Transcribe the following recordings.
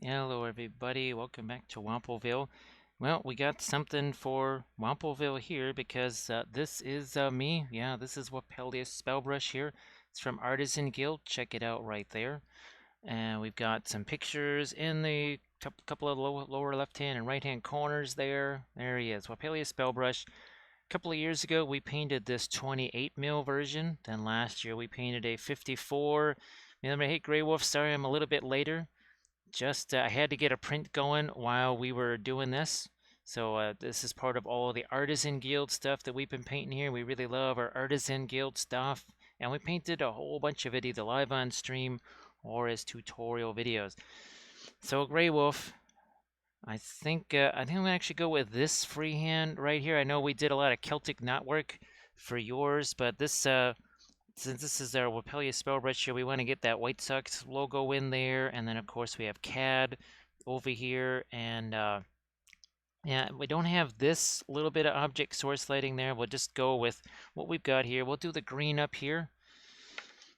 Hello everybody, welcome back to Wappelville. Well, we got something for Wappelville here because this is me. Yeah, this is Wappellious Spellbrush here. It's from Artisan Guild. Check it out right there. And we've got some pictures in the couple of lower left-hand and right-hand corners there. There he is, Wappellious Spellbrush. A couple of years ago, we painted this 28 mil version. Then last year, we painted a 54 millimeter. Hey, Grey Wolf, sorry I'm a little bit later. Just I had to get a print going while we were doing this. So this is part of all the Artisan Guild stuff that we've been painting here. We really love our Artisan Guild stuff. And we painted a whole bunch of it either live on stream or as tutorial videos. So Grey Wolf, I think I'm gonna actually go with this freehand right here. I know we did a lot of Celtic knotwork for yours, but this since this is our Wappellious Spellbrush here, we want to get that White Sox logo in there, and then of course we have CAD over here, and yeah, we don't have this little bit of object source lighting there. We'll just go with what we've got here. We'll do the green up here,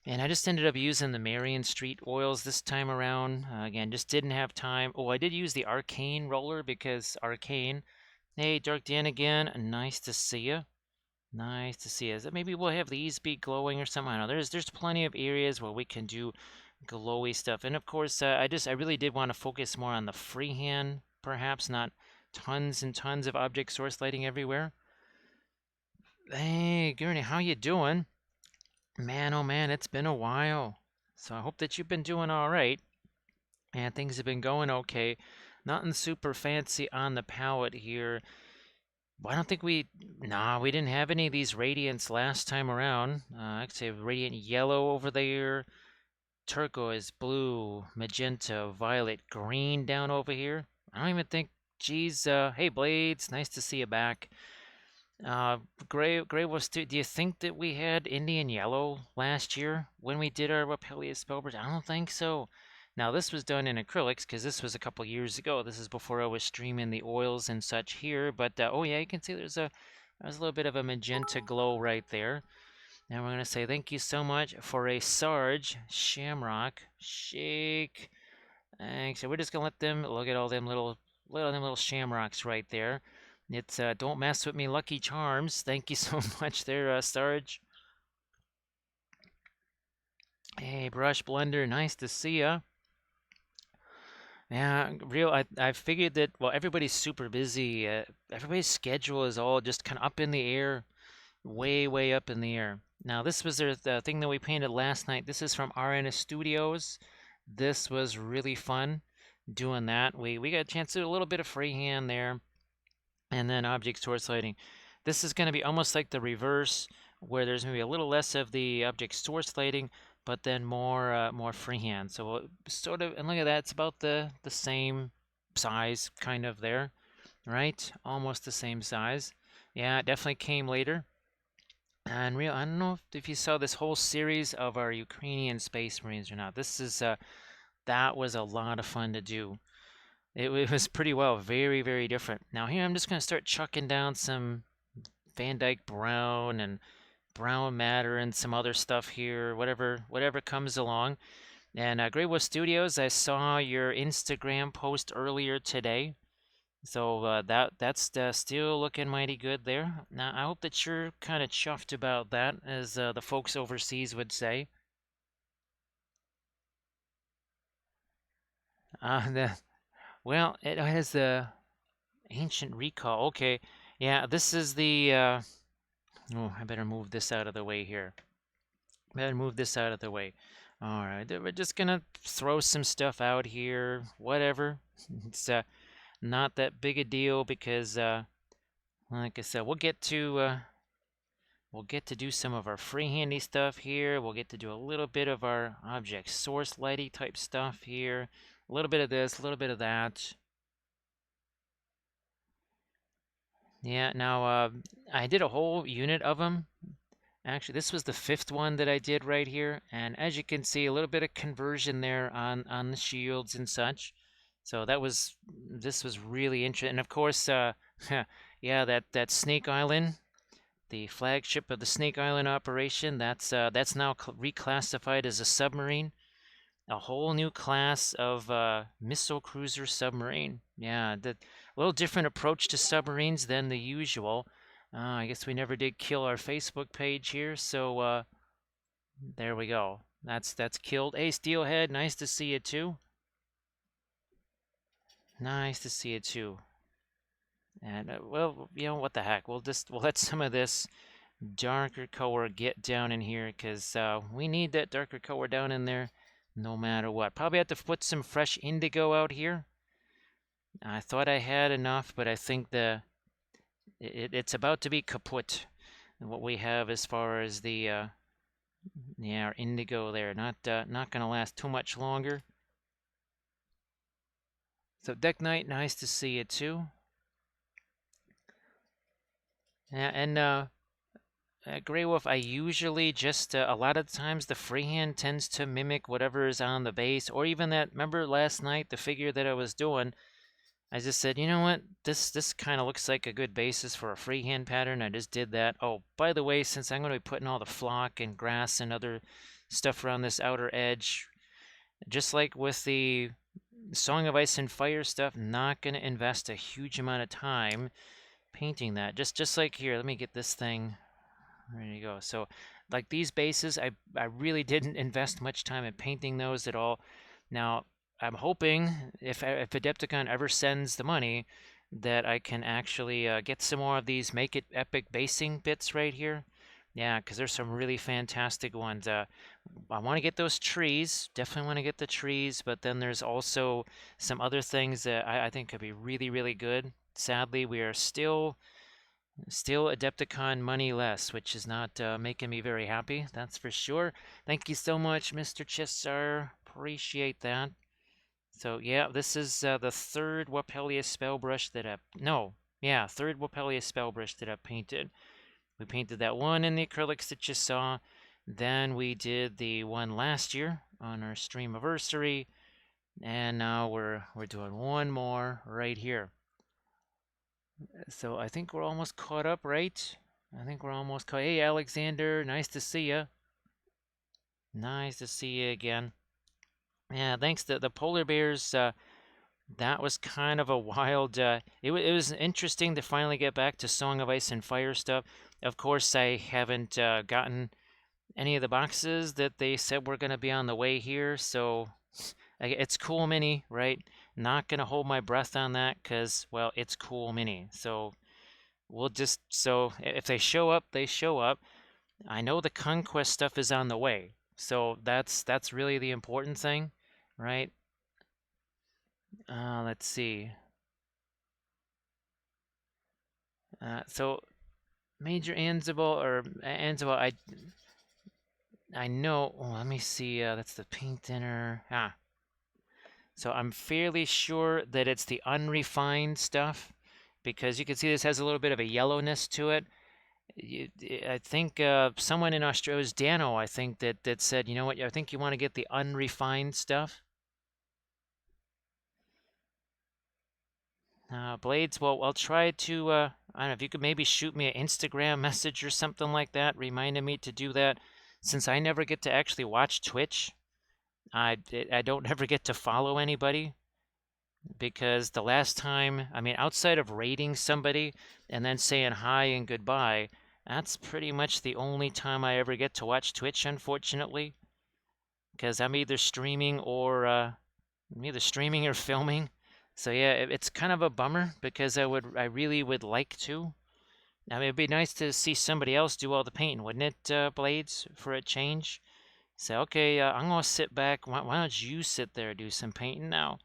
and I just ended up using the Marion Street oils this time around. Again, just didn't have time. Oh, I did use the Arcane roller because Arcane. Hey, Dark Dan again. Nice to see you. Nice to see us. Maybe we'll have these be glowing or something. I don't know. There's plenty of areas where we can do glowy stuff. And of course, I really did want to focus more on the freehand, perhaps not tons and tons of object source lighting everywhere. Hey, Gurney, how you doing? Man, oh man, it's been a while. So I hope that you've been doing all right. And things have been going okay. Nothing super fancy on the palette here. I don't think we didn't have any of these radiants last time around. Actually, radiant yellow over there, turquoise, blue, magenta, violet, green down over here. I don't even think, geez, hey Blades, nice to see you back. Gray was, do you think that we had Indian yellow last year when we did our Wappellious Spellbrush? I don't think so. Now, this was done in acrylics because this was a couple years ago. This is before I was streaming the oils and such here. But, oh yeah, you can see there's a little bit of a magenta glow right there. Now we're going to say thank you so much for a Sarge Shamrock Shake. Thanks. So we're just going to let them look at all them little shamrocks right there. It's Don't Mess With Me Lucky Charms. Thank you so much there, Sarge. Hey, Brush Blender, nice to see ya. Yeah, I figured that, well, everybody's super busy. Everybody's schedule is all just kind of up in the air, way up in the air. Now, this was the thing that we painted last night. This is from RNS Studios. This was really fun doing that. We got a chance to do a little bit of freehand there, and then object source lighting. This is going to be almost like the reverse, where there's maybe a little less of the object source lighting, but then more freehand. So we'll sort of, and look at that, it's about the same size kind of there, right? Almost the same size. Yeah, it definitely came later. And I don't know if you saw this whole series of our Ukrainian Space Marines or not. This is that was a lot of fun to do. It was pretty well, very different. Now here I'm just going to start chucking down some Van Dyke Brown and Brown Matter and some other stuff here, whatever comes along. And Grey Wolf Studios, I saw your Instagram post earlier today. So that's still looking mighty good there. Now, I hope that you're kind of chuffed about that, as the folks overseas would say. Well, it has the Ancient Recall. Okay, yeah, this is the... oh, I better move this out of the way here. Better move this out of the way. All right, we're just gonna throw some stuff out here. Whatever. It's not that big a deal because, like I said, we'll get to do some of our freehandy stuff here. We'll get to do a little bit of our object source lighting type stuff here. A little bit of this, a little bit of that. Yeah, now I did a whole unit of them. Actually, this was the 5th one that I did right here, and as you can see, a little bit of conversion there on the shields and such. So this was really interesting. And of course, yeah, that Snake Island, the flagship of the Snake Island operation, that's now reclassified as a submarine. a whole new class of missile cruiser submarine. Yeah, a little different approach to submarines than the usual. I guess we never did kill our Facebook page here, so there we go. That's killed. Hey, Steelhead, nice to see you too. Nice to see you too. And well, you know what the heck? We'll let some of this darker color get down in here because we need that darker color down in there no matter what. Probably have to put some fresh indigo out here. I thought I had enough, but I think it's about to be kaput. What we have as far as the yeah, our indigo there, not going to last too much longer. So Deck Knight, nice to see you too. Yeah, and Grey Wolf, I usually just, a lot of times the freehand tends to mimic whatever is on the base, or even that, remember last night, the figure that I was doing, I just said, you know what, this kind of looks like a good basis for a freehand pattern. I just did that. Oh, by the way, since I'm going to be putting all the flock and grass and other stuff around this outer edge, just like with the Song of Ice and Fire stuff, not going to invest a huge amount of time painting that. Just like here, let me get this thing. There you go. So like these bases, I really didn't invest much time in painting those at all. Now, I'm hoping if Adepticon ever sends the money that I can actually get some more of these Make It Epic basing bits right here. Yeah, because there's some really fantastic ones. I want to get those trees. Definitely want to get the trees, but then there's also some other things that I think could be really, really good. Sadly, we are still Adepticon money less, which is not making me very happy, that's for sure. Thank you so much, Mr. Chissar. Appreciate that. So yeah, this is the third Wappellious Spellbrush that third Wappellious Spellbrush that I've painted. We painted that one in the acrylics that you saw. Then we did the one last year on our Streamiverssary, and now we're doing one more right here. So I think we're almost caught up, right? I think we're almost caught. Hey, Alexander, nice to see you. Nice to see you again. Yeah, thanks to the polar bears. That was kind of a wild. It was interesting to finally get back to Song of Ice and Fire stuff. Of course, I haven't gotten any of the boxes that they said were going to be on the way here. So it's Cool Mini, right? Not going to hold my breath on that because, well, it's Cool Mini. So we'll just, so if they show up, they show up. I know the Conquest stuff is on the way. So that's really the important thing, right? Let's see. So Major Ansible, I know, oh, let me see, that's the paint thinner. So I'm fairly sure that it's the unrefined stuff because you can see this has a little bit of a yellowness to it. I think someone in Australia, it was Dano, I think, that said, you know what, I think you want to get the unrefined stuff. Blades, well, I'll try to, I don't know, if you could maybe shoot me an Instagram message or something like that, reminding me to do that. Since I never get to actually watch Twitch, I don't ever get to follow anybody. Because the last time, I mean, outside of rating somebody and then saying hi and goodbye, that's pretty much the only time I ever get to watch Twitch, unfortunately. Because I'm either streaming or filming. So yeah, it's kind of a bummer because I really would like to. I mean, it'd be nice to see somebody else do all the painting, wouldn't it, Blades, for a change? Say, okay, I'm gonna sit back. Why don't you sit there and do some painting now?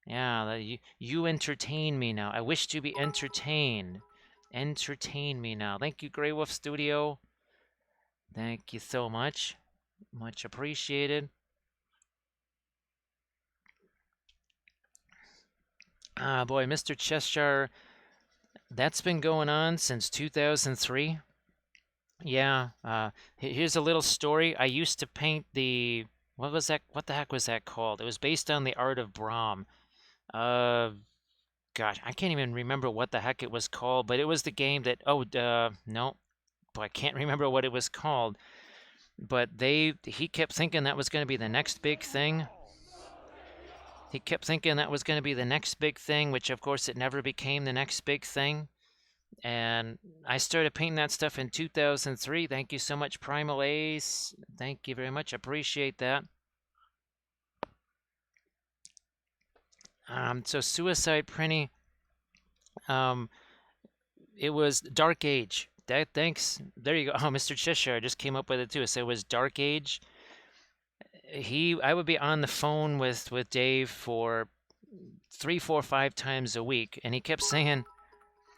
Yeah, you entertain me now. I wish to be entertained. Entertain me now. Thank you, Grey Wolf Studio. Thank you so much. Much appreciated. Boy, Mr. Cheshire, that's been going on since 2003. Yeah, here's a little story. I used to paint the, what was that? What the heck was that called? It was based on the Art of Brahm. Gosh, I can't even remember what the heck it was called, but it was the game that, no, I can't remember what it was called. But he kept thinking that was going to be the next big thing. He kept thinking that was going to be the next big thing, which of course it never became the next big thing. And I started painting that stuff in 2003. Thank you so much, Primal Ace. Thank you very much. Appreciate that. So Suicide Printy, it was Dark Age. Thanks. There you go. Oh, Mr. Cheshire just came up with it too. So it was Dark Age. I would be on the phone with Dave for 3, 4, 5 times a week, and he kept saying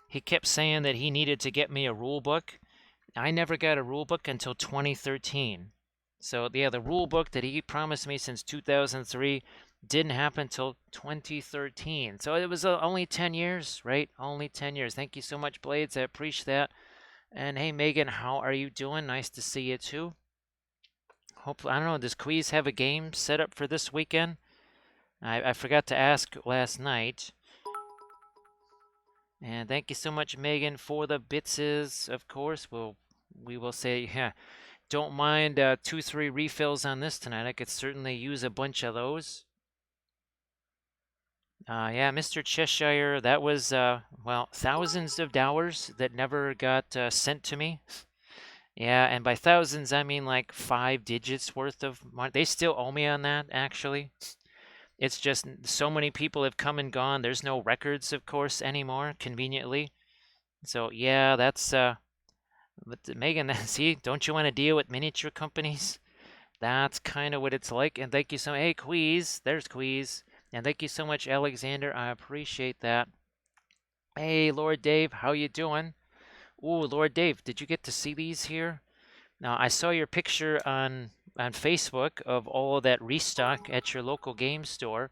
that he needed to get me a rule book. I never got a rule book until 2013. So yeah, the rule book that he promised me since 2003 didn't happen until 2013. So it was only 10 years, right? Only 10 years. Thank you so much, Blades. I appreciate that. And hey, Megan, how are you doing? Nice to see you too. Hopefully, I don't know, does Queez have a game set up for this weekend? I forgot to ask last night. And thank you so much, Megan, for the bitses. Of course, we will say, yeah, don't mind 2, 3 refills on this tonight. I could certainly use a bunch of those. Yeah, Mr. Cheshire, that was, well, thousands of dollars that never got sent to me. Yeah, and by thousands, I mean like 5 digits worth of money. They still owe me on that, actually. It's just so many people have come and gone. There's no records, of course, anymore, conveniently. So, yeah, that's, but Megan, see, don't you want to deal with miniature companies? That's kind of what it's like. And thank you so much. Hey, Queez, there's Queez. And thank you so much, Alexander. I appreciate that. Hey, Lord Dave, how you doing? Ooh, Lord Dave, did you get to see these here? Now, I saw your picture on Facebook of all of that restock at your local game store.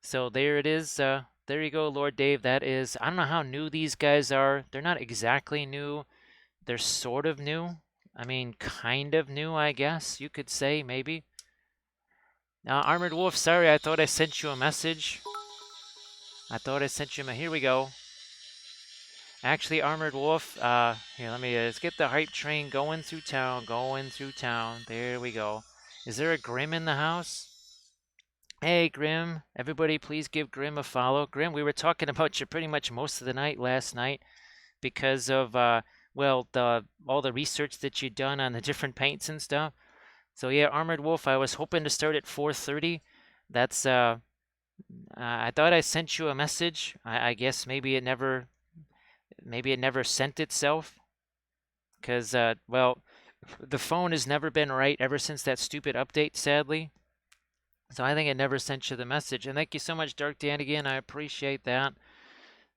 So there it is. There you go, Lord Dave. That is, I don't know how new these guys are. They're not exactly new. They're sort of new. I mean, kind of new, I guess you could say, maybe. Now, Armored Wolf, sorry, I thought I sent you a message. Here we go. Actually, Armored Wolf, here, let's get the hype train going through town. There we go. Is there a Grim in the house? Hey, Grim. Everybody, please give Grim a follow. Grim, we were talking about you pretty much most of the night last night because of, well, all the research that you'd done on the different paints and stuff. So yeah, Armored Wolf, I was hoping to start at 4:30. That's, I thought I sent you a message. I guess maybe it never sent itself. Because, well, the phone has never been right ever since that stupid update, sadly. So I think it never sent you the message. And thank you so much, Dark Dan, again. I appreciate that.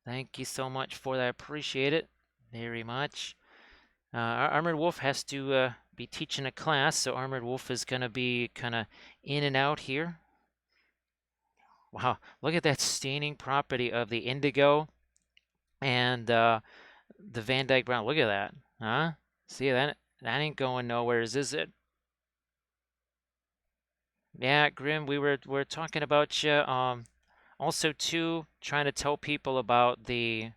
Thank you so much for that. I appreciate it very much. Armored Wolf has to be teaching a class, so Armored Wolf is going to be kind of in and out here. Wow, look at that staining property of the indigo and the Van Dyke Brown. Look at that, huh? See, that ain't going nowhere, is it? Yeah, Grim, we're talking about you. Also too, trying to tell people about the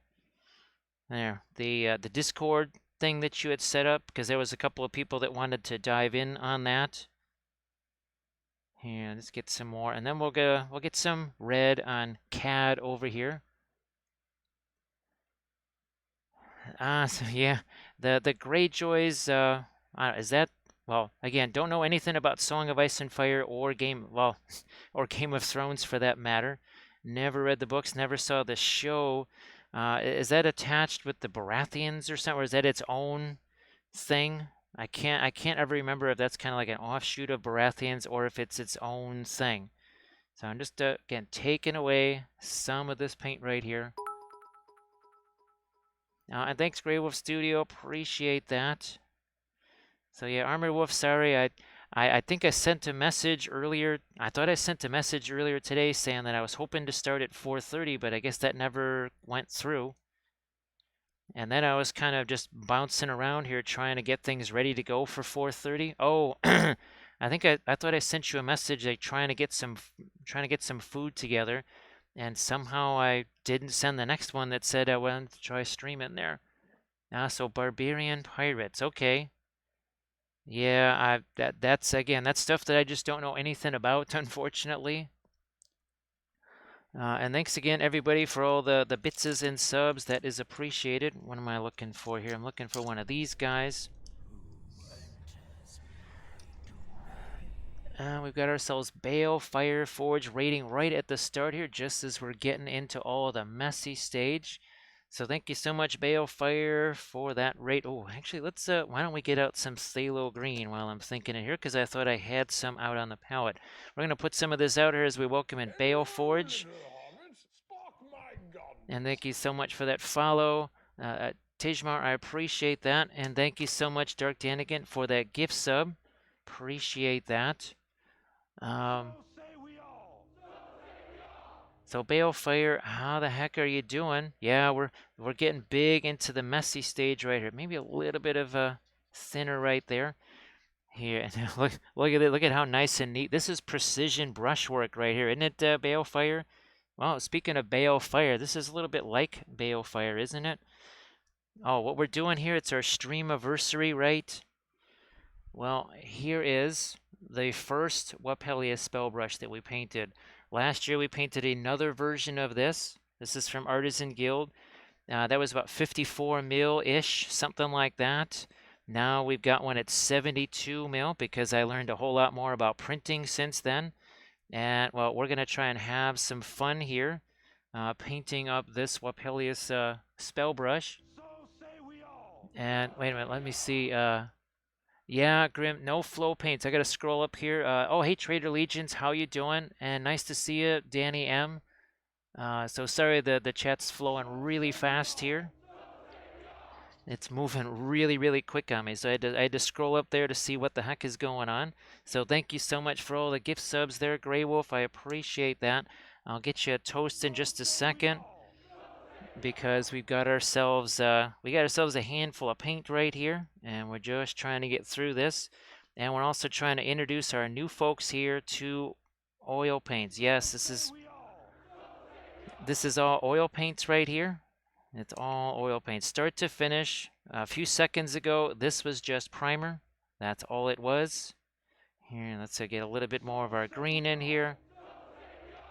Discord thing that you had set up, because there was a couple of people that wanted to dive in on that. Here, let's get some more, and then we'll get some red on CAD over here. So yeah, the Greyjoys. Is that, well? Again, don't know anything about Song of Ice and Fire or or Game of Thrones for that matter. Never read the books. Never saw the show. Is that attached with the Baratheons or something? Or is that its own thing? I can't ever remember if that's kind of like an offshoot of Baratheons or if it's its own thing. So I'm just again taking away some of this paint right here. And thanks, Grey Wolf Studio. Appreciate that. So yeah, Armored Wolf, sorry. I think I sent a message earlier. I thought I sent a message earlier today saying that I was hoping to start at 4:30, but I guess that never went through. And then I was kind of just bouncing around here trying to get things ready to go for 4:30. Oh, I thought I sent you a message like trying to get some food together, and somehow I didn't send the next one that said I wanted to try streaming there. So Barbarian Pirates. Okay. Yeah, that's again, that's stuff that I just don't know anything about, unfortunately. And thanks again, everybody, for all the bitses and subs. That is appreciated. What am I looking for here? I'm looking for one of these guys. We've got ourselves Balefire Forge rating right at the start here, just as we're getting into all the messy stage. So thank you so much, Balefire, for that rate. Oh, actually, let's why don't we get out some Phthalo Green while I'm thinking it here, because I thought I had some out on the palette. We're gonna put some of this out here as we welcome in Baleforge. And thank you so much for that follow. Tijmar, I appreciate that. And thank you so much, Dark Danigan, for that gift sub. Appreciate that. So Balefire, how the heck are you doing? Yeah, we're getting big into the messy stage right here. Maybe a little bit of a thinner right there. Here, look at it. Look at how nice and neat. This is precision brushwork right here, isn't it, Balefire? Well, speaking of Balefire, this is a little bit like Balefire, isn't it? Oh, what we're doing here, it's our Streamiverssary, right? Well, here is the first Wappellious Spellbrush that we painted. Last year we painted another version of this. This is from Artisan Guild. That was about 54 mil-ish, something like that. Now we've got one at 72 mil because I learned a whole lot more about printing since then. And, well, we're going to try and have some fun here, painting up this Wappellious Spellbrush. And, wait a minute, let me see. Yeah, Grim, no flow paints. I got to scroll up here. Oh, hey, Trader Legions, how you doing? And nice to see you, Danny M. So sorry the chat's flowing really fast here. It's moving really, really quick on me. So I had to scroll up there to see what the heck is going on. So thank you so much for all the gift subs there, Grey Wolf. I appreciate that. I'll get you a toast in just a second because we've got ourselves a handful of paint right here, and we're just trying to get through this. And we're also trying to introduce our new folks here to oil paints. Yes, this is all oil paints right here. It's all oil paint, start to finish. A few seconds ago, this was just primer. That's all it was. Here, let's get a little bit more of our green in here,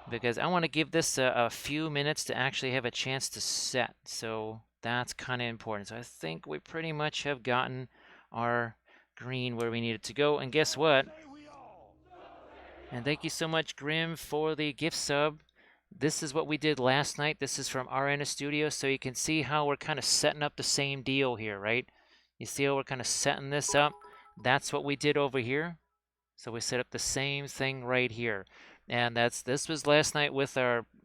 because I want to give this a few minutes to actually have a chance to set. So that's kind of important. So I think we pretty much have gotten our green where we need it to go. And guess what? And thank you so much, Grim, for the gift sub. This is what we did last night. This is from RN Studio, so you can see how we're kind of setting up the same deal here, right? You see how we're kind of setting this up? That's what we did over here. So we set up the same thing right here. And this was last night with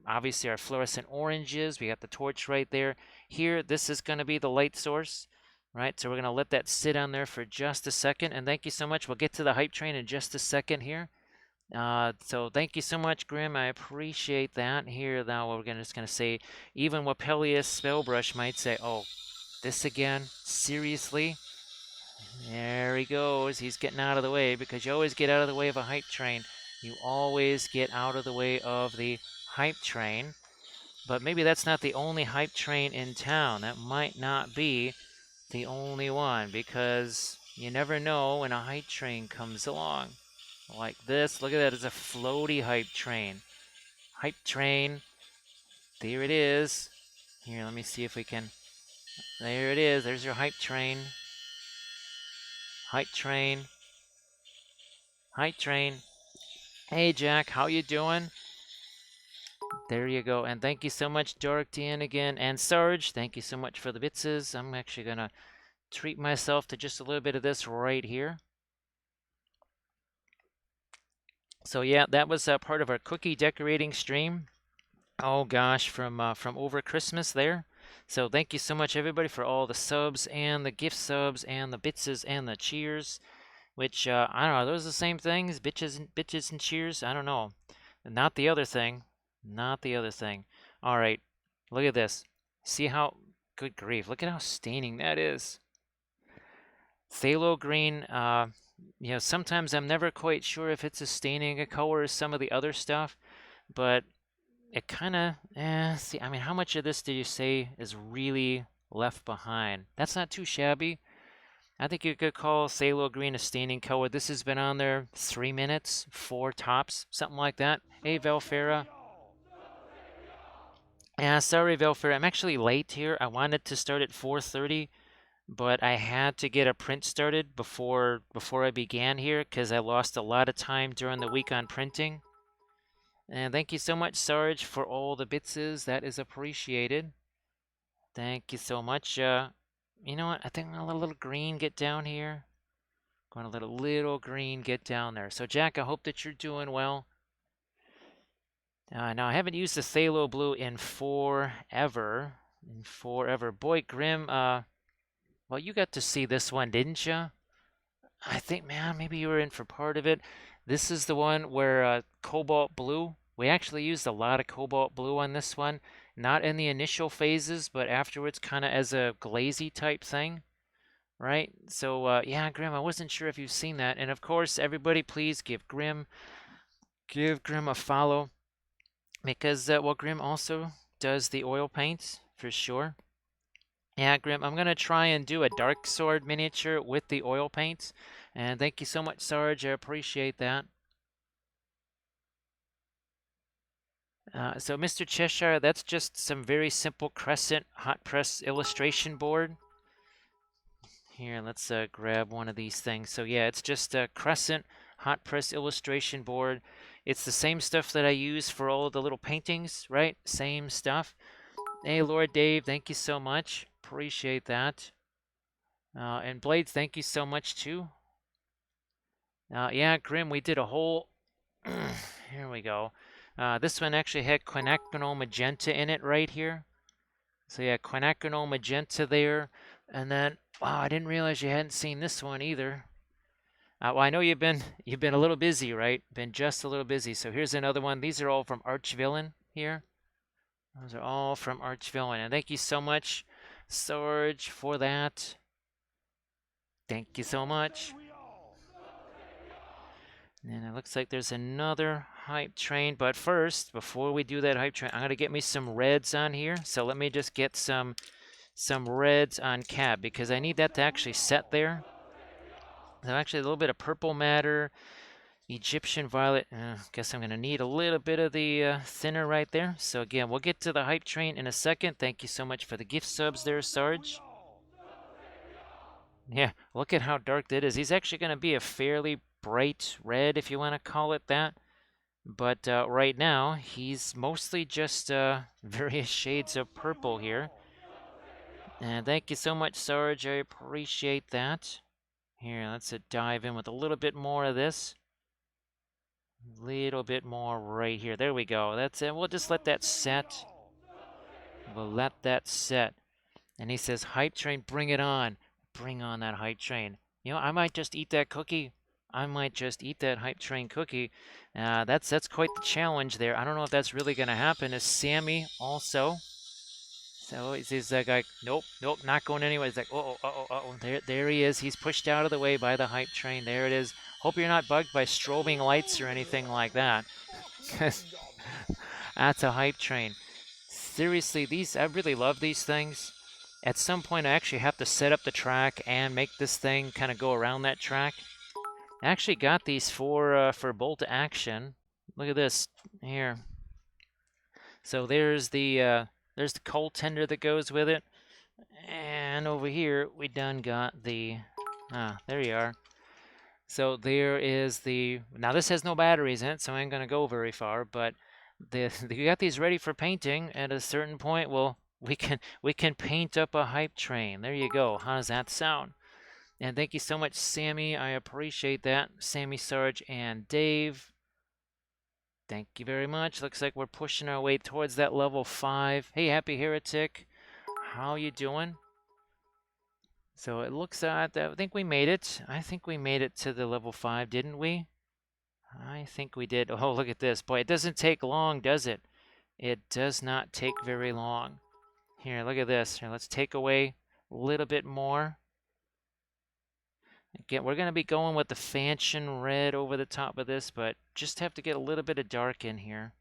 obviously our fluorescent oranges. We got the torch right there. Here, this is going to be the light source, right? So we're going to let that sit on there for just a second. And thank you so much. We'll get to the hype train in just a second here. So thank you so much, Grim. I appreciate that. Here, now we're just gonna say, even Wappellious Spellbrush might say, "Oh, this again? Seriously?" There he goes. He's getting out of the way, because you always get out of the way of a hype train. You always get out of the way of the hype train. But maybe that's not the only hype train in town. That might not be the only one, because you never know when a hype train comes along. Like this. Look at that. It's a floaty hype train. Hype train. There it is. Here, let me see if we can. There it is. There's your hype train. Hype train. Hype train. Hey, Jack. How you doing? There you go. And thank you so much, Dark Dan again. And Sarge, thank you so much for the bitses. I'm actually going to treat myself to just a little bit of this right here. So yeah, that was part of our cookie decorating stream. Oh gosh, from over Christmas there. So thank you so much, everybody, for all the subs and the gift subs and the bitses and the cheers. Which I don't know, are those the same things? Bitches and cheers? I don't know. Not the other thing. Not the other thing. All right, look at this. See how? Good grief! Look at how staining that is. Phthalo green. You know, sometimes I'm never quite sure if it's a staining a color or some of the other stuff, but it kind of, see, I mean, how much of this did you say is really left behind? That's not too shabby. I think you could call phthalo green a staining color. This has been on there 3 minutes, 4 tops, something like that. Hey, Valfera. Yeah, sorry, Velfer. I'm actually late here. I wanted to start at 4:30, but I had to get a print started before I began here because I lost a lot of time during the week on printing. And thank you so much, Sarge, for all the bitses. That is appreciated. Thank you so much. You know what? I think I'm gonna let a little green get down here. Going to let a little green get down there. So, Jack, I hope that you're doing well. Now, I haven't used the Phthalo Blue in forever. Boy, Grim, well, you got to see this one, didn't you? I think, man, maybe you were in for part of it. This is the one where Cobalt Blue. We actually used a lot of Cobalt Blue on this one. Not in the initial phases, but afterwards, kind of as a glazy type thing. Right? So, yeah, Grim, I wasn't sure if you've seen that. And of course, everybody, please give Grim a follow because, well, Grim also does the oil paints for sure. Yeah, Grim, I'm going to try and do a dark sword miniature with the oil paints. And thank you so much, Sarge. I appreciate that. So, Mr. Cheshire, that's just some very simple crescent hot press illustration board. Here, let's grab one of these things. So yeah, it's just a crescent hot press illustration board. It's the same stuff that I use for all of the little paintings, right? Same stuff. Hey, Lord Dave, thank you so much. Appreciate that. And Blades, thank you so much too. Yeah, Grim, we did a whole... Here we go. This one actually had quinacridone magenta in it right here. So yeah, quinacridone magenta there. And then, wow, I didn't realize you hadn't seen this one either. Well, I know you've been a little busy, right? Been just a little busy. So here's another one. These are all from Archvillain here. Those are all from Archvillain. And thank you so much, Sarge, for that. Thank you so much. And it looks like there's another hype train. But first, before we do that hype train, I'm going to get me some reds on here. So let me just get some reds on cab because I need that to actually set there. So actually a little bit of purple matter. Egyptian violet. Guess I'm going to need a little bit of the thinner right there. So again, we'll get to the hype train in a second. Thank you so much for the gift subs there, Sarge. Yeah, look at how dark that is. He's actually going to be a fairly bright red, if you want to call it that. But right now, he's mostly just various shades of purple here. And thank you so much, Sarge. I appreciate that. Here, let's dive in with a little bit more of this. Little bit more right here. There we go. That's it. We'll just let that set. We'll let that set. And he says, hype train, bring it on. Bring on that hype train. You know, I might just eat that cookie. I might just eat that hype train cookie. That's quite the challenge there. I don't know if that's really going to happen. Is Sammy also? So he's like, nope, not going anywhere. He's like, oh. There he is. He's pushed out of the way by the hype train. There it is. Hope you're not bugged by strobing lights or anything like that. That's a hype train. Seriously, I really love these things. At some point, I actually have to set up the track and make this thing kind of go around that track. I actually got these for bolt action. Look at this here. So there's the coal tender that goes with it. And over here, we done got the, there you are. So there is now this has no batteries in it, so I ain't gonna go very far, but we got these ready for painting. At a certain point, well, we can paint up a hype train. There you go. How does that sound? And thank you so much, Sammy. I appreciate that. Sammy, Sarge, and Dave. Thank you very much. Looks like we're pushing our way towards that level 5. Hey, Happy Heretic. How you doing? So it looks I think we made it. I think we made it to the level 5, didn't we? I think we did. Oh, look at this. Boy, it doesn't take long, does it? It does not take very long. Here, look at this. Here, let's take away a little bit more. Again, we're going to be going with the Fanchon red over the top of this, but just have to get a little bit of dark in here.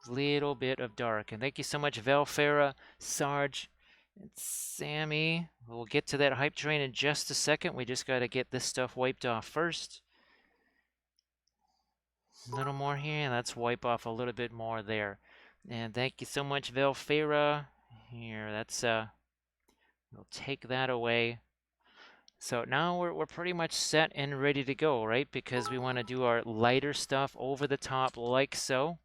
Little bit of dark. And thank you so much, Velfera, Sarge, and Sammy. We'll get to that hype train in just a second. We just got to get this stuff wiped off first. A little more here. Let's wipe off a little bit more there. And thank you so much, Velfera. Here, that's we'll take that away. So now we're pretty much set and ready to go, right? Because we want to do our lighter stuff over the top like so.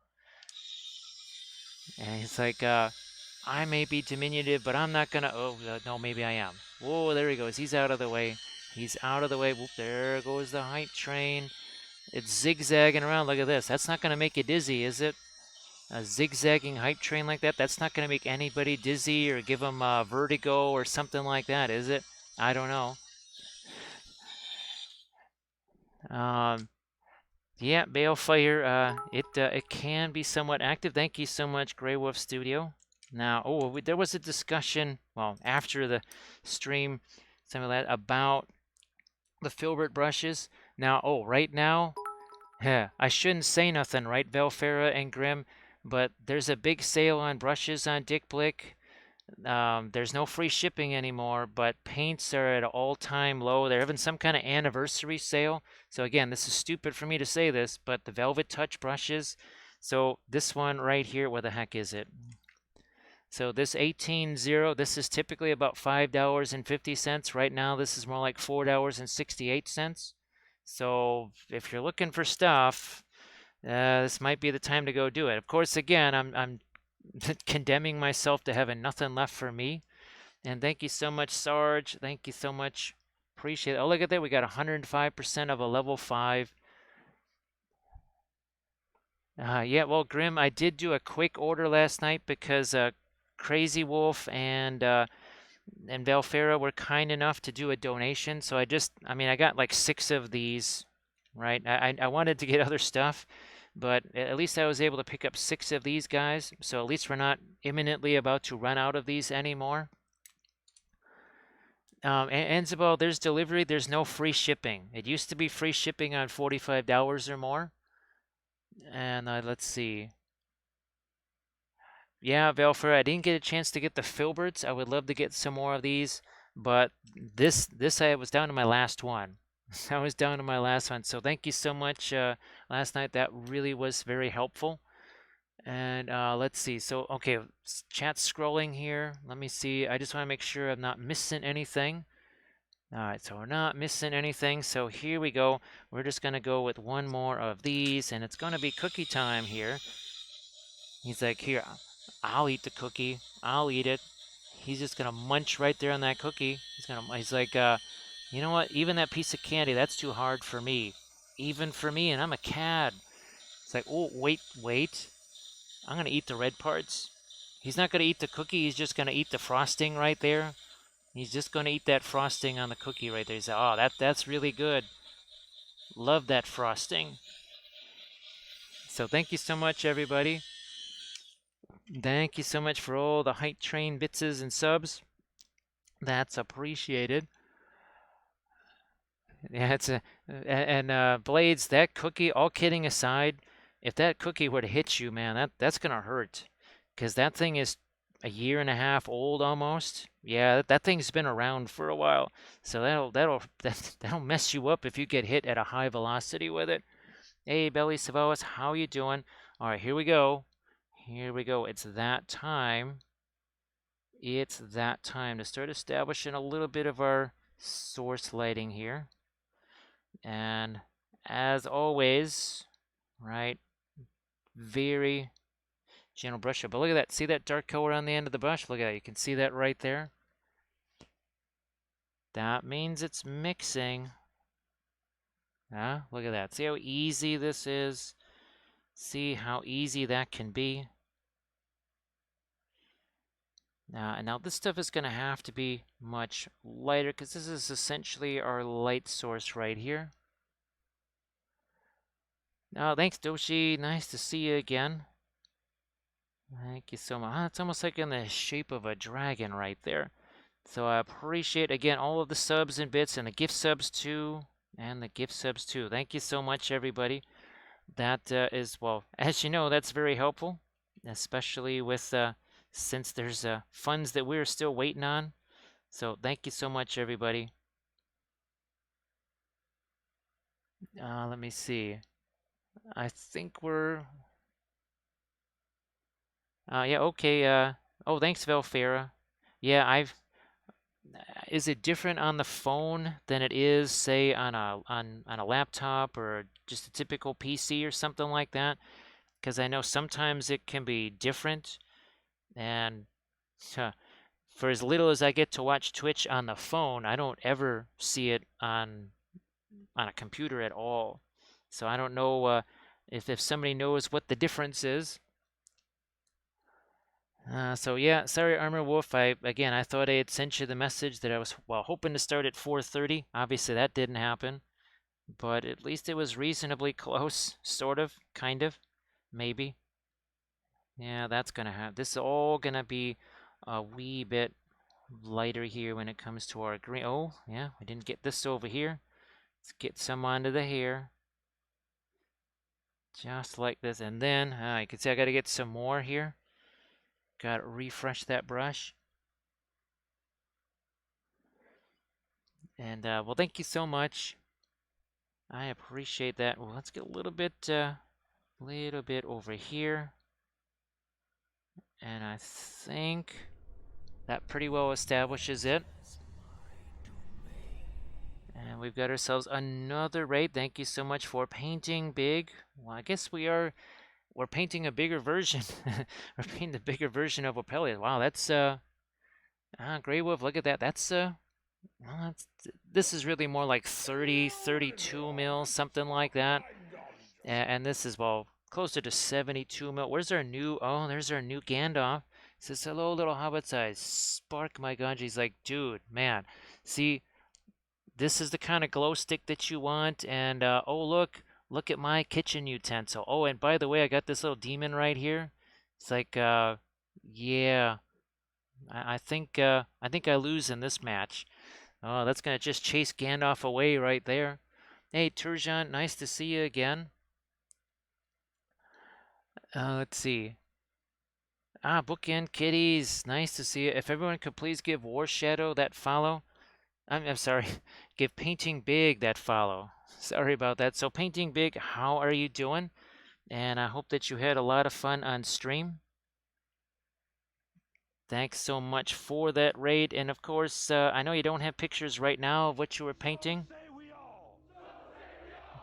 And he's like, I may be diminutive, but I'm not gonna. Oh, no, maybe I am. Whoa, there he goes. He's out of the way. He's out of the way. Whoop, there goes the hype train. It's zigzagging around. Look at this. That's not gonna make you dizzy, is it? A zigzagging hype train like that? That's not gonna make anybody dizzy or give them vertigo or something like that, is it? I don't know. Um, yeah, Balefire. It can be somewhat active. Thank you so much, Grey Wolf Studio. Now, there was a discussion, well, after the stream, something like that, about the filbert brushes. Now, right now, I shouldn't say nothing, right, Velfera and Grim, but there's a big sale on brushes on Dick Blick. There's no free shipping anymore, but paints are at an all-time low. They're having some kind of anniversary sale. So again, this is stupid for me to say this, but the Velvet Touch brushes. So this one right here, what the heck is it? So this 18.0, this is typically about $5.50. Right now, this is more like $4.68. So if you're looking for stuff, this might be the time to go do it. Of course, again, I'm condemning myself to having nothing left for me. And thank you so much, Sarge. Thank you so much. Appreciate it. Oh, look at that. We got 105% of a level 5. Yeah, well, Grim, I did do a quick order last night because Crazy Wolf and Velfera were kind enough to do a donation. So I mean, I got like 6 of these, right? I wanted to get other stuff, but at least I was able to pick up 6 of these guys. So at least we're not imminently about to run out of these anymore. And Isabel, there's delivery. There's no free shipping. It used to be free shipping on $45 or more. And let's see. Yeah, Velfer, I didn't get a chance to get the filberts. I would love to get some more of these, but this I was down to my last one. I was down to my last one. So thank you so much last night. That really was very helpful. And let's see. So, okay, chat scrolling here. Let me see. I just want to make sure I'm not missing anything. All right, so we're not missing anything. So here we go. We're just going to go with one more of these, and it's going to be cookie time here. He's like, here, I'll eat the cookie. I'll eat it. He's just going to munch right there on that cookie. He's like, you know what? Even that piece of candy, that's too hard for me. Even for me, and I'm a cad. It's like, oh, wait. I'm going to eat the red parts. He's not going to eat the cookie. He's just going to eat the frosting right there. He's just going to eat that frosting on the cookie right there. He's like, oh, that's really good. Love that frosting. So thank you so much, everybody. Thank you so much for all the hype train bitses and subs. That's appreciated. Yeah, Blades, that cookie, all kidding aside, if that cookie were to hit you, man, that's gonna hurt. 'Cause that thing is a year and a half old almost. Yeah, that thing's been around for a while. So that'll mess you up if you get hit at a high velocity with it. Hey, Belly Savalas, how you doing? All right, here we go. Here we go. It's that time. It's that time to start establishing a little bit of our source lighting here. And as always, right, very gentle brush up. But look at that. See that dark color on the end of the brush? Look at that. You can see that right there. That means it's mixing. Look at that. See how easy this is? See how easy that can be? Now this stuff is going to have to be much lighter because this is essentially our light source right here. Now, thanks, Doshi. Nice to see you again. Thank you so much. It's almost like in the shape of a dragon right there. So I appreciate, again, all of the subs and bits and the gift subs too. And the gift subs too. Thank you so much, everybody. That is, well, as you know, that's very helpful, especially with since there's funds that we're still waiting on. So thank you so much, everybody. Let me see. I think we're Yeah, okay. Oh, thanks, Velfera. Yeah, is it different on the phone than it is, say, on a laptop or just a typical PC or something like that? Because I know sometimes it can be different, and huh, for as little as I get to watch Twitch on the phone, I don't ever see it on a computer at all. So I don't know if somebody knows what the difference is. So yeah, sorry, Armor Wolf. I thought I had sent you the message that I was hoping to start at 4:30. Obviously, that didn't happen, but at least it was reasonably close, sort of, kind of, maybe. Yeah, that's gonna have. This is all gonna be a wee bit lighter here when it comes to our green. Oh, yeah, we didn't get this over here. Let's get some onto the hair, just like this, and then you can see I got to get some more here. Got to refresh that brush. And well, thank you so much. I appreciate that. Well, let's get a little bit over here. And I think that pretty well establishes it. And we've got ourselves another raid. Thank you so much for painting big. Well, I guess we're painting a bigger version. We're painting a bigger version of Wappellious. Wow, that's Grey Wolf, look at that. Well, this is really more like 30, 32 mil, something like that. And this is, well, closer to 72 mil. Where's our new, oh, there's our new Gandalf. It says, hello, little hobbit size. Spark my gunge. He's like, dude, man, see, this is the kind of glow stick that you want. And, oh, look at my kitchen utensil. Oh, and by the way, I got this little demon right here. It's like, yeah, I think I lose in this match. Oh, that's gonna just chase Gandalf away right there. Hey, Turjan, nice to see you again. Let's see. Bookend Kitties, nice to see you. If everyone could please give War Shadow that follow. I'm sorry, give Painting Big that follow. Sorry about that. So Painting Big, how are you doing? And I hope that you had a lot of fun on stream. Thanks so much for that raid. And of course, I know you don't have pictures right now of what you were painting.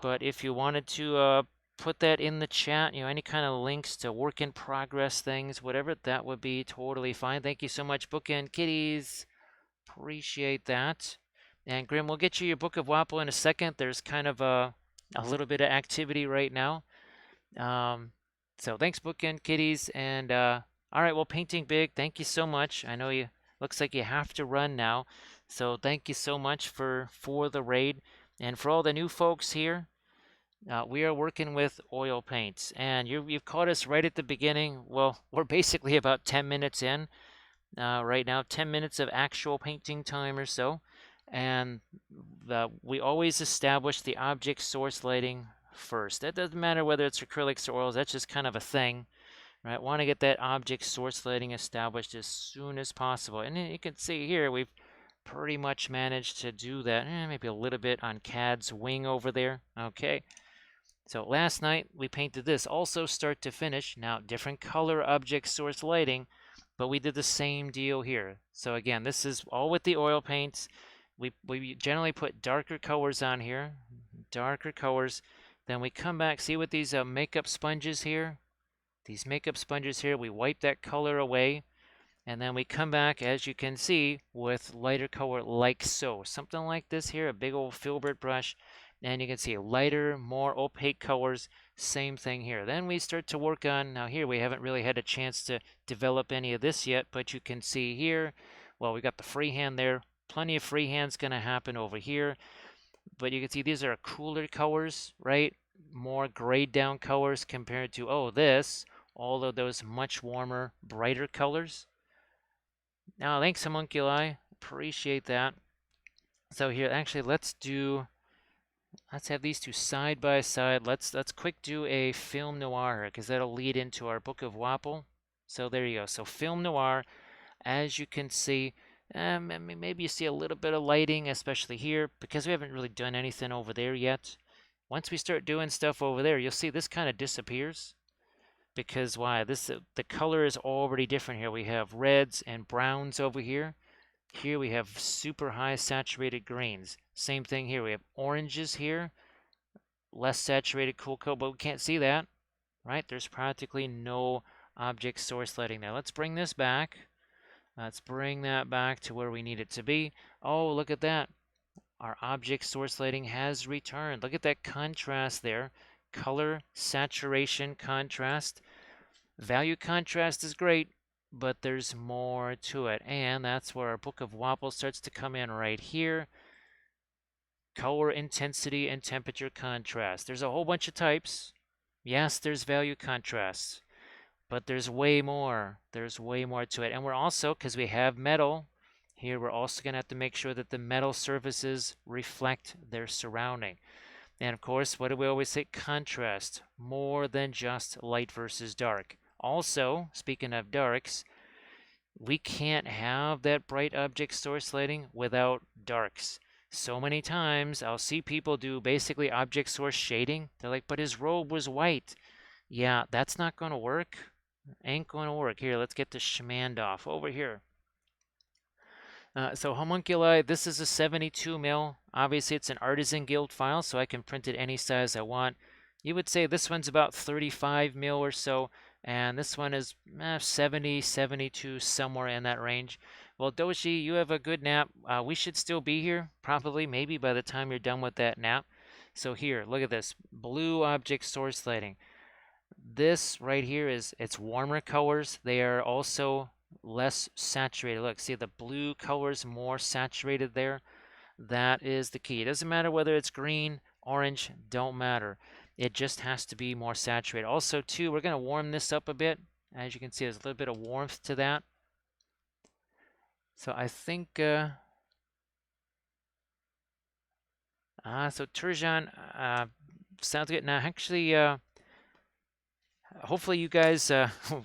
But if you wanted to put that in the chat, any kind of links to work in progress things, whatever, that would be totally fine. Thank you so much, Bookend Kitties. Appreciate that. And Grim, we'll get you your Book of Wapple in a second. There's kind of a little bit of activity right now. So thanks, Bookend Kitties. And all right, well, Painting Big, thank you so much. I know you looks like you have to run now. So thank you so much for the raid. And for all the new folks here, we are working with oil paints, and you've caught us right at the beginning. Well, we're basically about 10 minutes in right now, 10 minutes of actual painting time or so. And we always establish the object source lighting first. That doesn't matter whether it's acrylics or oils, that's just kind of a thing. Right? Want to get that object source lighting established as soon as possible. And you can see here, we've pretty much managed to do that. Maybe a little bit on Cad's wing over there. Okay. So last night we painted this also start to finish. Now different color object source lighting, but we did the same deal here. So again, this is all with the oil paints. We generally put darker colors on here, darker colors. Then we come back, see with these makeup sponges here, these makeup sponges here, we wipe that color away. And then we come back, as you can see, with lighter color like so. Something like this here, a big old filbert brush. And you can see lighter, more opaque colors. Same thing here. Then we start to work on, now here we haven't really had a chance to develop any of this yet, but you can see here, well, we got the freehand there. Plenty of freehand's going to happen over here. But you can see these are cooler colors, right? More grayed down colors compared to, oh, this, all of those much warmer, brighter colors. Now, thanks, Homunculi. Appreciate that. So here, actually, let's have these two side by side. Let's quick do a film noir because that'll lead into our Book of Wapple. So there you go. So film noir, as you can see, maybe you see a little bit of lighting, especially here, because we haven't really done anything over there yet. Once we start doing stuff over there, you'll see this kind of disappears. because why? The color is already different here. We have reds and browns over here. Here we have super high saturated greens. Same thing here. We have oranges here, less saturated cool coat, but we can't see that, right? There's practically no object source lighting there. Let's bring this back. Let's bring that back to where we need it to be. Oh, look at that. Our object source lighting has returned. Look at that contrast there. Color, saturation, contrast. Value contrast is great, but there's more to it. And that's where our Book of Wapple starts to come in right here. Color intensity and temperature contrast. There's a whole bunch of types. Yes, there's value contrast, but there's way more. There's way more to it. And we're also, because we have metal, here we're also going to have to make sure that the metal surfaces reflect their surrounding. And of course, what do we always say? Contrast, more than just light versus dark. Also, speaking of darks, we can't have that bright object source lighting without darks. So many times I'll see people do basically object source shading. They're like, but his robe was white. Yeah, that's not going to work. Ain't going to work. Here, let's get the Schmandorf over here. So homunculi, this is a 72 mil. Obviously, it's an Artisan Guild file, so I can print it any size I want. You would say this one's about 35 mil or so, and this one is 70, 72, somewhere in that range. Well, Doshi, you have a good nap. We should still be here, probably, maybe by the time you're done with that nap. So here, look at this. Blue object source lighting. This right here it's warmer colors. They are also less saturated. Look, see the blue colors more saturated there. That is the key. It doesn't matter whether it's green, orange, don't matter. It just has to be more saturated. Also, too, we're going to warm this up a bit. As you can see, there's a little bit of warmth to that. So I think, so Turjan, sounds good. Now, actually, hopefully you guys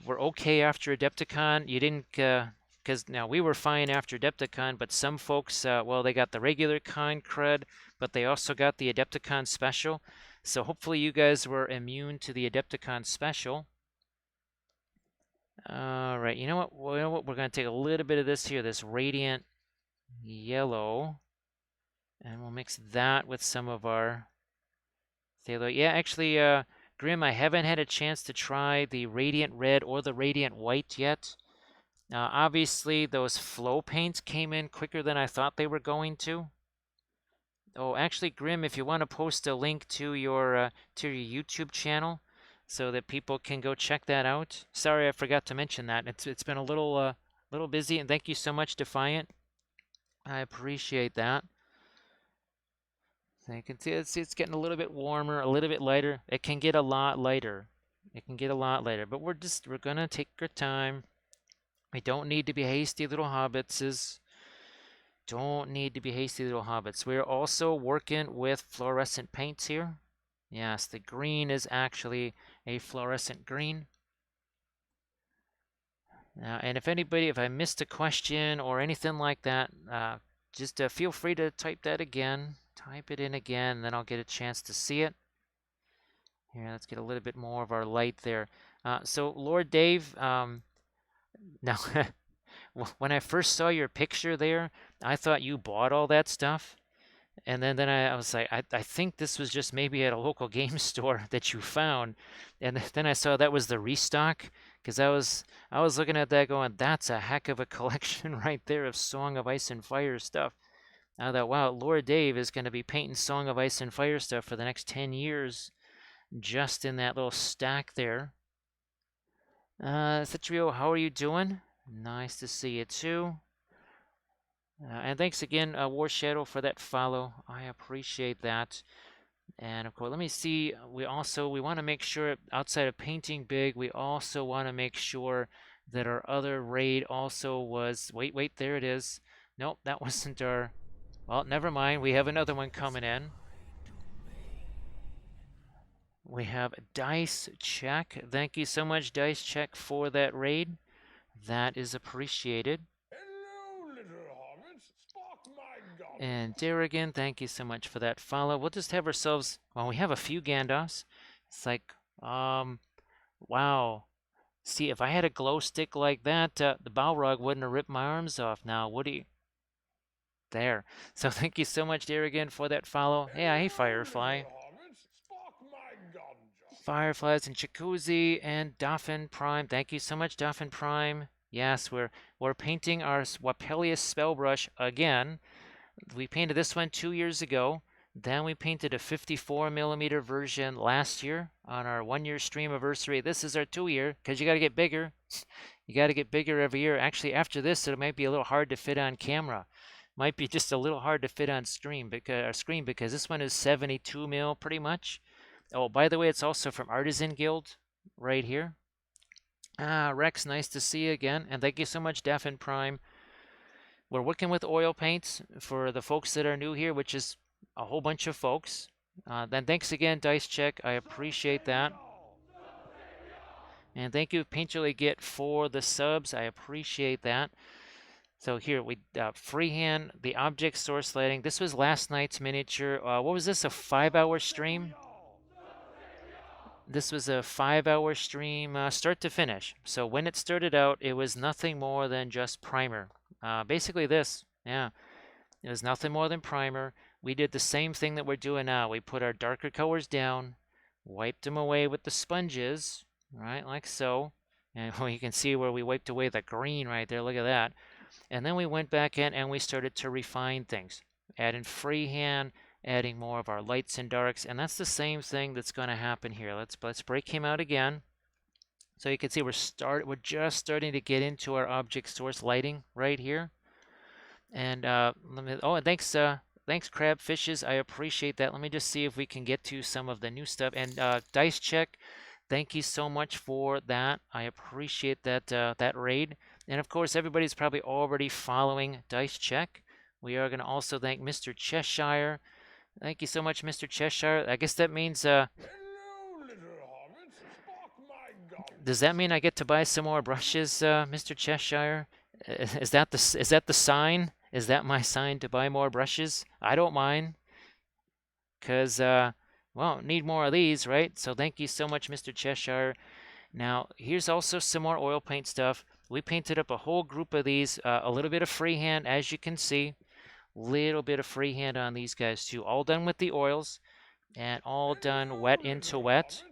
were okay after Adepticon. You didn't, because now we were fine after Adepticon, but some folks, well, they got the regular con crud, but they also got the Adepticon special. So hopefully you guys were immune to the Adepticon special. All right, you know what? Well, you know what? We're going to take a little bit of this here, this radiant yellow, and we'll mix that with some of our phthalo. Yeah, actually, Grim, I haven't had a chance to try the radiant red or the radiant white yet. Obviously, those flow paints came in quicker than I thought they were going to. Oh, actually, Grim, if you want to post a link to your YouTube channel so that people can go check that out. Sorry, I forgot to mention that. It's been a little busy, and thank you so much, Defiant. I appreciate that. So you can see it's getting a little bit warmer, a little bit lighter. It can get a lot lighter. It can get a lot lighter, but we're gonna take our time. We don't need to be hasty little hobbitses. Don't need to be hasty little hobbits. We're also working with fluorescent paints here. Yes, the green is actually a fluorescent green. And if I missed a question or anything like that, just feel free to type that again. Type it in again, and then I'll get a chance to see it. Here, let's get a little bit more of our light there. So, Lord Dave, now, when I first saw your picture there, I thought you bought all that stuff. And then I was like, I think this was just maybe at a local game store that you found. And then I saw that was the restock, because I was looking at that going, that's a heck of a collection right there of Song of Ice and Fire stuff. I thought, wow, Lord Dave is going to be painting Song of Ice and Fire stuff for the next 10 years just in that little stack there. Citrio, how are you doing? Nice to see you too. And thanks again, War Shadow, for that follow. I appreciate that. And of course, let me see. We want to make sure, outside of painting big, we also want to make sure that our other raid also was. Wait, there it is. Nope, that wasn't our. Well, never mind. We have another one coming in. We have Dice Check. Thank you so much, Dice Check, for that raid. That is appreciated. Hello, little hobbits. Spark my goblin. And Darrigan, thank you so much for that follow. We'll just have ourselves, well, we have a few Gandalfs. It's like, Wow. See, if I had a glow stick like that, the Balrog wouldn't have ripped my arms off now, would he? There. So thank you so much, dear, again, for that follow. Yeah, hey, Hello, Firefly. little hobbits. Spark my ganja. Fireflies and Jacuzzi and Dauphin Prime. Thank you so much, Dauphin Prime. Yes, we're painting our Wappellious Spellbrush again. We painted this one 2 years ago. Then we painted a 54mm version last year on our 1-year Streamiverssary. This is our 2-year because you got to get bigger. You got to get bigger every year. Actually, after this, it might be a little hard to fit on camera. Might be just a little hard to fit on screen because this one is 72 mil pretty much. Oh, by the way, it's also from Artisan Guild right here. Rex, nice to see you again. And thank you so much, Daffin Prime. We're working with oil paints for the folks that are new here, which is a whole bunch of folks. Then thanks again, Dice Check. I appreciate that. And thank you, Painterly Get, for the subs. I appreciate that. So here we freehand the object source lighting. This was last night's miniature. What was this? A 5-hour stream? This was a 5-hour stream, start to finish. So when it started out, it was nothing more than just primer. Basically this, yeah. It was nothing more than primer. We did the same thing that we're doing now. We put our darker colors down, wiped them away with the sponges, right, like so. And you can see where we wiped away the green right there. Look at that. And then we went back in and we started to refine things, add in freehand, adding more of our lights and darks, and that's the same thing that's going to happen here. Let's break him out again. So you can see we're just starting to get into our object source lighting right here. And and thanks Crab Fishes. I appreciate that. Let me just see if we can get to some of the new stuff. And Dice Check, thank you so much for that. I appreciate that that raid. And of course, everybody's probably already following Dice Check. We are going to also thank Mr. Cheshire. Thank you so much, Mr. Cheshire. I guess that means Hello, little hobbits. Spark my ganja. does that mean I get to buy some more brushes, Mr. Cheshire? Is that the sign? Is that my sign to buy more brushes? I don't mind, cause well, need more of these, right? So thank you so much, Mr. Cheshire. Now here's also some more oil paint stuff. We painted up a whole group of these, a little bit of freehand, as you can see, little bit of freehand on these guys too. All done with the oils, and all done wet into wet.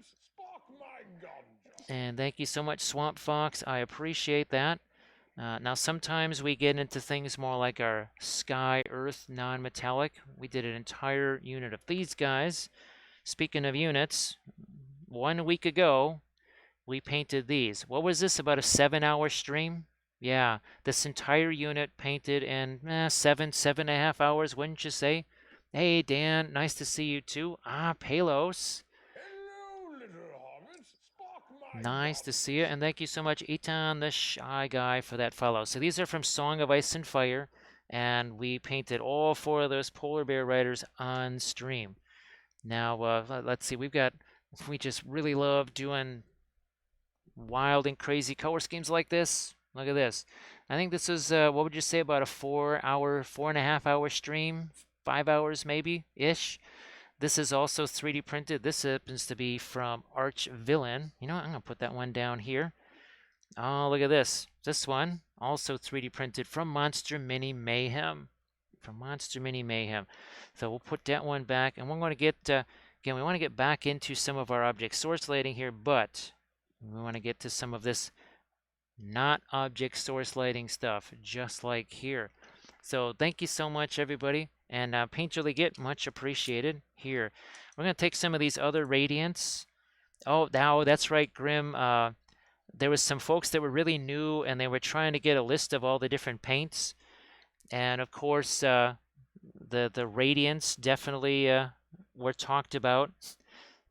And thank you so much, Swamp Fox. I appreciate that. Now, sometimes we get into things more like our Sky Earth non-metallic. We did an entire unit of these guys. Speaking of units, 1 week ago, we painted these. What was this, about a 7-hour stream? Yeah, this entire unit painted in 7.5 hours, wouldn't you say? Hey, Dan, nice to see you too. Palos. Hello, little hobbits. Spark my Nice to ganja. see you, and thank you so much, Etan the Shy Guy, for that follow. So these are from Song of Ice and Fire, and we painted all 4 of those polar bear riders on stream. Now, let's see, we just really love doing wild and crazy color schemes like this. Look at this. I think this is, what would you say, about a 4-hour, 4.5-hour stream? 5 hours maybe, ish. This is also 3D printed. This happens to be from Arch Villain. You know what? I'm going to put that one down here. Oh, look at this. This one, also 3D printed from Monster Mini Mayhem. From Monster Mini Mayhem. So we'll put that one back. And we're going to get, again, we want to get back into some of our object source lighting here, but we want to get to some of this not object source lighting stuff, just like here. So thank you so much, everybody. And Painterly Get, much appreciated. Here, we're going to take some of these other radiants. Oh, now that's right, Grim. There was some folks that were really new, and they were trying to get a list of all the different paints. And of course, the radiants definitely were talked about.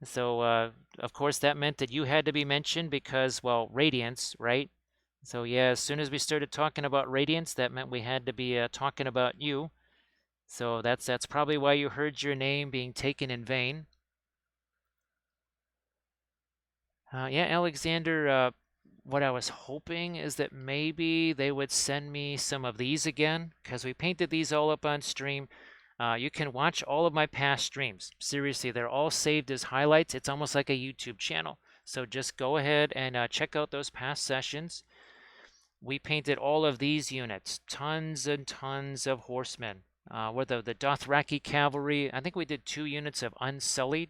So of course, that meant that you had to be mentioned because, well, radiants, right? So yeah, as soon as we started talking about radiants, that meant we had to be talking about you. So that's probably why you heard your name being taken in vain. Yeah, Alexander, what I was hoping is that maybe they would send me some of these again, because we painted these all up on stream. You can watch all of my past streams. Seriously, they're all saved as highlights. It's almost like a YouTube channel. So just go ahead and check out those past sessions. We painted all of these units, tons and tons of horsemen. With the Dothraki cavalry, I think we did 2 units of Unsullied.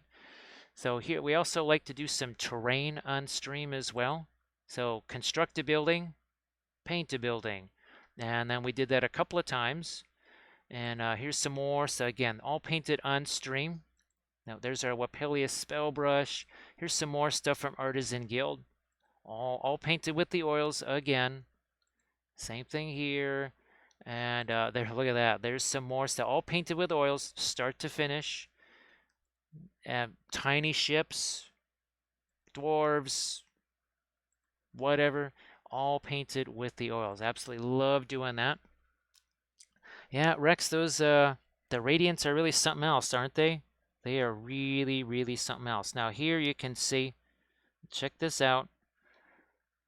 So here we also like to do some terrain on stream as well. So construct a building, paint a building. And then we did that a couple of times. And here's some more. So again, all painted on stream. Now there's our Wappellious Spellbrush. Here's some more stuff from Artisan Guild. All painted with the oils again. Same thing here. And there, look at that. There's some more stuff. All painted with oils, start to finish. Tiny ships, dwarves, whatever, all painted with the oils. Absolutely love doing that. Yeah, Rex, those the radiants are really something else, aren't they? They are really, really something else. Now here you can see, check this out.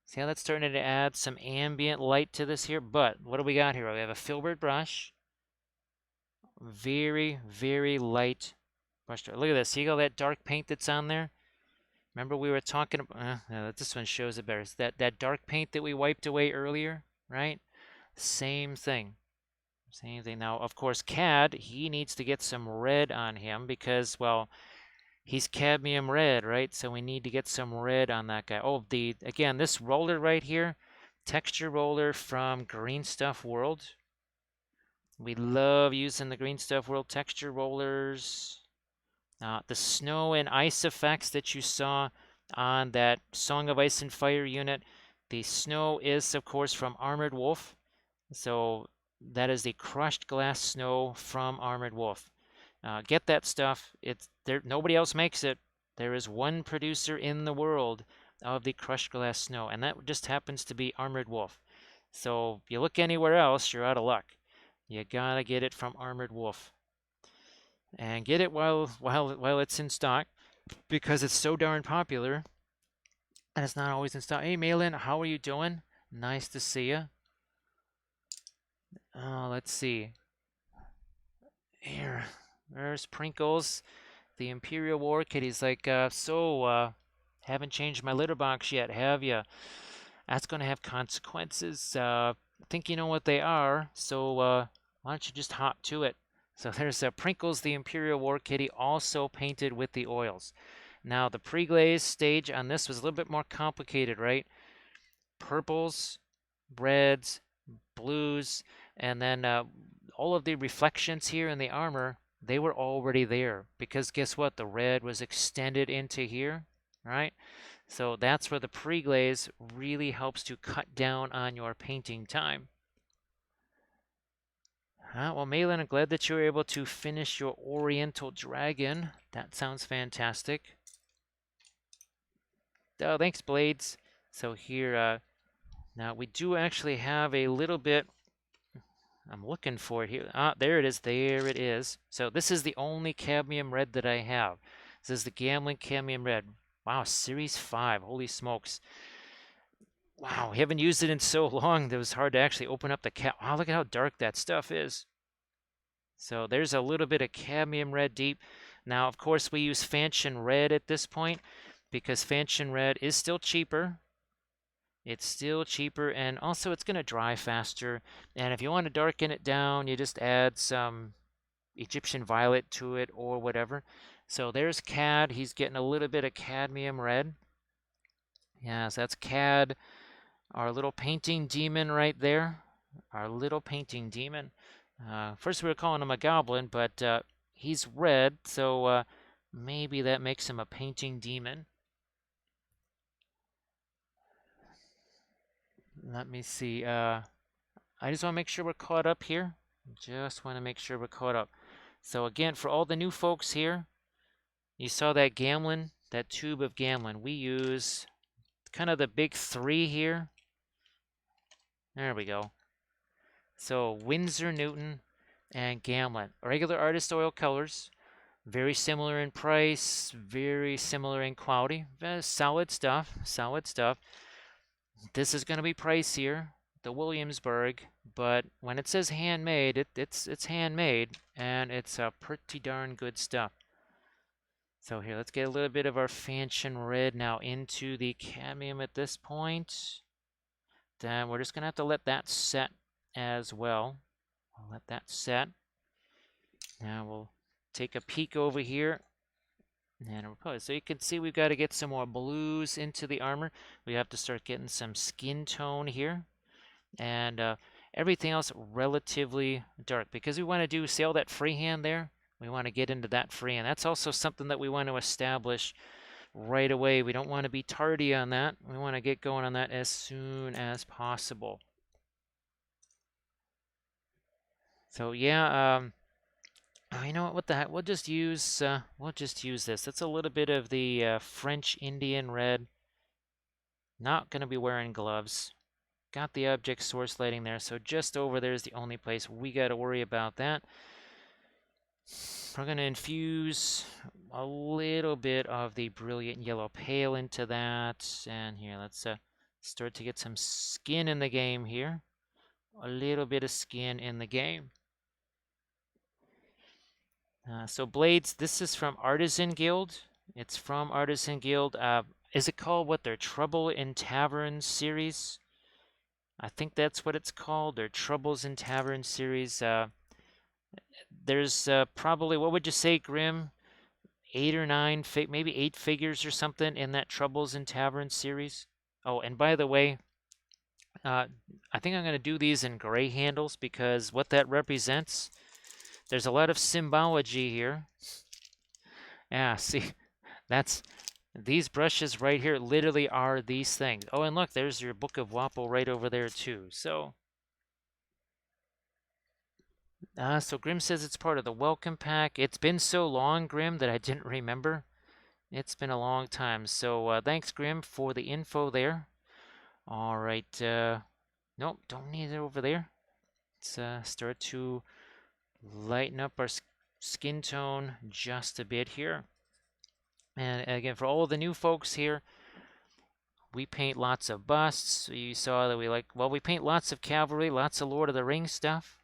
See how that's starting to add some ambient light to this here? But what do we got here? We have a filbert brush. Very, very light brush. Look at this. See all that dark paint that's on there? Remember we were talking about, this one shows it better. It's that dark paint that we wiped away earlier, right? Same thing. Same thing. Now, of course, Cad, he needs to get some red on him because, well, he's cadmium red, right? So we need to get some red on that guy. Oh, again, this roller right here, texture roller from Green Stuff World. We love using the Green Stuff World texture rollers. The snow and ice effects that you saw on that Song of Ice and Fire unit, the snow is, of course, from Armored Wolf. So that is the crushed glass snow from Armored Wolf. Get that stuff. It's there. Nobody else makes it. There is one producer in the world of the crushed glass snow, and that just happens to be Armored Wolf. So if you look anywhere else, you're out of luck. You gotta get it from Armored Wolf, and get it while it's in stock, because it's so darn popular, and it's not always in stock. Hey, Malin, how are you doing? Nice to see you. Let's see. Here, there's Prinkles, the Imperial War Kid. He's like, haven't changed my litter box yet, have you? That's going to have consequences. I think you know what they are, so why don't you just hop to it? So there's Prinkles, the Imperial War Kitty, also painted with the oils. Now, the pre-glaze stage on this was a little bit more complicated, right? Purples, reds, blues, and then all of the reflections here in the armor, they were already there, because guess what? The red was extended into here, right? So that's where the pre-glaze really helps to cut down on your painting time. Well, Malin, I'm glad that you were able to finish your Oriental Dragon. That sounds fantastic. Oh, thanks, Blades. So here, now we do actually have a little bit. I'm looking for it here. There it is. There it is. So this is the only cadmium red that I have. This is the Gambling Cadmium Red. Wow, Series 5. Holy smokes. Wow, I haven't used it in so long that it was hard to actually open up the cap. Wow, look at how dark that stuff is. So there's a little bit of cadmium red deep. Now, of course, we use Fanchon Red at this point because Fanchon Red is still cheaper. It's still cheaper, and also it's going to dry faster. And if you want to darken it down, you just add some Egyptian Violet to it or whatever. So there's Cad. He's getting a little bit of cadmium red. Yeah, so that's Cad, our little painting demon right there. Our little painting demon. First we were calling him a goblin, but he's red, so maybe that makes him a painting demon. Let me see. I just want to make sure we're caught up here. Just want to make sure we're caught up. So again, for all the new folks here, you saw that Gamlin, that tube of Gamlin. We use kind of the big 3 here. There we go. So Winsor Newton and Gamlin. Regular artist oil colors. Very similar in price, very similar in quality. Solid stuff, solid stuff. This is going to be pricier, the Williamsburg, but when it says handmade, it's handmade, and it's pretty darn good stuff. So here, let's get a little bit of our Fanchon red now into the cadmium at this point. Then we're just going to have to let that set as well. I'll let that set. Now we'll take a peek over here. And we'll probably, so you can see we've got to get some more blues into the armor. We have to start getting some skin tone here. And everything else relatively dark. Because we want to do, see all that freehand there? We want to get into that freehand. That's also something that we want to establish right away. We don't want to be tardy on that. We want to get going on that as soon as possible. So yeah, you know what the heck? We'll just use this. That's a little bit of the French Indian red. Not going to be wearing gloves. Got the object source lighting there, so just over there is the only place we got to worry about that. We're going to infuse a little bit of the brilliant yellow pale into that. And here, let's start to get some skin in the game here. A little bit of skin in the game. So blades, this is from Artisan Guild. It's from Artisan Guild. Is it called what, their Trouble in Tavern series? I think that's what it's called, their Troubles in Tavern series. There's probably, what would you say, Grim? 8 or 9, maybe 8 figures or something in that Troubles in Tavern series. Oh, and by the way, I think I'm going to do these in gray handles because what that represents, there's a lot of symbology here. Yeah, see, that's, these brushes right here literally are these things. Oh, and look, there's your Book of Wapple right over there too. So Grim says it's part of the welcome pack. It's been so long, Grim, that I didn't remember. It's been a long time. So thanks, Grim, for the info there. All right. Nope, don't need it over there. Let's start to lighten up our skin tone just a bit here. And again, for all the new folks here, we paint lots of busts. You saw that we paint lots of cavalry, lots of Lord of the Rings stuff.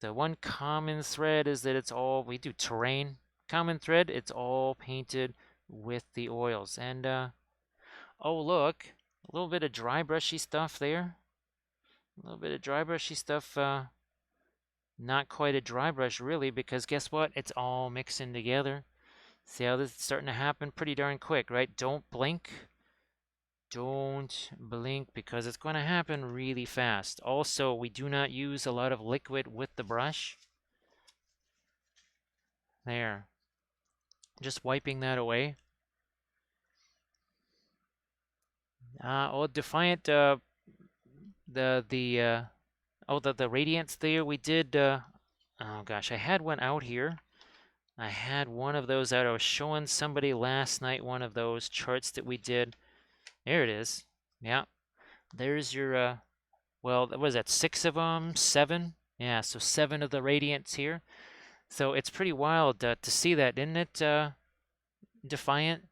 The one common thread is that we do terrain. Common thread, it's all painted with the oils. And, oh, look, a little bit of dry brushy stuff there. A little bit of dry brushy stuff. Not quite a dry brush, really, because guess what? It's all mixing together. See how this is starting to happen pretty darn quick, right? Don't blink. Don't blink because it's going to happen really fast. Also, we do not use a lot of liquid with the brush. There. Just wiping that away. Defiant, the radiance there, we did, oh gosh, I had one out here. I had one of those out. I was showing somebody last night one of those charts that we did. There it is. Yeah. There's your, well, what was that, 6 of them? 7? Yeah, so 7 of the radiants here. So it's pretty wild to see that, isn't it, Defiant?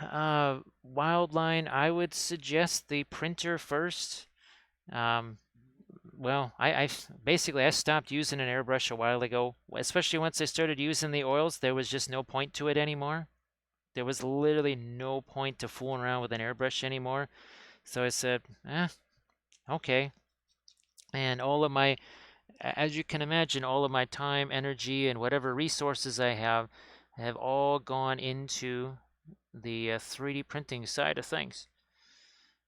Wildline, I would suggest the printer first. Well, I basically I stopped using an airbrush a while ago, especially once I started using the oils. There was just no point to it anymore. There was literally no point to fooling around with an airbrush anymore. So I said, okay. And all of my, as you can imagine, all of my time, energy, and whatever resources I have all gone into the 3D printing side of things.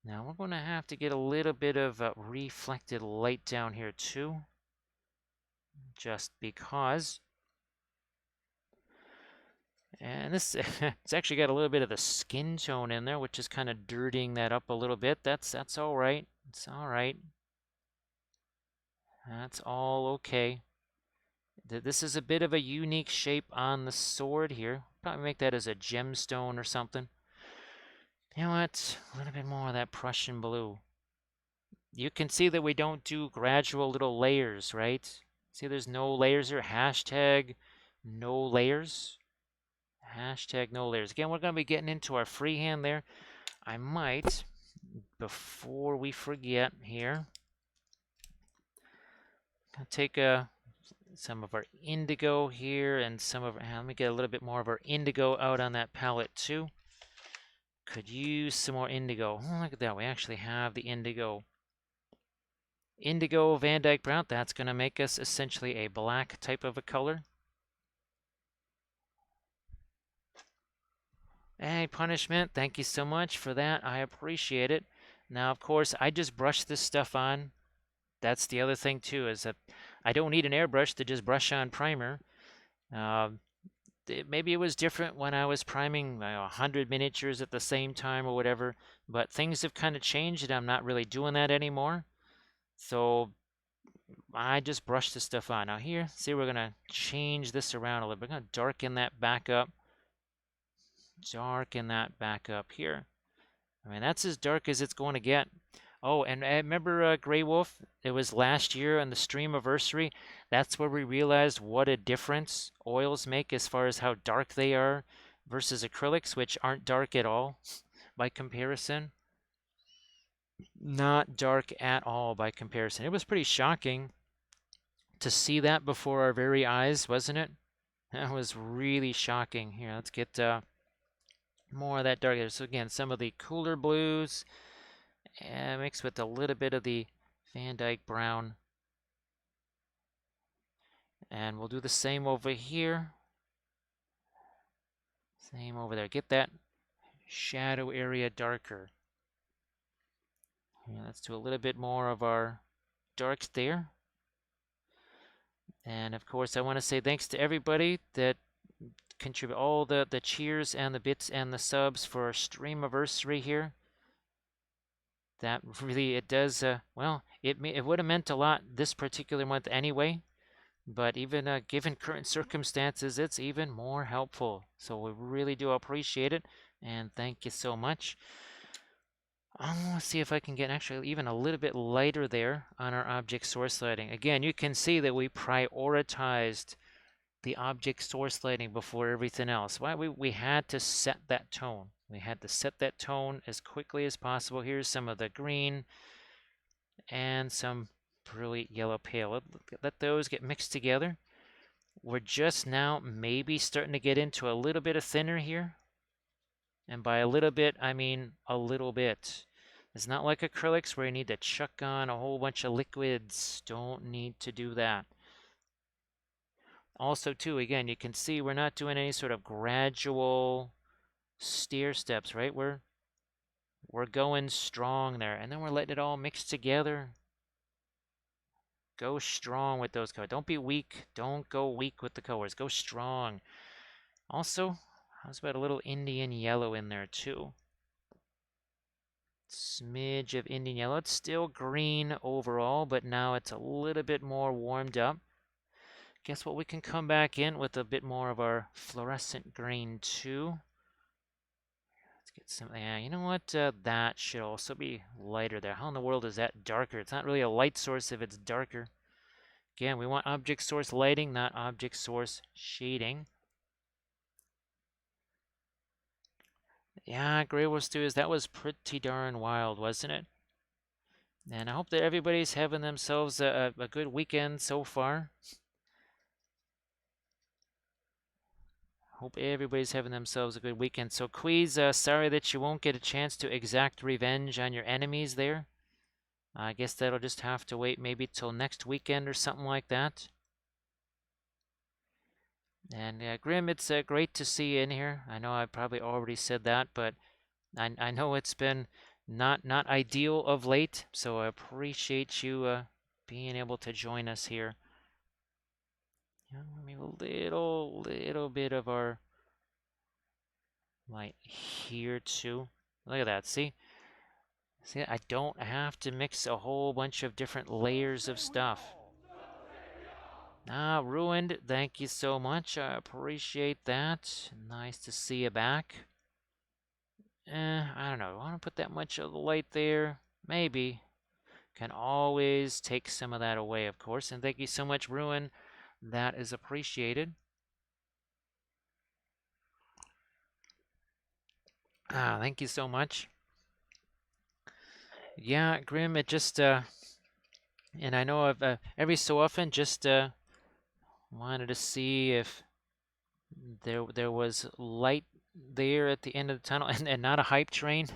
Now we're going to have to get a little bit of reflected light down here too, just because. And this, it's actually got a little bit of the skin tone in there, which is kind of dirtying that up a little bit. That's all right. It's all right. That's all okay. This is a bit of a unique shape on the sword here. Probably make that as a gemstone or something. You know what? A little bit more of that Prussian blue. You can see that we don't do gradual little layers, right? See, there's no layers here. Hashtag no layers. Hashtag no layers. Again, we're going to be getting into our freehand there. I might, before we forget here, take a some of our indigo here and some of, let me get a little bit more of our indigo out on that palette too. Could use some more indigo. Oh, look at that, we actually have the indigo. Indigo Van Dyke Brown, that's going to make us essentially a black type of a color. Hey, Punishment, thank you so much for that. I appreciate it. Now, of course, I just brush this stuff on. That's the other thing, too, is that I don't need an airbrush to just brush on primer. Maybe it was different when I was priming 100 miniatures at the same time or whatever, but things have kind of changed and I'm not really doing that anymore. So I just brush this stuff on. Now here, see, we're going to change this around a little bit. We're going to darken that back up. Darken that back up here. I mean, that's as dark as it's going to get. Oh, and I remember Grey Wolf, it was last year on the Streamiverssary. That's where we realized what a difference oils make as far as how dark they are versus acrylics, which aren't dark at all by comparison. Not dark at all by comparison. It was pretty shocking to see that before our very eyes, wasn't it? That was really shocking. Here, let's get more of that dark. So again, some of the cooler blues. Mixed with a little bit of the Van Dyke brown. And we'll do the same over here. Same over there. Get that shadow area darker. Yeah, let's do a little bit more of our darks there. And of course, I want to say thanks to everybody that contribute all the cheers and the bits and the subs for our Streamiversary here. That really, it does, well, it would have meant a lot this particular month anyway. But even given current circumstances, it's even more helpful. So we really do appreciate it, and thank you so much. I'm going to see if I can get actually even a little bit lighter there on our object source lighting. Again, you can see that we prioritized the object source lighting before everything else. Why? We had to set that tone. We had to set that tone as quickly as possible. Here's some of the green and some brilliant yellow pale. Let those get mixed together. We're just now maybe starting to get into a little bit of thinner here. And by a little bit, I mean a little bit. It's not like acrylics where you need to chuck on a whole bunch of liquids. Don't need to do that. Also, too, again, you can see we're not doing any sort of gradual stair steps, right? We're going strong there. And then we're letting it all mix together. Go strong with those colors. Don't be weak. Don't go weak with the colors. Go strong. Also, how's about a little Indian yellow in there too? Smidge of Indian yellow. It's still green overall, but now it's a little bit more warmed up. Guess what? We can come back in with a bit more of our fluorescent green too. Let's get some. Yeah, you know what? That should also be lighter there. How in the world is that darker? It's not really a light source if it's darker. Again, we want object source lighting, not object source shading. Yeah, Grey Wolf Stews, that was pretty darn wild, wasn't it? And I hope that everybody's having themselves a good weekend so far. Hope everybody's having themselves a good weekend. So, Queez, sorry that you won't get a chance to exact revenge on your enemies there. I guess that'll just have to wait maybe till next weekend or something like that. And Grim, it's great to see you in here. I know I probably already said that, but I know it's been not ideal of late, so I appreciate you being able to join us here. Maybe a little bit of our light here too. Look at that, see? See, I don't have to mix a whole bunch of different layers of stuff. Ruined, thank you so much. I appreciate that. Nice to see you back. I don't know. I want to put that much of the light there. Maybe. Can always take some of that away, of course. And thank you so much, Ruin. That is appreciated. Thank you so much. Yeah, Grim, it just, and I know I've, every so often, just, Wanted to see if there was light there at the end of the tunnel and not a hype train.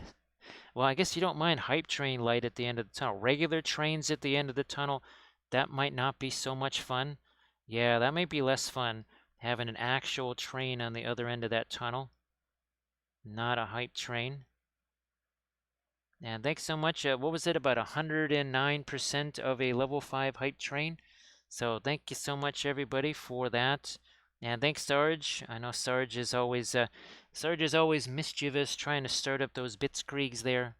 Well, I guess you don't mind hype train light at the end of the tunnel. Regular trains at the end of the tunnel, that might not be so much fun. Yeah, that might be less fun, having an actual train on the other end of that tunnel, not a hype train. And thanks so much. What was it, about 109% of a level 5 hype train? So thank you so much, everybody, for that. And thanks, Sarge. I know Sarge is always mischievous, trying to start up those blitzkriegs there.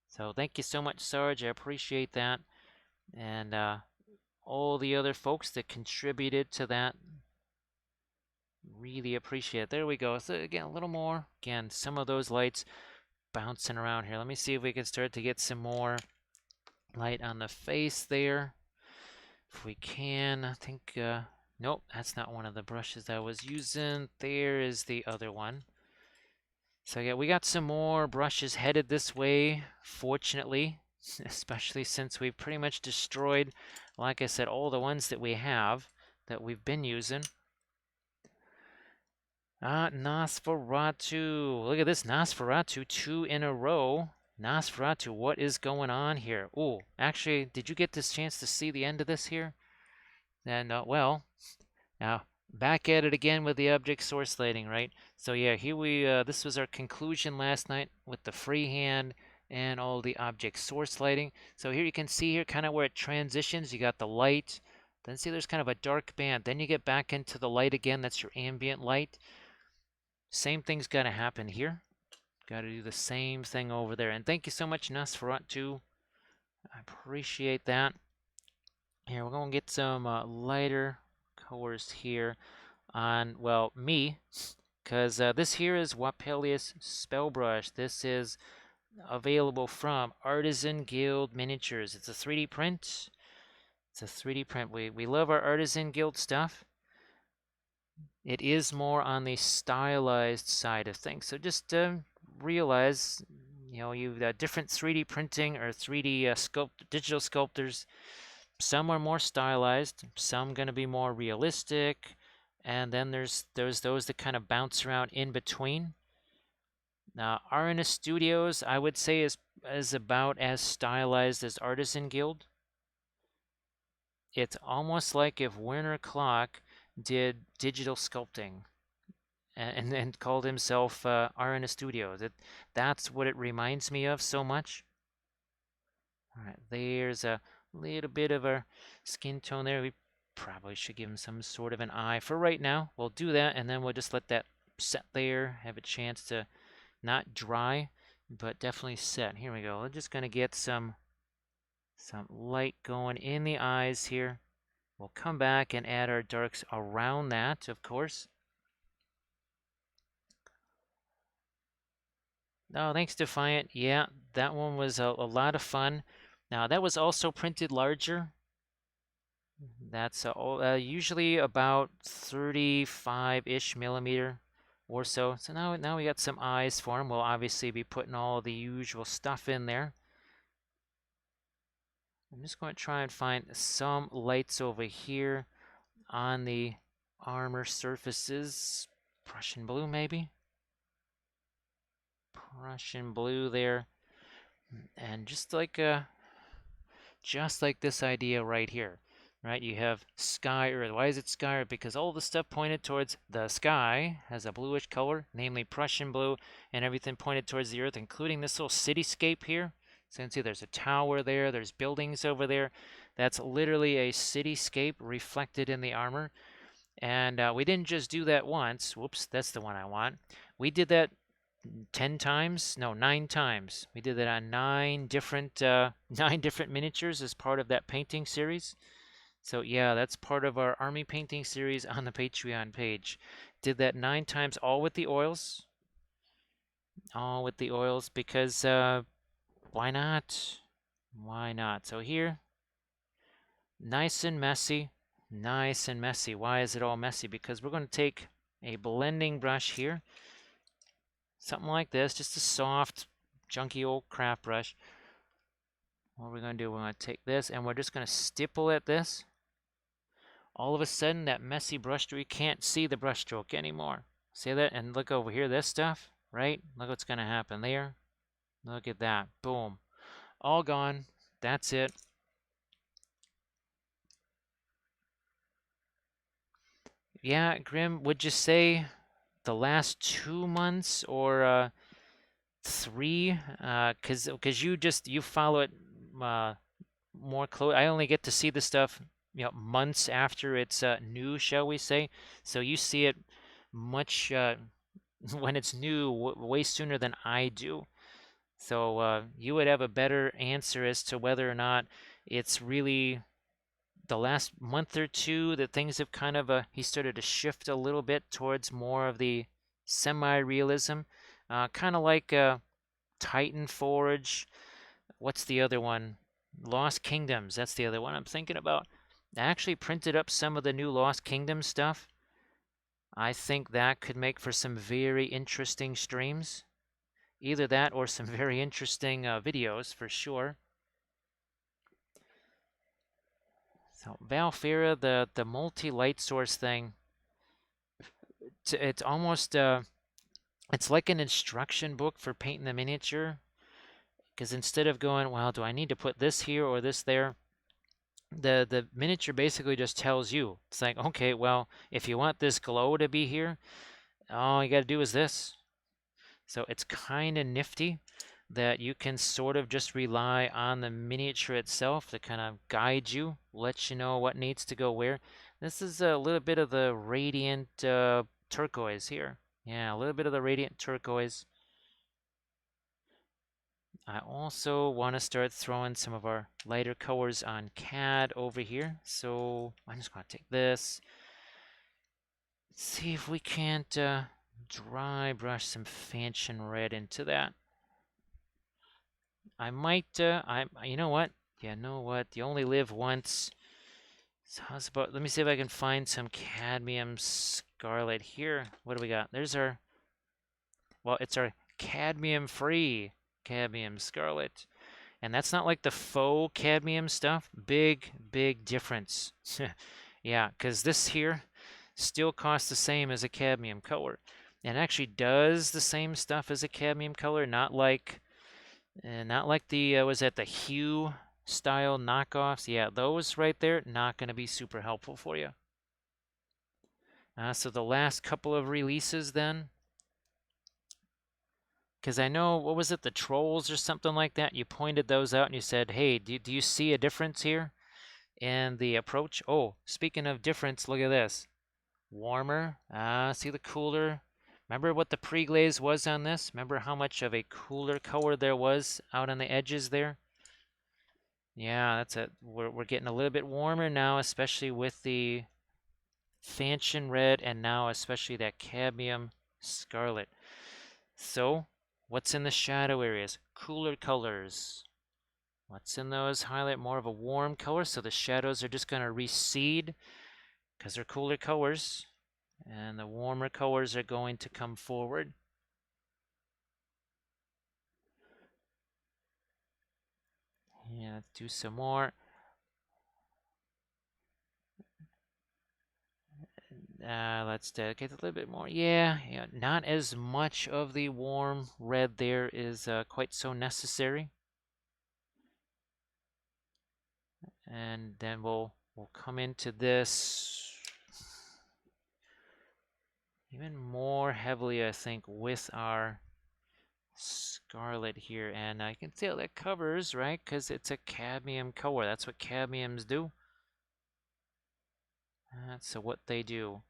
So thank you so much, Sarge. I appreciate that. And all the other folks that contributed to that, really appreciate it. There we go. So again, a little more. Again, some of those lights bouncing around here. Let me see if we can start to get some more light on the face there. If we can, I think, nope, that's not one of the brushes I was using. There is the other one. So yeah, we got some more brushes headed this way, fortunately, especially since we've pretty much destroyed, like I said, all the ones that we have, that we've been using. Nosferatu. Look at this, Nosferatu, 2 in a row. Nosferatu, what is going on here? Oh, actually, did you get this chance to see the end of this here? And, well, now back at it again with the object source lighting, right? So yeah, here this was our conclusion last night with the freehand and all the object source lighting. So here you can see here kind of where it transitions. You got the light, then see there's kind of a dark band. Then you get back into the light again. That's your ambient light. Same thing's got to happen here. Got to do the same thing over there. And thank you so much, Nosferatu. I appreciate that. Here, we're going to get some lighter colors here on, well, me, because this here is Wappellious Spellbrush. This is available from Artisan Guild Miniatures. It's a 3D print. It's a 3D print. We love our Artisan Guild stuff. It is more on the stylized side of things. So just realize, you know, you've got different 3D printing or 3D digital sculptors. Some are more stylized, some going to be more realistic, and then there's those that kind of bounce around in between. Now, RNS Studios, I would say, is about as stylized as Artisan Guild. It's almost like if Werner Klock did digital sculpting and called himself RNS Studios. That's what it reminds me of so much. All right, there's a little bit of a skin tone there. We probably should give him some sort of an eye. For right now, we'll do that, and then we'll just let that set there, have a chance to not dry, but definitely set. Here we go. We're just going to get some light going in the eyes here. We'll come back and add our darks around that, of course. Oh, thanks, Defiant. Yeah, that one was a lot of fun. Now, that was also printed larger. That's usually about 35-ish millimeter or so. So now we got some eyes for him. We'll obviously be putting all the usual stuff in there. I'm just going to try and find some lights over here on the armor surfaces. Prussian blue, maybe? Prussian blue there. And just like this idea right here, right? You have sky earth. Why is it sky earth? Because all the stuff pointed towards the sky has a bluish color, namely Prussian blue, and everything pointed towards the earth, including this little cityscape here. So you can see there's a tower there, there's buildings over there. That's literally a cityscape reflected in the armor. And we didn't just do that once. Whoops, that's the one I want. We did that 10 times, no, 9 times. We did that on 9 different miniatures as part of that painting series. So yeah, that's part of our army painting series on the Patreon page. Did that 9 times, all with the oils. All with the oils, because why not? Why not? So here, nice and messy. Nice and messy. Why is it all messy? Because we're going to take a blending brush here. Something like this, just a soft, junky old craft brush. What we're going to do, we're going to take this and we're just going to stipple at this all of a sudden that messy brush stroke, you can't see the brush stroke anymore. See that? And look over here, this stuff, right? Look what's going to happen there. Look at that. Boom. All gone. That's it. Yeah, Grim, would you say the last 2 months or 3? Because you follow it more close. I only get to see the stuff, months after it's new, shall we say? So you see it much when it's new, way sooner than I do. So you would have a better answer as to whether or not it's really the last month or two that things have kind of he started to shift a little bit towards more of the semi-realism, kind of like Titan Forge. What's the other one? Lost Kingdoms. That's the other one I'm thinking about. I actually printed up some of the new Lost Kingdom stuff. I think that could make for some very interesting streams. Either that or some very interesting videos for sure. So Valfira, the multi-light source thing, it's almost it's like an instruction book for painting the miniature. Because instead of going, well, do I need to put this here or this there? The miniature basically just tells you. It's like, okay, well, if you want this glow to be here, all you got to do is this. So it's kind of nifty that you can sort of just rely on the miniature itself to kind of guide you, let you know what needs to go where. This is a little bit of the radiant turquoise here. Yeah, a little bit of the radiant turquoise. I also want to start throwing some of our lighter colors on CAD over here. So I'm just going to take this. See if we can't dry brush some Fanchon red into that. I might, you know what? You know what? You only live once. So how's about, let me see if I can find some cadmium scarlet here. What do we got? There's our, well, it's our cadmium-free cadmium scarlet. And that's not like the faux cadmium stuff. Big, big difference. Yeah, because this here still costs the same as a cadmium color. And actually does the same stuff as a cadmium color, not like the, was that the hue style knockoffs? Yeah, those right there, not going to be super helpful for you. So the last couple of releases then, because I know, what was it, the trolls or something like that? You pointed those out and you said, hey, do you see a difference here in the approach? Oh, speaking of difference, look at this. Warmer. See the cooler. Remember what the pre-glaze was on this? Remember how much of a cooler color there was out on the edges there? Yeah, that's it. We're getting a little bit warmer now, especially with the Fanchon red and now especially that cadmium scarlet. So, what's in the shadow areas? Cooler colors. What's in those? Highlight more of a warm color, so the shadows are just going to recede because they're cooler colors, and the warmer colors are going to come forward. Yeah, let's do some more. Let's dedicate a little bit more. Yeah, not as much of the warm red there is quite so necessary. And then we'll come into this even more heavily, I think, with our scarlet here. And I can see how that covers, right? Because it's a cadmium color. That's what cadmiums do. That's what they do.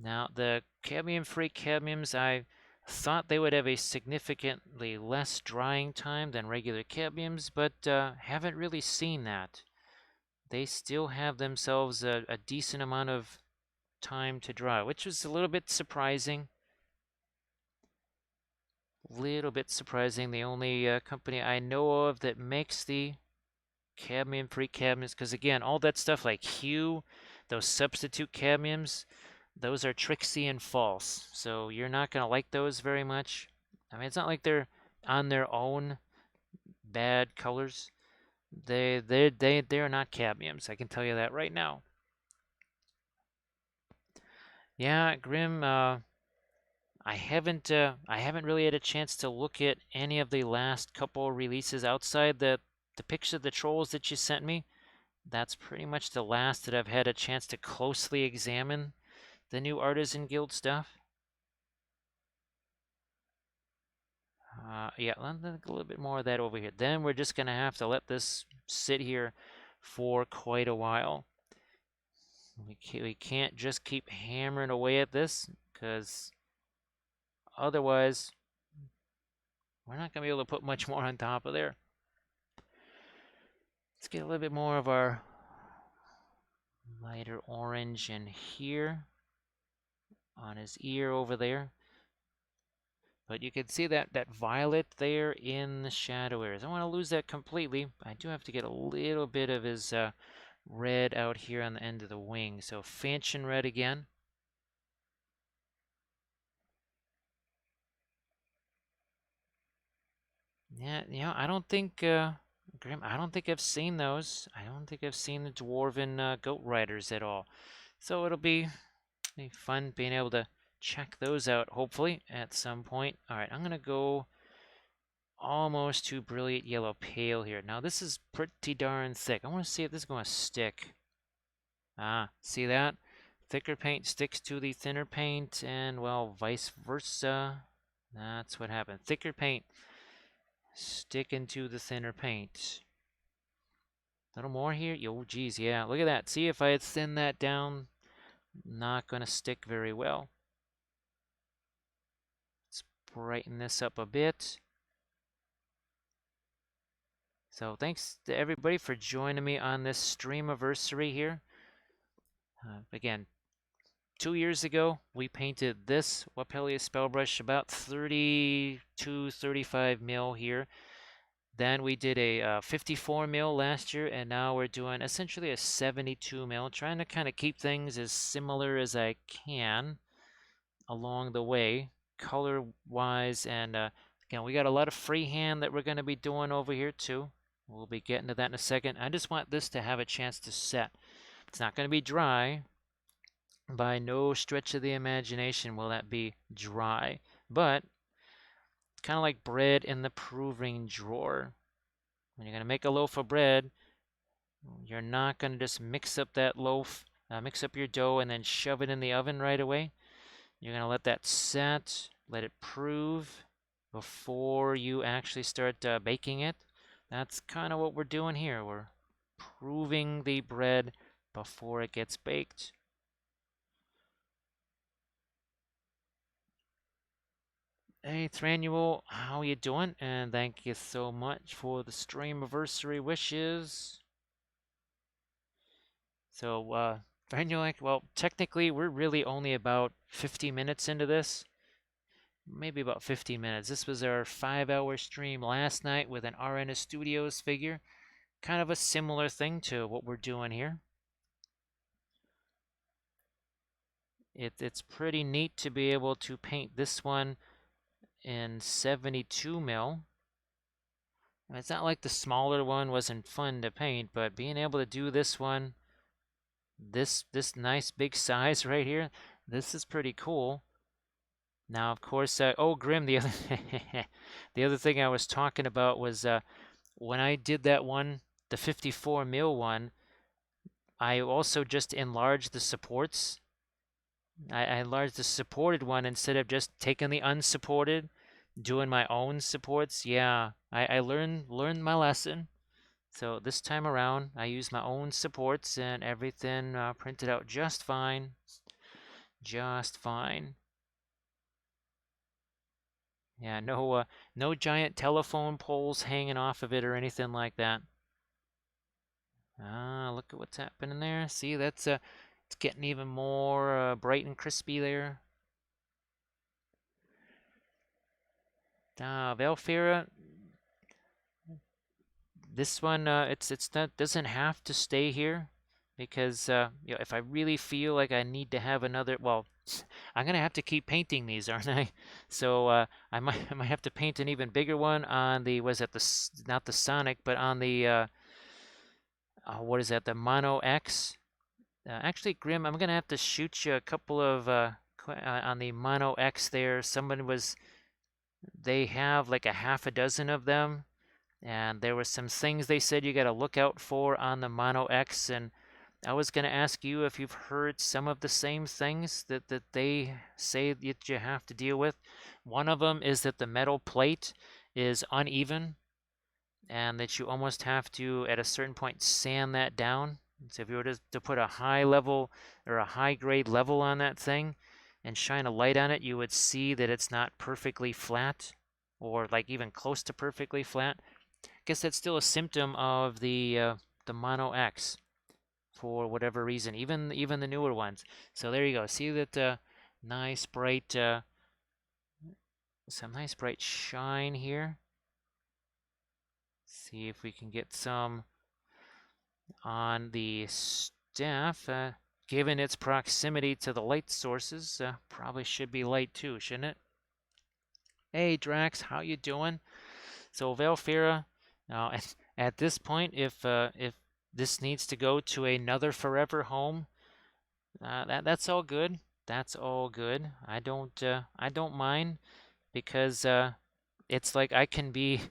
Now, the cadmium-free cadmiums, I thought they would have a significantly less drying time than regular cadmiums, but haven't really seen that. They still have themselves a decent amount of time to dry, which was a little bit surprising. Little bit surprising. The only company I know of that makes the cadmium-free cadmiums, because again, all that stuff like hue, those substitute cadmiums, those are tricksy and false. So you're not going to like those very much. I mean, it's not like they're on their own bad colors. They're not cadmiums. I can tell you that right now. Yeah, Grim. I haven't really had a chance to look at any of the last couple releases outside the picture of the trolls that you sent me. That's pretty much the last that I've had a chance to closely examine the new Artisan Guild stuff. Yeah, a little bit more of that over here. Then we're just gonna have to let this sit here for quite a while. We can't just keep hammering away at this because otherwise we're not gonna be able to put much more on top of there. Let's get a little bit more of our lighter orange in here on his ear over there. But you can see that violet there in the shadow areas. I don't want to lose that completely. I do have to get a little bit of his red out here on the end of the wing. So Fanchon red again. Yeah, I don't think, Grim, I don't think I've seen those. I don't think I've seen the Dwarven Goat Riders at all. So it'll be fun being able to check those out, hopefully, at some point. All right, I'm going to go almost to Brilliant Yellow Pale here. Now, this is pretty darn thick. I want to see if this is going to stick. Ah, see that? Thicker paint sticks to the thinner paint, and, well, vice versa. That's what happened. Thicker paint sticking to the thinner paint. A little more here. Oh, geez, yeah. Look at that. See, if I had thinned that down, not going to stick very well. Let's brighten this up a bit. So thanks to everybody for joining me on this Streamiverssary here. Again, 2 years ago, we painted this Wappellious Spellbrush about 32, 35 mil here. Then we did a 54 mil last year, and now we're doing essentially a 72 mil, trying to kind of keep things as similar as I can along the way, color-wise. And again, we got a lot of freehand that we're going to be doing over here too. We'll be getting to that in a second. I just want this to have a chance to set. It's not going to be dry. By no stretch of the imagination will that be dry. But kind of like bread in the proving drawer. When you're going to make a loaf of bread, you're not going to just mix up that loaf, mix up your dough, and then shove it in the oven right away. You're going to let that set, let it prove before you actually start baking it. That's kind of what we're doing here. We're proving the bread before it gets baked. Hey, Thranuel, how you doing? And thank you so much for the Streamiversary wishes. So, Thranuel, well, technically, we're really only about 50 minutes into this. Maybe about 15 minutes. This was our 5-hour stream last night with an RNS Studios figure. Kind of a similar thing to what we're doing here. It's pretty neat to be able to paint this one in 72 mil. It's not like the smaller one wasn't fun to paint, but being able to do this one, this nice big size right here, this is pretty cool. Now, of course, oh, Grim, the other the other thing I was talking about was when I did that one, the 54 mil one, I also just enlarged the supports. I enlarged the supported one instead of just taking the unsupported, doing my own supports. Yeah, I learned my lesson. So this time around, I used my own supports and everything printed out just fine. Just fine. Yeah, no giant telephone poles hanging off of it or anything like that. Ah, look at what's happening there. See, that's it's getting even more bright and crispy there. Velfira, this one it's not doesn't have to stay here because you know, if I really feel like I need to have another, well, I'm gonna have to keep painting these, aren't I? So I might have to paint an even bigger one on the, was it the not the Sonic, but on the what is that? The Mono X. Actually, Grim, I'm gonna have to shoot you a couple of on the Mono X there. They have like a half a dozen of them, and there were some things they said you got to look out for on the Mono X, and I was gonna ask you if you've heard some of the same things that they say that you have to deal with. One of them is that the metal plate is uneven, and that you almost have to, at a certain point, sand that down. So if you were to put a high level or a high grade level on that thing and shine a light on it, you would see that it's not perfectly flat or like even close to perfectly flat. I guess that's still a symptom of the Mono X for whatever reason, even the newer ones. So there you go. See that nice bright, some nice bright shine here. See if we can get some on the staff. Given its proximity to the light sources, probably should be light too, shouldn't it? Hey Drax, how you doing? So Valfira, now at this point, if this needs to go to another forever home, that's all good. That's all good. I don't mind because it's like I can be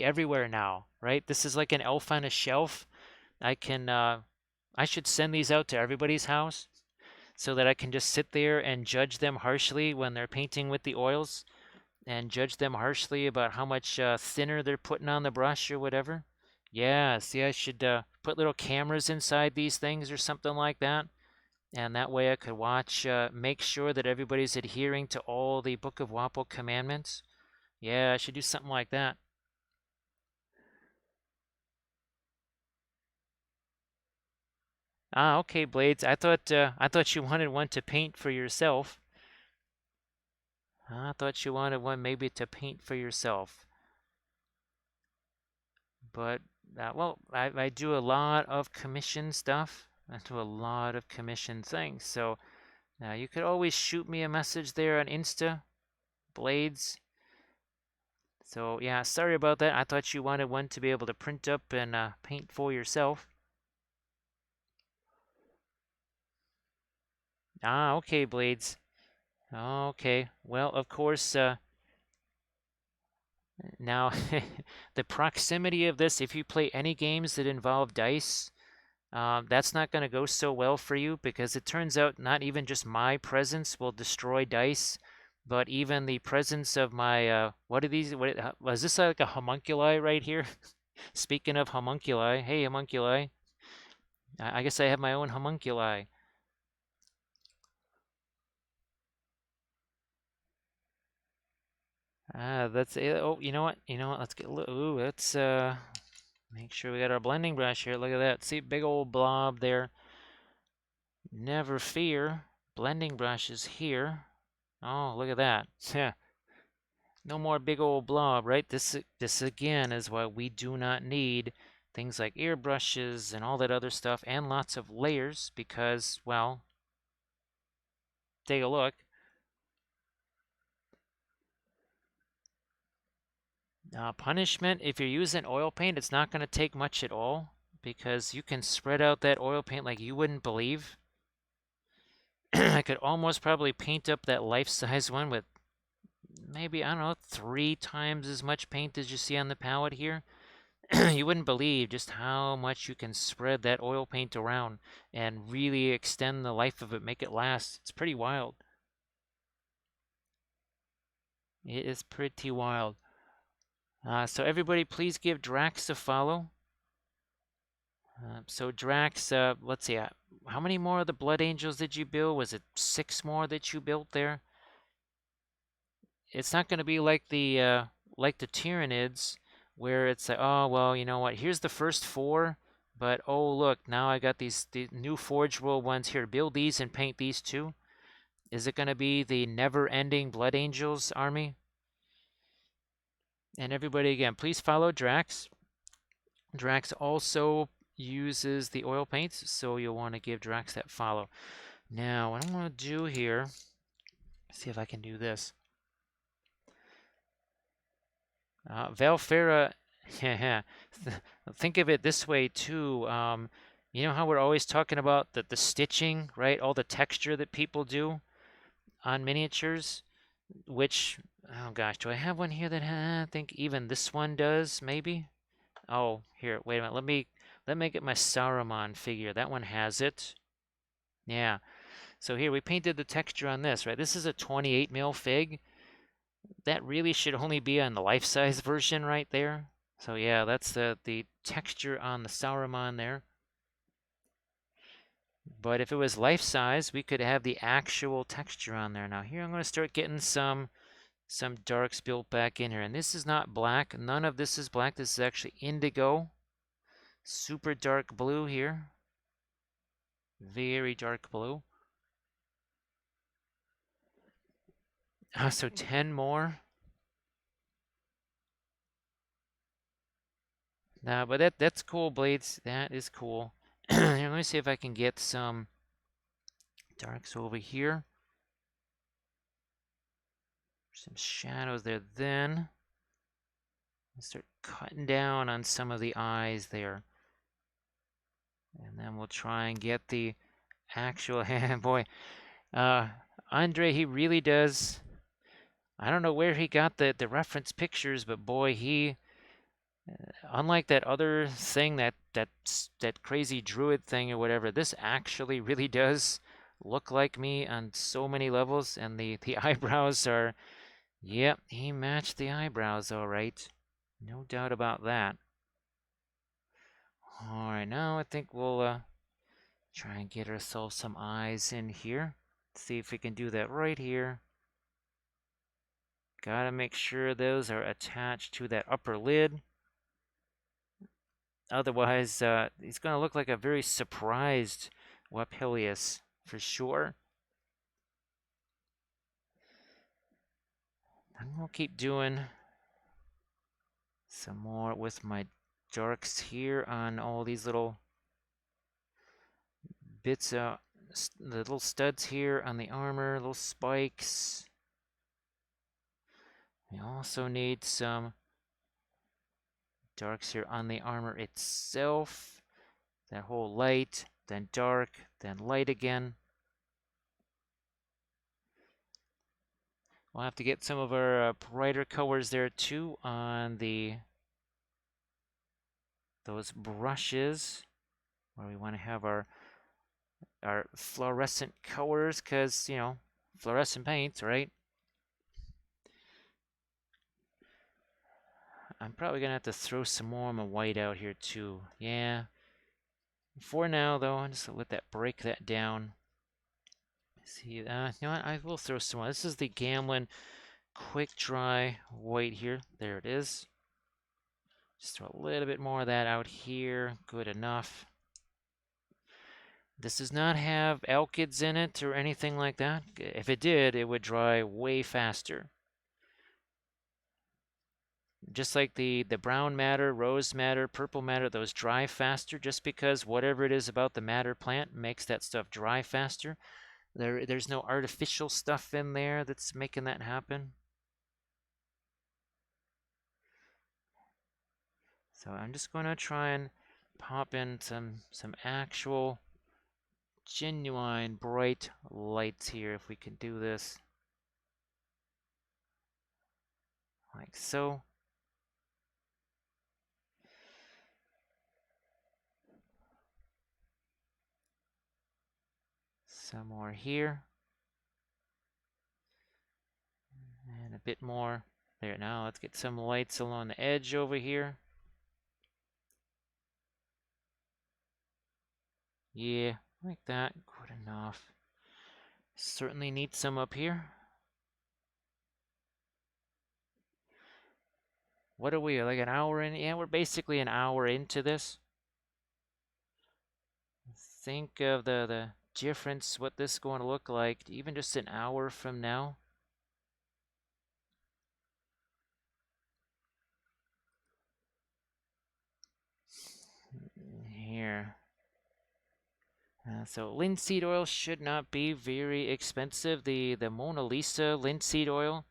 everywhere now, right? This is like an elf on a shelf. I can I should send these out to everybody's house so that I can just sit there and judge them harshly when they're painting with the oils and judge them harshly about how much thinner they're putting on the brush or whatever. Yeah, see, I should put little cameras inside these things or something like that. And that way I could watch, make sure that everybody's adhering to all the Book of Wappo commandments. Yeah, I should do something like that. Ah, okay, Blades. I thought you wanted one to paint for yourself. I thought you wanted one maybe to paint for yourself. But well, I do a lot of commission stuff. I do a lot of commission things. So you could always shoot me a message there on Insta, Blades. So yeah, sorry about that. I thought you wanted one to be able to print up and paint for yourself. Ah, okay, Blades. Okay. Well, of course, now the proximity of this, if you play any games that involve dice, that's not going to go so well for you because it turns out not even just my presence will destroy dice, but even the presence of my, what are these? Was this like a homunculi right here? Speaking of homunculi, hey homunculi, I guess I have my own homunculi. That's it. Oh, you know what? You know what? Let's get. Ooh, let's make sure we got our blending brush here. Look at that. See, big old blob there. Never fear. Blending brush is here. Oh, look at that. Yeah. No more big old blob, right? This again is why we do not need things like airbrushes and all that other stuff and lots of layers because, well, take a look. Punishment, if you're using oil paint, it's not going to take much at all because you can spread out that oil paint like you wouldn't believe. I could almost probably paint up that life-size one with maybe, I don't know, 3 times as much paint as you see on the palette here. You wouldn't believe just how much you can spread that oil paint around and really extend the life of it, make it last. It's pretty wild. It is pretty wild. So everybody, please give Drax a follow. So Drax, let's see, how many more of the Blood Angels did you build? Was it 6 more that you built there? It's not going to be like the Tyranids, where it's like, oh well, you know what? Here's the first 4, but oh look, now I got the new Forge World ones here. Build these and paint these too. Is it going to be the never-ending Blood Angels army? And everybody again, please follow Drax. Drax also uses the oil paints, so you'll want to give Drax that follow. Now, what I'm going to do here, see if I can do this. Valfera Yeah. Think of it this way too. You know how we're always talking about the stitching, right? All the texture that people do on miniatures, which, oh gosh, do I have one here that I think even this one does, maybe? Oh, here, wait a minute. Let me get my Saruman figure. That one has it. Yeah. So here we painted the texture on this, right? This is a 28 mil fig. That really should only be on the life-size version right there. So yeah, that's the texture on the Saruman there. But if it was life-size, we could have the actual texture on there. Now here I'm going to start getting some darks built back in here. And this is not black. None of this is black. This is actually indigo. Super dark blue here. Very dark blue. So 10 more. Nah, but that's cool, Blades. That is cool. Here, let me see if I can get some darks over here. Some shadows there. Then start cutting down on some of the eyes there. And then we'll try and get the actual boy. Andre, he really does. I don't know where he got the reference pictures, but boy, he unlike that other thing, that crazy druid thing or whatever, this actually really does look like me on so many levels, and the eyebrows are, yep, he matched the eyebrows all right. No doubt about that. All right, now I think we'll try and get ourselves some eyes in here. See if we can do that right here. Gotta make sure those are attached to that upper lid. Otherwise, he's going to look like a very surprised Wappellious for sure. I'm going to keep doing some more with my darks here on all these little bits, the little studs here on the armor, little spikes. We also need some darks here on the armor itself. That whole light, then dark, then light again. We'll have to get some of our brighter colors there too on those brushes where we want to have our fluorescent colors, because, you know, fluorescent paints, right? I'm probably going to have to throw some more of my white out here too. Yeah. For now, though, I'm just going to let that break that down. See, you know what? I will throw some more. This is the Gamlin Quick Dry White here. There it is. Just throw a little bit more of that out here. Good enough. This does not have alkyds in it or anything like that. If it did, it would dry way faster. Just like the brown matter, rose matter, purple matter, those dry faster just because whatever it is about the madder plant makes that stuff dry faster. There's no artificial stuff in there that's making that happen. So I'm just going to try and pop in some actual genuine bright lights here if we can do this. Like so. Some more here. And a bit more. There, now let's get some lights along the edge over here. Yeah, like that. Good enough. Certainly need some up here. What are we, like an hour in? Yeah, we're basically an hour into this. Think of the difference, what this is going to look like, even just an hour from now. Here. So linseed oil should not be very expensive. The Mona Lisa linseed oil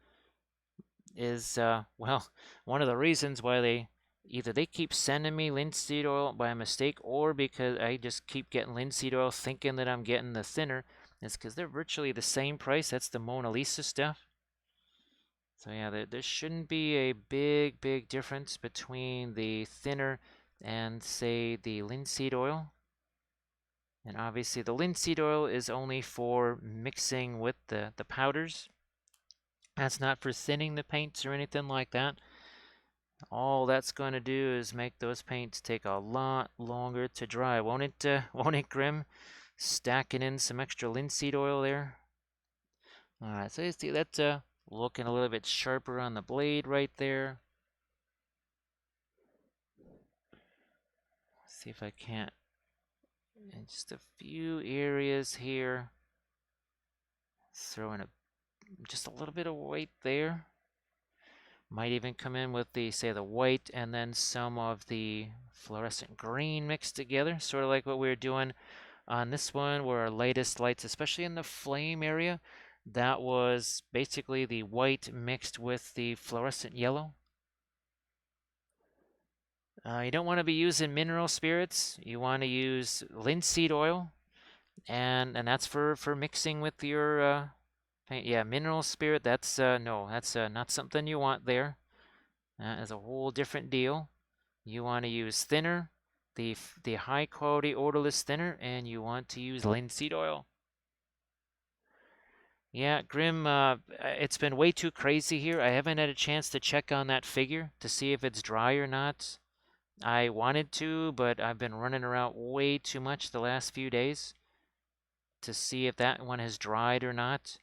is, well, one of the reasons why they either they keep sending me linseed oil by mistake, or because I just keep getting linseed oil thinking that I'm getting the thinner. It's because they're virtually the same price. That's the Mona Lisa stuff. So yeah, there shouldn't be a big difference between the thinner and, say, the linseed oil. And obviously the linseed oil is only for mixing with the powders. That's not for thinning the paints or anything like that. All that's going to do is make those paints take a lot longer to dry. Won't it, Grim? Stacking in some extra linseed oil there. Alright, so you see that's looking a little bit sharper on the blade right there. See if I can't, in just a few areas here, throw in just a little bit of white there. Might even come in with the, say, the white and then some of the fluorescent green mixed together, sort of like what we were doing on this one, where our lightest lights, especially in the flame area, that was basically the white mixed with the fluorescent yellow. You don't want to be using mineral spirits. You want to use linseed oil, and that's for mixing with your paint. Yeah, mineral spirit. That's no, that's not something you want there. That is a whole different deal. You want to use thinner, the high quality odorless thinner, and you want to use linseed oil. Yeah, Grim, it's been way too crazy here. I haven't had a chance to check on that figure to see if it's dry or not. I wanted to, but I've been running around way too much the last few days to see if that one has dried or not.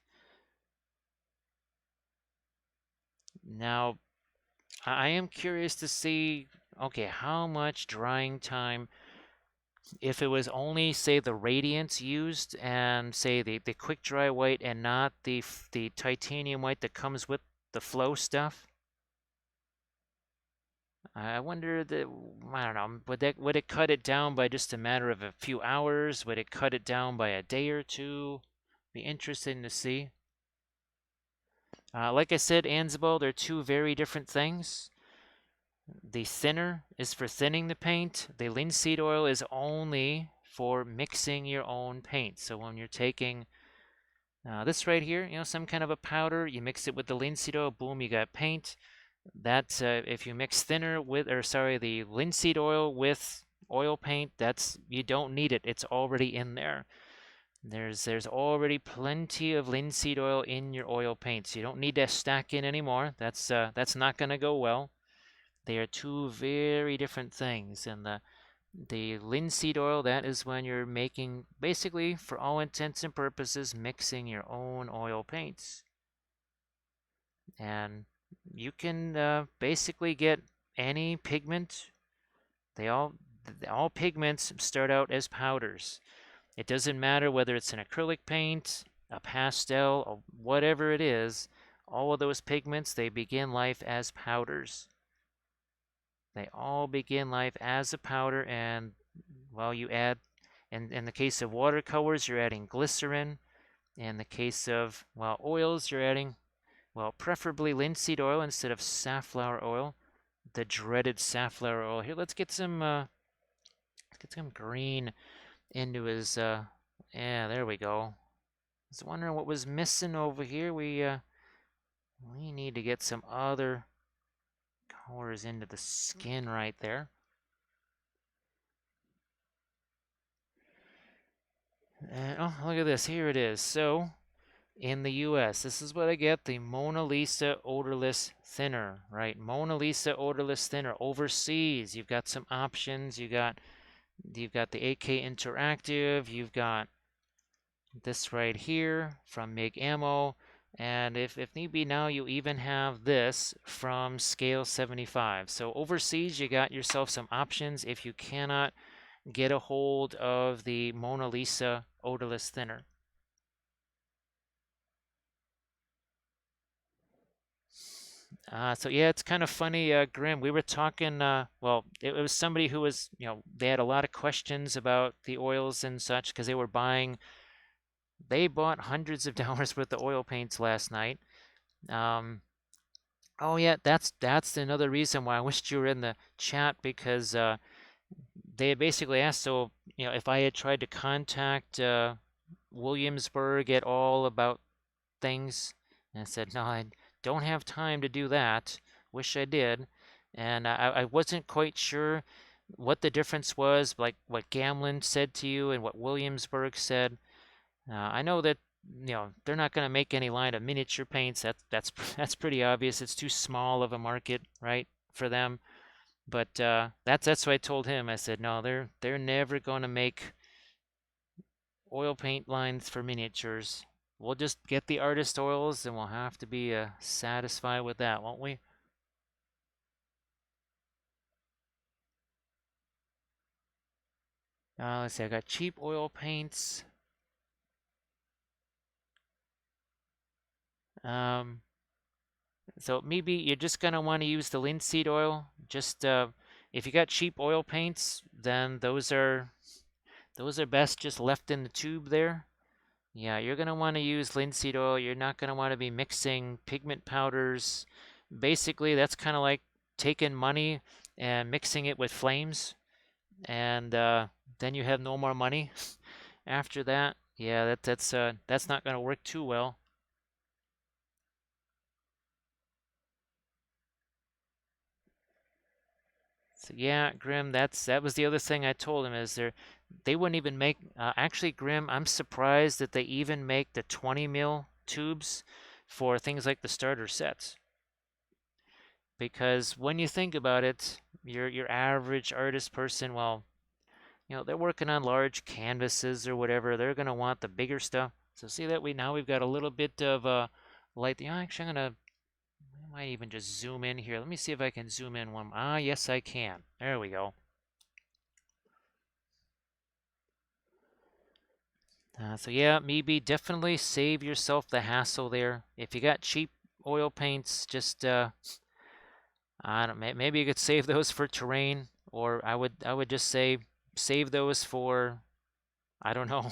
Now, I am curious to see, okay, how much drying time, if it was only, say, the radiance used and, say, the quick dry white and not the titanium white that comes with the flow stuff. I wonder that, I don't know, would it cut it down by just a matter of a few hours? Would it cut it down by a day or two? Be interesting to see. Like I said, Ansible, they're two very different things. The thinner is for thinning the paint. The linseed oil is only for mixing your own paint. So when you're taking this right here, some kind of a powder, you mix it with the linseed oil, boom, you got paint. That's if you mix thinner with, or sorry, the linseed oil with oil paint, you don't need it. It's already in there. There's already plenty of linseed oil in your oil paints. You don't need to stack in anymore. That's not going to go well. They are two very different things. And the linseed oil, that is when you're making, basically, for all intents and purposes, mixing your own oil paints. And you can basically get any pigment. All pigments start out as powders. It doesn't matter whether it's an acrylic paint, a pastel, or whatever it is. All of those pigments, they begin life as powders. They all begin life as a powder, and, well, you add, in the case of watercolors, you're adding glycerin. In the case of, well, oils, you're adding, well, preferably linseed oil instead of safflower oil, the dreaded safflower oil. Here, let's get some green into his, yeah, there we go. I was wondering what was missing over here. We need to get some other colors into the skin right there. And, oh, look at this. Here it is. So, in the US, this is what I get, the Mona Lisa odorless thinner, right? Mona Lisa odorless thinner. Overseas, you've got some options. You've got the AK Interactive. You've got this right here from MIG Ammo. And if need be, now you even have this from Scale 75. So overseas, you got yourself some options if you cannot get a hold of the Mona Lisa odorless thinner. So yeah, it's kind of funny, Grim. We were talking, well, it was somebody who was, they had a lot of questions about the oils and such because they bought hundreds of dollars worth of oil paints last night. Um, Oh yeah, that's another reason why I wished you were in the chat because they had basically asked, so if I had tried to contact Williamsburg at all about things, and I said, no, I don't have time to do that. Wish I did. And I wasn't quite sure what the difference was, like what Gamlin said to you and what Williamsburg said. I know that they're not going to make any line of miniature paints. That's that's pretty obvious. It's too small of a market, right, for them. But that's what I told him. I said, no, they're never going to make oil paint lines for miniatures. We'll just get the artist oils, and we'll have to be satisfied with that, won't we? Let's see. I got cheap oil paints. Um, so maybe you're just gonna want to use the linseed oil. Just if you got cheap oil paints, then those are best just left in the tube there. Yeah, you're gonna want to use linseed oil. You're not gonna want to be mixing pigment powders. Basically, that's kind of like taking money and mixing it with flames, and then you have no more money after that. Yeah, that's not gonna work too well. So yeah, Grim, that was the other thing I told him is they wouldn't even make actually Grim, I'm surprised that they even make the 20 mil tubes for things like the starter sets. Because when you think about it, your average artist person, well, they're working on large canvases or whatever. They're gonna want the bigger stuff. So see that we've got a little bit of light. Actually, I might even just zoom in here. Let me see if I can zoom in one. Ah, yes, I can. There we go. So yeah, maybe definitely save yourself the hassle there. If you got cheap oil paints, just I don't. Maybe you could save those for terrain, or I would just say save those for I don't know.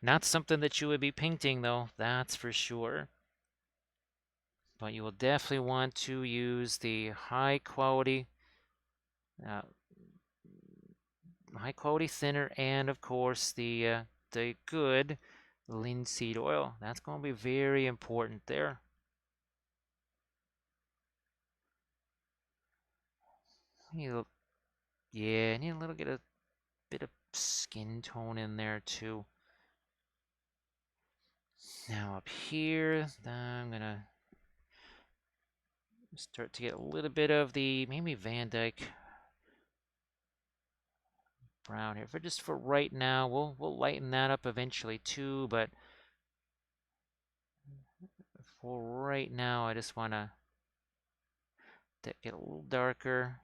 Not something that you would be painting though. That's for sure. But you will definitely want to use the uh, high quality thinner, and of course the good linseed oil. That's going to be very important there. Need a, yeah, need a little bit of skin tone in there too. Now up here, I'm gonna start to get a little bit of the maybe Van Dyke brown here. For right now, we'll lighten that up eventually too. But for right now, I just want to get a little darker.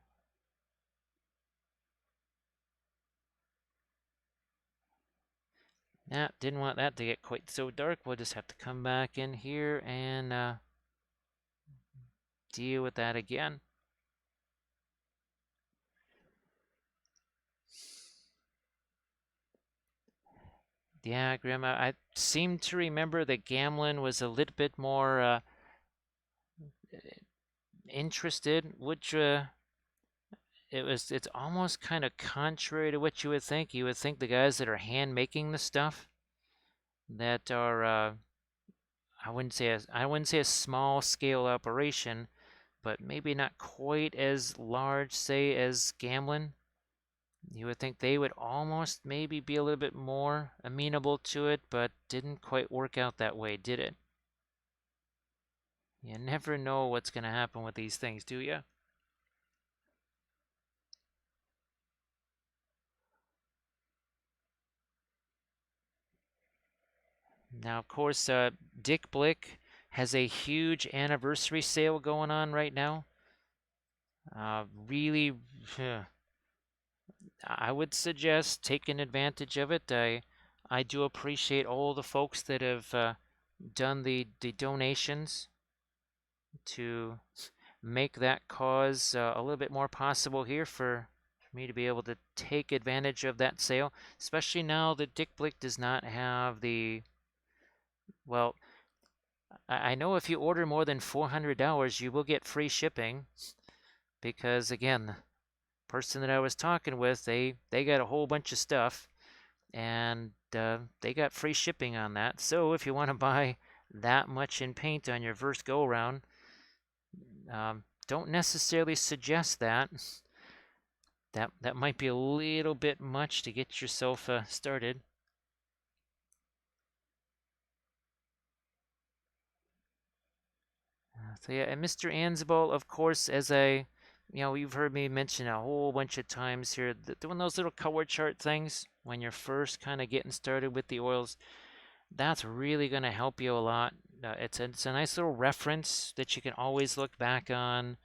Nah, didn't want that to get quite so dark. We'll just have to come back in here and deal with that again. Yeah, Grandma, I seem to remember that Gamlin was a little bit more interested, which it's almost kind of contrary to what you would think. You would think the guys that are hand making the stuff that are I wouldn't say a small scale operation, but maybe not quite as large, say, as Gamlin. You would think they would almost maybe be a little bit more amenable to it, but didn't quite work out that way, did it? You never know what's going to happen with these things, do you? Now, of course, Dick Blick has a huge anniversary sale going on right now. Really, I would suggest taking advantage of it. I do appreciate all the folks that have done the donations to make that cause a little bit more possible here for me to be able to take advantage of that sale, especially now that Dick Blick does not have the, well, I know if you order more than $400, you will get free shipping because, again, the person that I was talking with, they got a whole bunch of stuff and they got free shipping on that. So if you want to buy that much in paint on your first go around, don't necessarily suggest that. That might be a little bit much to get yourself started. So yeah, and Mr. Ansbal, of course, you've heard me mention a whole bunch of times here, doing those little color chart things when you're first kind of getting started with the oils, that's really going to help you a lot. It's a nice little reference that you can always look back on.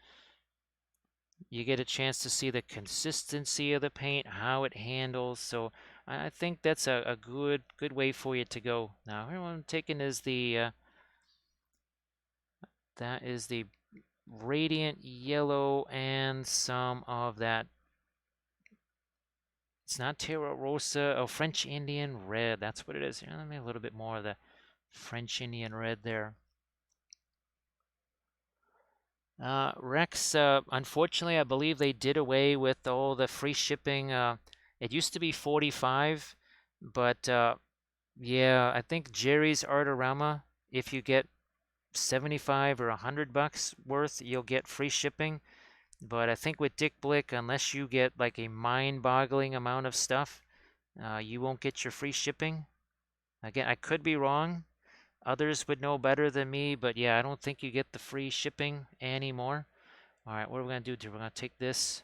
You get a chance to see the consistency of the paint, how it handles. So I think that's a good way for you to go. Now, here what I'm taking is that is the radiant yellow and some of that. It's not Terra Rosa. Oh, French Indian red. That's what it is. Here, let me a little bit more of the French Indian red there. Rex, unfortunately, I believe they did away with all the free shipping. It used to be 45, but yeah, I think Jerry's Artorama, if you get 75 or $100 worth, you'll get free shipping. But I think with Dick Blick, unless you get like a mind-boggling amount of stuff, you won't get your free shipping. Again, I could be wrong. Others would know better than me, but yeah, I don't think you get the free shipping anymore. All right, what are we going to do? We're going to take this.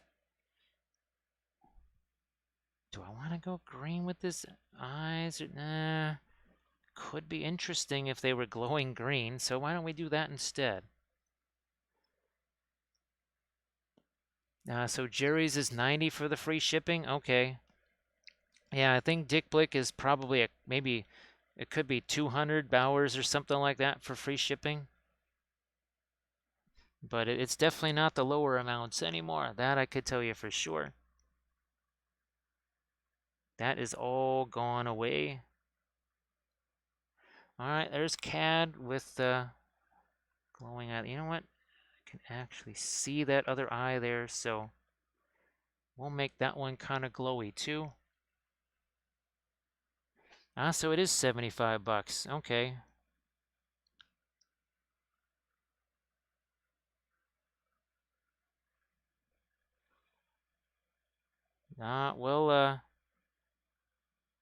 Do I want to go green with this eyes? Nah, could be interesting if they were glowing green, so why don't we do that instead? So Jerry's is 90 for the free shipping. Okay. Yeah, I think Dick Blick is probably maybe it could be 200 Bowers or something like that for free shipping. But it's definitely not the lower amounts anymore. That I could tell you for sure. That is all gone away. All right, there's CAD with the glowing eye. You know what? I can actually see that other eye there, so we'll make that one kind of glowy too. So it is $75. Okay. Well,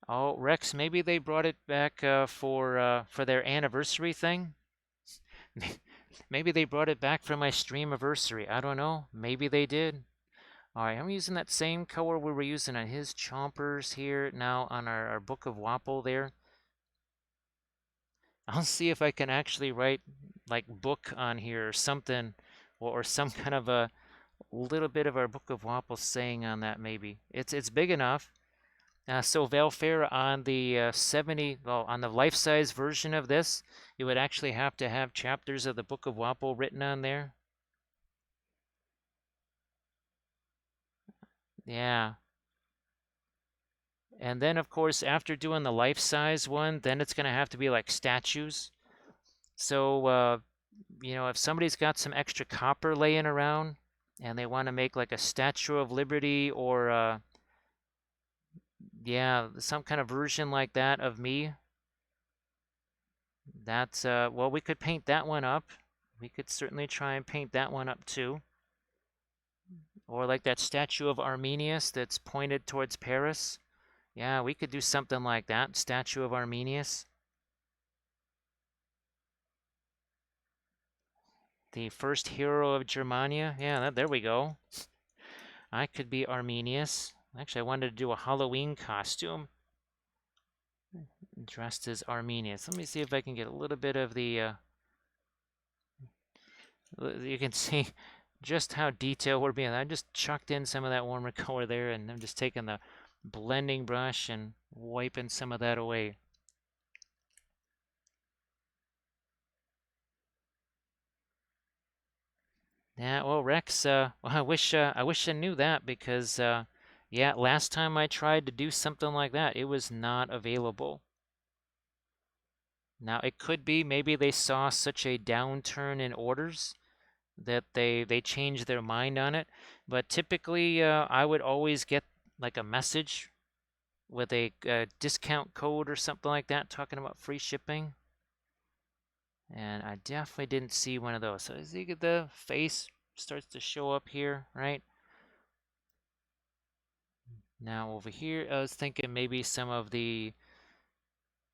oh, Rex, maybe they brought it back for their anniversary thing. Maybe they brought it back for my Streamiverssary. I don't know. Maybe they did. All right, I'm using that same color we were using on his chompers here now on our Book of Wapple there. I'll see if I can actually write like book on here or something, or some kind of a little bit of our Book of Wapple saying on that maybe. It's big enough. So Valfair on the 70, well, on the life-size version of this, you would actually have to have chapters of the Book of Wapple written on there. Yeah. And then, of course, after doing the life-size one, then it's going to have to be like statues. So, if somebody's got some extra copper laying around and they want to make like a Statue of Liberty or, yeah, some kind of version like that of me, that's, well, we could paint that one up. We could certainly try and paint that one up too. Or like that statue of Arminius that's pointed towards Paris. Yeah, we could do something like that. Statue of Arminius. The first hero of Germania. Yeah, there we go. I could be Arminius. Actually, I wanted to do a Halloween costume. Dressed as Arminius. Let me see if I can get a little bit of the... you can see just how detailed we're being. I just chucked in some of that warmer color there, and I'm just taking the blending brush and wiping some of that away. Yeah, well, Rex, well, I wish I knew that because, yeah, last time I tried to do something like that, it was not available. Now, it could be maybe they saw such a downturn in orders that they changed their mind on it. But typically, I would always get like a message with a discount code or something like that talking about free shipping. And I definitely didn't see one of those. So as you get the face starts to show up here, right? Now over here, I was thinking maybe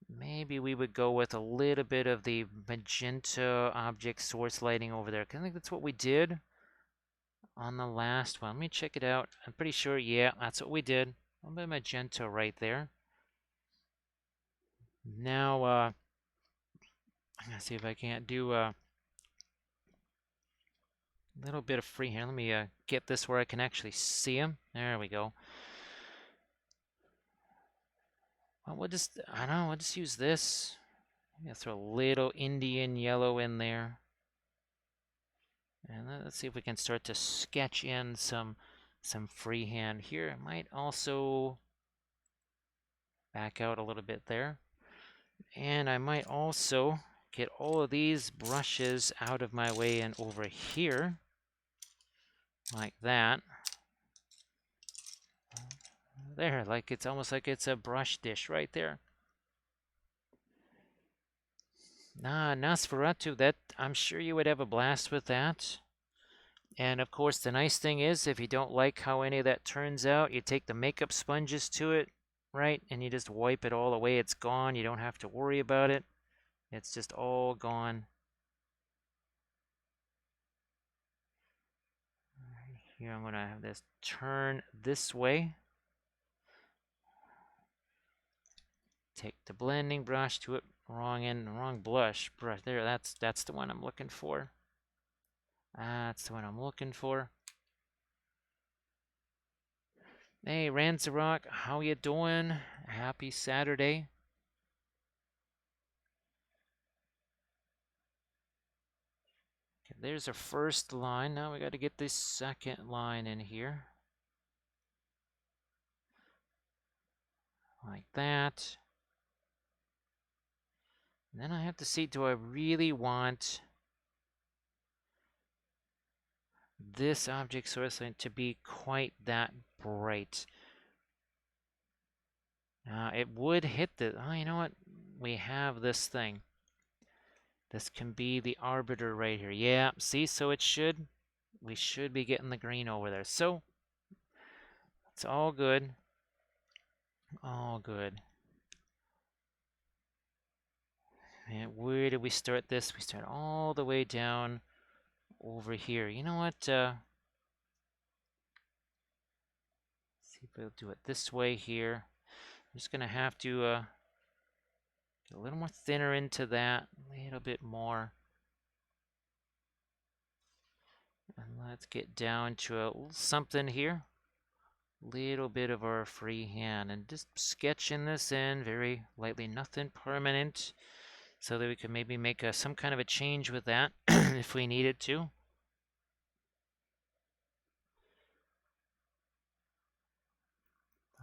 maybe we would go with a little bit of the magenta object source lighting over there. 'Cause I think that's what we did on the last one. Let me check it out. I'm pretty sure, yeah, that's what we did. A little bit of magenta right there. Now, I'm gonna see if I can't do a little bit of freehand. Let me get this where I can actually see them. There we go. Well, I don't know, we'll just use this. I'm gonna throw a little Indian yellow in there. And let's see if we can start to sketch in some freehand here. I might also back out a little bit there. And I might also get all of these brushes out of my way and over here, like that. There, like it's almost like it's a brush dish right there. Nah, Nosferatu, that I'm sure you would have a blast with that. And of course, the nice thing is, if you don't like how any of that turns out, you take the makeup sponges to it, right? And you just wipe it all away. It's gone. You don't have to worry about it. It's just all gone. Here, I'm going to have this turn this way. Take the blending brush to it. Wrong brush. There, that's the one I'm looking for. That's the one I'm looking for. Hey, Ranzarok, how you doing? Happy Saturday. Okay, there's our first line. Now we got to get this second line in here. Like that. And then I have to see, do I really want this object source line to be quite that bright? It would hit the, oh, you know what? We have this thing. This can be the arbiter right here. Yeah, see, so we should be getting the green over there. So, it's all good. All good. And where did we start this? We start all the way down over here. You know what? See if we'll do it this way here. I'm just going to have to get a little more thinner into that. A little bit more. And let's get down to something here. Little bit of our freehand. And just sketching this in very lightly. Nothing permanent. So that we could maybe make some kind of a change with that if we needed to.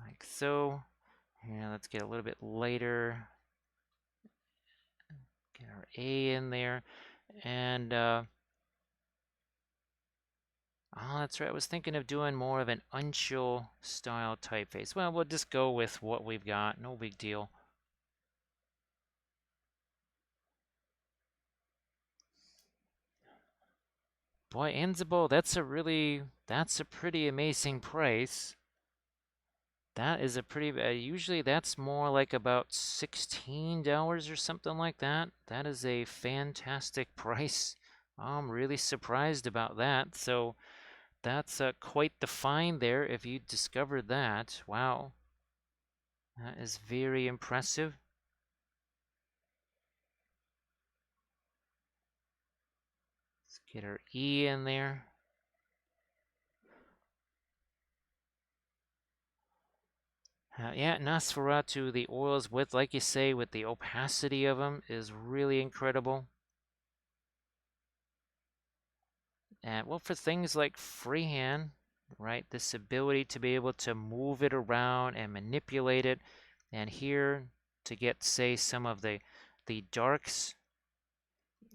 Like so. Yeah, let's get a little bit lighter. Get our A in there. And, oh, that's right. I was thinking of doing more of an uncial style typeface. Well, we'll just go with what we've got. No big deal. Boy, Ansible, that's a pretty amazing price. That is a pretty, usually that's more like about $16 or something like that. That is a fantastic price. I'm really surprised about that. So that's quite the find there if you discovered that. Wow. That is very impressive. Let's get our E in there. Yeah, Nosferatu, the oils with, like you say, with the opacity of them is really incredible. And well, for things like freehand, right, this ability to be able to move it around and manipulate it, and here to get, say, some of the the darks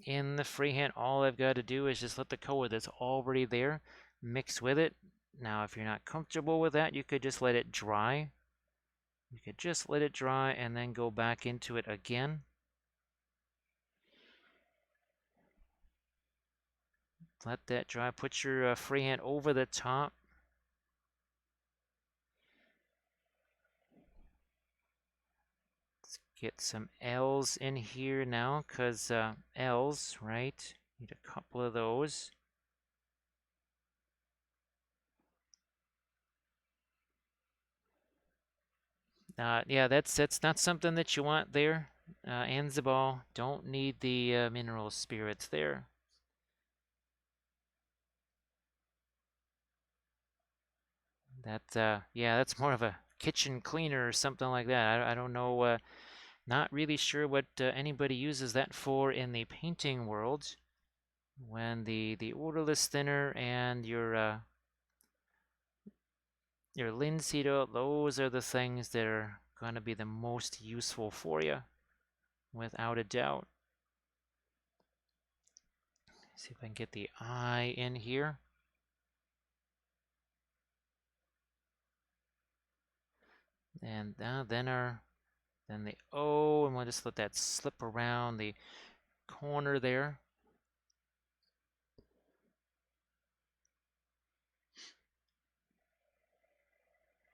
in the freehand. All I've got to do is just let the color that's already there mix with it. Now, if you're not comfortable with that, you could just let it dry. You could just let it dry and then go back into it again. Let that dry. Put your freehand over the top. Let's get some L's in here now, because L's, right? Need a couple of those. Yeah, that's not something that you want there. Anzabal, don't need the mineral spirits there. Yeah, that's more of a kitchen cleaner or something like that. I don't know. Not really sure what anybody uses that for in the painting world. When the odorless thinner and your linseed oil, those are the things that are gonna be the most useful for you, without a doubt. See if I can get the eye in here. And then the O, and we'll just let that slip around the corner there.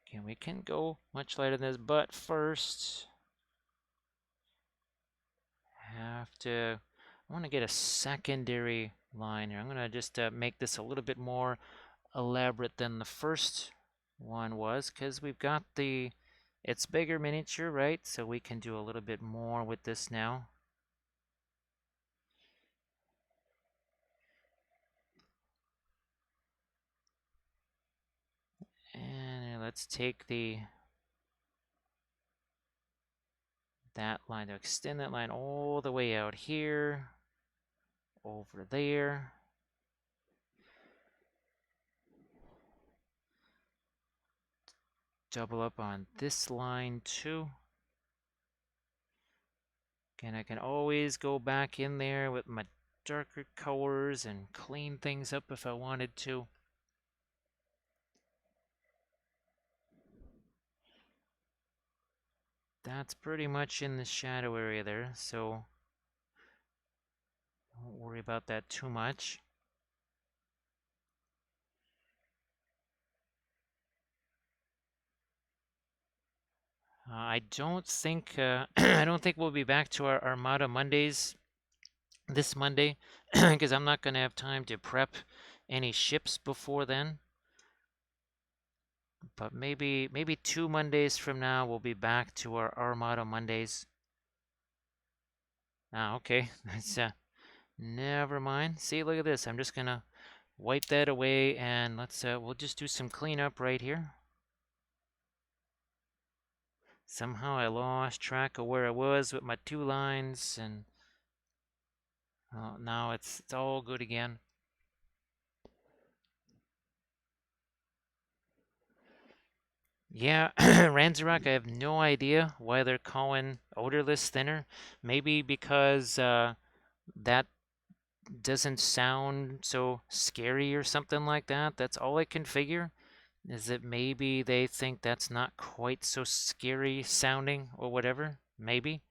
Okay, we can go much lighter than this, but first I want to get a secondary line here. I'm going to just make this a little bit more elaborate than the first one was, because we've got it's bigger miniature, right? So we can do a little bit more with this now. And let's take that line to extend that line all the way out here, over there. Double up on this line too. Again, I can always go back in there with my darker colors and clean things up if I wanted to. That's pretty much in the shadow area there, so don't worry about that too much. I don't think I don't think we'll be back to our Armada Mondays this Monday, because I'm not going to have time to prep any ships before then. But maybe 2 Mondays from now we'll be back to our Armada Mondays. Okay. That's never mind. See, look at this. I'm just gonna wipe that away, and we'll just do some cleanup right here. Somehow I lost track of where I was with my 2 lines, and now it's all good again. Yeah, Ranzarok, I have no idea why they're calling odorless thinner. Maybe because that doesn't sound so scary or something like that. That's all I can figure. Is that maybe they think that's not quite so scary sounding or whatever? Maybe.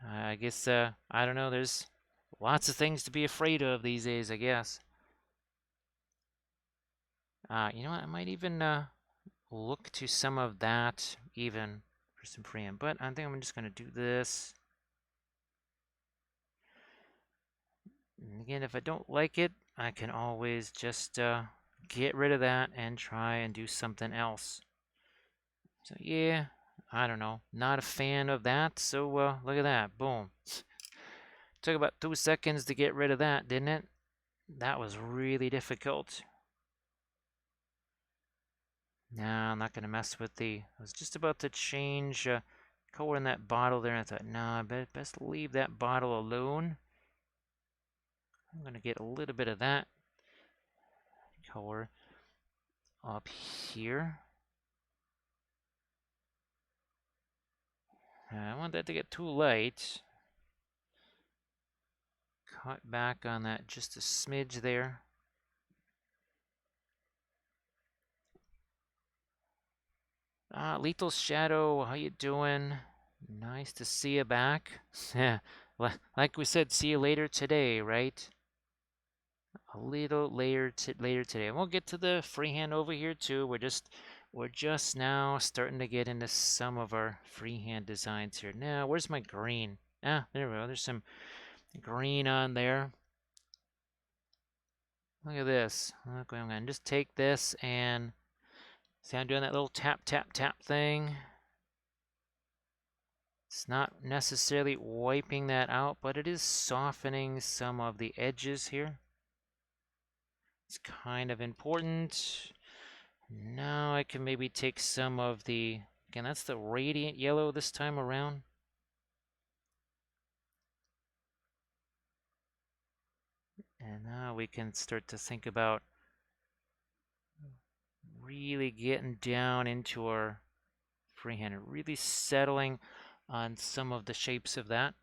I guess, I don't know. There's lots of things to be afraid of these days, I guess. You know what? I might even look to some of that even for some preamp, but I think I'm just going to do this. And again, if I don't like it, I can always just get rid of that and try and do something else. So yeah, I don't know. Not a fan of that, so look at that. Boom. Took about 2 seconds to get rid of that, didn't it? That was really difficult. Nah, I'm not going to mess with I was just about to change color in that bottle there, and I thought, nah, best leave that bottle alone. I'm going to get a little bit of that color up here. I don't want that to get too light. Cut back on that just a smidge there. Lethal Shadow, how you doing? Nice to see you back. Yeah, like we said, see you later today, right? A little later today. And we'll get to the freehand over here too. We're just now starting to get into some of our freehand designs here. Now, where's my green? Ah, there we go. There's some green on there. Look at this. I'm gonna just take this and see I'm doing that little tap tap tap thing. It's not necessarily wiping that out, but it is softening some of the edges here. It's kind of important. Now I can maybe take some of the, again, that's the radiant yellow this time around. And now we can start to think about really getting down into our freehand, really settling on some of the shapes of that.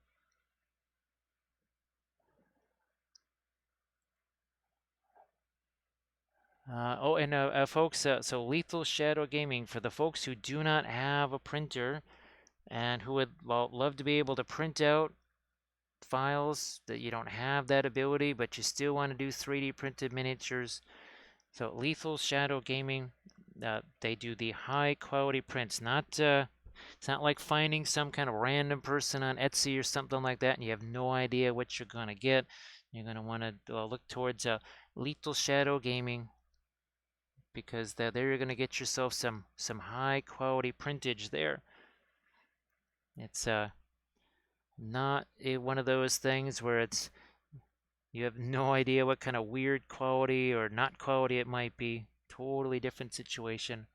Folks, so Lethal Shadow Gaming, for the folks who do not have a printer and who would love to be able to print out files that you don't have that ability, but you still want to do 3D printed miniatures. So Lethal Shadow Gaming, they do the high quality prints. It's not like finding some kind of random person on Etsy or something like that, and you have no idea what you're gonna get. You're gonna want to look towards Lethal Shadow Gaming, because there you're gonna get yourself some high quality printage there. It's not one of those things where you have no idea what kind of weird quality or not quality it might be. Totally different situation.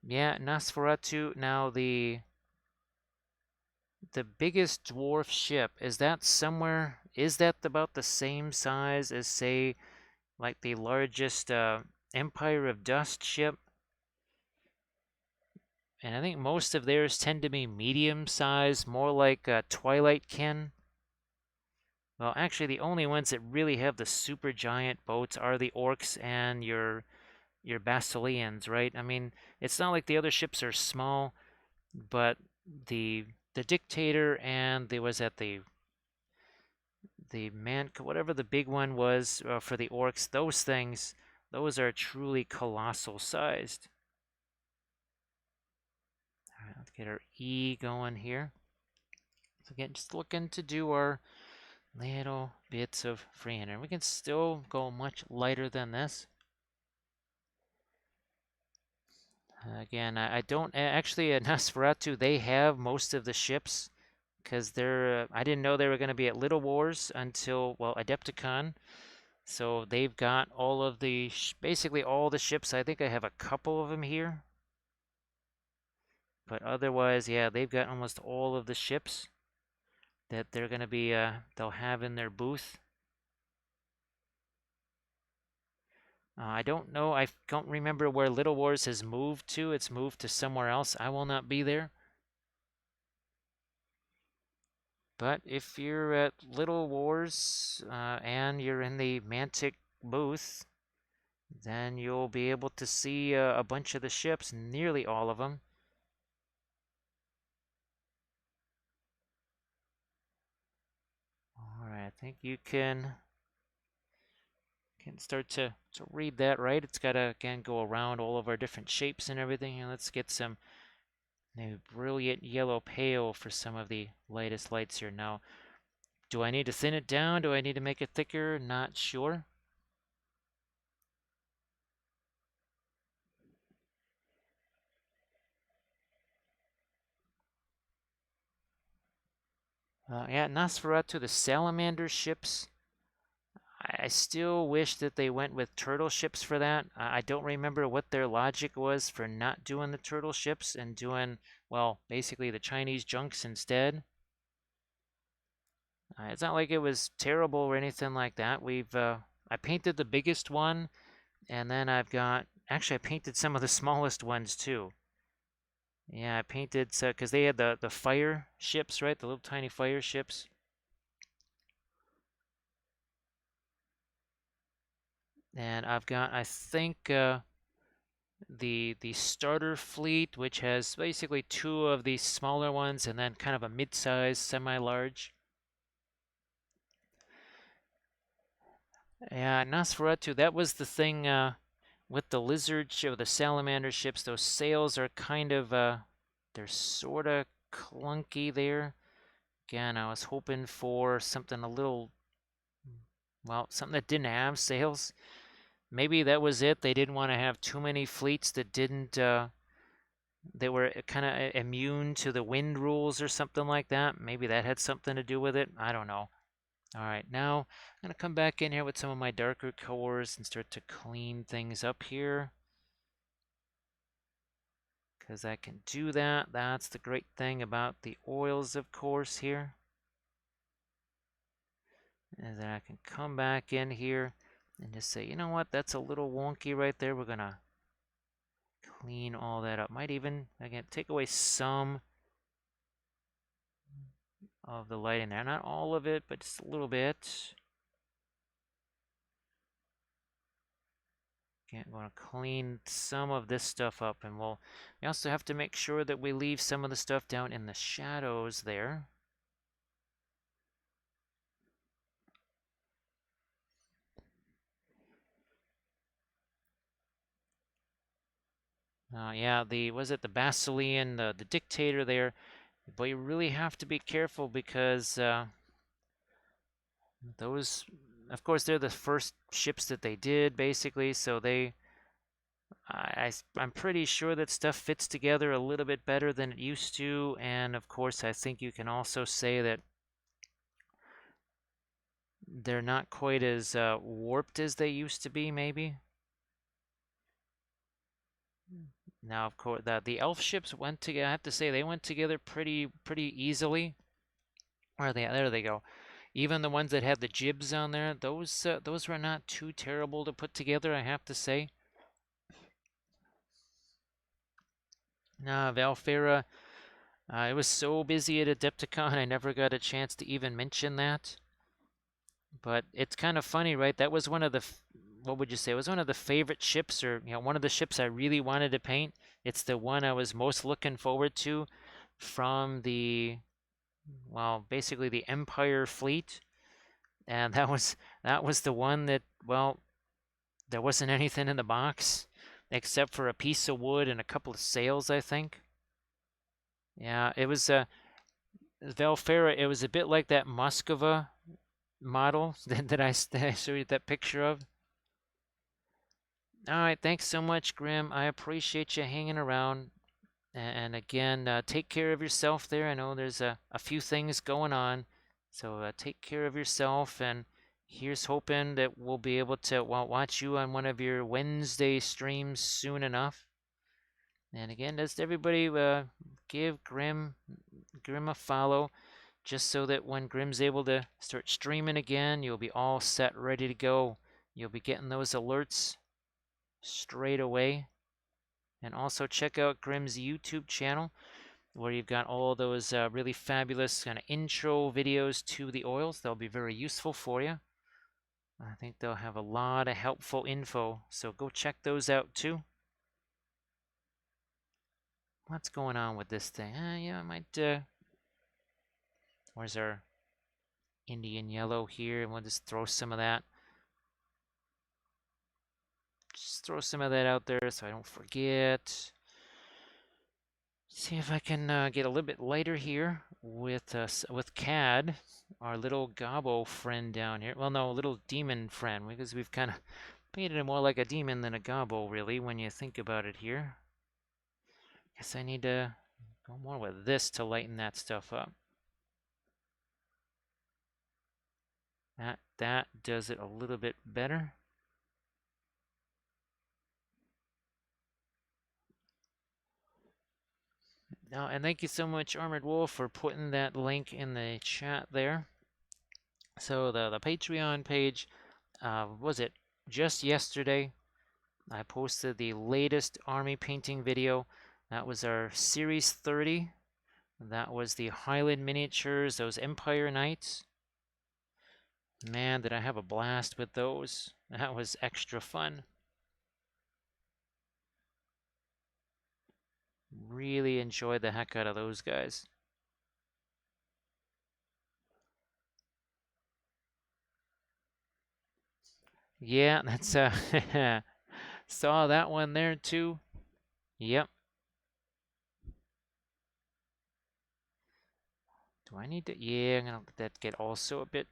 Yeah, Nosferatu. Now the biggest dwarf ship, is that somewhere? Is that about the same size as, say, like the largest Empire of Dust ship? And I think most of theirs tend to be medium size, more like Twilight Ken. Well, actually, the only ones that really have the super giant boats are the orcs and your Basileans, right? I mean, it's not like the other ships are small, but the dictator and there was at the man, whatever the big one was for the orcs, those are truly colossal sized. All right, let's get our E going here. So again, just looking to do our little bits of freehand, and we can still go much lighter than this. Again, I don't actually Nosferatu. They have most of the ships because they're. I didn't know they were going to be at Little Wars until, well, Adepticon. So they've got all of the basically all the ships. I think I have a couple of them here, but otherwise, yeah, they've got almost all of the ships that they're going to be. They'll have in their booth. I don't know. I don't remember where Little Wars has moved to. It's moved to somewhere else. I will not be there. But if you're at Little Wars and you're in the Mantic booth, then you'll be able to see a bunch of the ships, nearly all of them. All right, I think you can start to read that, right? It's got to, again, go around all of our different shapes and everything. And let's get some maybe brilliant yellow pale for some of the lightest lights here. Now, do I need to thin it down? Do I need to make it thicker? Not sure. Yeah, Nosferatu, the salamander ships. I still wish that they went with turtle ships for that. I don't remember what their logic was for not doing the turtle ships and doing, well, basically the Chinese junks instead. It's not like it was terrible or anything like that. I painted the biggest one, and then actually I painted some of the smallest ones too. Yeah, I painted so because they had the fire ships, right? The little tiny fire ships. And I think the starter fleet, which has basically two of these smaller ones and then kind of a mid-size, semi-large. Yeah, Nosferatu, that was the thing with the lizard ship, the salamander ships. Those sails are kind of they're sort of clunky there. Again, I was hoping for something a little, well, something that didn't have sails. Maybe that was it. They didn't want to have too many fleets that didn't they were kind of immune to the wind rules or something like that. Maybe that had something to do with it. I don't know. All right, now I'm going to come back in here with some of my darker colors and start to clean things up here. Because I can do that. That's the great thing about the oils, of course, here. And then I can come back in here and just say, you know what, that's a little wonky right there. We're going to clean all that up. Might even, again, take away some of the light in there. Not all of it, but just a little bit. Okay, I'm going to clean some of this stuff up, and we also have to make sure that we leave some of the stuff down in the shadows there. Yeah, was it the Basilean, the dictator there? But you really have to be careful because those, of course, they're the first ships that they did, basically. So I'm pretty sure that stuff fits together a little bit better than it used to. And of course, I think you can also say that they're not quite as warped as they used to be, maybe. Now, of course, the elf ships went together. I have to say they went together pretty easily. Where are they? There they go. Even the ones that had the jibs on there, those were not too terrible to put together, I have to say. Valfera, I was so busy at Adepticon, I never got a chance to even mention that. But it's kind of funny, right? That was one of the, what would you say? It was one of the favorite ships, or one of the ships I really wanted to paint. It's the one I was most looking forward to from well, basically the Empire fleet. And that was the one that, well, there wasn't anything in the box except for a piece of wood and a couple of sails, I think. Yeah, it was Valfera. It was a bit like that Moskova model that I showed you that picture of. All right, thanks so much, Grim. I appreciate you hanging around. And again, take care of yourself there. I know there's a few things going on, so take care of yourself. And here's hoping that we'll be able to watch you on one of your Wednesday streams soon enough. And again, just everybody give Grim a follow, just so that when Grim's able to start streaming again, you'll be all set, ready to go. You'll be getting those alerts straight away. And also check out Grim's YouTube channel, where you've got all those really fabulous kind of intro videos to the oils. They'll be very useful for you. I think they'll have a lot of helpful info, so go check those out too. What's going on with this thing? Yeah, I might. Where's our Indian yellow here? We'll just throw some of that. Just throw some of that out there so I don't forget. See if I can get a little bit lighter here with Cad, our little gobbo friend down here. Well, no, little demon friend, because we've kind of painted him more like a demon than a gobbo, really, when you think about it here. Guess I need to go more with this to lighten that stuff up. That does it a little bit better. Now, and thank you so much, Armored Wolf, for putting that link in the chat there. So the Patreon page, was it just yesterday? I posted the latest army painting video. That was our Series 30. That was the Highland miniatures, those Empire Knights. Man, did I have a blast with those. That was extra fun. Really enjoyed the heck out of those guys. Yeah, that's saw that one there too. Yep. Do I need to? Yeah, I'm gonna let that get also a bit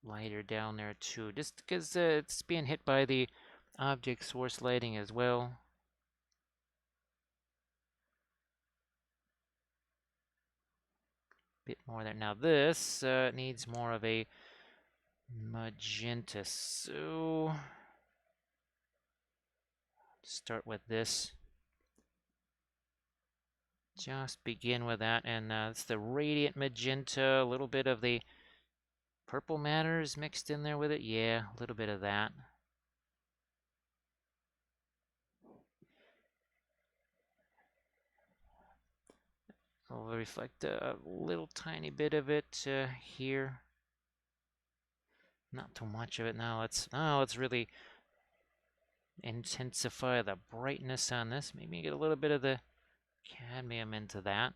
lighter down there too, just because it's being hit by the object source lighting as well. Bit more there. Now this needs more of a magenta, so start with this. Just begin with that, and it's the radiant magenta, a little bit of the purple matters mixed in there with it. Yeah, a little bit of that. I'll reflect a little tiny bit of it here. Not too much of it now. Let's really intensify the brightness on this. Maybe get a little bit of the cadmium into that.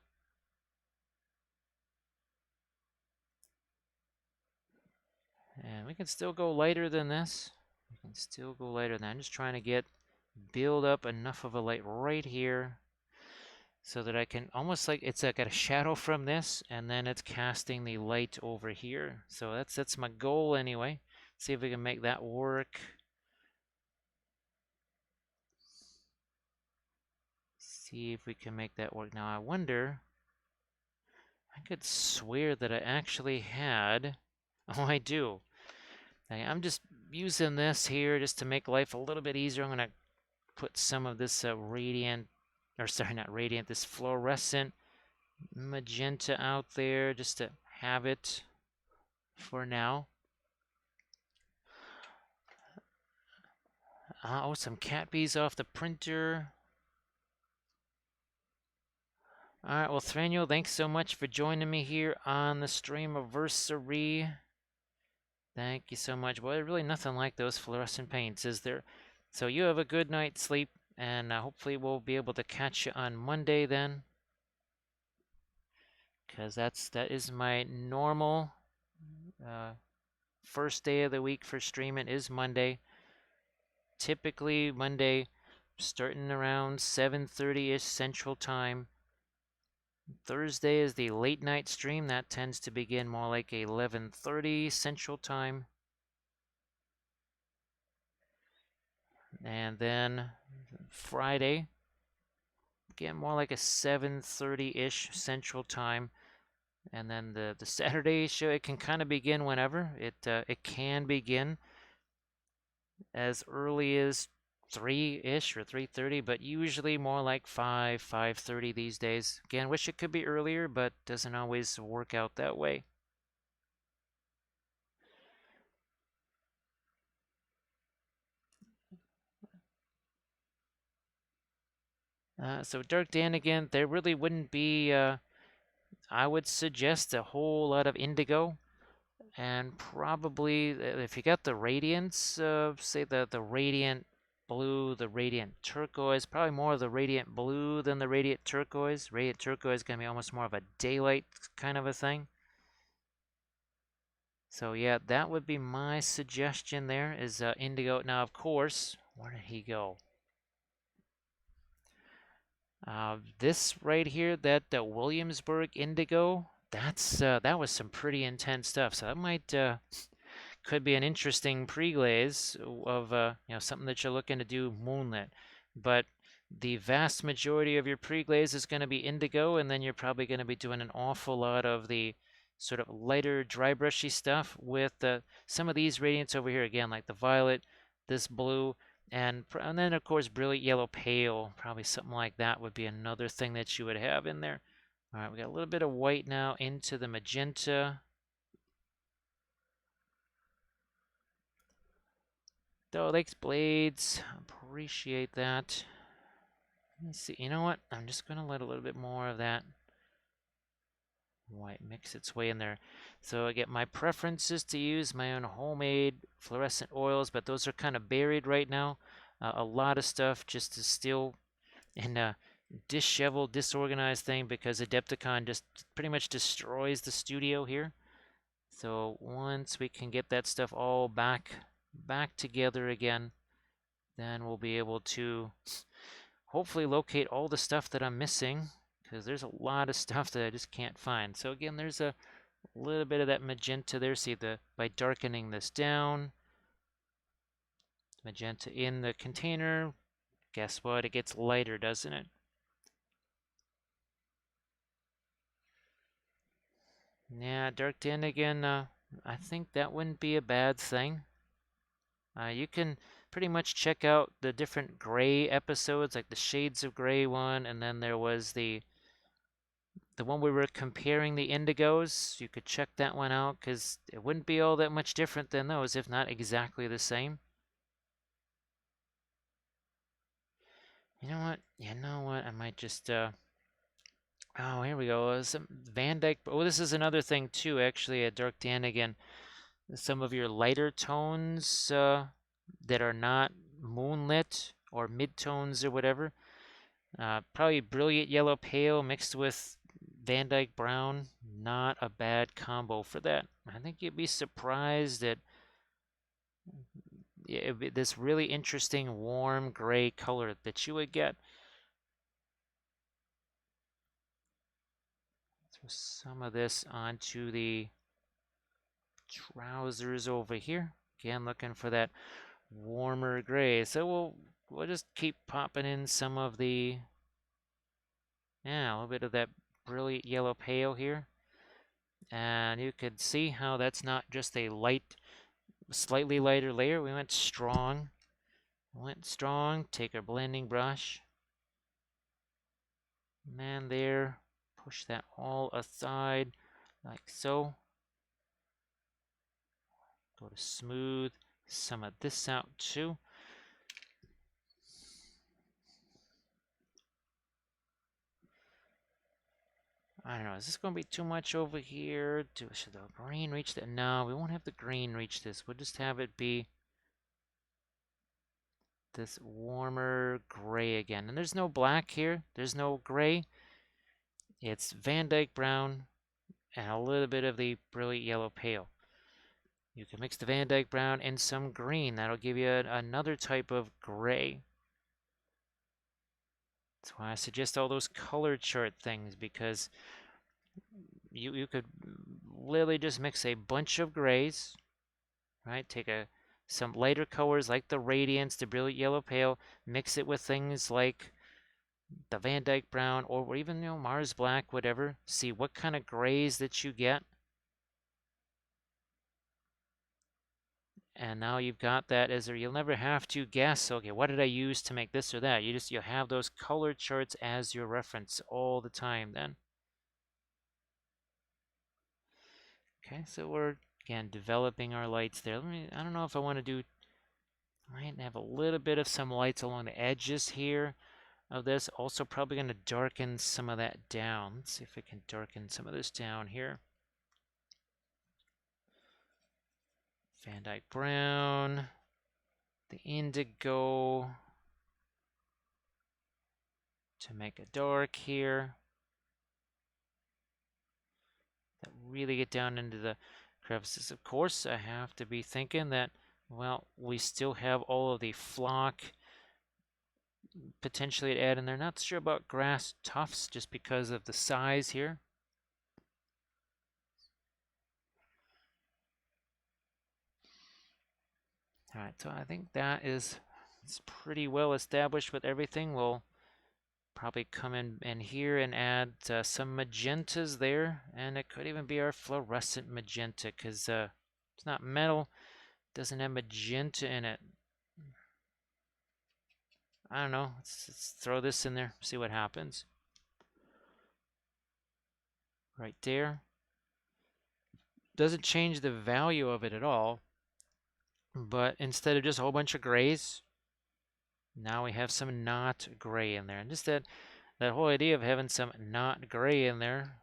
And we can still go lighter than this. We can still go lighter than that. I'm just trying to build up enough of a light right here so that I can almost like it's like a shadow from this, and then it's casting the light over here. So that's my goal anyway. See if we can make that work. See if we can make that work. Now I wonder, I could swear that I actually had, oh I do. I'm just using this here just to make life a little bit easier. I'm gonna put some of this radiant, or sorry, not radiant, this fluorescent magenta out there just to have it for now. Oh, some cat bees off the printer. All right, well, Thranio, thanks so much for joining me here on the Streamiverssary. Thank you so much. Well, really nothing like those fluorescent paints, is there? So you have a good night's sleep, and hopefully we'll be able to catch you on Monday then. Because that is my normal first day of the week for streaming is Monday. Typically Monday, starting around 7:30ish Central Time. Thursday is the late night stream. That tends to begin more like 11:30 Central Time. And then Friday, again, more like a 7:30-ish Central Time. And then the Saturday show, it can kind of begin whenever. It can begin as early as 3-ish or 3:30, but usually more like 5:30 these days. Again, wish it could be earlier, but doesn't always work out that way. So Dark Dan again, there really wouldn't be, I would suggest a whole lot of indigo. And probably if you got the radiance, say the radiant blue, the radiant turquoise, probably more of the radiant blue than the radiant turquoise. Radiant turquoise is going to be almost more of a daylight kind of a thing. So yeah, that would be my suggestion there is indigo. Now, of course, where did he go? This right here, that Williamsburg indigo, that was some pretty intense stuff. So that might could be an interesting pre-glaze of something that you're looking to do moonlit. But the vast majority of your pre-glaze is going to be indigo, and then you're probably going to be doing an awful lot of the sort of lighter dry brushy stuff with some of these radiants over here again, like the violet, this blue, and then of course brilliant yellow pale, probably something like that would be another thing that you would have in there. All right, we got a little bit of white now into the magenta. though. Thanks, Blades. Appreciate that. Let's see. You know what? I'm just going to let a little bit more of that white mix its way in there. So I get my preference is to use my own homemade fluorescent oils, but those are kind of buried right now. A lot of stuff just is still in a disheveled, disorganized thing because Adepticon just pretty much destroys the studio here. So once we can get that stuff all back together again, then we'll be able to hopefully locate all the stuff that I'm missing, because there's a lot of stuff that I just can't find. So again, there's a little bit of that magenta there. See, by darkening this down, magenta in the container, guess what? It gets lighter, doesn't it? Yeah, darked in again. I think that wouldn't be a bad thing. You can pretty much check out the different gray episodes, like the Shades of Gray one, and then there was the one we were comparing the indigos. You could check that one out because it wouldn't be all that much different than those, if not exactly the same. You know what? You know what? I might just oh, here we go. Some Van Dyke. Oh, this is another thing too. Actually, at Dark Dan again, some of your lighter tones that are not moonlit or midtones or whatever. Probably Brilliant Yellow Pale mixed with Van Dyke Brown. Not a bad combo for that. I think you'd be surprised at this really interesting warm gray color that you would get. Throw some of this onto the trousers over here. Again, looking for that warmer gray. So we'll just keep popping in some of the, yeah, a little bit of that Brilliant Yellow Pale here. And you could see how that's not just a light, slightly lighter layer. We went strong. Take our blending brush. And there, push that all aside like so. Go to smooth some of this out too. I don't know, is this going to be too much over here? Should the green reach that? No, we won't have the green reach this. We'll just have it be this warmer gray again. And there's no black here. There's no gray. It's Van Dyke Brown and a little bit of the Brilliant Yellow Pale. You can mix the Van Dyke Brown and some green. That'll give you another type of gray. That's why I suggest all those color chart things, because you could literally just mix a bunch of grays, right? Take some lighter colors like the Radiance, the Brilliant Yellow Pale, mix it with things like the Van Dyke Brown or even Mars Black, whatever. See what kind of grays that you get. And now you've got that as you'll never have to guess, okay, what did I use to make this or that? You'll have those color charts as your reference all the time then. Okay, so we're again developing our lights there. I don't know if I want to do, I might have a little bit of some lights along the edges here of this. Also probably going to darken some of that down. Let's see if we can darken some of this down here. Van Dyke Brown, the indigo to make a dark here. That really get down into the crevices. Of course, I have to be thinking that, well, we still have all of the flock potentially to add in there. Not sure about grass tufts just because of the size here. All right, so I think that is it's pretty well established with everything. We'll probably come in here and add some magentas there, and it could even be our fluorescent magenta because it's not metal, doesn't have magenta in it. I don't know. Let's throw this in there, see what happens. Right there. Doesn't change the value of it at all. But instead of just a whole bunch of grays, now we have some not gray in there. And just that whole idea of having some not gray in there.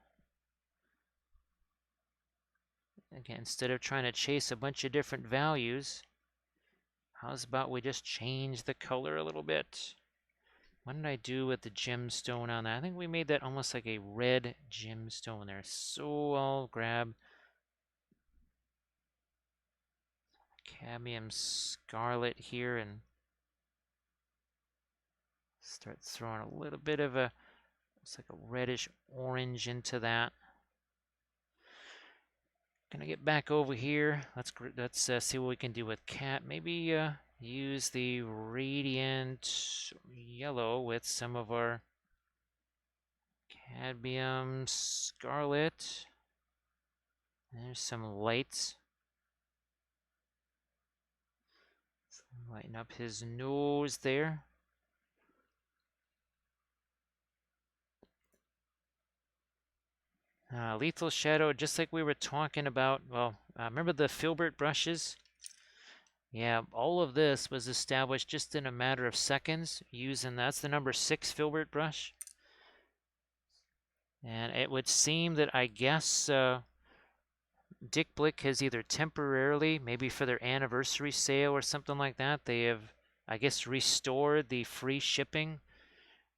Again, instead of trying to chase a bunch of different values, how's about we just change the color a little bit? What did I do with the gemstone on that? I think we made that almost like a red gemstone there. So I'll grab cadmium scarlet here and start throwing a little bit of a, it's like a reddish orange into that. Gonna get back over here. Let's see what we can do with cat. Maybe use the radiant yellow with some of our cadmium scarlet. There's some lights. Lighten up his nose there. Lethal Shadow, just like we were talking about. Well, remember the filbert brushes? Yeah, all of this was established just in a matter of seconds using, that's the number 6 filbert brush. And it would seem that I guess Dick Blick has either temporarily, maybe for their anniversary sale or something like that, they have, I guess, restored the free shipping.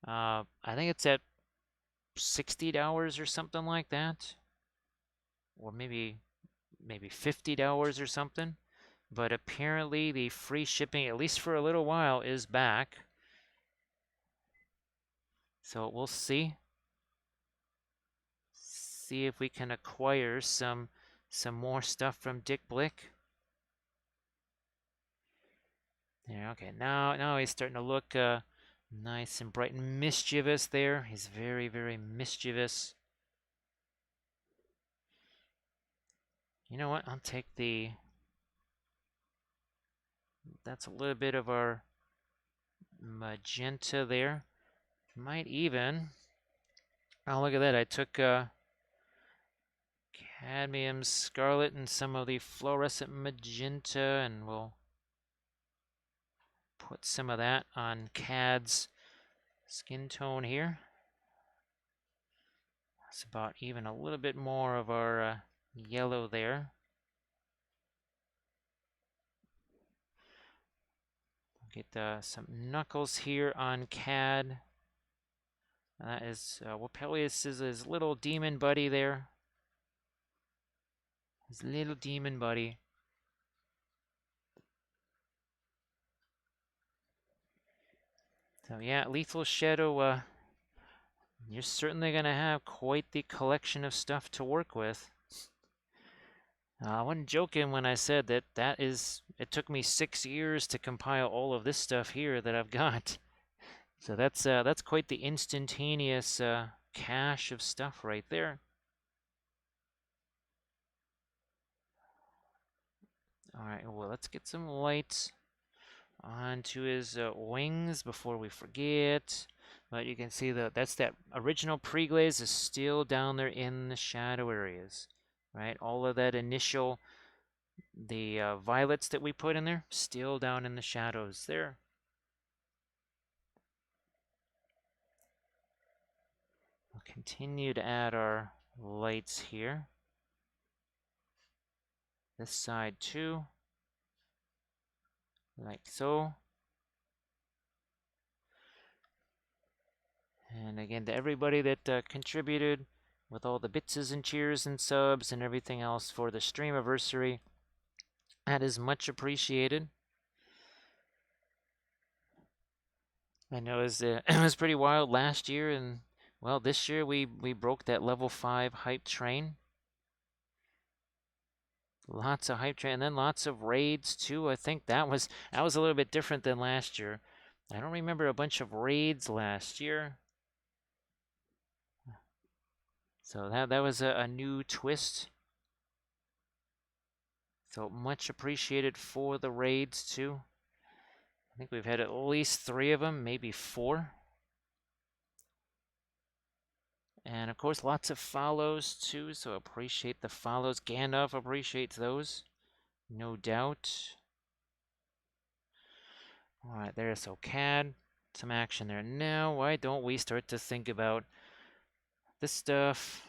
I think it's at $60 or something like that, or maybe $50 or something. But apparently the free shipping, at least for a little while, is back. So we'll see. See if we can acquire some more stuff from Dick Blick. There, okay. Now he's starting to look nice and bright and mischievous there. He's very, very mischievous. You know what? I'll take the... That's a little bit of our magenta there. Might even... Oh, look at that. I took cadmium scarlet and some of the fluorescent magenta, and we'll put some of that on Cad's skin tone here. That's about even a little bit more of our yellow there. Get some knuckles here on Cad. That is Wappellious is his little demon buddy there. His little demon buddy. So yeah, Lethal Shadow, you're certainly going to have quite the collection of stuff to work with. I wasn't joking when I said that it took me 6 years to compile all of this stuff here that I've got. So that's quite the instantaneous cache of stuff right there. All right, well, let's get some lights onto his wings before we forget. But you can see that's that original pre-glaze is still down there in the shadow areas, right? All of that initial, the violets that we put in there, still down in the shadows there. We'll continue to add our lights here. This side too, like so. And again, to everybody that contributed with all the bitses and cheers and subs and everything else for the Streamiverssary, that is much appreciated. I know it was pretty wild last year, and well, this year we broke that level 5 hype train. Lots of hype train, and then lots of raids too. I think that was a little bit different than last year. I don't remember a bunch of raids last year. So that was a new twist. So much appreciated for the raids too. I think we've had at least 3 of them, maybe 4. And of course, lots of follows too, so appreciate the follows. Gandalf appreciates those, no doubt. All right, there's so CAD, some action there. Now, why don't we start to think about this stuff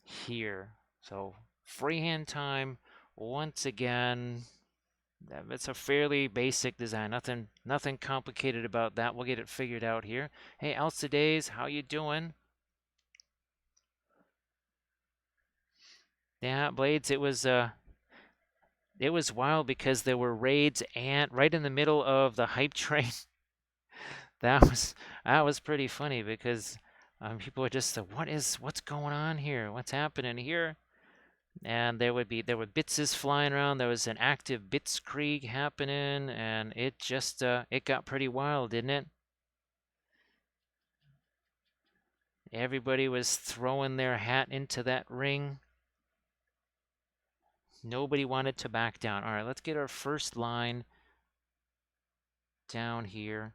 here? So freehand time, once again, it's a fairly basic design. Nothing complicated about that. We'll get it figured out here. Hey, Alcides, how you doing? Yeah, Blades, it was wild because there were raids and right in the middle of the hype train. That was pretty funny because people were just what's going on here? What's happening here? And there were bitses flying around. There was an active bitskrieg happening, and it just it got pretty wild, didn't it? Everybody was throwing their hat into that ring. Nobody wanted to back down. All right, let's get our first line down here.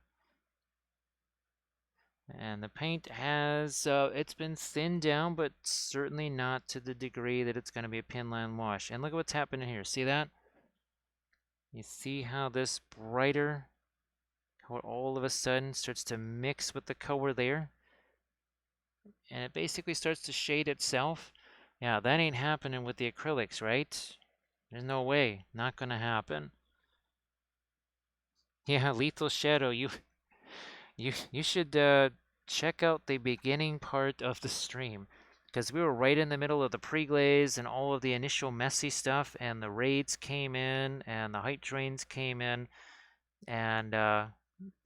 And the paint has, it's been thinned down, but certainly not to the degree that it's going to be a pin line wash. And look at what's happening here. See that? You see how this brighter color all of a sudden starts to mix with the color there? And it basically starts to shade itself. Yeah, that ain't happening with the acrylics, right? There's no way. Not going to happen. Yeah, Lethal Shadow, you should check out the beginning part of the stream because we were right in the middle of the pre-glaze and all of the initial messy stuff, and the raids came in and the hype trains came in, and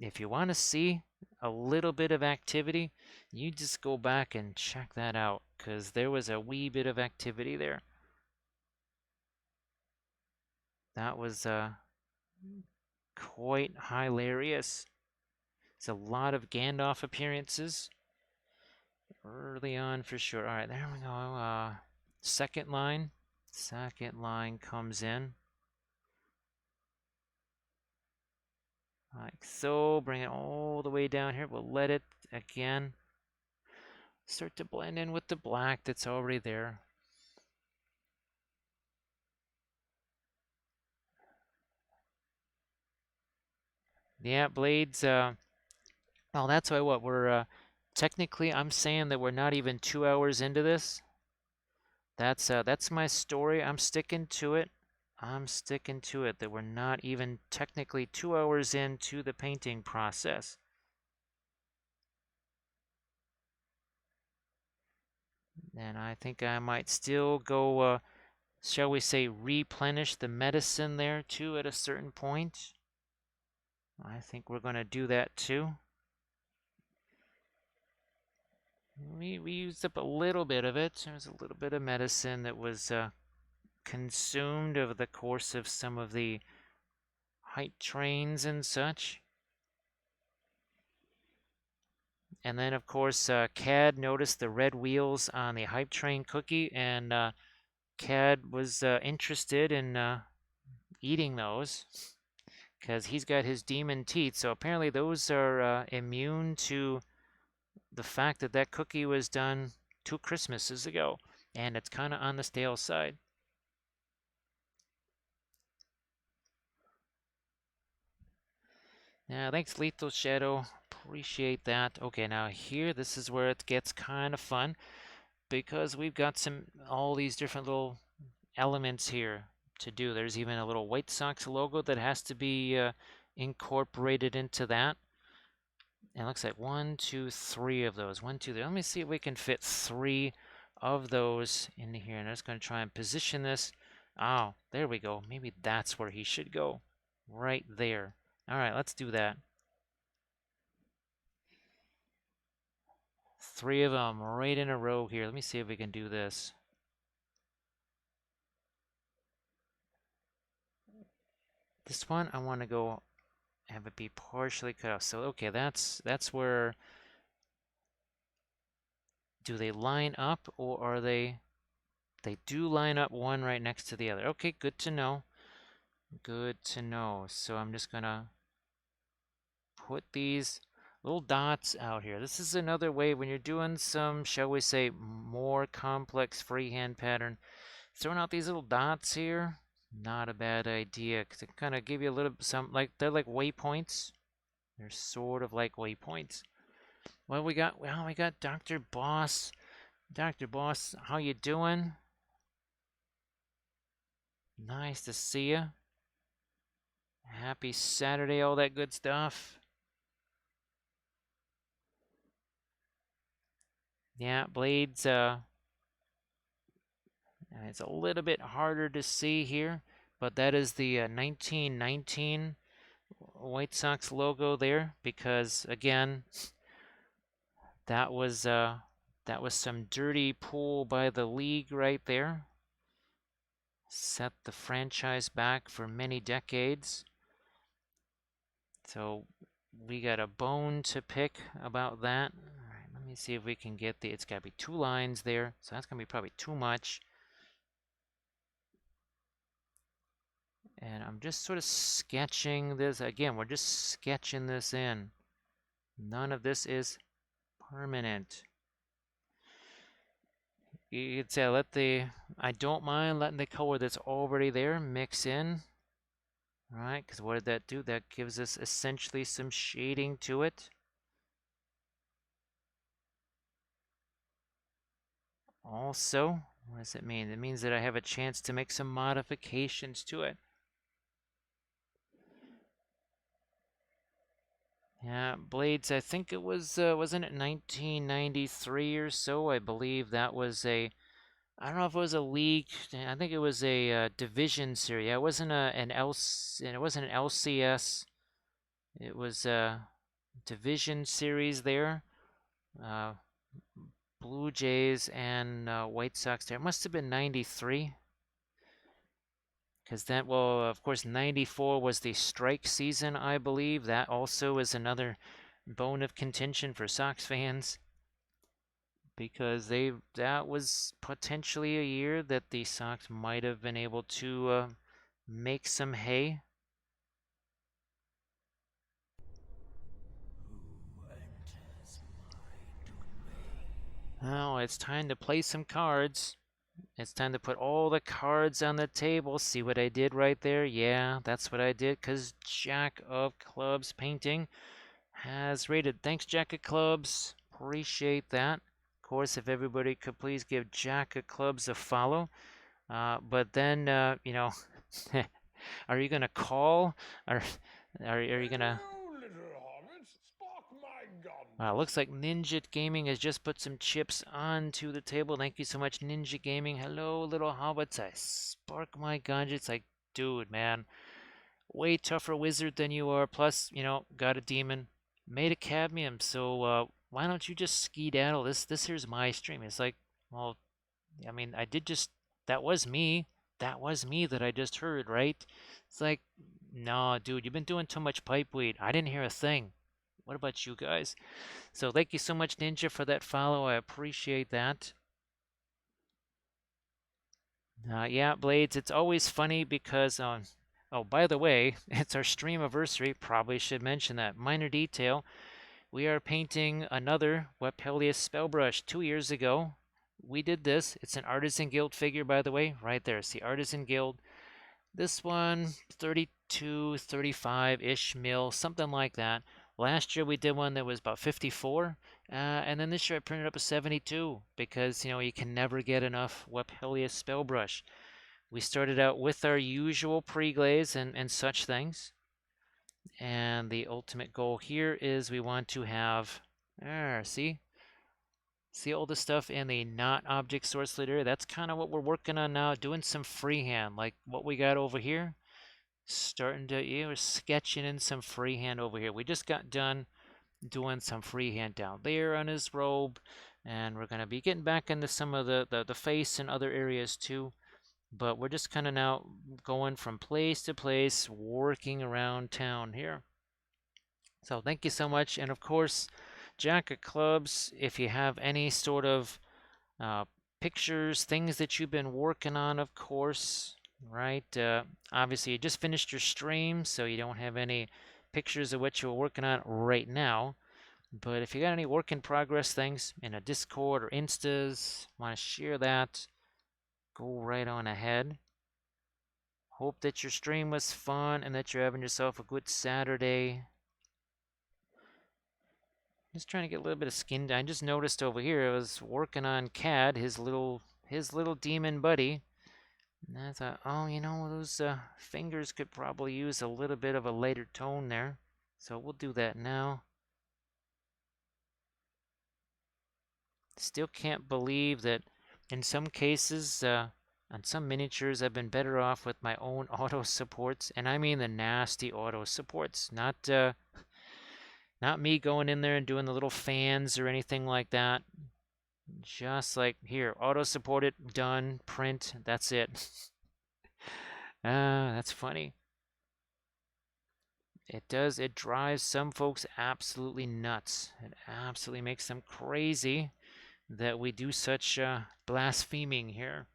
if you want to see a little bit of activity, you just go back and check that out because there was a wee bit of activity there. That was quite hilarious. It's a lot of Gandalf appearances early on for sure. All right, there we go. Second line. Second line comes in. Like so. Bring it all the way down here. We'll let it, again, start to blend in with the black that's already there. Yeah, Blades. Oh, that's why what we're technically, I'm saying that we're not even 2 hours into this. That's my story. I'm sticking to it. I'm sticking to it that we're not even technically 2 hours into the painting process. And I think I might still go, shall we say, replenish the medicine there too at a certain point. I think we're going to do that too. We used up a little bit of it. There's a little bit of medicine that was consumed over the course of some of the hype trains and such. And then, of course, CAD noticed the red wheels on the hype train cookie, and CAD was interested in eating those because he's got his demon teeth. So apparently, those are immune to the fact that that cookie was done 2 Christmases ago, and it's kind of on the stale side. Yeah, thanks, Lethal Shadow. Appreciate that. Okay, now here, this is where it gets kind of fun because we've got all these different little elements here to do. There's even a little White Sox logo that has to be incorporated into that. And it looks like 1, 2, 3 of those. 1, 2, 3. Let me see if we can fit 3 of those in here. And I'm just going to try and position this. Oh, there we go. Maybe that's where he should go. Right there. All right, let's do that. 3 of them right in a row here. Let me see if we can do this. This one, I want to go have it be partially cut off. So, okay, that's where... Do they line up, or are they... They do line up one right next to the other. Okay, good to know. Good to know. So I'm just going to put these little dots out here. This is another way when you're doing some, shall we say, more complex freehand pattern. Throwing out these little dots here. Not a bad idea, because it kind of give you a little some like they're like waypoints. They're sort of like waypoints. Well, we got Dr. Boss. Dr. Boss, how you doing? Nice to see you. Happy Saturday, all that good stuff. Yeah, blades, it's a little bit harder to see here, but that is the 1919 White Sox logo there because again, that was some dirty pool by the league right there. Set the franchise back for many decades. So we got a bone to pick about that. All right, let me see if we can get it's got to be 2 lines there. So that's going to be probably too much. And I'm just sort of sketching this. Again, we're just sketching this in. None of this is permanent. You could say I don't mind letting the color that's already there mix in. All right, because what did that do? That gives us essentially some shading to it. Also, what does it mean? It means that I have a chance to make some modifications to it. Yeah, blades, I think it was, wasn't it 1993 or so? I believe that was I don't know if it was a league. I think it was a division series. It wasn't it wasn't an LCS. It was a division series there. Uh, Blue Jays and White Sox there. It must have been 93. Because that, well, of course, 94 was the strike season, I believe. That also is another bone of contention for Sox fans. Because that was potentially a year that the Sox might have been able to make some hay. Now it's time to play some cards. It's time to put all the cards on the table. See what I did right there? Yeah, that's what I did because Jack of Clubs painting has rated. Thanks, Jack of Clubs. Appreciate that. Of course, if everybody could please give Jack of Clubs a follow. But then, are you going to call? Or are you going to... Hello, little hobbits. Spark my gun. Wow, looks like Ninja Gaming has just put some chips onto the table. Thank you so much, Ninja Gaming. Hello, little hobbits. I spark my gadgets. Like, dude, man, way tougher wizard than you are. Plus, got a demon, made a cadmium. So why don't you just skedaddle? This here's my stream. It's like, well, I mean, I did just that was me. That was me that I just heard, right? It's like, no, dude, you've been doing too much pipe weed. I didn't hear a thing. What about you guys? So thank you so much, Ninja, for that follow. I appreciate that. Yeah, Blades, it's always funny because, oh, by the way, it's our Streamiverssary. Probably should mention that. Minor detail. We are painting another Wappellious Spellbrush 2 years ago. We did this. It's an Artisan Guild figure, by the way. Right there. It's the Artisan Guild. This one, 32, 35-ish mil, something like that. Last year we did one that was about 54, and then this year I printed up a 72 because, you can never get enough Wappellious Spellbrush. We started out with our usual pre-glaze and such things, and the ultimate goal here is we want to have, see all the stuff in the not object source area? That's kind of what we're working on now, doing some freehand, like what we got over here. Starting to, we're sketching in some freehand over here. We just got done doing some freehand down there on his robe, and we're going to be getting back into some of the face and other areas too. But we're just kind of now going from place to place, working around town here. So thank you so much. And of course, Jack of Clubs, if you have any sort of pictures, things that you've been working on, of course, right? Obviously, you just finished your stream, so you don't have any pictures of what you're working on right now. But if you got any work in progress things in a Discord or Instas, want to share that, go right on ahead. Hope that your stream was fun and that you're having yourself a good Saturday. Just trying to get a little bit of skin. I just noticed over here I was working on Cad, his little demon buddy. And I thought, oh, you know, those fingers could probably use a little bit of a lighter tone there. So we'll do that now. Still can't believe that in some cases, on some miniatures, I've been better off with my own auto supports. And I mean the nasty auto supports, not me going in there and doing the little fans or anything like that. Just like, here, auto support it, done, print, that's it. That's funny. It drives some folks absolutely nuts. It absolutely makes them crazy that we do such blaspheming here.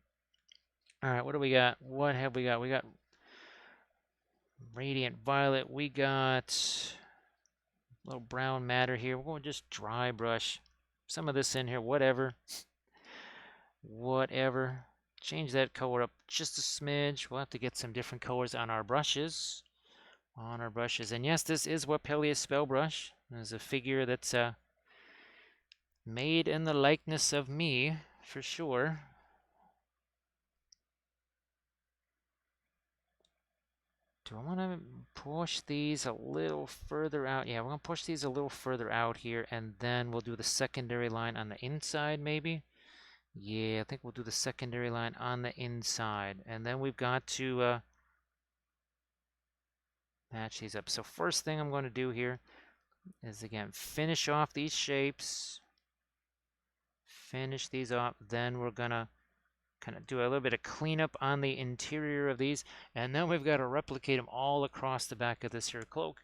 All right, what do we got? What have we got? We got Radiant Violet. We got a little brown matter here. We're going to just dry brush some of this in here, whatever. Whatever. Change that color up just a smidge. We'll have to get some different colors on our brushes. And yes, this is Wappellious Spellbrush. There's a figure that's made in the likeness of me, for sure. Do I want to push these a little further out? Yeah, we're going to push these a little further out here, and then we'll do the secondary line on the inside, maybe? Yeah, I think we'll do the secondary line on the inside. And then we've got to match these up. So first thing I'm going to do here is, again, finish off these shapes. Finish these off. Then we're going to kind of do a little bit of cleanup on the interior of these. And then we've got to replicate them all across the back of this here cloak.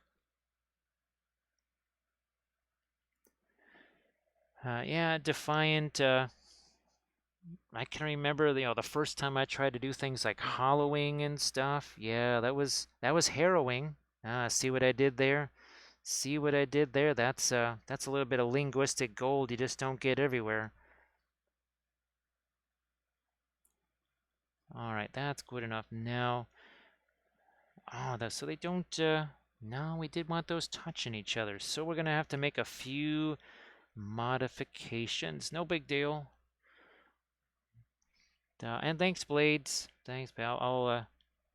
Yeah, Defiant. I can remember, the first time I tried to do things like hollowing and stuff. Yeah, that was harrowing. See what I did there? See what I did there? That's a little bit of linguistic gold you just don't get everywhere. All right, that's good enough. Now, so they don't. No, we did want those touching each other, so we're gonna have to make a few modifications. No big deal. And thanks, Blades. Thanks, pal. I'll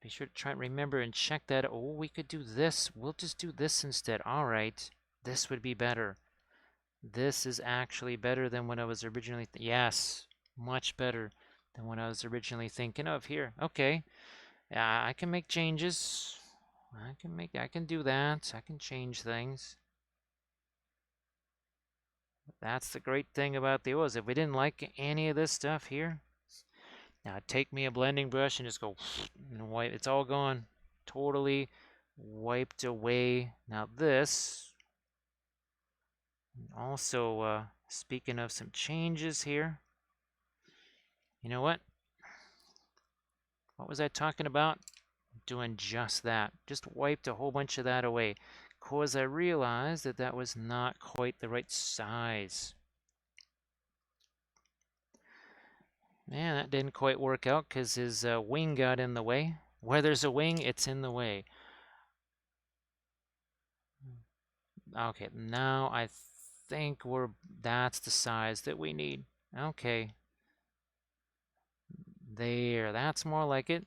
be sure to try and remember and check that. Oh, we could do this. We'll just do this instead. All right. This would be better. This is actually better than what I was originally. Yes, much better than what I was originally thinking of here. Okay. I can make changes. I can do that. I can change things. That's the great thing about the oils. If we didn't like any of this stuff here, now take me a blending brush and just go and wipe. It's all gone. Totally wiped away. Now this, also speaking of some changes here, you know what? What was I talking about? Doing just that. Just wiped a whole bunch of that away. Because I realized that that was not quite the right size. Man, that didn't quite work out because his wing got in the way. Where there's a wing, it's in the way. Okay, now I think that's the size that we need. Okay. There, that's more like it.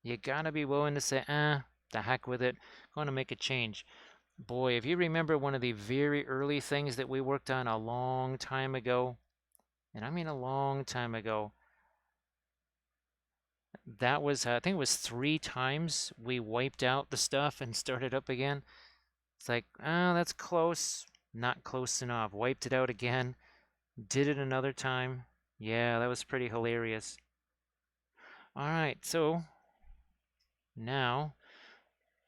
You gotta be willing to say, the heck with it. Going to make a change. Boy, if you remember one of the very early things that we worked on a long time ago, and I mean a long time ago, that was, I think it was 3 times we wiped out the stuff and started up again. It's like, that's close. Not close enough. Wiped it out again. Did it another time. Yeah, that was pretty hilarious. All right, so now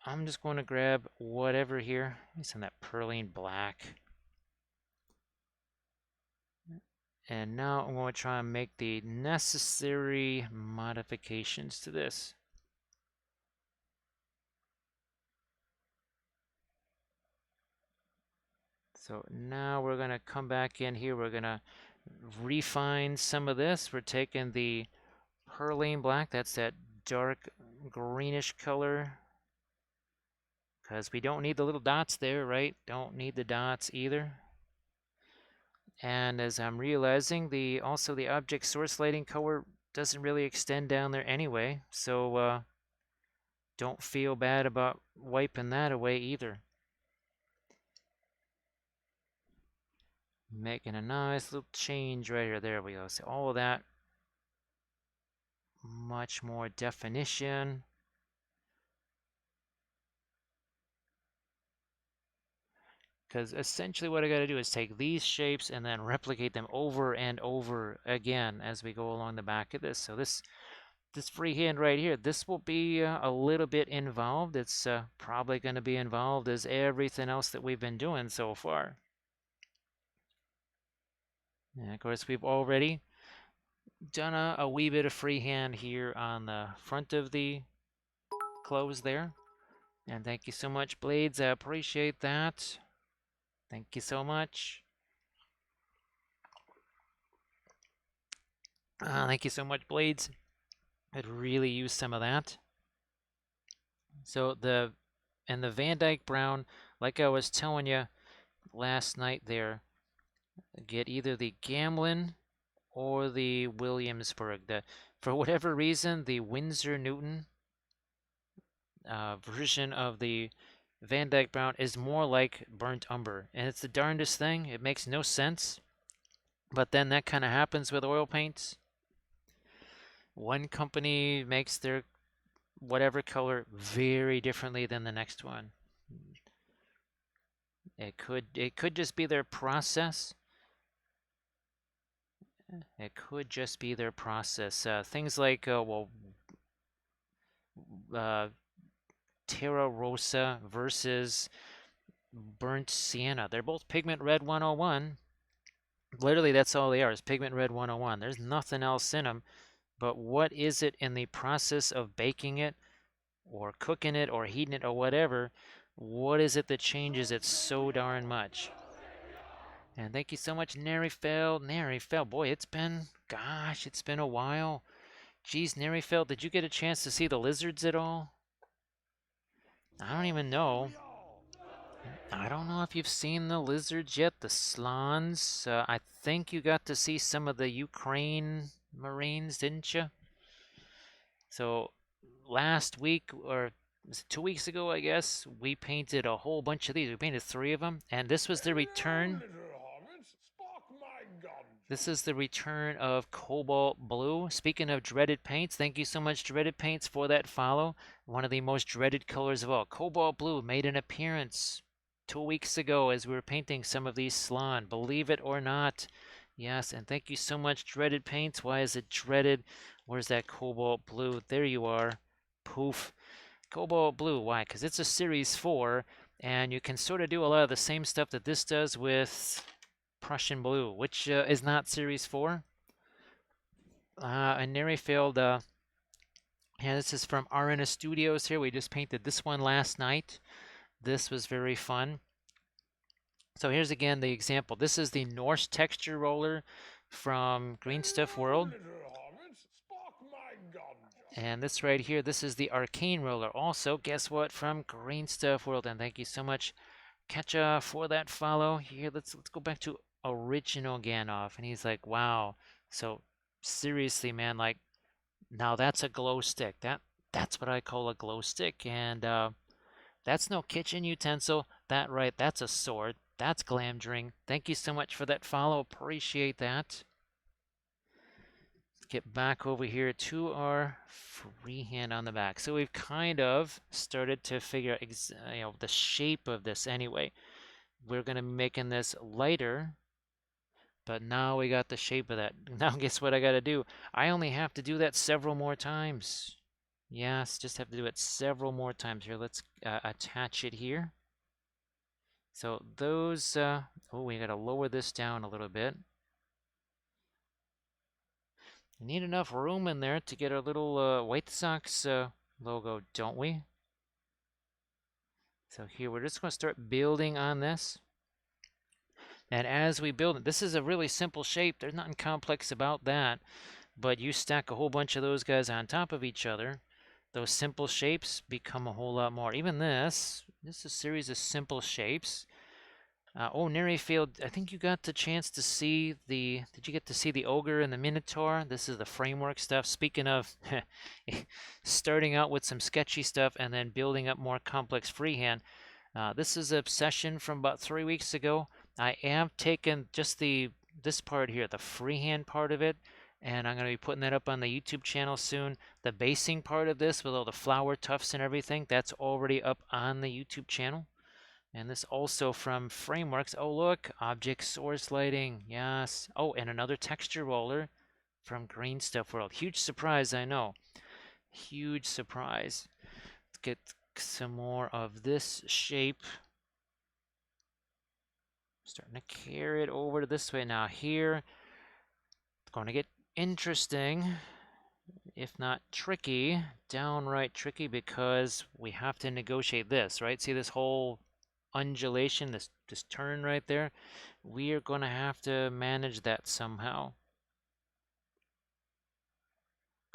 I'm just going to grab whatever here. Let me send that Perline Black. And now I'm going to try and make the necessary modifications to this. So now we're going to come back in here. We're going to refine some of this. We're taking the Perline Black. That's that dark greenish color, because we don't need the little dots there, right? Don't need the dots either. And as I'm realizing, also the object source lighting color doesn't really extend down there anyway, so don't feel bad about wiping that away either. Making a nice little change right here. There we go. So all of that, much more definition. Because essentially what I got to do is take these shapes and then replicate them over and over again as we go along the back of this. So this freehand right here, this will be a little bit involved. It's probably going to be involved as everything else that we've been doing so far. And of course, we've already done a wee bit of freehand here on the front of the clothes there. And thank you so much, Blades. I appreciate that. Thank you so much. Thank you so much, Blades. I'd really use some of that. So the Van Dyke Brown, like I was telling you last night there, get either the Gamblin or the Williamsburg. For whatever reason, the Winsor Newton version of the Van Dyke Brown is more like burnt umber, and it's the darndest thing. It makes no sense, but then that kind of happens with oil paints. One company makes their whatever color very differently than the next one. It could just be their process. It could just be their process. Things like Terra Rosa versus Burnt Sienna. They're both Pigment Red 101. Literally, that's all they are, is Pigment Red 101. There's nothing else in them. But what is it in the process of baking it or cooking it or heating it or whatever? What is it that changes it so darn much? And thank you so much, Nerifel. Nerifel, boy, it's been a while. Geez, Nerifel, did you get a chance to see the lizards at all? I don't even know. I don't know if you've seen the lizards yet, the slans. I think you got to see some of the Ukraine Marines, didn't you? So last week, or was it 2 weeks ago, I guess, we painted a whole bunch of these. We painted 3 of them, and this was the return. This is the return of Cobalt Blue. Speaking of dreaded paints, thank you so much, Dreaded Paints, for that follow. One of the most dreaded colors of all. Cobalt Blue made an appearance 2 weeks ago as we were painting some of these Slan. Believe it or not. Yes, and thank you so much, Dreaded Paints. Why is it dreaded? Where's that Cobalt Blue? There you are. Poof. Cobalt Blue. Why? Because it's a Series 4, and you can sort of do a lot of the same stuff that this does with Prussian Blue, which is not Series 4. And Nerifeld, yeah, this is from Arena Studios here. We just painted this one last night. This was very fun. So here's again the example. This is the Norse texture roller from Green Stuff World. And this right here, this is the Arcane roller. Also, guess what? From Green Stuff World. And thank you so much, Ketcha, for that follow. Here, let's go back to original Gandalf. And he's like, wow. So seriously, man, like, now that's a glow stick. That's what I call a glow stick. And that's no kitchen utensil. That's a sword. That's glamdring. Thank you so much for that follow. Appreciate that. Let's get back over here to our freehand on the back. So we've kind of started to figure out the shape of this anyway. We're going to be making this lighter, but now we got the shape of that. Now guess what I got to do? I only have to do that several more times. Yes, just have to do it several more times. Here, let's attach it here. So those, oh, we got to lower this down a little bit. We need enough room in there to get our little White Sox logo, don't we? So here, we're just going to start building on this. And as we build it, this is a really simple shape. There's nothing complex about that. But you stack a whole bunch of those guys on top of each other, those simple shapes become a whole lot more. Even this is a series of simple shapes. Oh, Field, I think you got the chance to see the, did you get to see the Ogre and the Minotaur? This is the framework stuff. Speaking of starting out with some sketchy stuff and then building up more complex freehand, this is a session from about 3 weeks ago. I have taken just this part here, the freehand part of it, and I'm going to be putting that up on the YouTube channel soon. The basing part of this with all the flower tufts and everything, that's already up on the YouTube channel. And this also from frameworks. Oh, look, object source lighting. Yes. Oh, and another texture roller from Green Stuff World. Huge surprise, I know. Huge surprise. Let's get some more of this shape. Starting to carry it over to this way now. Here, it's going to get interesting, if not tricky, downright tricky, because we have to negotiate this, right? See this whole undulation, this turn right there? We are going to have to manage that somehow.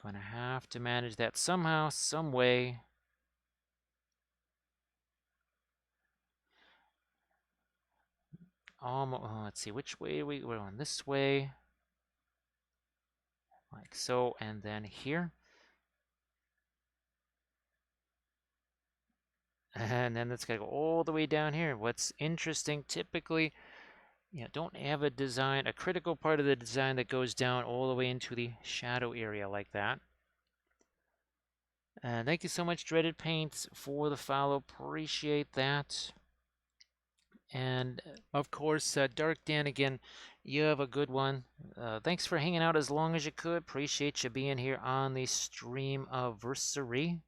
Going to have to manage that somehow, some way. Let's see, which way we're going. This way, like so, and then here. And then it's going to go all the way down here. What's interesting, typically, don't have a design, a critical part of the design that goes down all the way into the shadow area like that. And thank you so much, Dreaded Paints, for the follow. Appreciate that. And of course, Dark Dan, again, you have a good one. Thanks for hanging out as long as you could. Appreciate you being here on the Streamiverssary.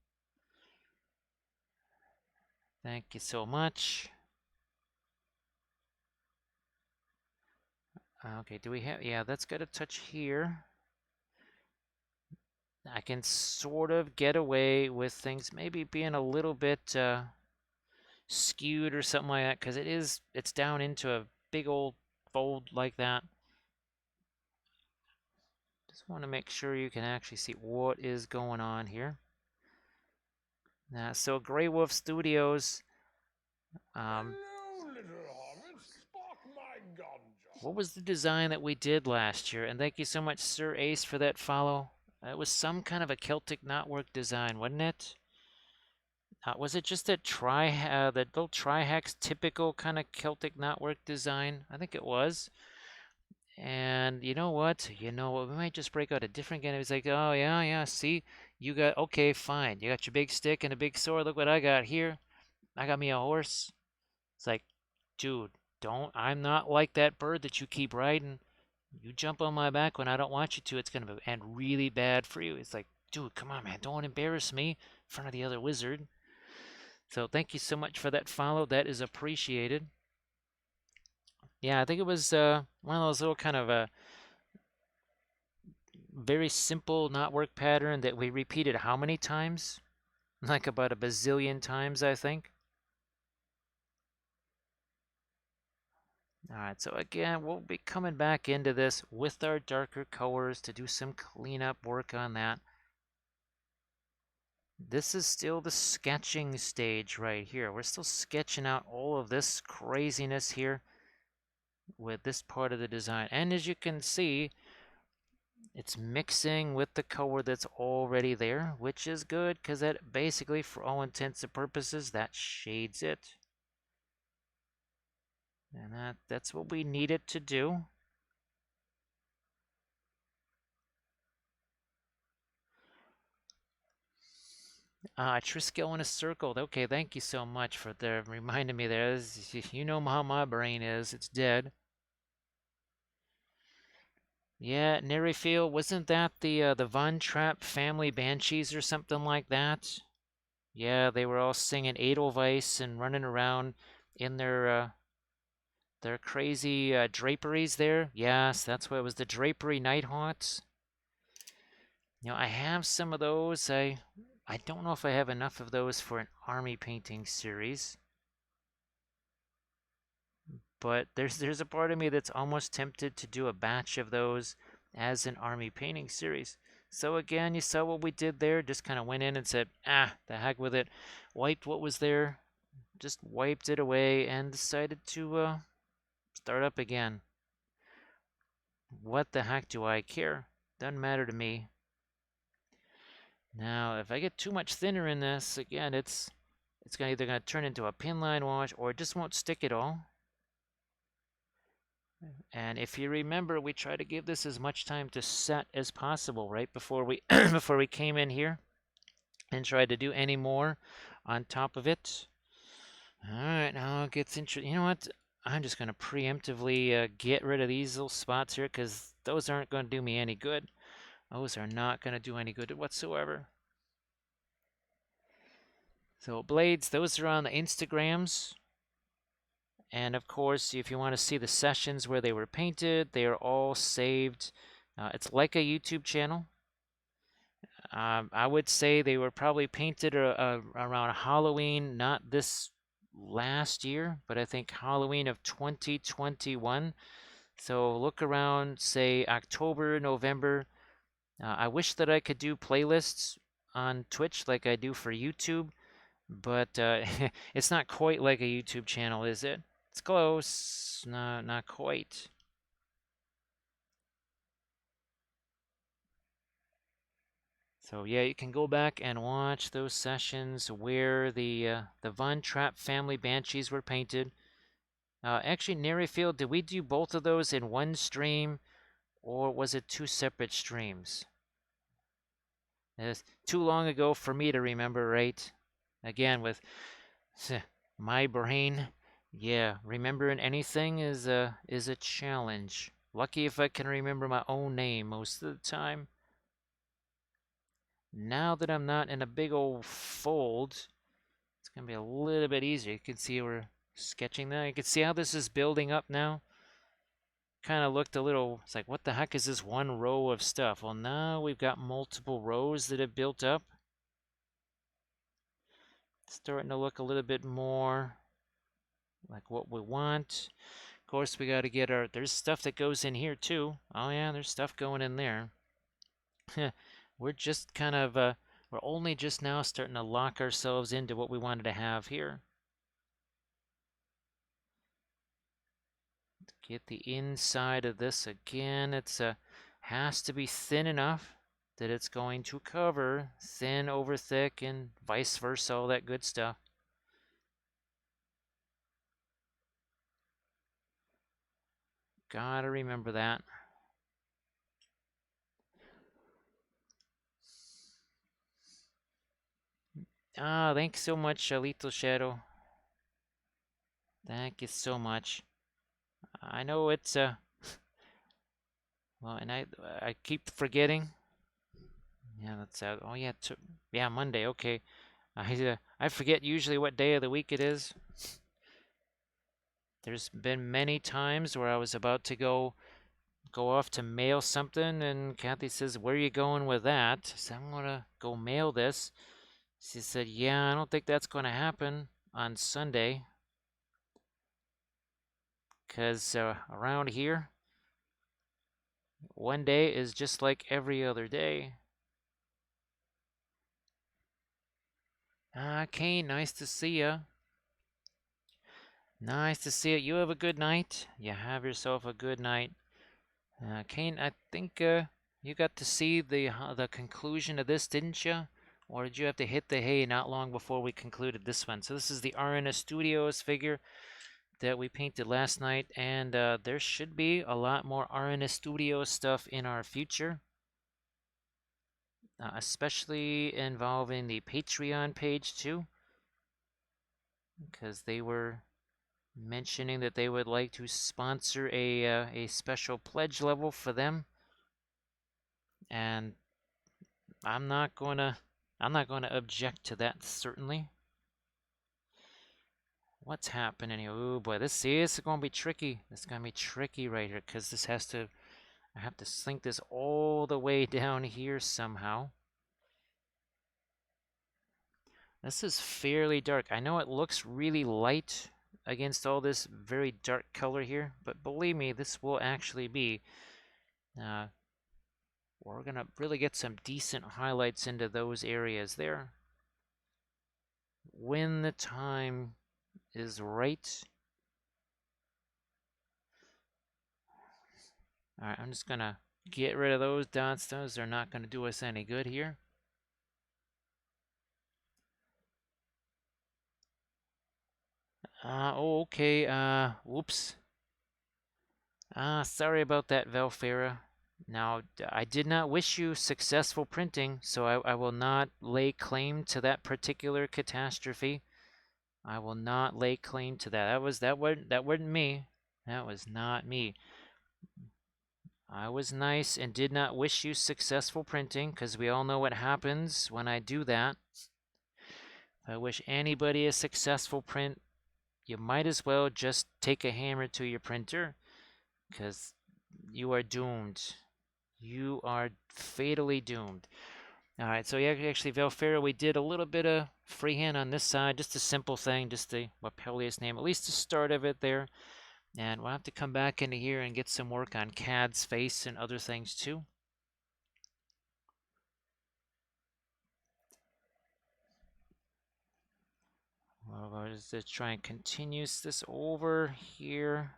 Thank you so much. Okay, do we have, yeah, that's got a touch here. I can sort of get away with things maybe being a little bit skewed or something like that, because it's down into a big old fold like that. Just want to make sure you can actually see what is going on here. So Grey Wolf Studios. Hello, little hobbits. Spark my ganja. What was the design that we did last year? And thank you so much, Sir Ace, for that follow. It was some kind of a Celtic knotwork design, wasn't it? Was it just that the little trihex typical kind of Celtic knotwork design? I think it was. And you know what? We might just break out a different game. It's like, oh yeah, see, you got, okay, fine. You got your big stick and a big sword. Look what I got here. I got me a horse. It's like, dude, I'm not like that bird that you keep riding. You jump on my back when I don't want you to, it's gonna end really bad for you. It's like, dude, come on, man, don't embarrass me in front of the other wizard. So thank you so much for that follow. That is appreciated. Yeah, I think it was one of those little kind of very simple knotwork pattern that we repeated how many times? Like about a bazillion times, I think. All right, so again, we'll be coming back into this with our darker colors to do some cleanup work on that. This is still the sketching stage right here. We're still sketching out all of this craziness here with this part of the design. And as you can see, it's mixing with the color that's already there, which is good because that basically, for all intents and purposes, that shades it. And that's what we need it to do. Triskel in a circle. Okay, thank you so much for reminding me there. You know how my brain is. It's dead. Yeah, Nerryfield, wasn't that the Von Trapp family banshees or something like that? Yeah, they were all singing Edelweiss and running around in their crazy draperies there. Yes, that's what it was, the drapery Nighthawks. I have some of those. I don't know if I have enough of those for an army painting series. But there's a part of me that's almost tempted to do a batch of those as an army painting series. So again, you saw what we did there. Just kind of went in and said, ah, the heck with it. Wiped what was there. Just wiped it away and decided to start up again. What the heck do I care? Doesn't matter to me. Now, if I get too much thinner in this, again, it's either going to turn into a pinline wash or it just won't stick at all. And if you remember, we try to give this as much time to set as possible, right? Before we before we came in here and tried to do any more on top of it. All right, now it gets interesting. You know what? I'm just going to preemptively get rid of these little spots here because those aren't going to do me any good. Those are not going to do any good whatsoever. So blades, those are on the Instagrams. And of course, if you want to see the sessions where they were painted, they are all saved. It's like a YouTube channel. I would say they were probably painted around Halloween, not this last year, but I think Halloween of 2021. So look around, say October, November. I wish that I could do playlists on Twitch like I do for YouTube, but it's not quite like a YouTube channel, is it? It's close, not quite. So yeah, you can go back and watch those sessions where the Von Trapp family banshees were painted. Actually, Nerryfield, did we do both of those in one stream, or was it two separate streams? It's too long ago for me to remember, right? Again, with my brain, yeah, remembering anything is a challenge. Lucky if I can remember my own name most of the time. Now that I'm not in a big old fold, it's going to be a little bit easier. You can see we're sketching that. You can see how this is building up now. Kind of looked a little, it's like, what the heck is this one row of stuff? Well, now we've got multiple rows that have built up. Starting to look a little bit more like what we want. Of course, we got to get there's stuff that goes in here too. Oh yeah, there's stuff going in there. We're just kind of, we're only just now starting to lock ourselves into what we wanted to have here. Get the inside of this again. It's has to be thin enough that it's going to cover thin over thick and vice versa, all that good stuff. Gotta remember that. Ah, thanks so much, Little Shadow. Thank you so much. I know it's well, and I keep forgetting. Yeah, that's out. Oh yeah, yeah, Monday. Okay, I forget usually what day of the week it is. There's been many times where I was about to go off to mail something, and Kathy says, "Where are you going with that?" I said, "I'm gonna go mail this." She said, "Yeah, I don't think that's gonna happen on Sunday, 'cause around here, one day is just like every other day." Ah, Kane, nice to see ya. Nice to see you. You have a good night. You have yourself a good night. Kane, I think you got to see the conclusion of this, didn't you? Or did you have to hit the hay not long before we concluded this one? So this is the RNS Studios figure that we painted last night, and there should be a lot more RNS Studios stuff in our future, especially involving the Patreon page too, because they were mentioning that they would like to sponsor a special pledge level for them, and I'm not gonna object to that, certainly. What's happening here? Oh boy, this is gonna be tricky. It's gonna be tricky right here because this has to. I have to sink this all the way down here somehow. This is fairly dark. I know it looks really light against all this very dark color here, but believe me, this will actually be We're going to really get some decent highlights into those areas there when the time is right. All right, I'm just going to get rid of those dots. Those are not going to do us any good here. Okay. Whoops. Sorry about that, Velfera. Now, I did not wish you successful printing, so I will not lay claim to that particular catastrophe. I will not lay claim to that. That wasn't me. That was not me. I was nice and did not wish you successful printing, because we all know what happens when I do that. If I wish anybody a successful print, you might as well just take a hammer to your printer, because you are doomed. You are fatally doomed. All right, so yeah, actually, Velfera, we did a little bit of freehand on this side, just a simple thing, just the Wappellious name, at least the start of it there. And we'll have to come back into here and get some work on Cad's face and other things too. Well, let's try and continue this over here.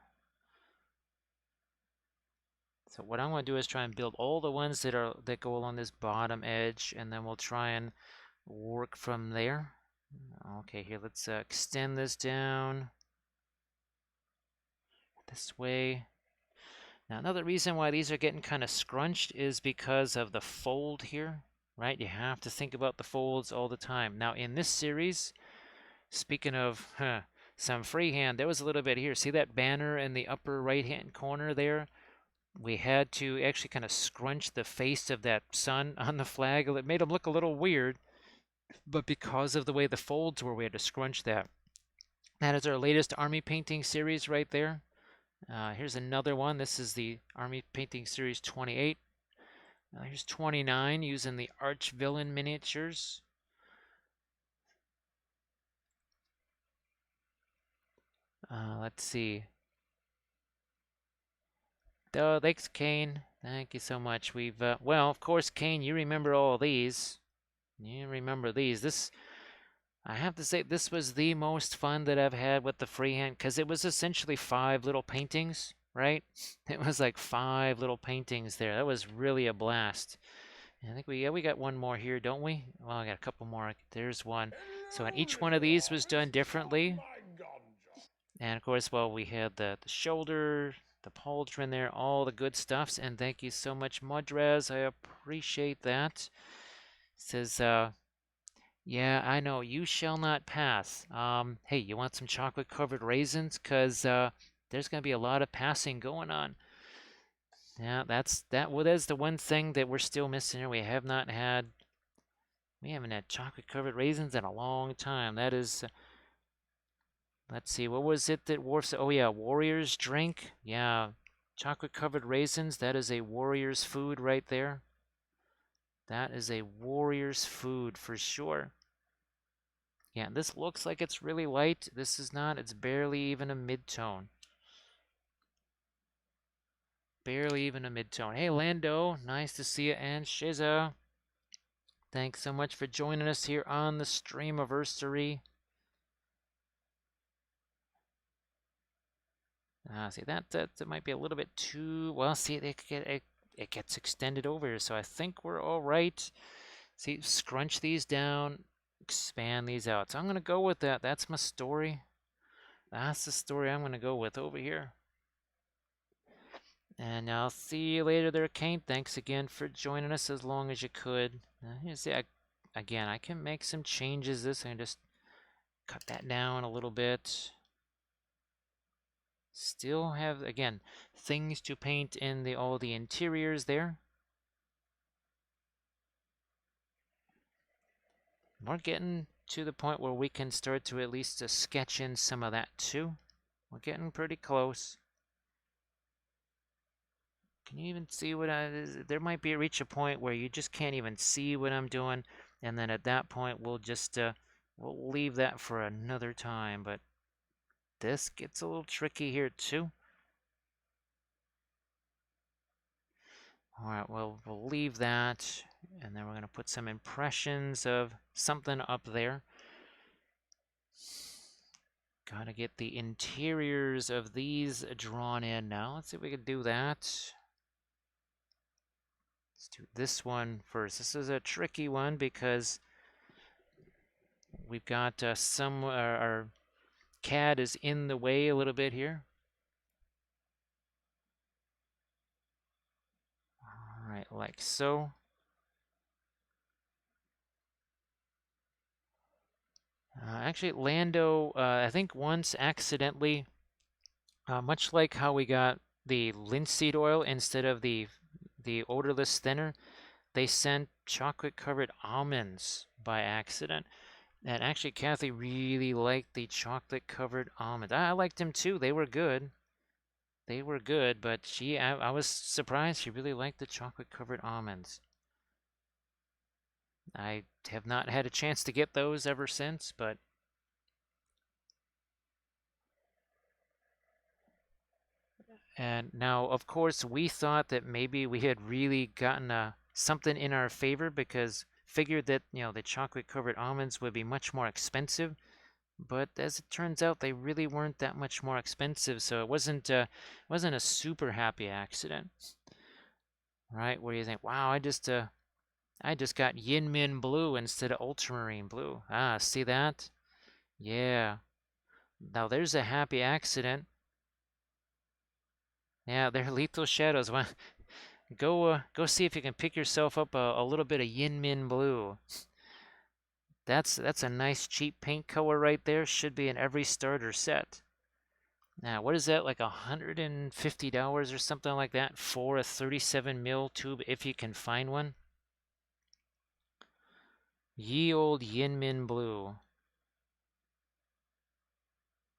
So what I'm going to do is try and build all the ones that go along this bottom edge, and then we'll try and work from there. Okay, here, let's extend this down this way. Now, another reason why these are getting kind of scrunched is because of the fold here, right? You have to think about the folds all the time. Now, in this series, speaking of some freehand, there was a little bit here. See that banner in the upper right-hand corner there? We had to actually kind of scrunch the face of that sun on the flag. It made them look a little weird, but because of the way the folds were, we had to scrunch that. That is our latest army painting series right there. Here's another one. This is the Army Painting Series 28. Here's 29 using the Arch Villain miniatures. Let's see. Oh, thanks, Kane. Thank you so much. We've, well, of course, Kane, you remember all these. You remember these. This, I have to say, this was the most fun that I've had with the freehand, because it was essentially 5 little paintings, right? It was like 5 little paintings there. That was really a blast. I think we got one more here, don't we? Well, I got a couple more. There's one. So, and each one of these was done differently. And of course, well, we had the shoulder, the pauldron there, all the good stuffs. And thank you so much, Mudrez. I appreciate that. Says, yeah, I know, you shall not pass. Hey, you want some chocolate-covered raisins? Because there's going to be a lot of passing going on. Yeah, well, that's the one thing that we're still missing here. We haven't had chocolate covered raisins in a long time. That is, let's see, what was it that Worf said? Oh yeah, warrior's drink. Yeah, chocolate covered raisins. That is a warrior's food right there. That is a warrior's food for sure. Yeah, this looks like it's really light. This is not. It's barely even a mid-tone. Barely even a mid-tone. Hey, Lando, nice to see you. And Shiza, thanks so much for joining us here on the Streamiverssary. See, that might be a little bit too, well, see, it gets extended over, so I think we're all right. See, scrunch these down, expand these out. So I'm going to go with that. That's my story. That's the story I'm going to go with over here. And I'll see you later there, Kane. Thanks again for joining us as long as you could. See, again, I can make some changes. I can just cut that down a little bit. Still have, again, things to paint in all the interiors there. We're getting to the point where we can start to at least sketch in some of that too. We're getting pretty close. Can you even see what there might reach a point where you just can't even see what I'm doing, and then at that point we'll just we'll leave that for another time. But this gets a little tricky here too. All right, well, we'll leave that, and then we're going to put some impressions of something up there. Gotta get the interiors of these drawn in now. Let's see if we can do that. Let's do this one first. This is a tricky one because we've got our CAD is in the way a little bit here. All right, like so. Actually, Lando, I think once accidentally, much like how we got the linseed oil instead of the odorless thinner, they sent chocolate-covered almonds by accident. And actually, Kathy really liked the chocolate-covered almonds. I liked them too. They were good. They were good, but I was surprised she really liked the chocolate-covered almonds. I have not had a chance to get those ever since, but and now, of course, we thought that maybe we had really gotten something in our favor because figured that, the chocolate-covered almonds would be much more expensive. But as it turns out, they really weren't that much more expensive, so it wasn't a super happy accident, right? Where you think, wow, I just got Yin Min Blue instead of Ultramarine Blue. Ah, see that? Yeah. Now there's a happy accident. Yeah, they're lethal shadows. Well, go see if you can pick yourself up a little bit of Yin Min Blue. That's a nice cheap paint color right there. Should be in every starter set. Now, what is that, like $150 or something like that for a 37 mil tube if you can find one? Ye old Yin Min Blue.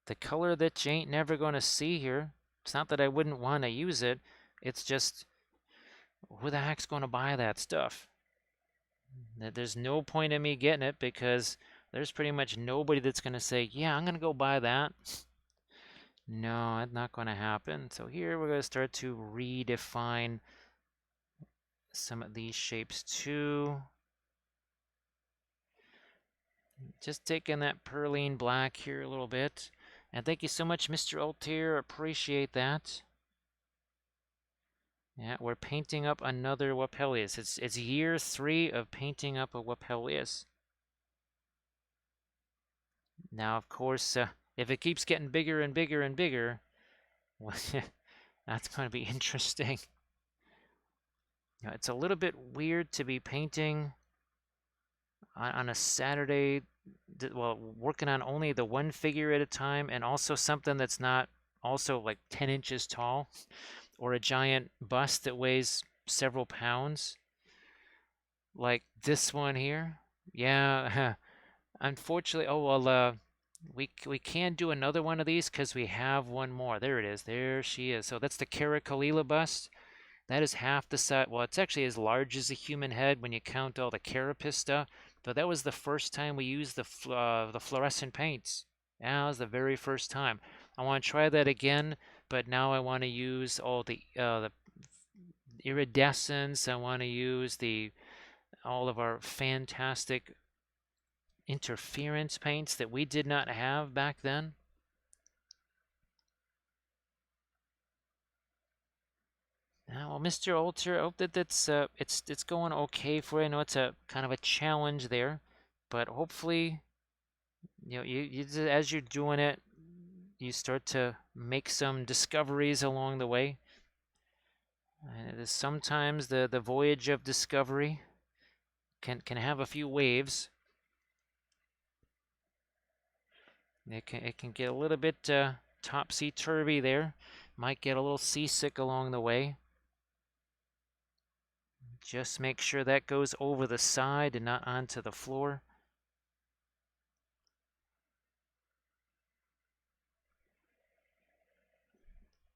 The color that you ain't never going to see here. It's not that I wouldn't want to use it. It's just, who the heck's going to buy that stuff? There's no point in me getting it because there's pretty much nobody that's going to say, yeah, I'm going to go buy that. No, that's not going to happen. So here we're going to start to redefine some of these shapes too. Just taking that perline black here a little bit. And thank you so much, Mr. Altair. Appreciate that. Yeah, we're painting up another Wappellious. It's year 3 of painting up a Wappellious. Now, of course, if it keeps getting bigger and bigger and bigger, well, that's going to be interesting. It's a little bit weird to be painting on a Saturday, well, working on only the one figure at a time, and also something that's not also like 10 inches tall, or a giant bust that weighs several pounds, like this one here. Yeah, unfortunately, oh well, we can do another one of these because we have one more. There it is. There she is. So that's the Kara Kalila bust. That is half the size. Well, it's actually as large as a human head when you count all the carapace stuff. But that was the first time we used the fluorescent paints. Yeah, that was the very first time. I want to try that again, but now I want to use all the iridescence. I want to use the all of our fantastic interference paints that we did not have back then. Well, Mr. Alter, I hope that it's going okay for you. I know it's a kind of a challenge there, but hopefully, as you're doing it, you start to make some discoveries along the way. And it is sometimes the voyage of discovery can have a few waves. It can get a little bit topsy-turvy there. Might get a little seasick along the way. Just make sure that goes over the side and not onto the floor.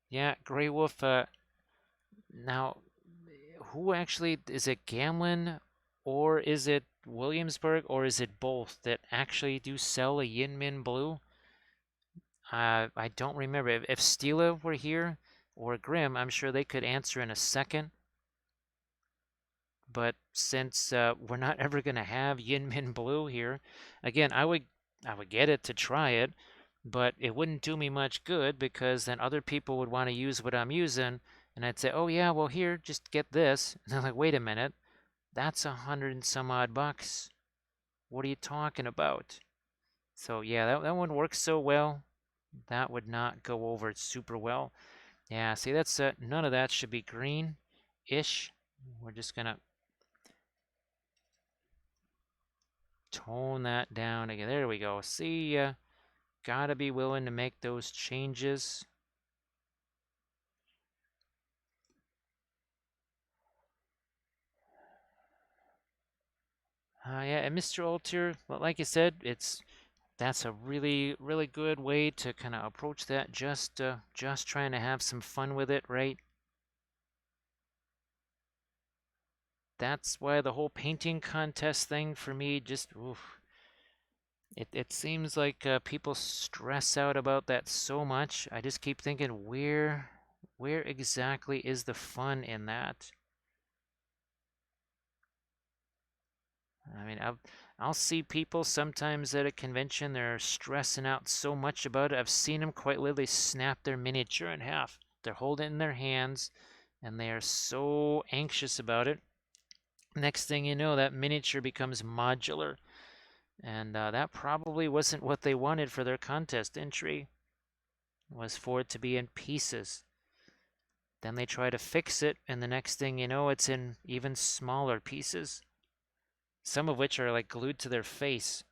Yeah, Grey Wolf, now, who actually, is it Gamlin or is it Williamsburg or is it both that actually do sell a Yin Min Blue? I don't remember. If Stila were here or Grim, I'm sure they could answer in a second. but since we're not ever going to have Yin Min Blue here, again, I would get it to try it, but it wouldn't do me much good because then other people would want to use what I'm using, and I'd say, oh yeah, well here, just get this. And they're like, wait a minute, that's 100 and some odd bucks. What are you talking about? So yeah, that one works so well. That would not go over super well. Yeah, see, that's none of that should be green-ish. We're just gonna tone that down again. There we go. See, gotta be willing to make those changes. Yeah, and Mr. Altier, like you said, that's a really, really good way to kind of approach that. Just trying to have some fun with it, right? That's why the whole painting contest thing for me just, oof. It seems like people stress out about that so much. I just keep thinking, where exactly is the fun in that? I mean, I'll see people sometimes at a convention, they're stressing out so much about it. I've seen them quite literally snap their miniature in half. They're holding it in their hands, and they are so anxious about it. Next thing you know, that miniature becomes modular, and that probably wasn't what they wanted for their contest entry, was for it to be in pieces. Then they try to fix it, and the next thing you know, it's in even smaller pieces, some of which are like glued to their face.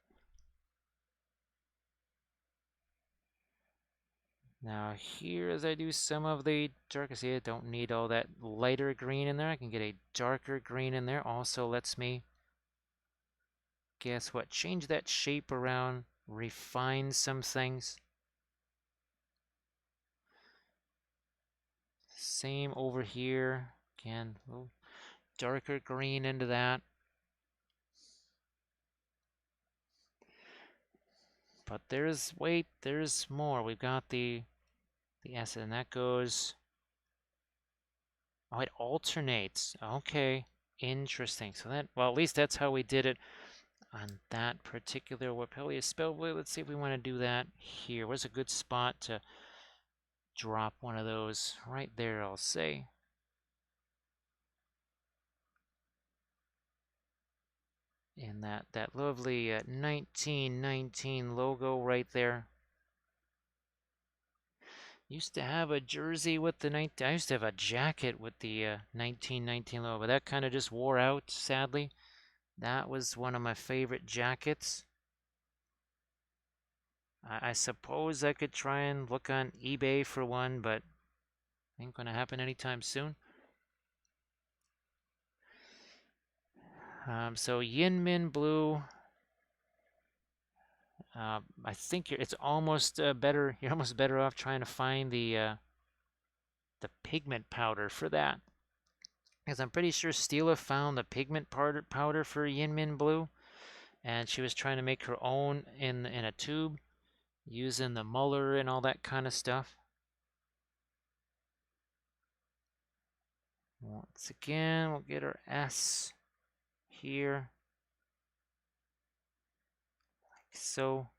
Now here, as I do some of the darker, see, I don't need all that lighter green in there. I can get a darker green in there. Also lets me, guess what, change that shape around, refine some things. Same over here. Again, a little darker green into that. But there's more. We've got the acid, and that goes. Oh, it alternates. Okay, interesting. So that, well, at least that's how we did it on that particular Wappellious Spellbrush. Let's see if we want to do that here. Where's a good spot to drop one of those? Right there, I'll say. And that lovely 1919 logo right there. Used to have a jersey with the 19. I used to have a jacket with the 1919 logo, but that kind of just wore out, sadly. That was one of my favorite jackets. I suppose I could try and look on eBay for one, but ain't gonna happen anytime soon. So Yin Min Blue. I think it's almost better. You're almost better off trying to find the pigment powder for that, because I'm pretty sure Stila found the pigment powder for Yin Min Blue, and she was trying to make her own in a tube using the Muller and all that kind of stuff. Once again, we'll get our S here, like so.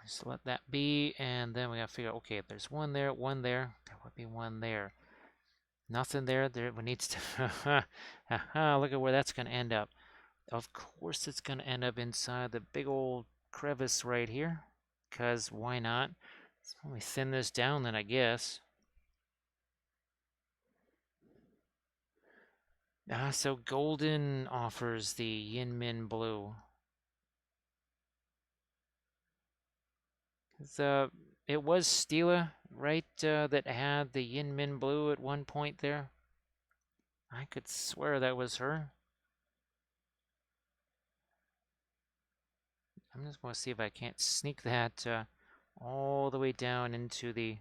Just let that be, and then we gotta figure out, okay, if there's one there, there would be one there. Nothing there, there needs to, look at where that's gonna end up. Of course it's gonna end up inside the big old crevice right here, because why not? So let me thin this down then, I guess. So Golden offers the Yin Min Blue. It was Stila, right, that had the Yin Min Blue at one point there. I could swear that was her. I'm just going to see if I can't sneak that all the way down into the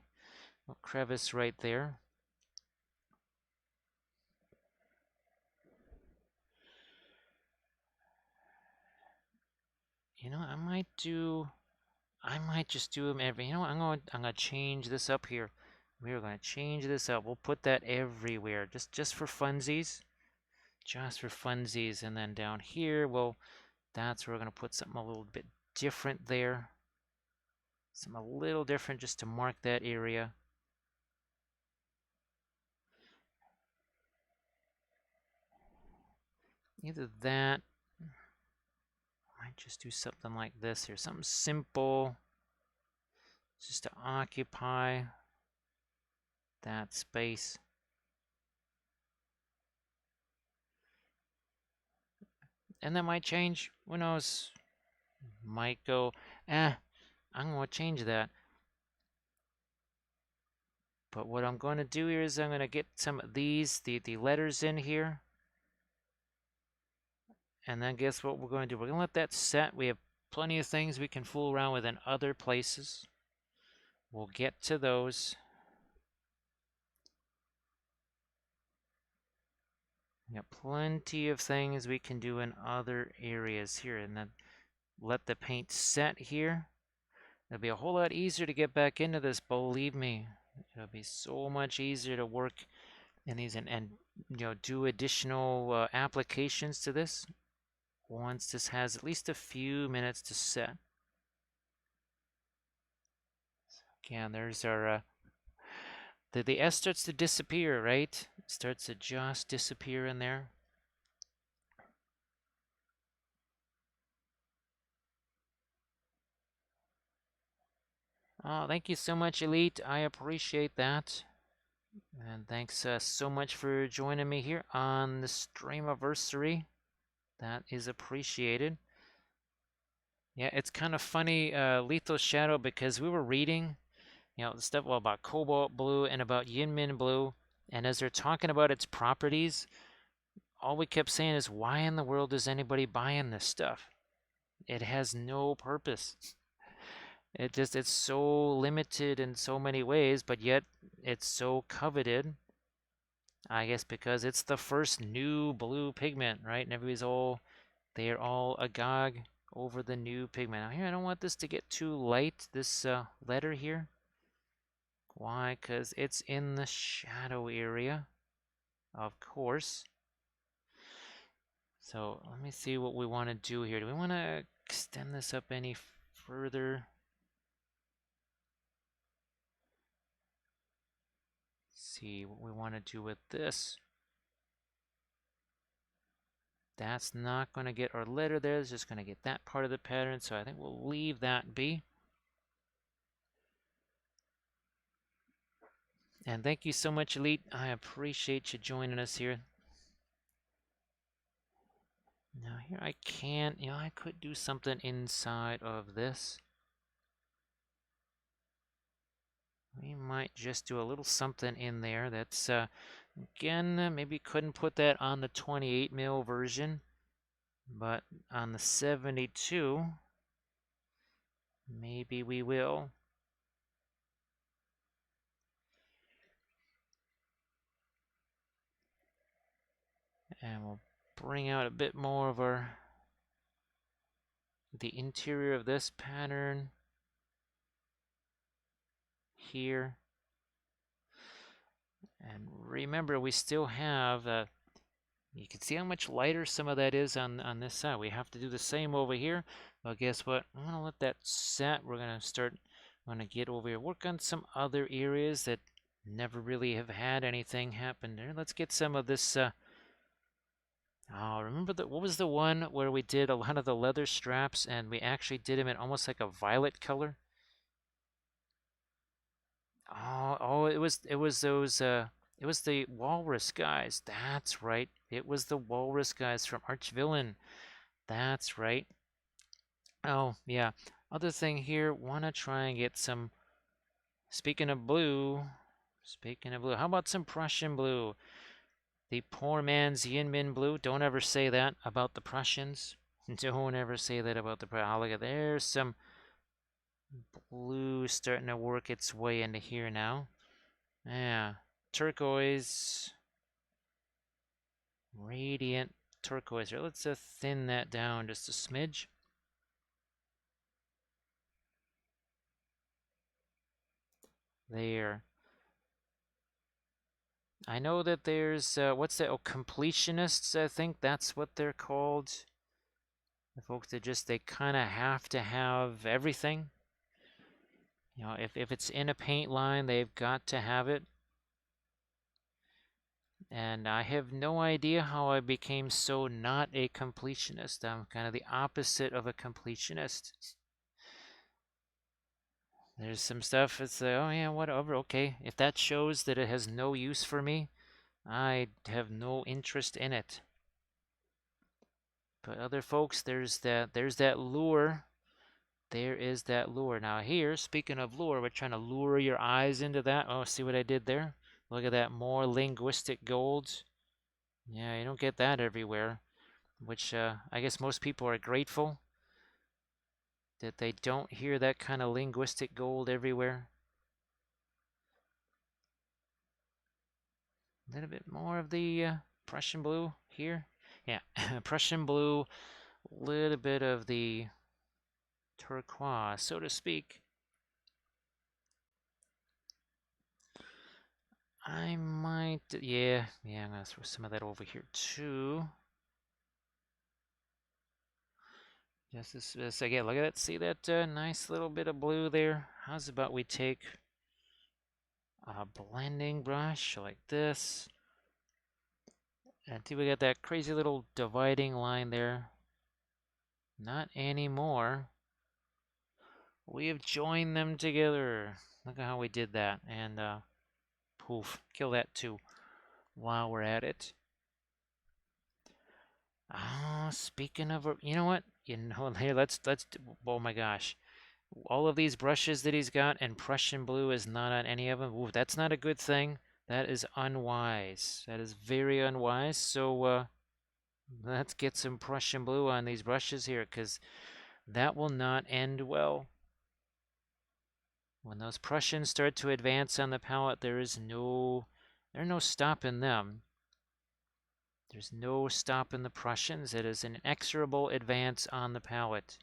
crevice right there. You know, I might just do them every. You know what? I'm gonna change this up here. We're going to change this up. We'll put that everywhere, just for funsies. Just for funsies. And then down here, well, that's where we're going to put something a little bit different there. Something a little different just to mark that area. Either that, I might just do something like this here. Something simple, just to occupy that space. And that might change. Who knows? Might go, I'm going to change that. But what I'm going to do here is I'm going to get some of these, the letters in here. And then guess what we're going to do? We're going to let that set. We have plenty of things we can fool around with in other places. We'll get to those. We got plenty of things we can do in other areas here. And then let the paint set here. It'll be a whole lot easier to get back into this, believe me. It'll be so much easier to work in these and do additional applications to this once this has at least a few minutes to set. So again, there's our the S starts to disappear, right? It starts to just disappear in there. Oh, thank you so much, Elite. I appreciate that. And thanks so much for joining me here on the Streamiverssary. That is appreciated. Yeah, it's kind of funny, Lethal Shadow, because we were reading, the stuff about Cobalt Blue and about Yinmin Blue, and as they're talking about its properties, all we kept saying is, why in the world is anybody buying this stuff? It has no purpose. It's so limited in so many ways, but yet it's so coveted. I guess because it's the first new blue pigment, right? And they're all agog over the new pigment. Now here, I don't want this to get too light, this letter here. Why? Because it's in the shadow area, of course. So let me see what we want to do here. Do we want to extend this up any further? See what we want to do with this. That's not going to get our letter there. It's just going to get that part of the pattern. So I think we'll leave that be. And thank you so much, Elite. I appreciate you joining us here. Now here I can, I could do something inside of this. We might just do a little something in there that's, again, maybe couldn't put that on the 28 mil version, but on the 72, maybe we will. And we'll bring out a bit more of the interior of this pattern here. And remember, we still have, you can see how much lighter some of that is on this side. We have to do the same over here. But guess what? I'm going to let that set. We're going to get over here, work on some other areas that never really have had anything happen there. Let's get some of this, remember what was the one where we did a lot of the leather straps and we actually did them in almost like a violet color? It was those it was the walrus guys. That's right. It was the walrus guys from Archvillain. That's right. Oh, yeah. Other thing here, wanna try and get some, speaking of blue, how about some Prussian blue? The poor man's Yinmin blue. Don't ever say that about the Prussians. Don't ever say that about the Prussians. Oh, look at, there's some blue starting to work its way into here now. Yeah, turquoise, radiant turquoise. Here, let's thin that down just a smidge. There. I know that there's, what's that? Oh, completionists, I think that's what they're called. The folks that just, they kind of have to have everything. You know, if it's in a paint line, they've got to have it. And I have no idea how I became so not a completionist. I'm kind of the opposite of a completionist. There's some stuff that's like, oh yeah, whatever, okay. If that shows that it has no use for me, I have no interest in it. But other folks, there's that lure. There is that lure. Now here, speaking of lure, we're trying to lure your eyes into that. Oh, see what I did there? Look at that, more linguistic gold. Yeah, you don't get that everywhere, which I guess most people are grateful that they don't hear that kind of linguistic gold everywhere. A little bit more of the Prussian blue here. Yeah, Prussian blue, a little bit of the turquoise, so to speak. I might, yeah, I'm gonna throw some of that over here too. Just this again, look at that, see that nice little bit of blue there? How's about we take a blending brush like this, and see we got that crazy little dividing line there. Not anymore. We have joined them together. Look at how we did that, and poof, kill that too while we're at it. Ah, speaking of, you know what? You know, here, oh my gosh. All of these brushes that he's got, and Prussian blue is not on any of them. Ooh, that's not a good thing. That is unwise. That is very unwise. So, let's get some Prussian blue on these brushes here, because that will not end well. When those Prussians start to advance on the palette, there's no stopping them. There's no stopping the Prussians. It is an inexorable advance on the palette.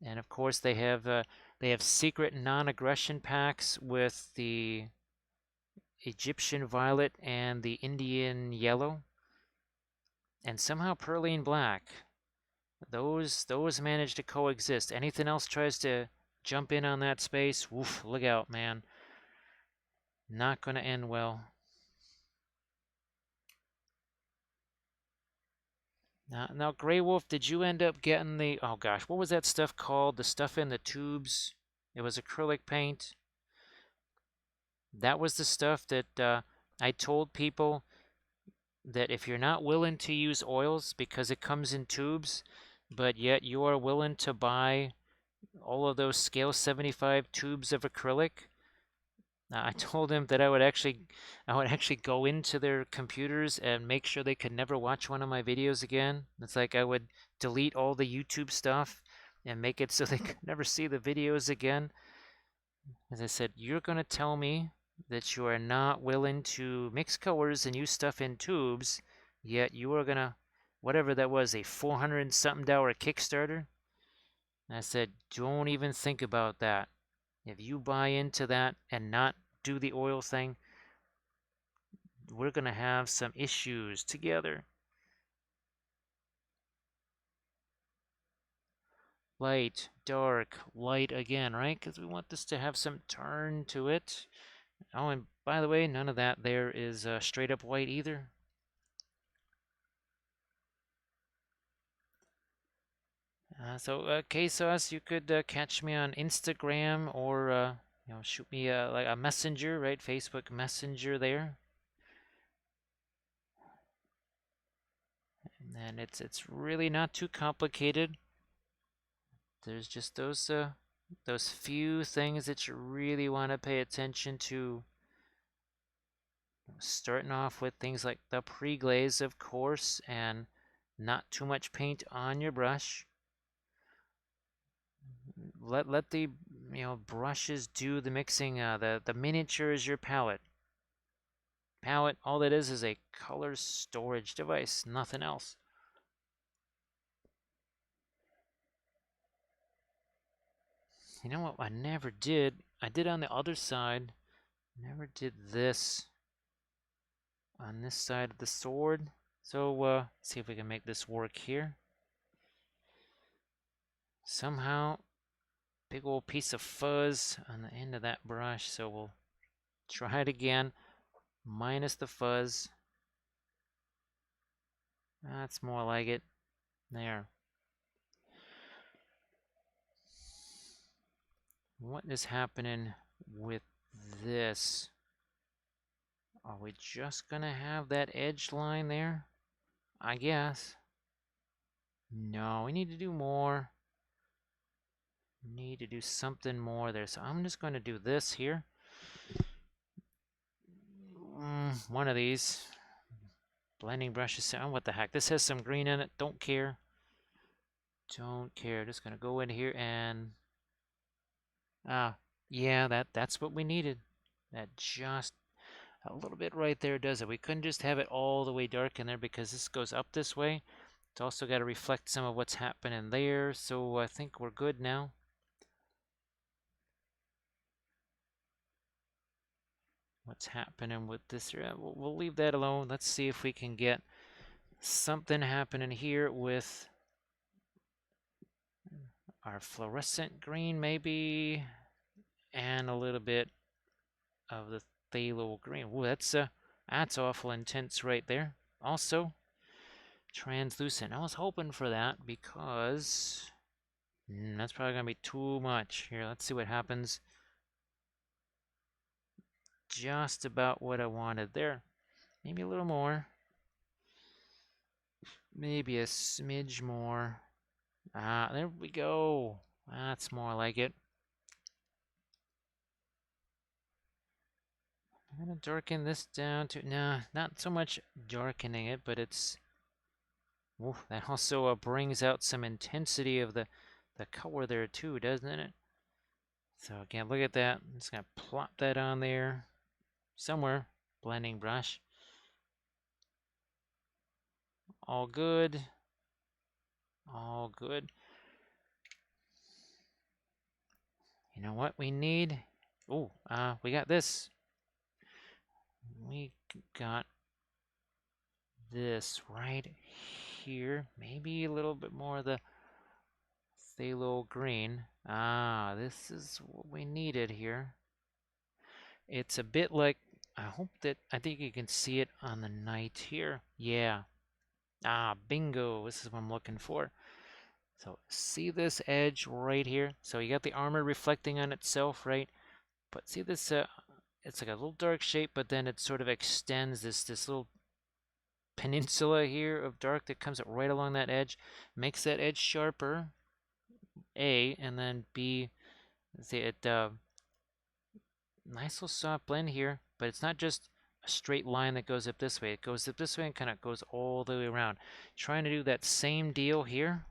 And of course, they have secret non-aggression packs with the Egyptian violet and the Indian yellow, and somehow Pearline black. Those manage to coexist. Anything else tries to jump in on that space, woof, look out, man. Not going to end well. Now, Grey Wolf, did you end up getting the, oh gosh, what was that stuff called? The stuff in the tubes? It was acrylic paint. That was the stuff that I told people that if you're not willing to use oils because it comes in tubes, but yet you are willing to buy all of those scale 75 tubes of acrylic, I told him that I would actually go into their computers and make sure they could never watch one of my videos again. It's like I would delete all the YouTube stuff and make it so they could never see the videos again. As I said, you're going to tell me that you are not willing to mix colors and use stuff in tubes, yet you are going to, whatever that was, a 400 something dollar Kickstarter? And I said, don't even think about that. If you buy into that and not do the oil thing, we're going to have some issues together. Light, dark, light again, right? Because we want this to have some turn to it. Oh, and by the way, none of that there is straight up white either. So, K-Sauce, you could catch me on Instagram or, shoot me like a messenger, right? Facebook Messenger there. And it's really not too complicated. There's just those few things that you really want to pay attention to. Starting off with things like the pre-glaze, of course, and not too much paint on your brush. Let the brushes do the mixing. The miniature is your palette. Palette, all that is a color storage device, nothing else. You know what I never did? I did on the other side. Never did this on this side of the sword. So, see if we can make this work here. Somehow, big old piece of fuzz on the end of that brush, so we'll try it again, minus the fuzz. That's more like it. There. What is happening with this? Are we just gonna have that edge line there? I guess. No, we need to do more. Need to do something more there. So I'm just going to do this here. One of these. Blending brushes. Oh, what the heck? This has some green in it. Don't care. Don't care. Just going to go in here and... yeah, that's what we needed. That just a little bit right there does it. We couldn't just have it all the way dark in there because this goes up this way. It's also got to reflect some of what's happening there. So I think we're good now. What's happening with this? We'll leave that alone. Let's see if we can get something happening here with our fluorescent green maybe, and a little bit of the phthalo green. Ooh, that's awful intense right there. Also, translucent. I was hoping for that because that's probably gonna be too much. Here, let's see what happens. Just about what I wanted there. Maybe a little more. Maybe a smidge more. There we go. That's more like it. I'm gonna darken this down to, nah, not so much darkening it, but it's, ooh, that also brings out some intensity of the color there too, doesn't it? So again, look at that. I'm just gonna plop that on there somewhere. Blending brush. All good. All good. You know what we need? Oh, we got this. We got this right here. Maybe a little bit more of the phthalo green. This is what we needed here. It's a bit like, I think you can see it on the night here. Yeah. Bingo. This is what I'm looking for. So see this edge right here? So you got the armor reflecting on itself, right? But see this, it's like a little dark shape, but then it sort of extends this little peninsula here of dark that comes right along that edge, makes that edge sharper, A, and then B, see it, nice little soft blend here, but it's not just a straight line that goes up this way. It goes up this way and kind of goes all the way around. Trying to do that same deal here,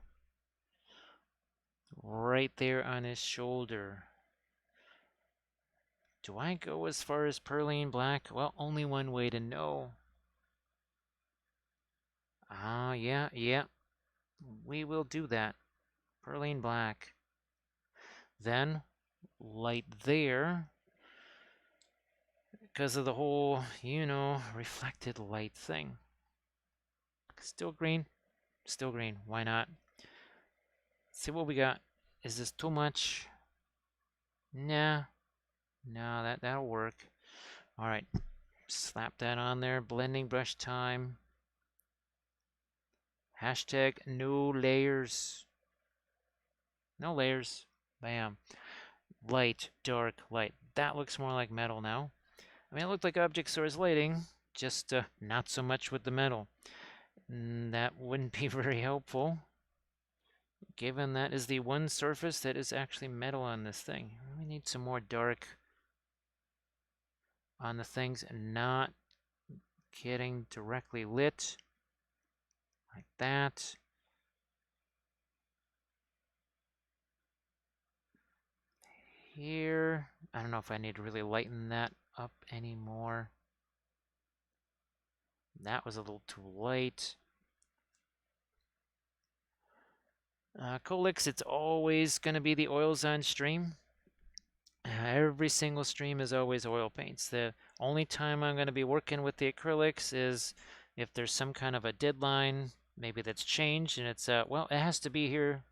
right there on his shoulder. Do I go as far as Perline Black? Well, only one way to know. Yeah. We will do that. Perline Black. Then, light there. Because of the whole, reflected light thing. Still green. Still green. Why not? See what we got. Is this too much? Nah. No, that'll work. All right. Slap that on there. Blending brush time. Hashtag no layers. No layers. Bam. Light, dark, light. That looks more like metal now. I mean, it looked like object source lighting, just not so much with the metal. That wouldn't be very helpful, given that is the one surface that is actually metal on this thing. We need some more dark on the things and not getting directly lit like that. Here, I don't know if I need to really lighten that up anymore. That was a little too light. Colix, it's always going to be the oils on stream. Every single stream is always oil paints. The only time I'm going to be working with the acrylics is if there's some kind of a deadline, maybe that's changed, and it's well, it has to be here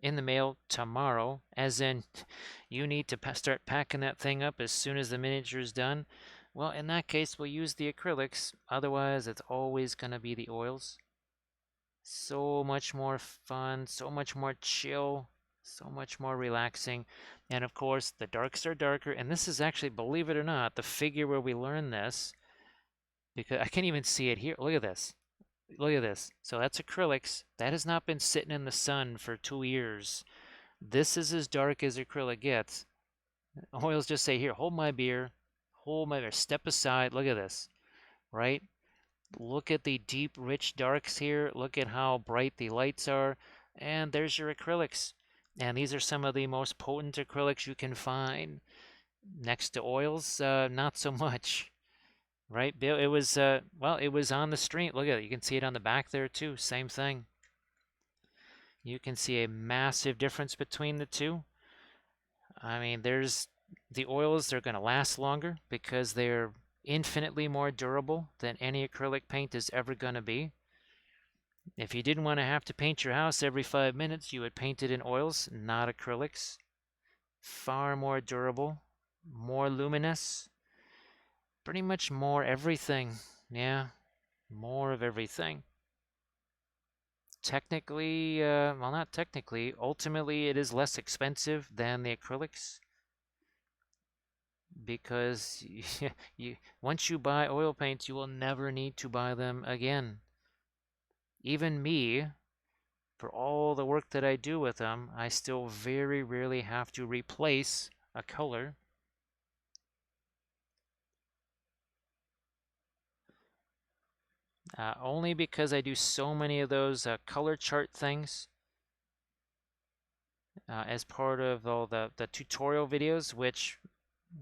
in the mail tomorrow, as in you need to start packing that thing up as soon as the miniature is done. Well, in that case, we'll use the acrylics. Otherwise, it's always going to be the oils. So much more fun, so much more chill, so much more relaxing. And of course, the darks are darker. And this is actually, believe it or not, the figure where we learn this, because I can't even see it here. Look at this. Look at this. So that's acrylics. That has not been sitting in the sun for 2 years. This is as dark as acrylic gets. Oils just say, here, hold my beer, step aside. Look at this, right? Look at the deep, rich darks here. Look at how bright the lights are. And there's your acrylics. And these are some of the most potent acrylics you can find. Next to oils, not so much. Right, Bill? It was, well, it was on the stream. Look at it. You can see it on the back there, too. Same thing. You can see a massive difference between the two. I mean, there's the oils, they're going to last longer because they're infinitely more durable than any acrylic paint is ever going to be. If you didn't want to have to paint your house every 5 minutes, you would paint it in oils, not acrylics. Far more durable, more luminous, pretty much more everything. Yeah, more of everything. Technically, well, not technically, ultimately it is less expensive than the acrylics because once you buy oil paints, you will never need to buy them again. Even me, for all the work that I do with them, I still very rarely have to replace a color. Only because I do so many of those color chart things as part of all the tutorial videos, which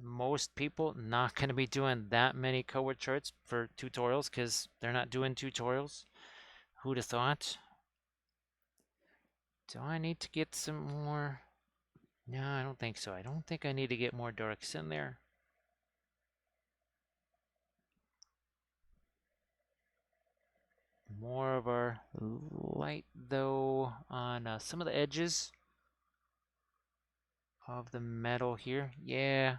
most people not going to be doing that many color charts for tutorials because they're not doing tutorials. Who'd have thought? Do I need to get some more? No, I don't think so. I don't think I need to get more darks in there. More of our light, though, on some of the edges of the metal here. Yeah,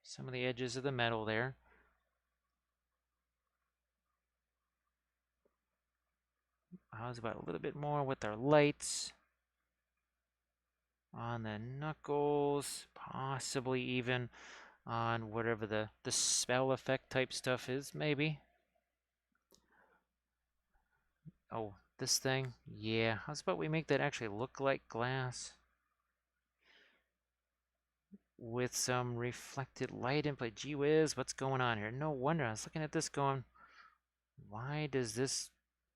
some of the edges of the metal there. How's about a little bit more with our lights on the knuckles, possibly even on whatever the spell effect type stuff is, maybe. Oh, this thing? Yeah, how's about we make that actually look like glass? With some reflected light input. Gee whiz, what's going on here? No wonder, I was looking at this going, why does this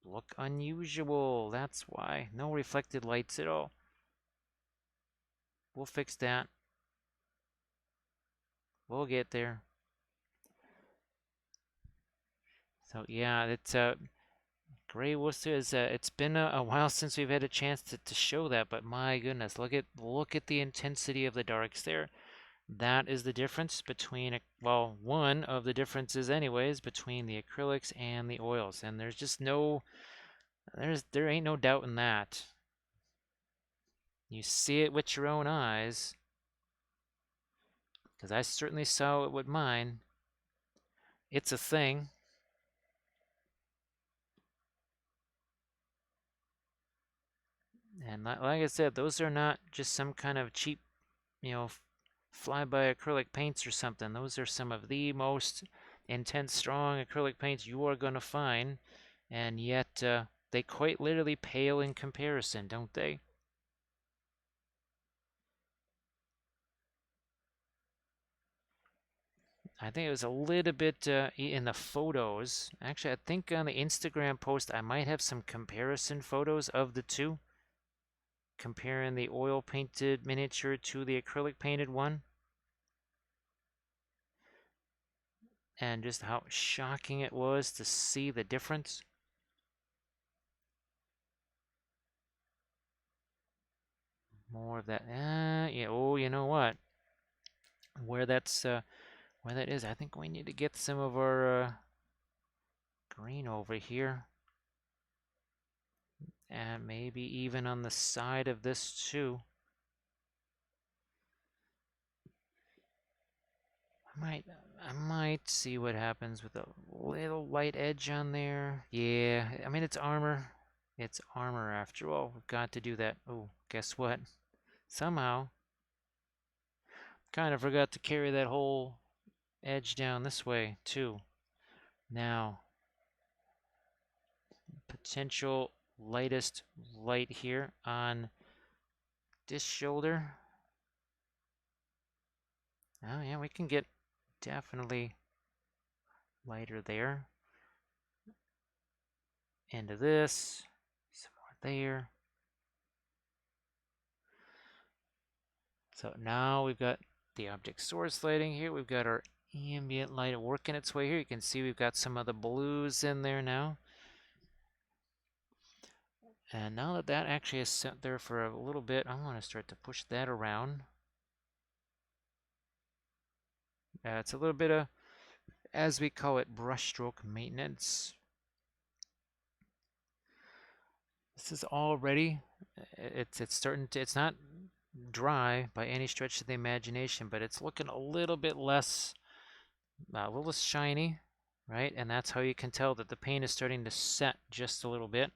look unusual? That's why. No reflected lights at all. We'll fix that. We'll get there. So yeah, it's Gray Worcester is it's been a while since we've had a chance to show that, but my goodness, look at the intensity of the darks there. That is the difference between well, one of the differences anyways between the acrylics and the oils, and there's just there ain't no doubt in that. You see it with your own eyes, because I certainly saw it with mine. It's a thing. And like I said, those are not just some kind of cheap, you know, fly-by acrylic paints or something. Those are some of the most intense, strong acrylic paints you are going to find, and yet they quite literally pale in comparison, don't they? I think it was a little bit in the photos. Actually, I think on the Instagram post, I might have some comparison photos of the two, comparing the oil painted miniature to the acrylic painted one, and just how shocking it was to see the difference. More of that. Yeah. Oh, you know what? where that's where that is. I think we need to get some of our green over here, and maybe even on the side of this too. I might see what happens with a little light edge on there. Yeah, I mean it's armor. It's armor after all. We've got to do that. Oh, guess what? Somehow, kind of forgot to carry that whole edge down this way too. Now, potential lightest light here on this shoulder. Oh yeah, we can get definitely lighter there. Into this, some more there. So now we've got the object source lighting here. We've got our ambient light working its way here. You can see we've got some of the blues in there now. And now that that actually is set there for a little bit, I want to start to push that around. It's a little bit of, as we call it, brushstroke maintenance. This is already, it's starting to, it's not dry by any stretch of the imagination, but it's looking a little bit less, a little shiny, right? And that's how you can tell that the paint is starting to set just a little bit.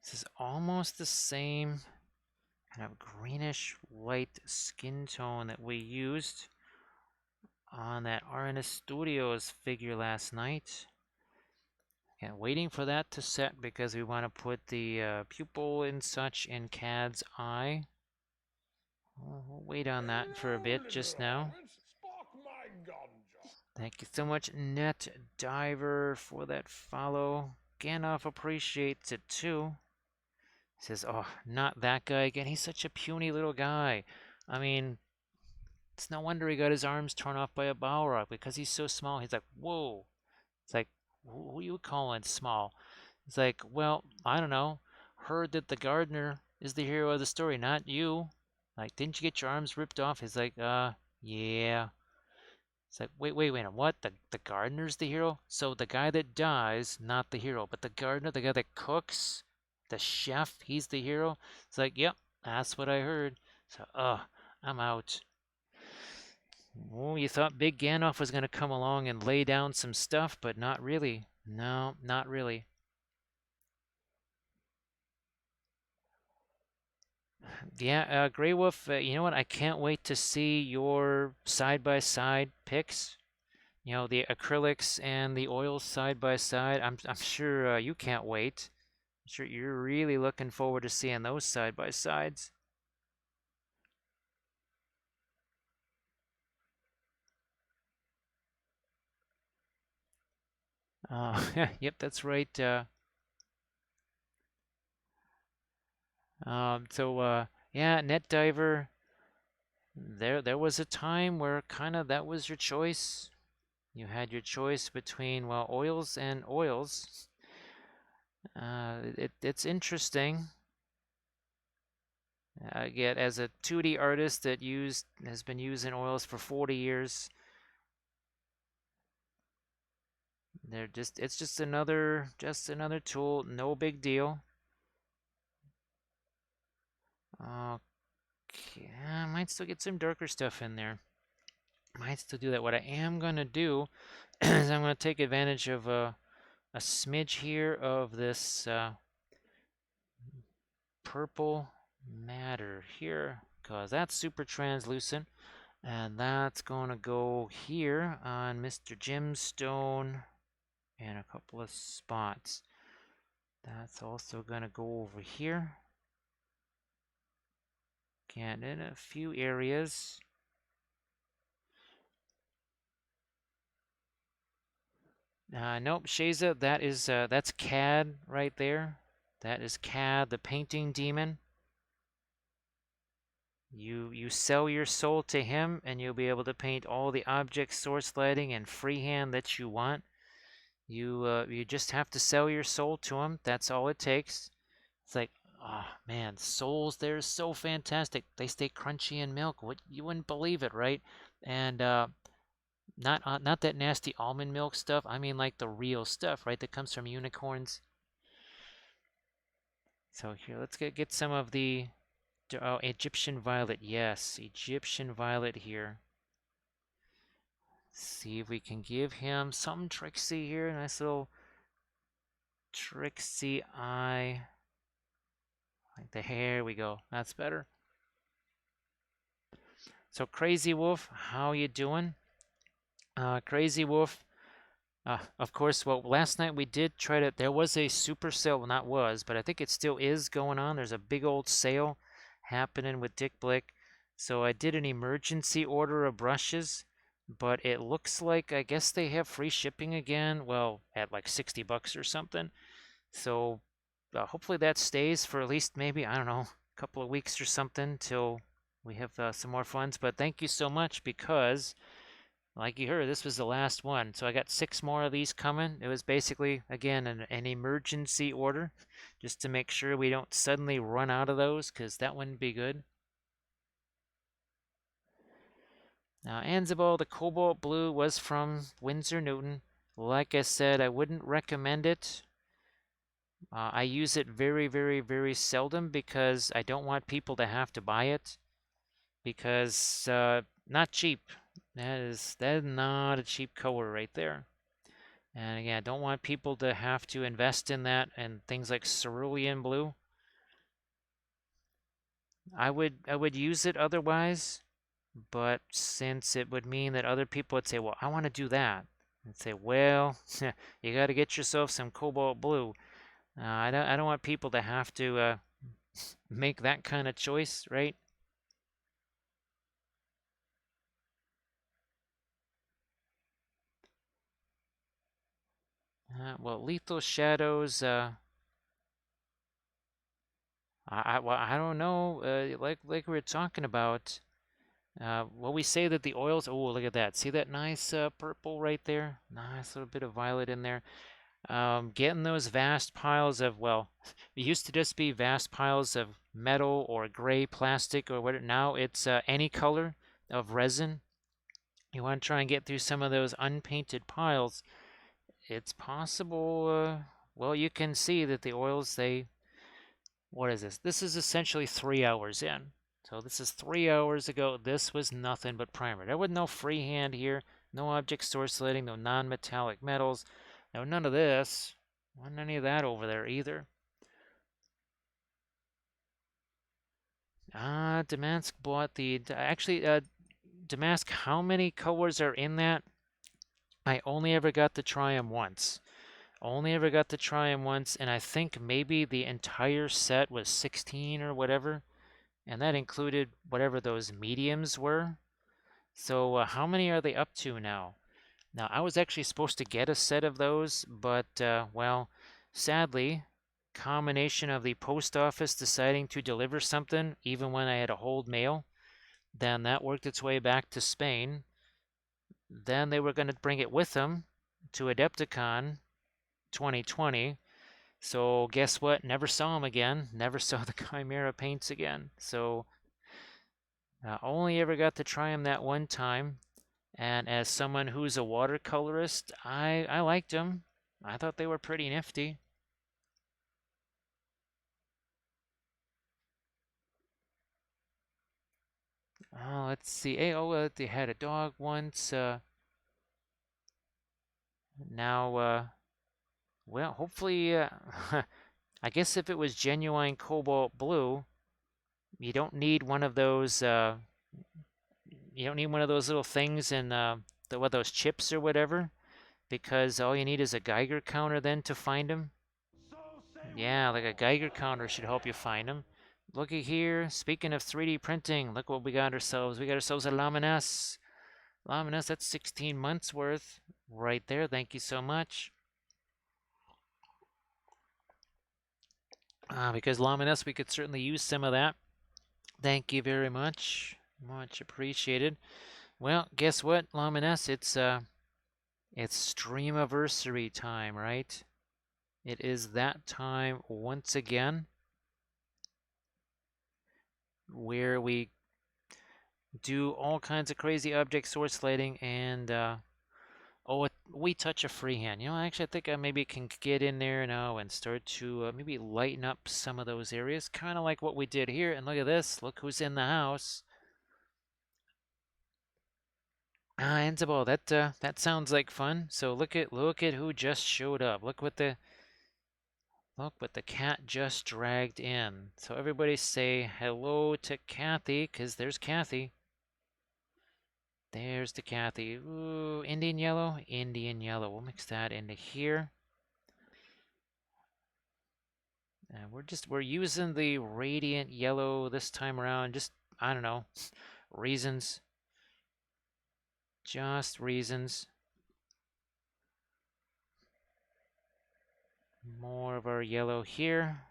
This is almost the same kind of greenish white skin tone that we used on that RNS Studios figure last night. And waiting for that to set because we want to put the pupil and such in Cad's eye. We'll wait on that for a bit just now. Thank you so much, Net Diver, for that follow. Gandalf appreciates it too. Says, oh, not that guy again. He's such a puny little guy. I mean, it's no wonder he got his arms torn off by a Balrog because he's so small. He's like, whoa. It's like, who are you calling small? It's like, well, I don't know. Heard that the gardener is the hero of the story, not you. Like, didn't you get your arms ripped off? He's like, yeah. It's like, wait a minute, what? The gardener's the hero? So the guy that dies, not the hero, but the gardener, the guy that cooks, the chef, he's the hero? It's like, yep, that's what I heard. So, I'm out. Oh, you thought Big Gandalf was going to come along and lay down some stuff, but not really. No, not really. Yeah, Grey Wolf, you know what? I can't wait to see your side-by-side pics. You know, the acrylics and the oils side by side. I'm sure you can't wait. I'm sure you're really looking forward to seeing those side by sides. Yep, that's right. Yeah, Net Diver. There was a time where kind of that was your choice. You had your choice between, well, oils and oils. It's interesting. Yet as a 2D artist that has been using oils for 40 years, it's just another tool, no big deal. Okay, I might still get some darker stuff in there. Might still do that. What I am gonna do is I'm gonna take advantage of a smidge here of this purple matter here, because that's super translucent, and that's gonna go here on Mr. Gemstone and a couple of spots. That's also gonna go over here. And in a few areas. Nope, Shaza, that's Cad right there. That is Cad, the painting demon. You sell your soul to him, and you'll be able to paint all the object source lighting and freehand that you want. You just have to sell your soul to him. That's all it takes. It's like, Oh man, soles, they're so fantastic. They stay crunchy in milk. What, you wouldn't believe it, right? And not that nasty almond milk stuff. I mean like the real stuff, right? That comes from unicorns. So here, let's get some of the Egyptian violet. Yes, Egyptian violet here. See if we can give him some tricksy here. Nice little tricksy eye. Like there we go. That's better. So Crazy Wolf, how you doing? Crazy Wolf. Of course, well, last night we did try to, there was a super sale, well, not was, but I think it still is going on. There's a big old sale happening with Dick Blick. So I did an emergency order of brushes, but it looks like, I guess they have free shipping again, well, at like 60 bucks or something. So hopefully that stays for at least maybe, I don't know, a couple of weeks or something till we have some more funds. But thank you so much because like you heard, this was the last one. So I got 6 more of these coming. It was basically, again, an emergency order just to make sure we don't suddenly run out of those because that wouldn't be good. Now, Ansible, the Cobalt Blue was from Winsor Newton. Like I said, I wouldn't recommend it. I use it very, very, very seldom because I don't want people to have to buy it because not cheap. That is not a cheap color right there. And again, I don't want people to have to invest in that and things like cerulean blue. I would use it otherwise, but since it would mean that other people would say, "Well, I want to do that," and say, "Well, you got to get yourself some cobalt blue." I don't want people to have to make that kind of choice, right? Well, lethal shadows. Well, I don't know. Like we were talking about. Well, we say that the oils. Oh, look at that! See that nice purple right there? Nice little bit of violet in there. Getting those vast piles of, well, it used to just be vast piles of metal or gray plastic or what. Now it's any color of resin. You want to try and get through some of those unpainted piles. It's possible. Well, you can see that the oils, they, what is this? This is essentially 3 hours in. So this is 3 hours ago. This was nothing but primer. There was no freehand here, no object source lighting, no non-metallic metals, no none of this. Wasn't any of that over there either. Damask bought the, actually, Damask, how many colors are in that? I only ever got to try them once. Only ever got to try them once, and I think maybe the entire set was 16 or whatever. And that included whatever those mediums were. So how many are they up to now? Now, I was actually supposed to get a set of those, but, well, sadly, combination of the post office deciding to deliver something even when I had to hold mail, then that worked its way back to Spain. Then they were going to bring it with them to Adepticon 2020. So guess what? Never saw them again. Never saw the Chimera paints again. So only ever got to try them that one time, and as someone who's a watercolorist, I liked them. I thought they were pretty nifty. Oh, let's see. Hey, they had a dog once. Now, well, hopefully, I guess if it was genuine cobalt blue, you don't need one of those. You don't need one of those little things in what those chips or whatever, because all you need is a Geiger counter then to find them. Yeah, like a Geiger counter should help you find them. Looky here. Speaking of 3D printing, look what we got ourselves. We got ourselves a Lamines. Lamines, that's 16 months worth right there. Thank you so much. Because Lamines, we could certainly use some of that. Thank you very much. Much appreciated. Well, guess what, Lamines? It's Streamiverssary time, right? It is that time once again. where we do all kinds of crazy object source lighting and oh, we touch a freehand. You know, actually, I think I maybe can get in there now and start to maybe lighten up some of those areas, kind of like what we did here. And look at this. Look who's in the house. Ah, Enzabal, that sounds like fun. So look at who just showed up. Look what the cat just dragged in. So everybody say hello to Kathy, 'cause there's Kathy. There's the Kathy. Ooh, Indian yellow, Indian yellow. We'll mix that into here. And we're using the radiant yellow this time around. Just, I don't know, reasons. Just reasons. More of our yellow here.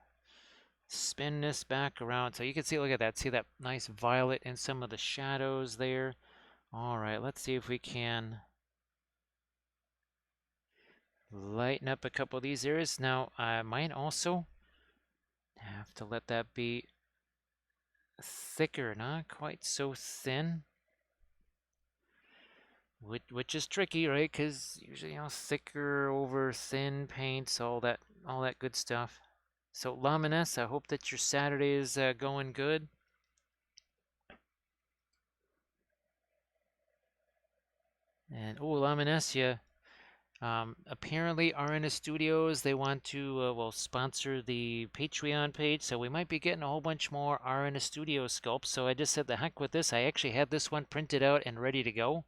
Spin this back around. So you can see, look at that. See that nice violet in some of the shadows there. All right, let's see if we can lighten up a couple of these areas. Now, I might also have to let that be thicker, not quite so thin. Which is tricky, right? Because usually, thicker over thin paints, all that good stuff. So, Lamines, I hope that your Saturday is going good. And oh, Lamines, yeah. Apparently, RNS Studios, they want to well sponsor the Patreon page, so we might be getting a whole bunch more RNS Studio sculpts. So I just said the heck with this. I actually had this one printed out and ready to go.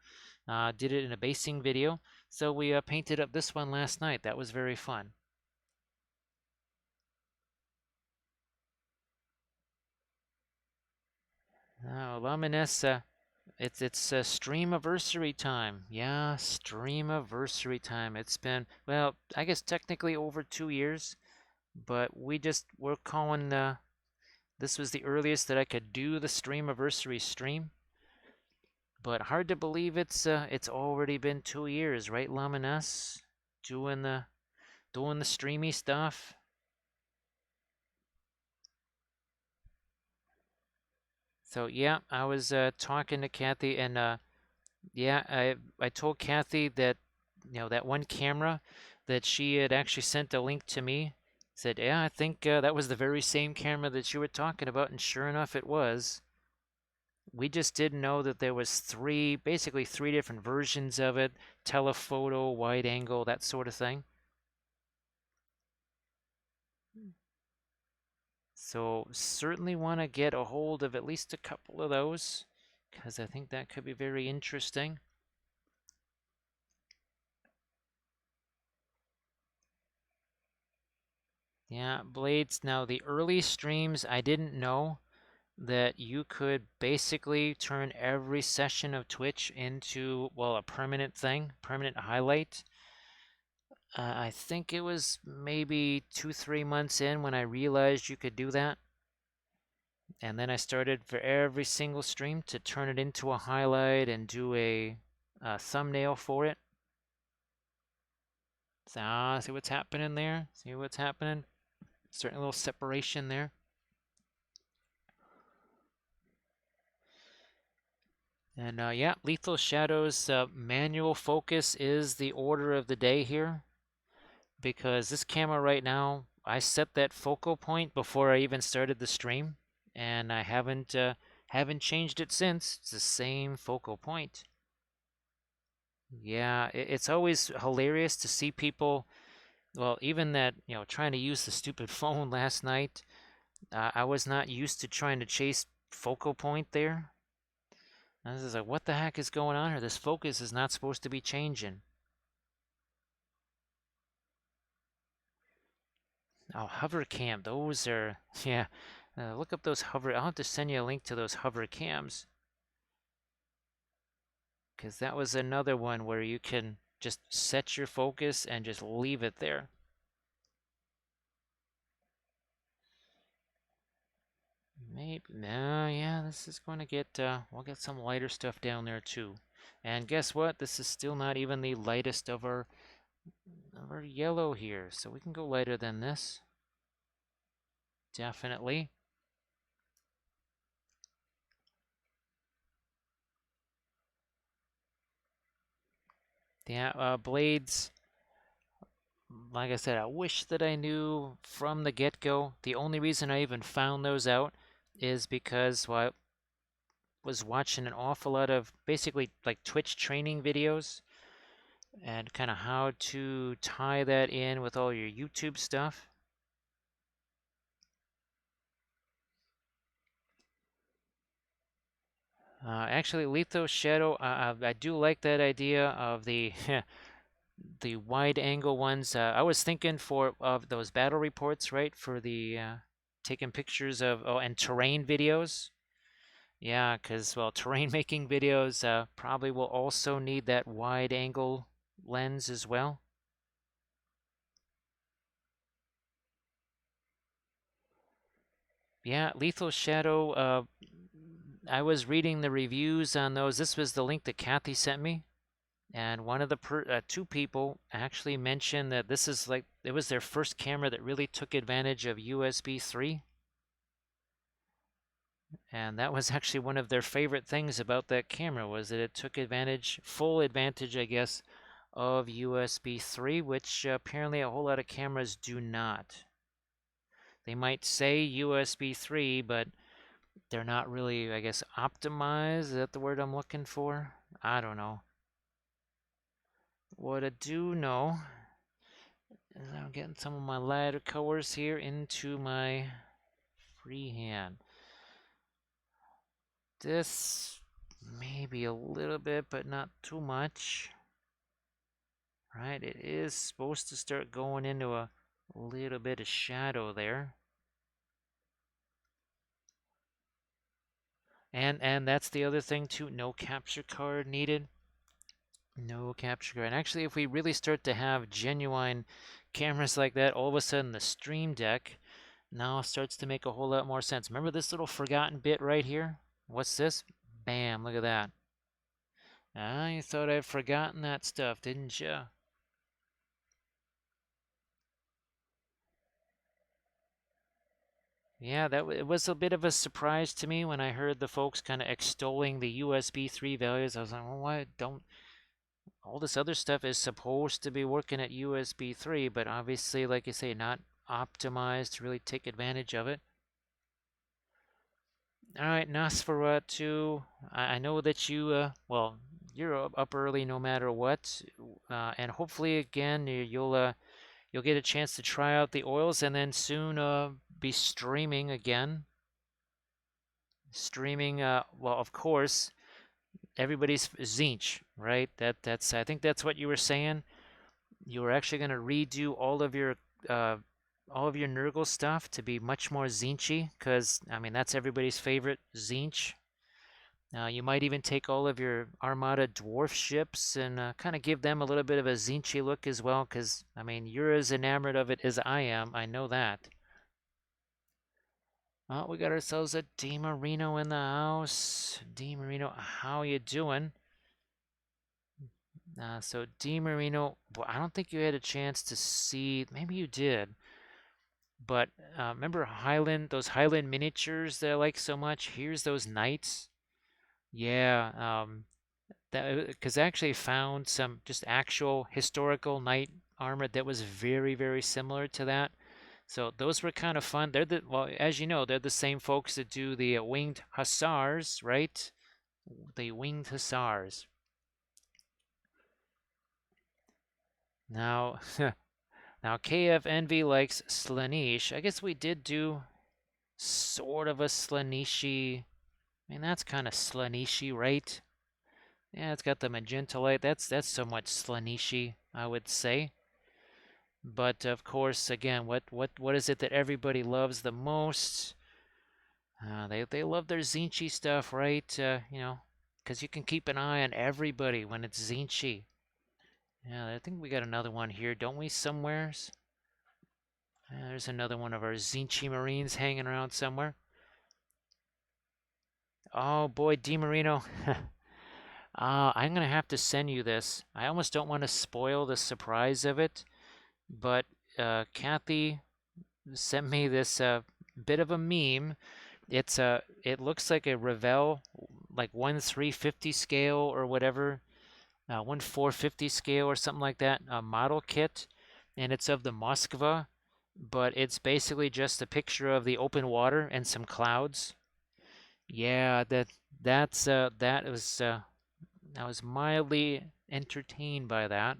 Did it in a basing video. So we painted up this one last night. That was very fun. Now, Lamines, it's Streamiverssary time. Yeah, Streamiverssary time. It's been, well, I guess technically over 2 years, but we're calling this was the earliest that I could do the Streamiversary stream. But hard to believe it's already been 2 years, right, Lamines? Doing the streamy stuff. So yeah, I was talking to Kathy, and yeah, I told Kathy that that one camera that she had actually sent a link to me. Said, yeah, I think that was the very same camera that you were talking about, and sure enough, it was. We just didn't know that there was basically three different versions of it: telephoto, wide angle, that sort of thing. So certainly want to get a hold of at least a couple of those, because I think that could be very interesting. Yeah, Blades. Now, the early streams, I didn't know that you could basically turn every session of Twitch into, well, a permanent thing, permanent highlight. I think it was maybe 2, 3 months in when I realized you could do that. And then I started for every single stream to turn it into a highlight and do a thumbnail for it. So, see what's happening there? See what's happening? Certain little separation there. And yeah, Lethal Shadows manual focus is the order of the day here, because this camera right now, I set that focal point before I even started the stream, and I haven't changed it since. It's the same focal point. Yeah, it's always hilarious to see people, well, even that, trying to use the stupid phone last night. I was not used to trying to chase focal point there. I was like, what the heck is going on here? This focus is not supposed to be changing. Oh, hover cam. Those are, yeah. Look up those hover. I'll have to send you a link to those hover cams, because that was another one where you can just set your focus and just leave it there. Maybe, no, yeah, this is going to get, we'll get some lighter stuff down there too. And guess what? This is still not even the lightest of our yellow here, so we can go lighter than this. Definitely. Yeah, blades, like I said, I wish that I knew from the get-go. The only reason I even found those out is because, well, I was watching an awful lot of basically like Twitch training videos and kind of how to tie that in with all your YouTube stuff. Actually, Lethos Shadow, I do like that idea of the the wide angle ones. I was thinking of those battle reports, right? For the taking pictures of and terrain videos. Yeah, because well, terrain making videos probably will also need that wide angle lens as well. Yeah, Lethal Shadow. I was reading the reviews on those. This was the link that Kathy sent me. And one of the two people actually mentioned that this is like it was their first camera that really took advantage of USB 3, and that was actually one of their favorite things about that camera was that it took full advantage, I guess, of USB 3, which apparently a whole lot of cameras do not. They might say USB 3, but they're not really, I guess, optimized. Is that the word I'm looking for? I don't know. What I do know is I'm getting some of my lighter colors here into my freehand. This maybe a little bit, but not too much. Right, it is supposed to start going into a little bit of shadow there. And that's the other thing too, no capture card needed. No capture card. And actually, if we really start to have genuine cameras like that, all of a sudden the Stream Deck now starts to make a whole lot more sense. Remember this little forgotten bit right here? What's this? Bam, look at that. Ah, you thought I'd forgotten that stuff, didn't you? Yeah, it was a bit of a surprise to me when I heard the folks kind of extolling the USB 3 values. I was like, well, why don't all this other stuff is supposed to be working at USB 3, but obviously, like you say, not optimized to really take advantage of it. All right, Nosferatu, I know that well, you're up early no matter what, and hopefully again you'll get a chance to try out the oils and then soon be streaming again. Streaming, well, of course, everybody's Zinch, right? That's I think that's what you were saying. You were actually going to redo uh, all of your Nurgle stuff to be much more Zinchy, because I mean that's everybody's favorite Zinch. You might even take all of your Armada dwarf ships and kind of give them a little bit of a Zinchy look as well, because I mean you're as enamored of it as I am. I know that. Oh, we got ourselves a DiMarino in the house. DiMarino, how you doing? So DiMarino, well, I don't think you had a chance to see. Maybe you did, but remember those Highland miniatures that I like so much? Here's those knights. Yeah, that because I actually found some just actual historical knight armor that was very, very similar to that. So those were kind of fun. Well, as you know, they're the same folks that do the winged hussars, right? The winged hussars. Now, now KF Envy likes Slaanesh. I guess we did do sort of a Slaaneshi. I mean, that's kind of Slaaneshi, right? Yeah, it's got the magenta light. That's somewhat Slaaneshi, I would say. But of course, again, what is it that everybody loves the most? They love their Zinchi stuff, right? Because you can keep an eye on everybody when it's Zinchi. Yeah, I think we got another one here, don't we? Somewheres. There's another one of our Zinchi Marines hanging around somewhere. Oh boy, DiMarino. I'm gonna have to send you this. I almost don't want to spoil the surprise of it, but Kathy sent me this bit of a meme. It looks like a Revell, like 1/350 scale or whatever, 1/450 scale or something like that, a model kit, and it's of the Moskva, but it's basically just a picture of the open water and some clouds. Yeah, I was mildly entertained by that.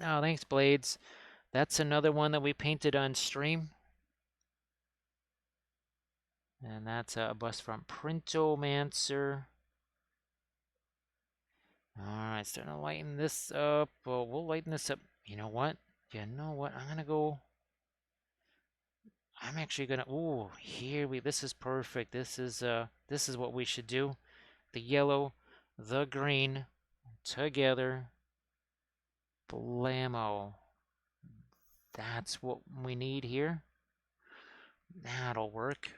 Oh, thanks, Blades. That's another one that we painted on stream. And that's a bust from Printomancer. Alright, starting to lighten this up. Well, we'll lighten this up. You know what? I'm gonna go. I'm actually gonna. Ooh, this is perfect. This is what we should do. The yellow, the green, together. Blammo. That's what we need here. That'll work.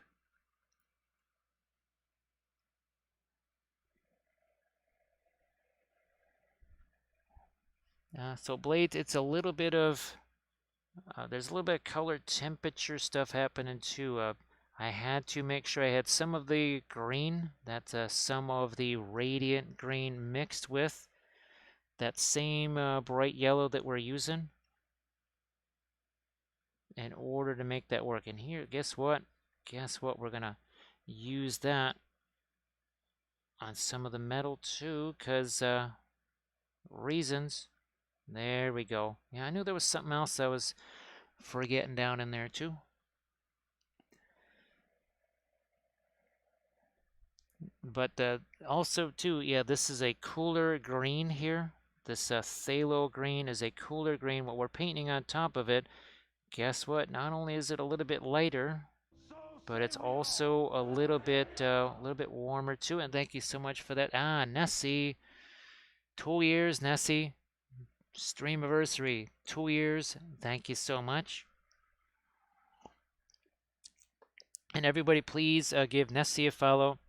So blades, it's a little bit of, there's a little bit of color temperature stuff happening too. I had to make sure I had some of the green, that's some of the radiant green mixed with that same bright yellow that we're using in order to make that work. And here, guess what? Guess what? We're gonna use that on some of the metal too, because reasons. There we go. Yeah, I knew there was something else I was forgetting down in there too. But also too, yeah, this is a cooler green here. This phthalo green is a cooler green. What we're painting on top of it, guess what? Not only is it a little bit lighter, but it's also a little bit warmer too. And thank you so much for that. Ah, Nessie, 2 years, Nessie. Streamiverssary, 2 years. Thank you so much. And everybody, please give Nessie a follow.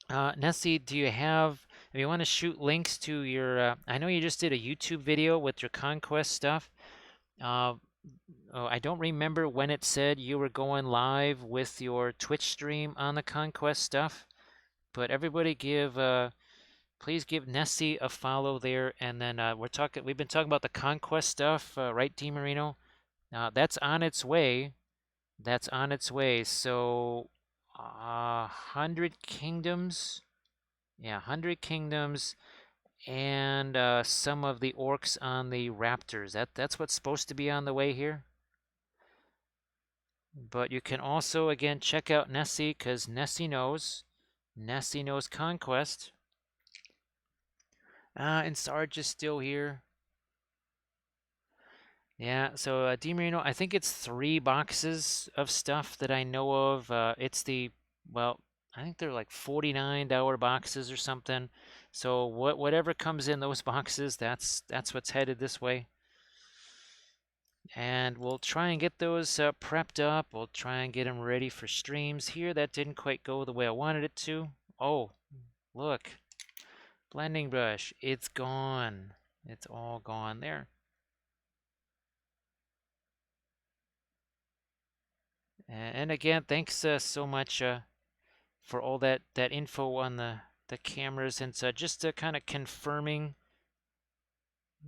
Nessie, do you have, if you want to shoot links to your, I know you just did a YouTube video with your conquest stuff. Oh, I don't remember when it said you were going live with your Twitch stream on the conquest stuff, but everybody please give Nessie a follow there. And then we've been talking about the conquest stuff, right, DiMarino? That's on its way. That's on its way. So, 100 Kingdoms. Yeah, 100 Kingdoms and some of the orcs on the raptors. That's what's supposed to be on the way here. But you can also, again, check out Nessie, because Nessie knows. Nessie knows Conquest. And Sarge is still here. Yeah, so DiMarino, I think it's 3 boxes of stuff that I know of. Well, I think they're like $49 boxes or something. So whatever comes in those boxes, that's what's headed this way. And we'll try and get those prepped up. We'll try and get them ready for streams here. That didn't quite go the way I wanted it to. Oh, look. Blending brush. It's gone. It's all gone there. And again, thanks so much for all that info on the cameras, and just kind of confirming,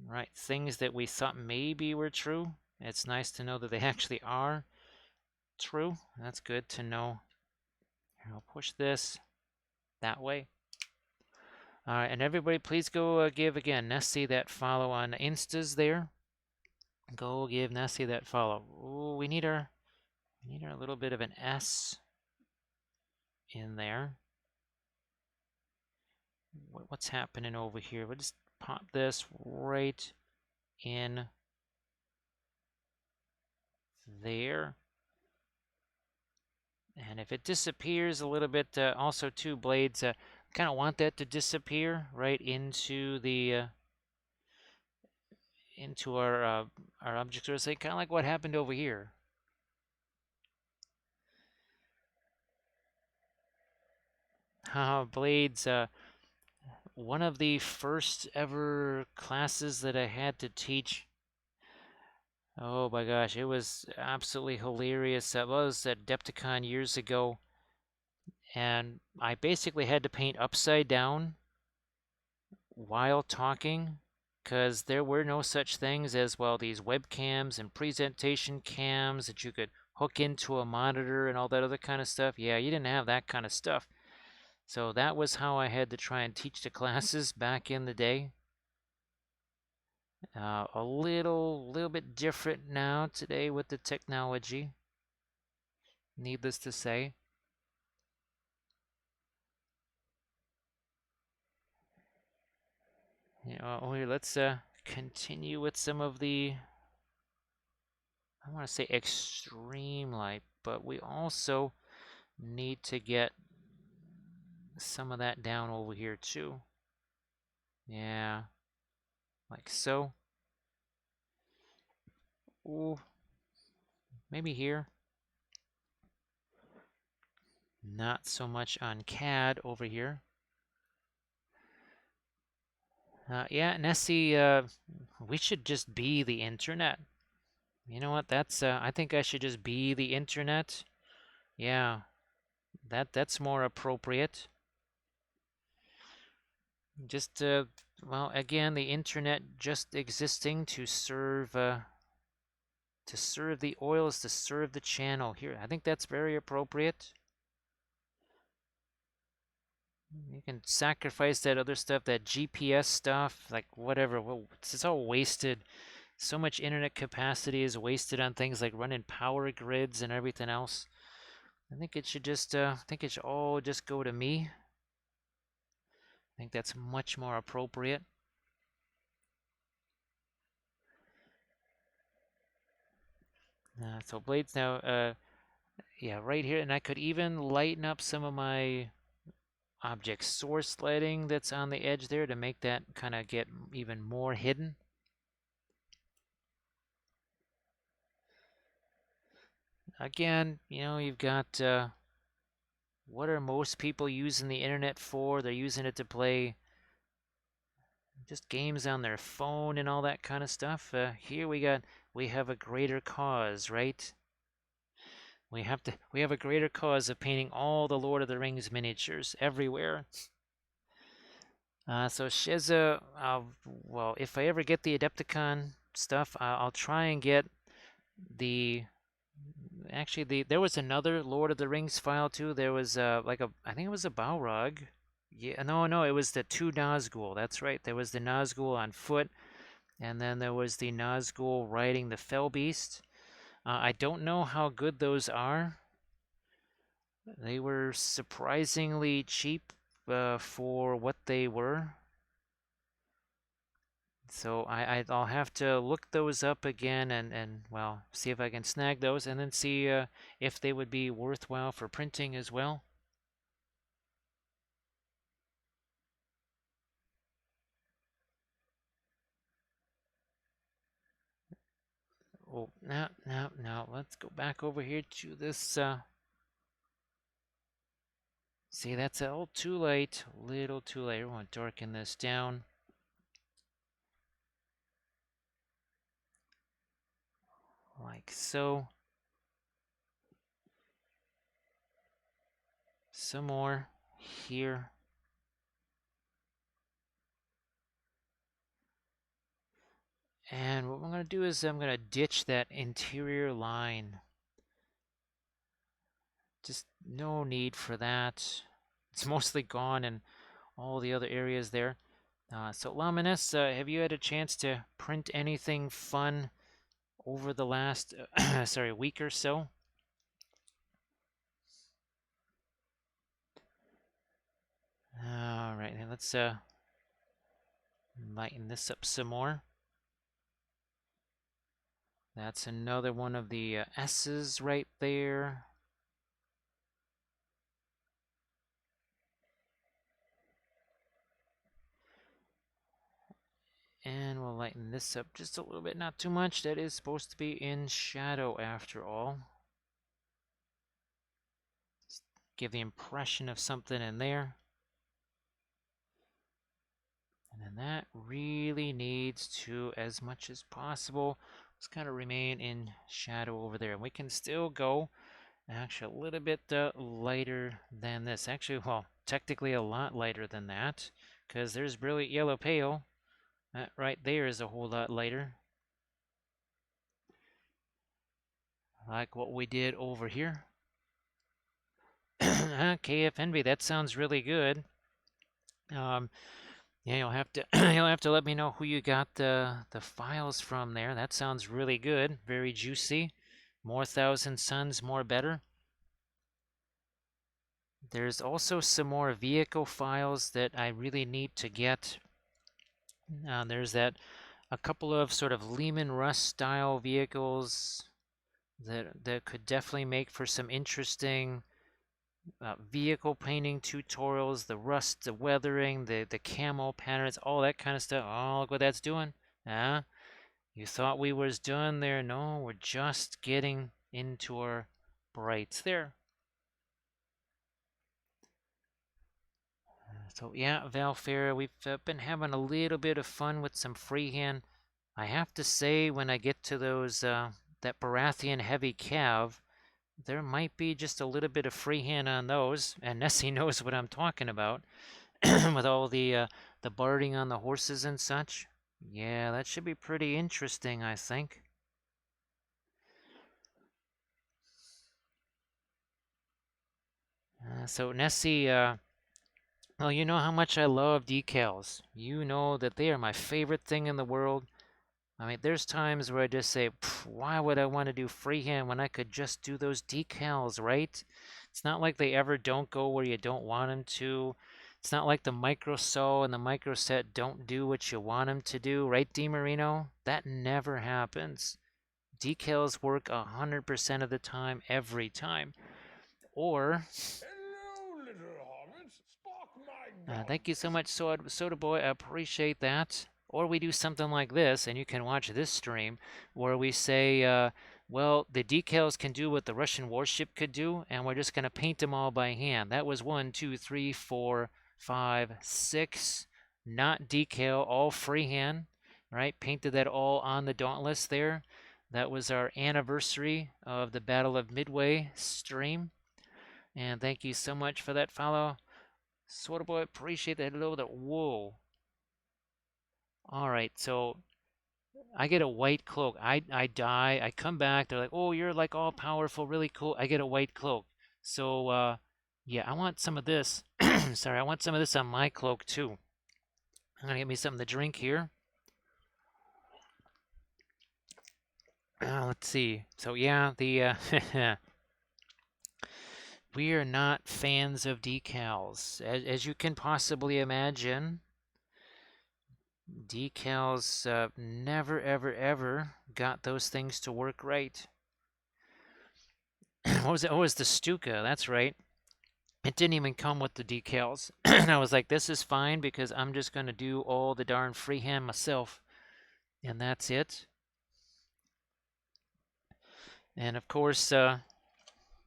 right, things that we thought maybe were true. It's nice to know that they actually are true. That's good to know. Here, I'll push this that way. All right, and everybody, please go give again Nessie that follow on Instas there. Go give Nessie that follow. Ooh, we need our little bit of an S in there. What's happening over here? We'll just pop this right in there. And if it disappears a little bit, also too, blades, kind of want that to disappear right into the into our object source, kind of like what happened over here. Blades, one of the first ever classes that I had to teach. Oh my gosh, it was absolutely hilarious. That was at Adepticon years ago. And I basically had to paint upside down while talking, because there were no such things as, well, these webcams and presentation cams that you could hook into a monitor and all that other kind of stuff. Yeah, you didn't have that kind of stuff. So that was how I had to try and teach the classes back in the day. A little bit different now today with the technology, needless to say. Let's continue with some of the, I want to say extreme light, but we also need to get some of that down over here too. Yeah, like so. Ooh, maybe here. Not so much on CAD over here. Yeah, Nessie, we should just be the internet. You know what? I think I should just be the internet. Yeah, that's more appropriate. Just, well, again, the internet just existing to serve the oils, to serve the channel here. I think that's very appropriate. You can sacrifice that other stuff, that GPS stuff, like whatever. Well, it's all wasted. So much internet capacity is wasted on things like running power grids and everything else. I think it should just, I think it should all just go to me. I think that's much more appropriate. So blades now, yeah, right here, and I could even lighten up some of my object source lighting that's on the edge there to make that kind of get even more hidden. Again, you've got what are most people using the internet for? They're using it to play just games on their phone and all that kind of stuff. Here we have a greater cause, right? We have a greater cause of painting all the Lord of the Rings miniatures everywhere. So Shiza, well, if I ever get the Adepticon stuff, I'll try and get the. Actually, there was another Lord of the Rings file too. There was I think it was a Balrog. Yeah, no, it was the two Nazgul. That's right. There was the Nazgul on foot, and then there was the Nazgul riding the Fell Beast. I don't know how good those are. They were surprisingly cheap for what they were. So I'll have to look those up again and well, see if I can snag those and then see if they would be worthwhile for printing as well. Oh, now, let's go back over here to this. See, that's a little too late. Little too late. I want to darken this down. Like so. Some more here. And what I'm going to do is I'm going to ditch that interior line. Just no need for that. It's mostly gone in all the other areas there. So Laminus, have you had a chance to print anything fun over the last week or so? All right, let's lighten this up some more. That's another one of the S's right there. And we'll lighten this up just a little bit, not too much. That is supposed to be in shadow after all. Just give the impression of something in there. And then that really needs to, as much as possible, just kind of remain in shadow over there. And we can still go actually a little bit lighter than this. Actually, well, technically a lot lighter than that, because there's brilliant yellow pale. That right there is a whole lot lighter. Like what we did over here. KF Envy, that sounds really good. Yeah, you'll have to you'll have to let me know who you got the files from there. That sounds really good, very juicy. More Thousand Suns, more better. There's also some more vehicle files that I really need to get. There's a couple of sort of Lehman Russ style vehicles that could definitely make for some interesting vehicle painting tutorials, the rust, the weathering, the camo patterns, all that kind of stuff. Oh, look what that's doing. Huh? You thought we was done there? No, we're just getting into our brights there. So yeah, Valfera, we've been having a little bit of fun with some freehand. I have to say, when I get to those that Baratheon heavy cav, there might be just a little bit of freehand on those, and Nessie knows what I'm talking about, with all the barding on the horses and such. Yeah, that should be pretty interesting, I think. So Nessie, well, you know how much I love decals. You know that they are my favorite thing in the world. I mean, there's times where I just say, why would I want to do freehand when I could just do those decals, right? It's not like they ever don't go where you don't want them to. It's not like the micro sew and the micro set don't do what you want them to do, right, DiMarino? That never happens. Decals work 100% of the time, every time. Or, Hello, little hobbits. Spark my thank you so guns. much, Soda Boy. I appreciate that. Or we do something like this, and you can watch this stream, where we say, well, the decals can do what the Russian warship could do, and we're just going to paint them all by hand. That was 1, 2, 3, 4, 5, 6, not decal, all freehand, right? Painted that all on the Dauntless there. That was our anniversary of the Battle of Midway stream. And thank you so much for that follow. Sort boy, appreciate that. Hello there. Whoa. All right, so I get a white cloak. I die. I come back. They're like, oh, you're like all powerful, really cool. I get a white cloak. So yeah, I want some of this. Sorry, I want some of this on my cloak too. I'm gonna get me something to drink here. Let's see. So yeah, the we are not fans of decals, as you can possibly imagine. Decals never, ever, ever got those things to work right. What was it? Oh, it was the Stuka. That's right. It didn't even come with the decals. And I was like, this is fine because I'm just going to do all the darn freehand myself. And that's it. And of course,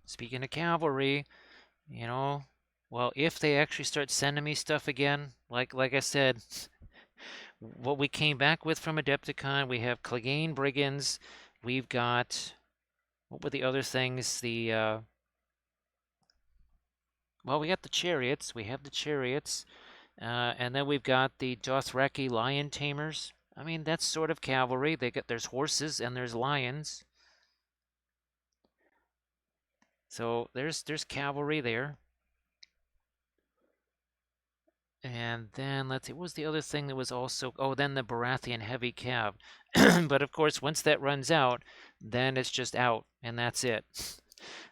speaking of cavalry, you know, well, if they actually start sending me stuff again, like I said, what we came back with from Adepticon, we have Clegane Brigands, we've got, what were the other things? Well, we got the chariots, we have the chariots, and then we've got the Dothraki lion tamers. I mean, that's sort of cavalry. There's horses and there's lions. So there's cavalry there. And then let's see, what was the other thing that was also, oh, then the Baratheon heavy cav. But of course, once that runs out, then it's just out, and that's it.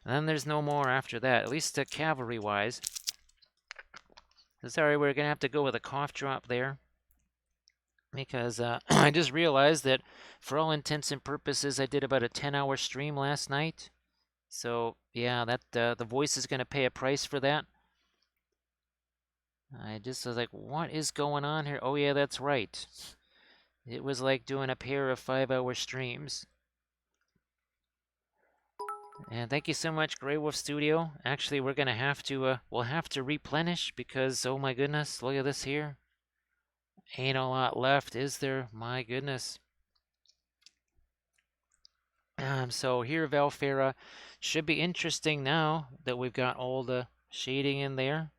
And then there's no more after that, at least cavalry wise. Sorry, we're gonna have to go with a cough drop there, because I just realized that for all intents and purposes, I did about a 10-hour stream last night. So yeah, that the voice is gonna pay a price for that. I just was like, what is going on here? Oh yeah, that's right. It was like doing a pair of 5-hour streams. And thank you so much, Grey Wolf Studio. Actually, we're gonna have to we'll have to replenish because oh my goodness, look at this here. Ain't a lot left, is there? My goodness. So here, Valfera, should be interesting now that we've got all the shading in there.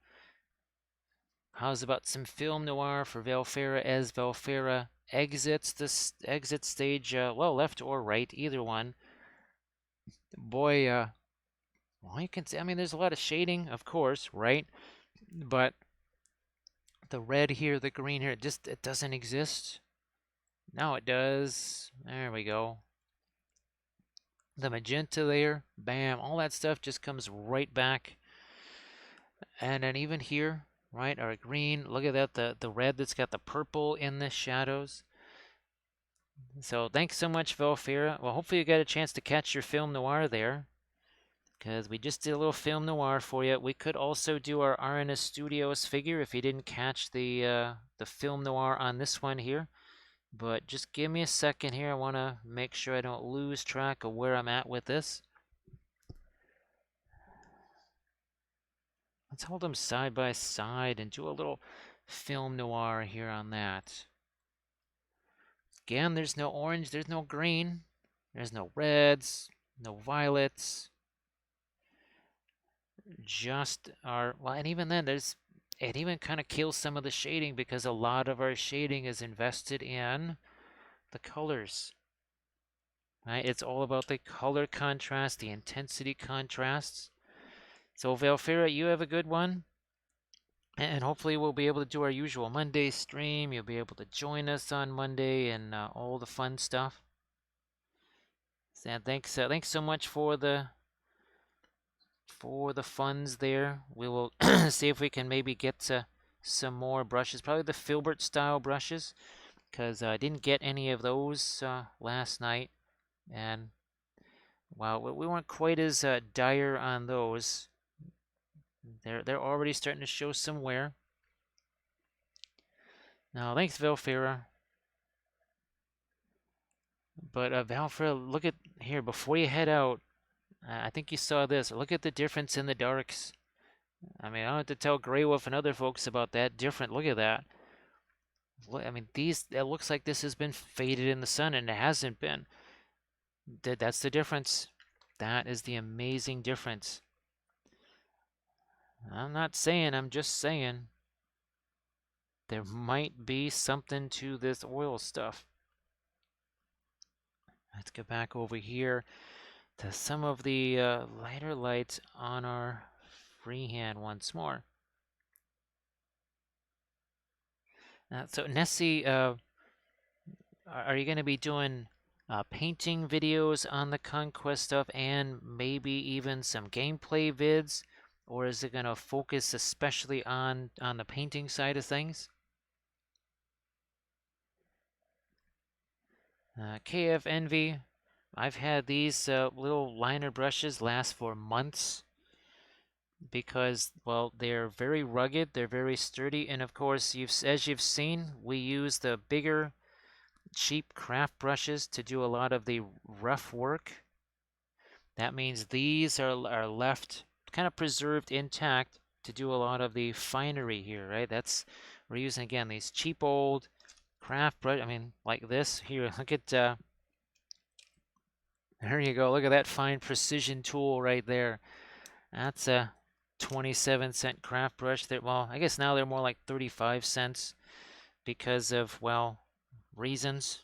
How's about some film noir for Velfera as Velfera exits this exit stage, well, left or right, either one. Boy, well, you can see, I mean, there's a lot of shading, of course, right? But the red here, the green here, it doesn't exist. Now it does. There we go. The magenta there, bam, all that stuff just comes right back. And then even here, right, our green, look at that, the red that's got the purple in the shadows. So thanks so much, Velfera. Well, hopefully you got a chance to catch your film noir there, because we just did a little film noir for you. We could also do our RNS Studios figure if you didn't catch the film noir on this one here. But just give me a second here. I want to make sure I don't lose track of where I'm at with this. Let's hold them side by side and do a little film noir here on that. Again, there's no orange, there's no green, there's no reds, no violets. Just our, well, and even then, it even kind of kills some of the shading because a lot of our shading is invested in the colors. Right? It's all about the color contrast, the intensity contrasts. So Velfera, you have a good one. And hopefully we'll be able to do our usual Monday stream. You'll be able to join us on Monday and all the fun stuff. And thanks so much for the funds there. We will see if we can maybe get some more brushes, probably the Filbert style brushes, because I didn't get any of those last night. And well, we weren't quite as dire on those. They're already starting to show some wear. Now, thanks, Velfera. But Valfra, look at here before you head out. I think you saw this. Look at the difference in the darks. I mean, I don't have to tell Grey Wolf and other folks about that. Different. Look at that. I mean, it looks like this has been faded in the sun, and it hasn't been. That's the difference. That is the amazing difference. I'm not saying, I'm just saying. There might be something to this oil stuff. Let's go back over here to some of the lighter lights on our freehand once more. So Nessie, are you going to be doing painting videos on the Conquest stuff and maybe even some gameplay vids? Or is it going to focus especially on the painting side of things? KF Envy, I've had these little liner brushes last for months because, well, they're very rugged, they're very sturdy, and of course, as you've seen, we use the bigger, cheap craft brushes to do a lot of the rough work. That means these are left kind of preserved intact to do a lot of the finery here, right? We're using, again, these cheap old craft brush. I mean, like this here. Look at, there you go. Look at that fine precision tool right there. That's a 27-cent craft brush. Well, I guess now they're more like 35 cents because of, well, reasons.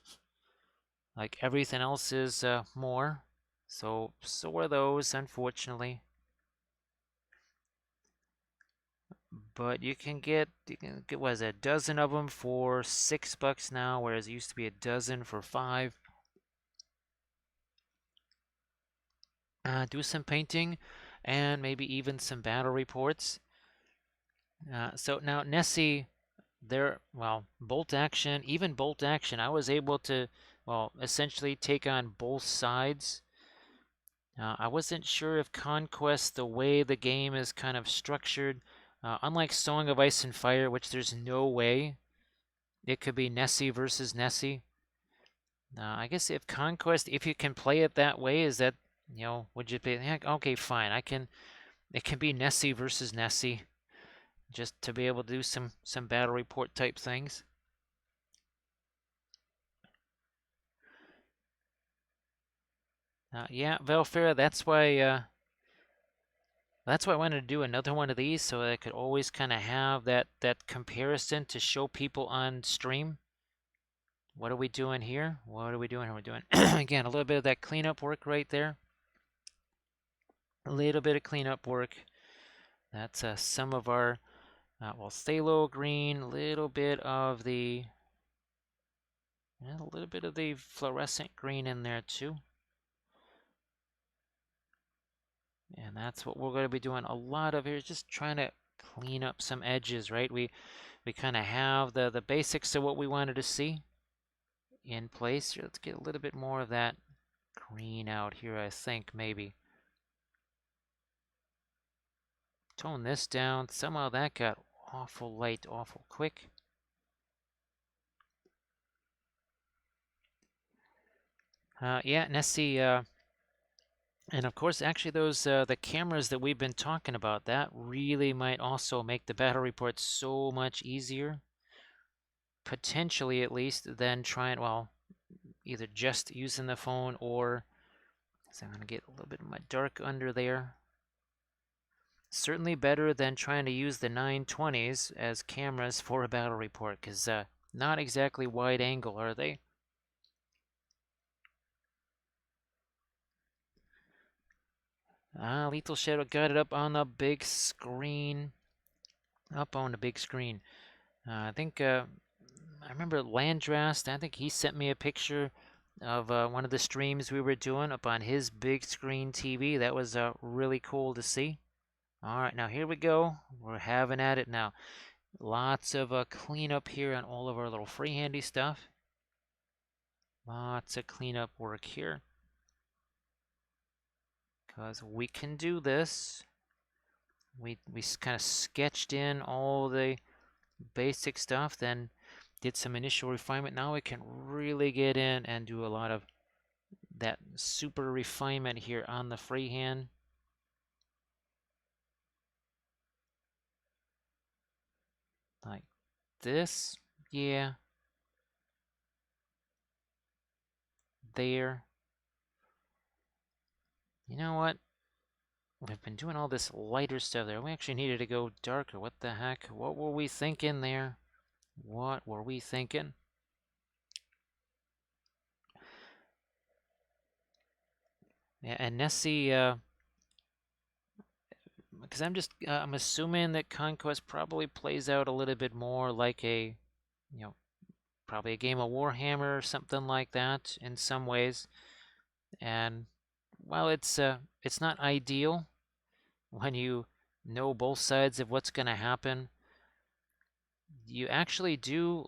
Like everything else is more. So are those, unfortunately. But you can get what is it, a dozen of them for $6 now, whereas it used to be a dozen for $5. Do some painting and maybe even some battle reports. So now Nessie, well, bolt action, even bolt action, I was able to, well, essentially take on both sides. I wasn't sure if Conquest, the way the game is kind of structured, unlike Song of Ice and Fire, which there's no way it could be Nessie versus Nessie. I guess if Conquest, if you can play it that way, is that, would you be, okay, fine, it can be Nessie versus Nessie, just to be able to do some battle report type things. Yeah, Velfera, that's why That's why I wanted to do another one of these so I could always kind of have that comparison to show people on stream. What are we doing here? What are we doing? We're doing, again, a little bit of that cleanup work right there. A little bit of cleanup work. That's some of our, well, phthalo green, a little bit of the, and a little bit of the fluorescent green in there too. And that's what we're going to be doing a lot of here, just trying to clean up some edges, right? We kind of have the basics of what we wanted to see in place. Let's get a little bit more of that green out here, I think, maybe. Tone this down. Somehow that got awful light, awful quick. Yeah, Nessie, and of course, actually those, the cameras that we've been talking about, that really might also make the battle report so much easier. Potentially, at least, than trying, well, either just using the phone or, so I'm going to get a little bit of my dark under there. Certainly better than trying to use the 920s as cameras for a battle report, because not exactly wide angle, are they? Lethal Shadow got it up on the big screen. Up on the big screen. I think, I remember Landrast, I think he sent me a picture of one of the streams we were doing up on his big screen TV. That was really cool to see. All right, now here we go. We're having at it now. Lots of cleanup here on all of our little freehandy stuff. Lots of cleanup work here. Because we can do this. We kind of sketched in all the basic stuff, then did some initial refinement. Now we can really get in and do a lot of that super refinement here on the freehand. Like this. Yeah. There. You know what? We've been doing all this lighter stuff there. We actually needed to go darker. What the heck? What were we thinking there? What were we thinking? Yeah, and Nessie, because I'm assuming that Conquest probably plays out a little bit more like a, you know, probably a game of Warhammer or something like that in some ways. And while it's not ideal when you know both sides of what's going to happen, you actually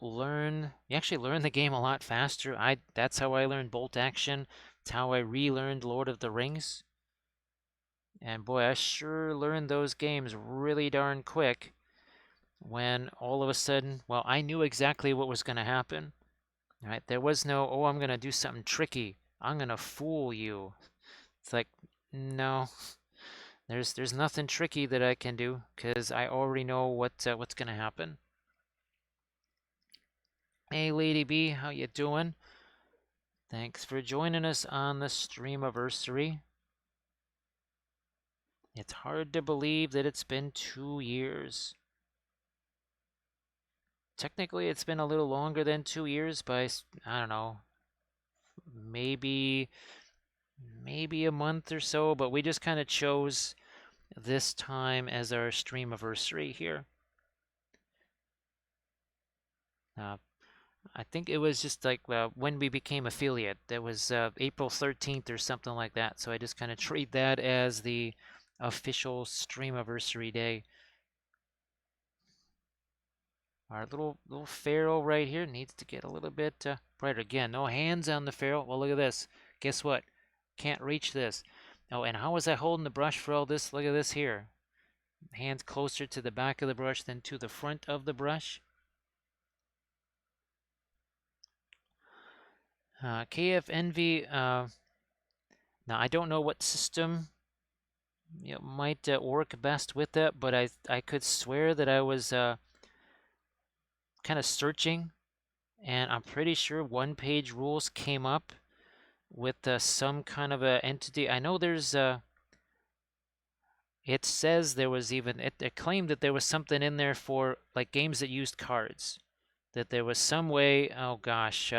learn the game a lot faster. That's how I learned Bolt Action. It's how I relearned Lord of the Rings. And boy, I sure learned those games really darn quick when all of a sudden, well, I knew exactly what was going to happen. Right? There was no, oh, I'm going to do something tricky. I'm going to fool you. It's like, no. There's nothing tricky that I can do because I already know what's going to happen. Hey, Lady B, how you doing? Thanks for joining us on the Streamiverssary. It's hard to believe that it's been 2 years. Technically, it's been a little longer than 2 years by, I don't know, maybe a month or so, but we just kind of chose this time as our Streamiversary here. I think it was just like when we became affiliate. That was April 13th or something like that. So I just kind of treat that as the official Streamiversary day. Our little ferrule right here needs to get a little bit brighter. Again, no hands on the ferrule. Well, look at this. Guess what? Can't reach this. Oh, and how was I holding the brush for all this? Look at this here. Hands closer to the back of the brush than to the front of the brush. KF Envy, now I don't know what system might work best with that, but I could swear that I was kind of searching, and I'm pretty sure one-page rules came up with some kind of a entity. I know there's It says there was even, it claimed that there was something in there for like games that used cards. That there was some way, oh gosh,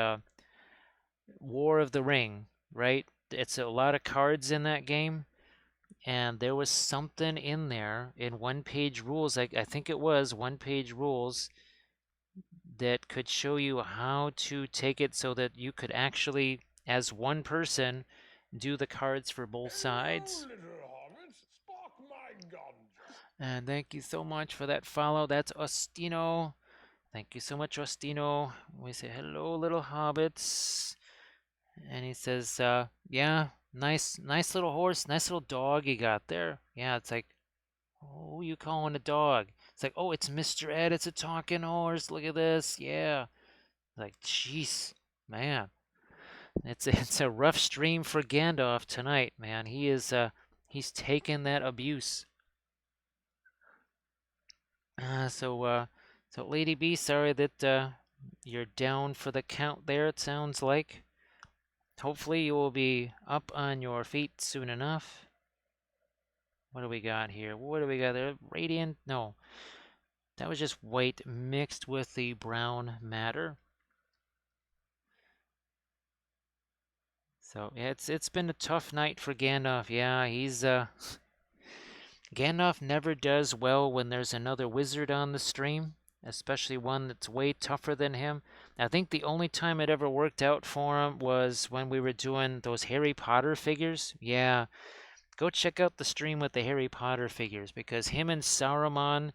War of the Ring, right? It's a lot of cards in that game. And there was something in there in one-page rules, I think it was one-page rules, that could show you how to take it so that you could actually, as one person, do the cards for both sides. Hello, little hobbits. Spark my guns. And thank you so much for that follow. That's Ostino. Thank you so much, Ostino. We say hello, little hobbits. And he says, yeah, nice little horse, nice little dog you got there. Yeah, it's like, oh, you calling a dog? It's like, oh, it's Mr. Ed. It's a talking horse. Look at this. Yeah. Like, jeez, man. It's a rough stream for Gandalf tonight, man. He's taken that abuse. So Lady B, sorry that you're down for the count there. It sounds like. Hopefully you will be up on your feet soon enough. What do we got here? What do we got there? Radiant? No, that was just white mixed with the brown matter. So yeah, it's been a tough night for Gandalf. Yeah, he's Gandalf never does well when there's another wizard on the stream, especially one that's way tougher than him. I think the only time it ever worked out for him was when we were doing those Harry Potter figures. Yeah, go check out the stream with the Harry Potter figures because him and Saruman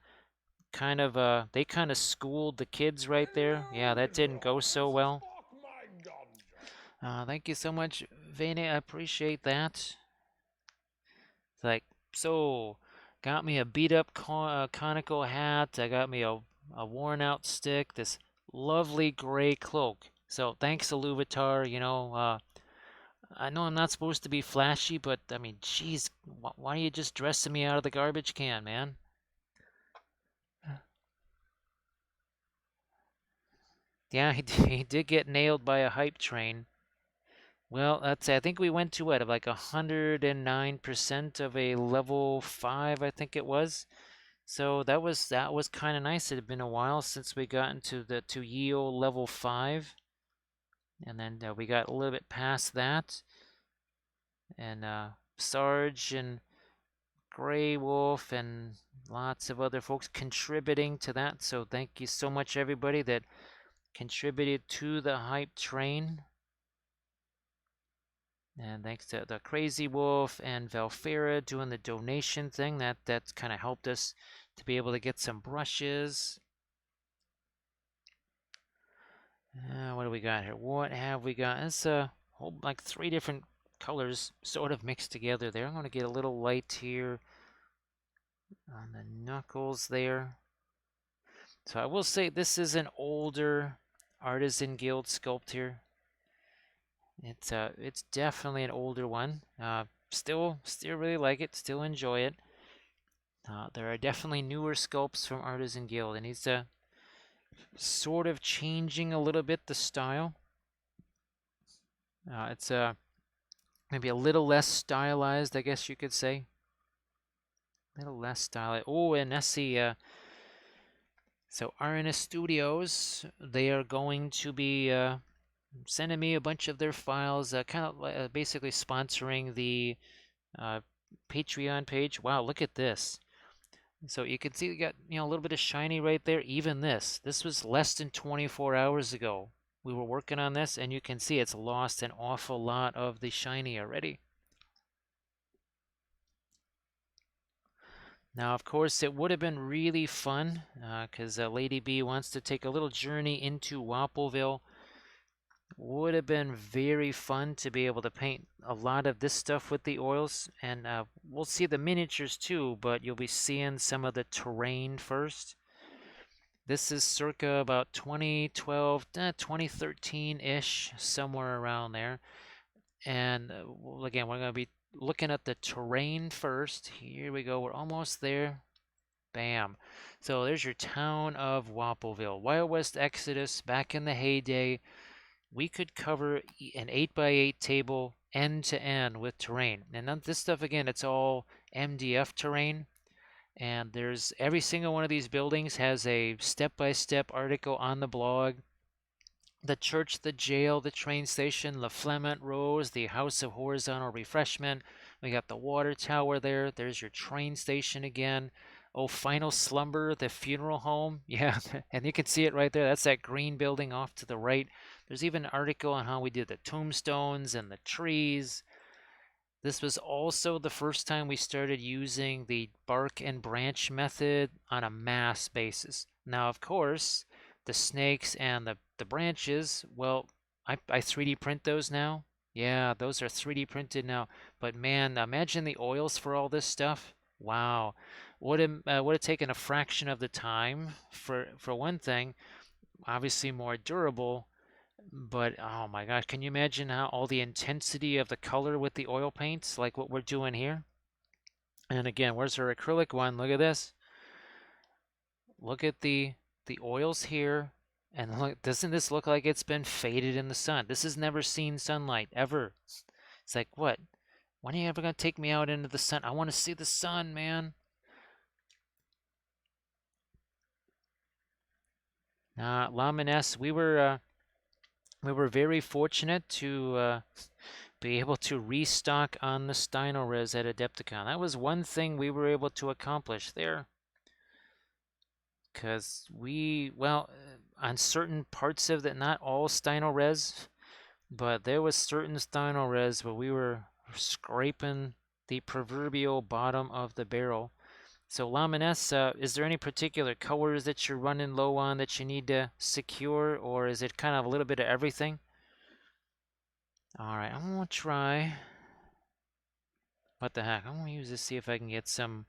they kind of schooled the kids right there. Yeah, that didn't go so well. Spark my guns. Thank you so much, Vane. I appreciate that. It's like, so, got me a beat up conical hat. I got me a worn out stick, this lovely gray cloak. So thanks, Iluvatar. I know I'm not supposed to be flashy, but I mean, geez, why are you just dressing me out of the garbage can, man? Yeah, he did get nailed by a hype train. Well, I think we went to what, like 109% of a level 5, I think it was. So that was kind of nice. It had been a while since we got into the to Yeo level 5. And then we got a little bit past that. And Sarge and Grey Wolf and lots of other folks contributing to that. So thank you so much, everybody that contributed to the hype train. And thanks to the Crazy Wolf and Valfera doing the donation thing. That's kind of helped us to be able to get some brushes. What do we got here? What have we got? It's whole like 3 different colors sort of mixed together there. I'm going to get a little light here on the knuckles there. So I will say this is an older Artisan Guild sculpt here. It's definitely an older one. Still really like it. Still enjoy it. There are definitely newer sculpts from Artisan Guild, and he's sort of changing a little bit the style. It's maybe a little less stylized, I guess you could say. A little less stylized. Oh, and Nessie. So RNS Studios, they are going to be sending me a bunch of their files, kind of basically sponsoring the Patreon page. Wow, look at this. So you can see we got a little bit of shiny right there. Even this was less than 24 hours ago. We were working on this, and you can see it's lost an awful lot of the shiny already. Now, of course, it would have been really fun because Lady B wants to take a little journey into Wappelville. Would have been very fun to be able to paint a lot of this stuff with the oils, and we'll see the miniatures too, but you'll be seeing some of the terrain first. This is circa about 2012, 2013-ish, somewhere around there. And again, we're going to be looking at the terrain first. Here we go. We're almost there. Bam. So there's your town of Wappelville. Wild West Exodus, back in the heyday. We could cover an 8x8 table end to end with terrain. And this stuff, again, it's all MDF terrain. And there's every single one of these buildings has a step-by-step article on the blog. The church, the jail, the train station, La Flemant Rose, the House of Horizontal Refreshment. We got the water tower there. There's your train station again. Oh, Final Slumber, the funeral home. Yeah, and you can see it right there. That's that green building off to the right. There's even an article on how we did the tombstones and the trees. This was also the first time we started using the bark and branch method on a mass basis. Now, of course, the snakes and the branches, well, I 3D print those now. Yeah, those are 3D printed now. But man, imagine the oils for all this stuff. Wow. Would have taken a fraction of the time for one thing, obviously more durable, but oh my gosh, can you imagine how all the intensity of the color with the oil paints, like what we're doing here? And again, where's our acrylic one? Look at this. Look at the oils here. And look, doesn't this look like it's been faded in the sun? This has never seen sunlight ever. It's like, what? When are you ever gonna take me out into the sun? I want to see the sun, man. Lamines, we were very fortunate to be able to restock on the Steinores at Adepticon. That was one thing we were able to accomplish there. Because well, on certain parts of that, not all Steinores, but there was certain Steinores where we were scraping the proverbial bottom of the barrel. So Lamines, is there any particular colors that you're running low on that you need to secure, or is it kind of a little bit of everything? All right, I'm gonna try. What the heck? I'm gonna use this, see if I can get some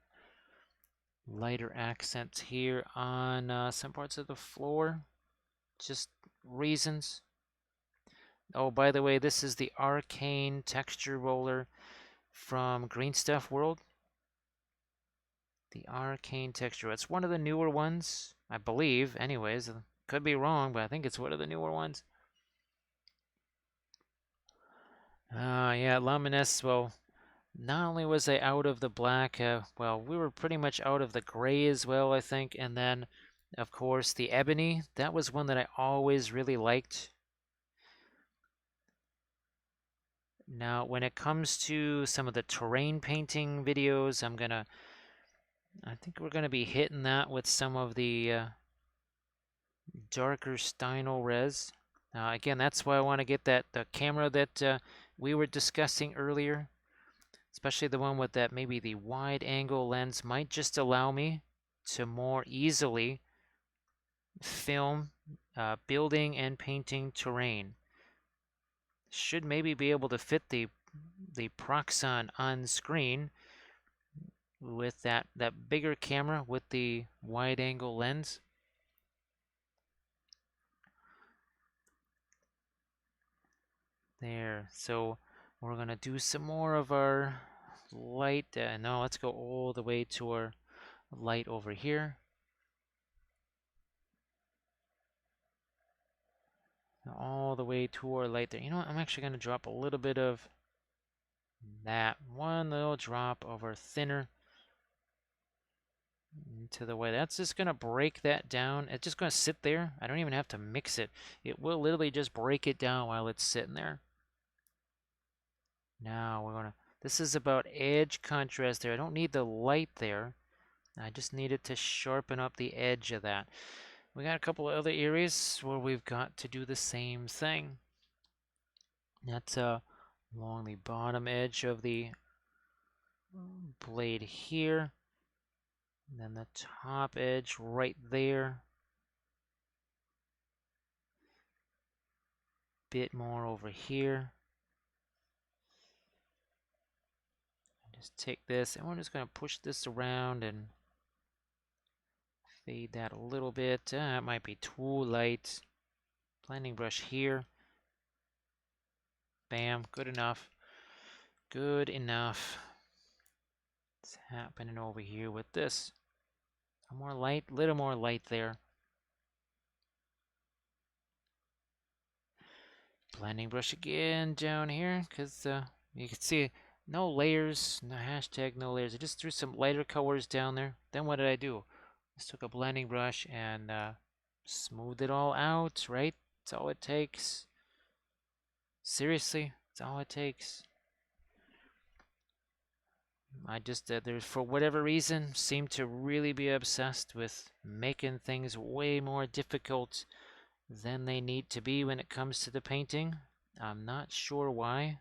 lighter accents here on some parts of the floor. Just reasons. Oh, by the way, this is the Arcane Texture Roller from Green Stuff World. The Arcane Texture. It's one of the newer ones, I believe. Anyways, could be wrong, but I think it's one of the newer ones. Yeah, Lumines, well, not only was I out of the black, well, we were pretty much out of the gray as well, I think. And then, of course, the ebony. That was one that I always really liked. Now, when it comes to some of the terrain painting videos, I think we're gonna be hitting that with some of the darker Steino res. Again, that's why I want to get the camera that we were discussing earlier, especially the one with that maybe the wide angle lens might just allow me to more easily film building and painting terrain. Should maybe be able to fit the Proxon on screen with that bigger camera with the wide angle lens. There, so we're gonna do some more of our light. No, let's go all the way to our light over here. All the way to our light there. You know what? I'm actually gonna drop a little bit of that one little drop of our thinner into the way. That's just gonna break that down. It's just gonna sit there. I don't even have to mix it. It will literally just break it down while it's sitting there. Now we're gonna, this is about edge contrast there. I don't need the light there. I just need it to sharpen up the edge of that. We got a couple of other areas where we've got to do the same thing. That's along the bottom edge of the blade here. And then the top edge right there. Bit more over here. Just take this, and we're just going to push this around and fade that a little bit. It might be too light. Blending brush here. Bam, good enough. Good enough. What's happening over here with this? More light, little more light there. Blending brush again down here, because you can see No layers, no hashtag, no layers. I just threw some lighter colors down there. Then what did I do? Just took a blending brush and smoothed it all out, right? That's all it takes. Seriously, that's all it takes. I just, there's for whatever reason, seem to really be obsessed with making things way more difficult than they need to be when it comes to the painting. I'm not sure why.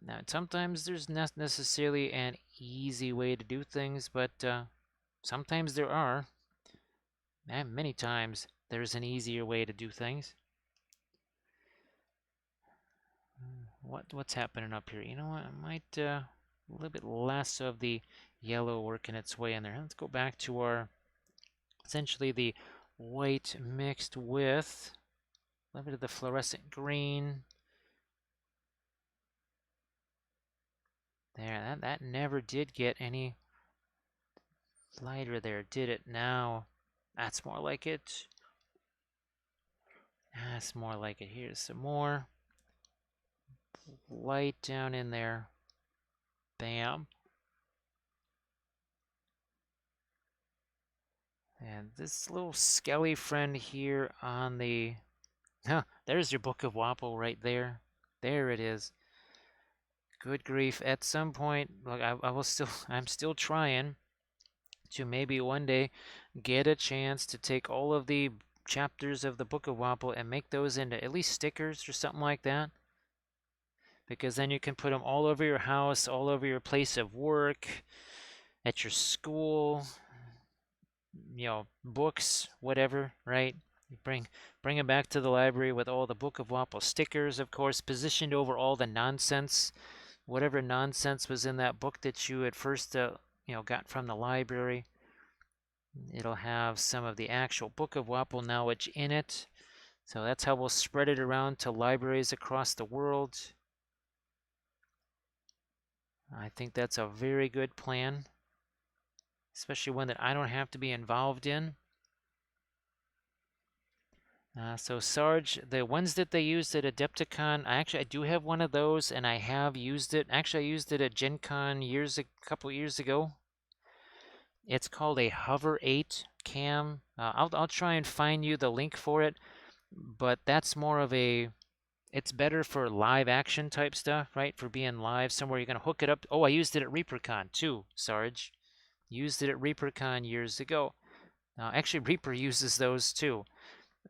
Now, sometimes there's not necessarily an easy way to do things, but sometimes there are. And many times there's an easier way to do things. What's happening up here? You know what? I might a little bit less of the yellow working its way in there. Let's go back to our essentially the white mixed with a little bit of the fluorescent green. There, that never did get any lighter there, did it? Now, that's more like it. That's more like it. Here's some more light down in there. Bam. And this little skelly friend here on the... Huh, there's your Book of Wapple right there. There it is. Good grief. At some point, look, I'm still trying to maybe one day get a chance to take all of the chapters of the Book of Wapple and make those into at least stickers or something like that. Because then you can put them all over your house, all over your place of work, at your school, books, whatever, right? You bring them back to the library with all the Book of Wapple stickers, of course, positioned over all the nonsense, whatever nonsense was in that book that you at first, got from the library. It'll have some of the actual Book of Wapple knowledge in it. So that's how we'll spread it around to libraries across the world. I think that's a very good plan, especially one that I don't have to be involved in. So Sarge, the ones that they used at Adepticon, I do have one of those, and I have used it. Actually, I used it at Gen Con a couple years ago. It's called a Hover 8 cam. I'll try and find you the link for it, but that's more of a... It's better for live action type stuff, right? For being live somewhere, you're gonna hook it up. Oh, I used it at ReaperCon too, Sarge. Used it at ReaperCon years ago. Actually, Reaper uses those too.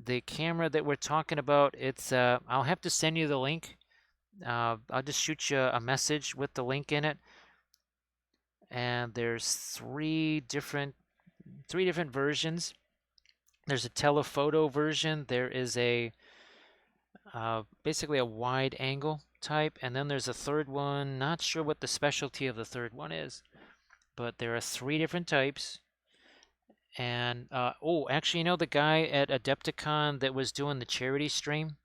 The camera that we're talking about, it's I'll have to send you the link. I'll just shoot you a message with the link in it. And there's three different versions. There's a telephoto version. There is a basically a wide angle type, and then there's a third one. Not sure what the specialty of the third one is, but there are three different types. And actually, the guy at Adepticon that was doing the charity stream,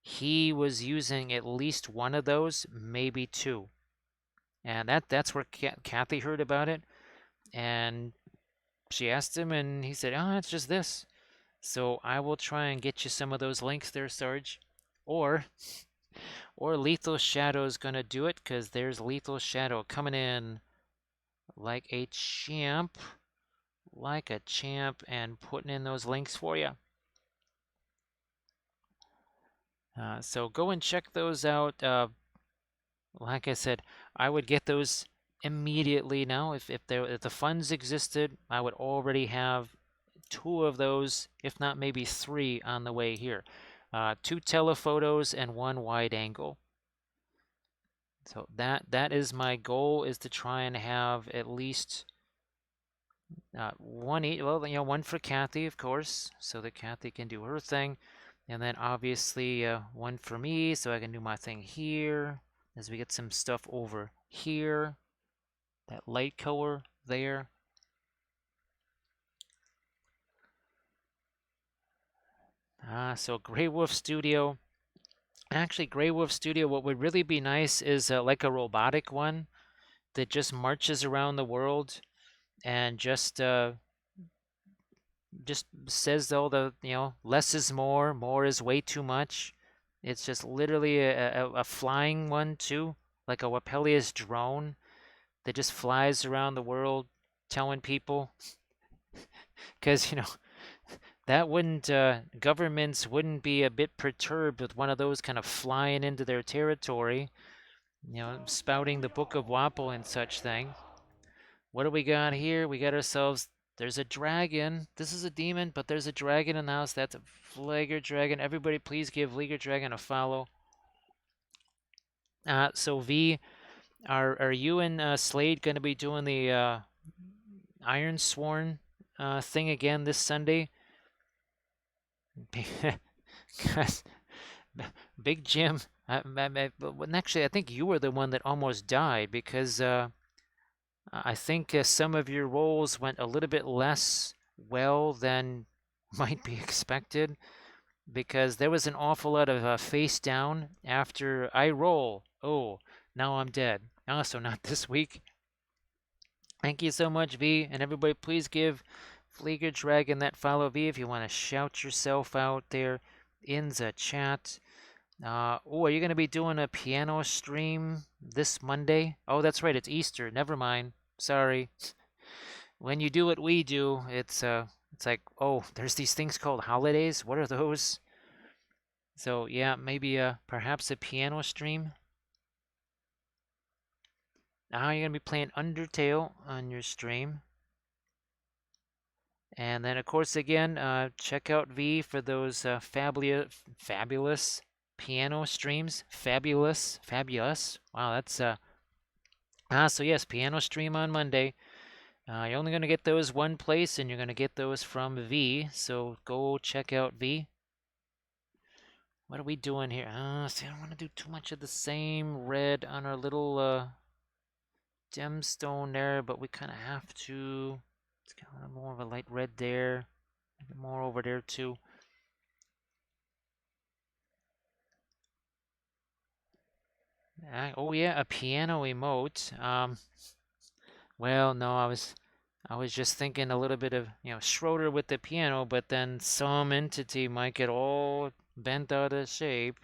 he was using at least one of those, maybe two. And that's where Kathy heard about it, and she asked him, and he said, "Oh, it's just this." So I will try and get you some of those links there, Sarge. Or Lethal Shadow's gonna do it, because there's Lethal Shadow coming in like a champ, and putting in those links for you. So go and check those out. Like I said, I would get those immediately now. If the funds existed, I would already have two of those, if not maybe three, on the way here. Two telephotos and one wide angle. So that is my goal, is to try and have at least one each. Well, one for Kathy, of course, so that Kathy can do her thing, and then obviously one for me, so I can do my thing here. As we get some stuff over here, that light color there. So Grey Wolf Studio. Actually, Grey Wolf Studio, what would really be nice is like a robotic one that just marches around the world and just says all the, less is more is way too much. It's just literally a flying one too, like a Wappellious drone that just flies around the world telling people, because that wouldn't governments wouldn't be a bit perturbed with one of those kind of flying into their territory, spouting the Book of Wapple and such things. What do we got here? We got ourselves. There's a dragon. This is a demon, but there's a dragon in the house. That's a Flagger dragon. Everybody, please give Leaguer Dragon a follow. So V, are you and Slade going to be doing the Iron Sworn thing again this Sunday? Because Big Jim, actually, I think you were the one that almost died because I think some of your rolls went a little bit less well than might be expected, because there was an awful lot of face down after I roll. Oh, now I'm dead. Also, not this week. Thank you so much, V. And everybody, please give Fleeger Dragon that follow, V, if you want to shout yourself out there in the chat. Oh, are you going to be doing a piano stream this Monday? Oh, that's right. It's Easter. Never mind. Sorry. When you do what we do, it's like, oh, there's these things called holidays. What are those? So yeah, maybe perhaps a piano stream. Now you're gonna be playing Undertale on your stream. And then of course again, check out V for those fabulous piano streams. Fabulous. Wow, that's so yes, piano stream on Monday. You're only gonna get those one place, and you're gonna get those from V. So go check out V. What are we doing here? See, I don't want to do too much of the same red on our little gemstone there, but we kind of have to. It's kind of more of a light red there, maybe more over there too. Oh yeah, a piano emote. Well, no, I was just thinking a little bit of Schroeder with the piano, but then some entity might get all bent out of shape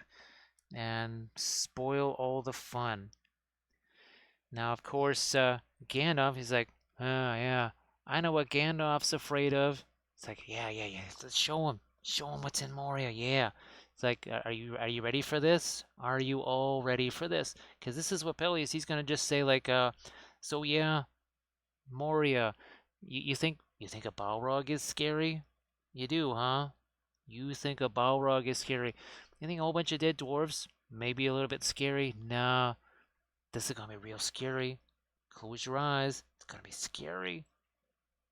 and spoil all the fun. Now, of course, Gandalf, he's like, oh, yeah, I know what Gandalf's afraid of. It's like, yeah. Let's show him. Show him what's in Moria. Yeah. It's like, are you ready for this? Are you all ready for this? Because this is what Peleus, he's gonna just say like, so yeah, Moria. You think a Balrog is scary? You do, huh? You think a Balrog is scary? You think a whole bunch of dead dwarves? Maybe a little bit scary? Nah. This is gonna be real scary. Close your eyes. It's gonna be scary.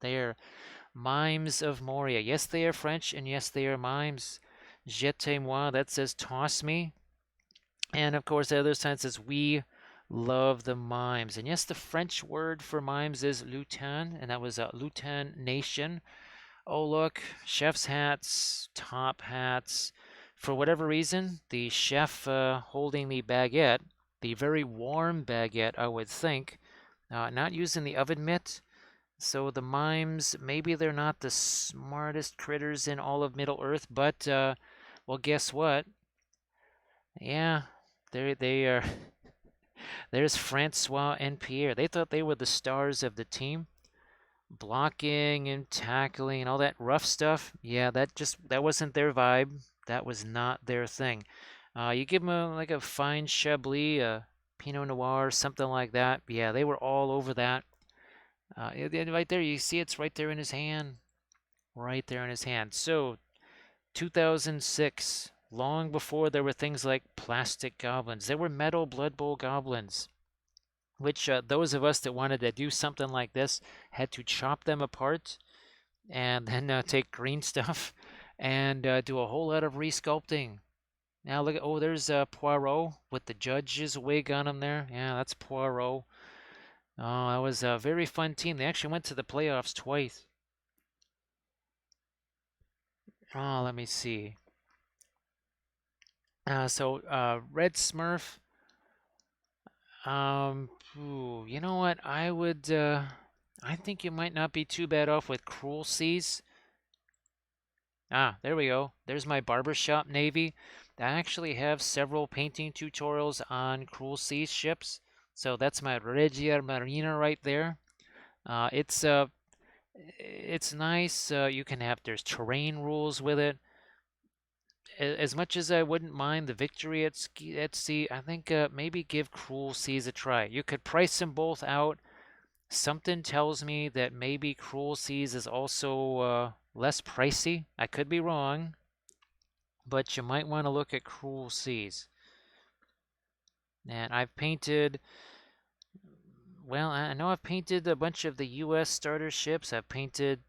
There. Mimes of Moria. Yes, they are French, and yes, they are mimes. Jetez-moi. That says toss me. And of course, the other side says we love the mimes. And yes, the French word for mimes is lutin, and that was a lutin nation. Oh, look, chef's hats, top hats. For whatever reason, the chef holding the baguette, the very warm baguette, I would think, not using the oven mitt. So the mimes, maybe they're not the smartest critters in all of Middle Earth, but, well, guess what? Yeah, they are. There's Francois and Pierre. They thought they were the stars of the team. Blocking and tackling and all that rough stuff, yeah, that wasn't their vibe. That was not their thing. You give them like a fine Chablis, a Pinot Noir, something like that. Yeah, they were all over that. Right there, you see it's right there in his hand. Right there in his hand. So, 2006, long before there were things like plastic goblins, there were metal Blood Bowl goblins, which those of us that wanted to do something like this had to chop them apart and then take green stuff and do a whole lot of resculpting. Now look at, oh, there's Poirot with the judge's wig on him there. Yeah, that's Poirot. Oh, that was a very fun team. They actually went to the playoffs twice. Oh, let me see. So Red Smurf. You know what? I think you might not be too bad off with Cruel Seas. Ah, there we go. There's my barbershop navy. I actually have several painting tutorials on Cruel Seas ships. So that's my Regia Marina right there. It's nice. You can have there's terrain rules with it. As much as I wouldn't mind the victory at sea, I think maybe give Cruel Seas a try. You could price them both out. Something tells me that maybe Cruel Seas is also less pricey. I could be wrong, but you might want to look at Cruel Seas. And I've painted, well, I know I've painted a bunch of the U.S. starter ships. I've painted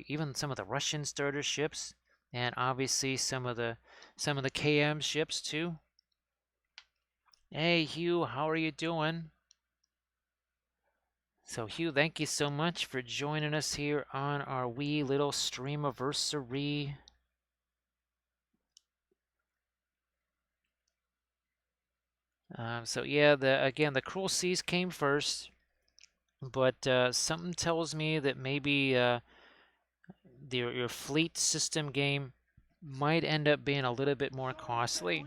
even some of the Russian starter ships, and obviously some of the KM ships too. Hey Hugh, how are you doing? So Hugh, thank you so much for joining us here on our wee little Streamiverssary. So yeah, again, the Cruel Seas came first, but something tells me that maybe your fleet system game might end up being a little bit more costly.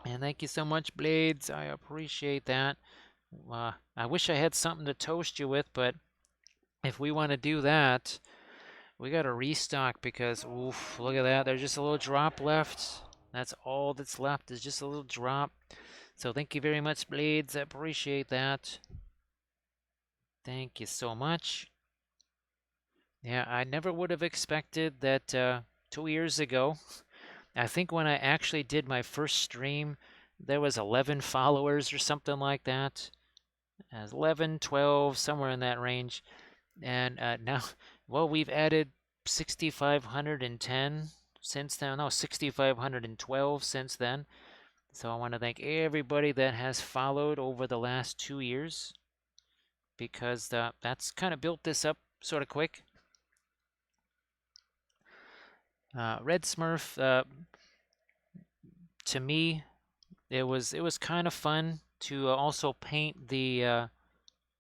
And thank you so much, Blades. I appreciate that. I wish I had something to toast you with, but if we want to do that, we got to restock because, oof, look at that. There's just a little drop left. That's all that's left is just a little drop. So thank you very much, Blades. I appreciate that. Thank you so much. Yeah, I never would have expected that 2 years ago. I think when I actually did my first stream, there was 11 followers or something like that. 11, 12, somewhere in that range. And now, well, we've added 6,510 since then. No, 6,512 since then. So I want to thank everybody that has followed over the last 2 years because that's kind of built this up sort of quick. Red Smurf, to me, it was kind of fun to also paint the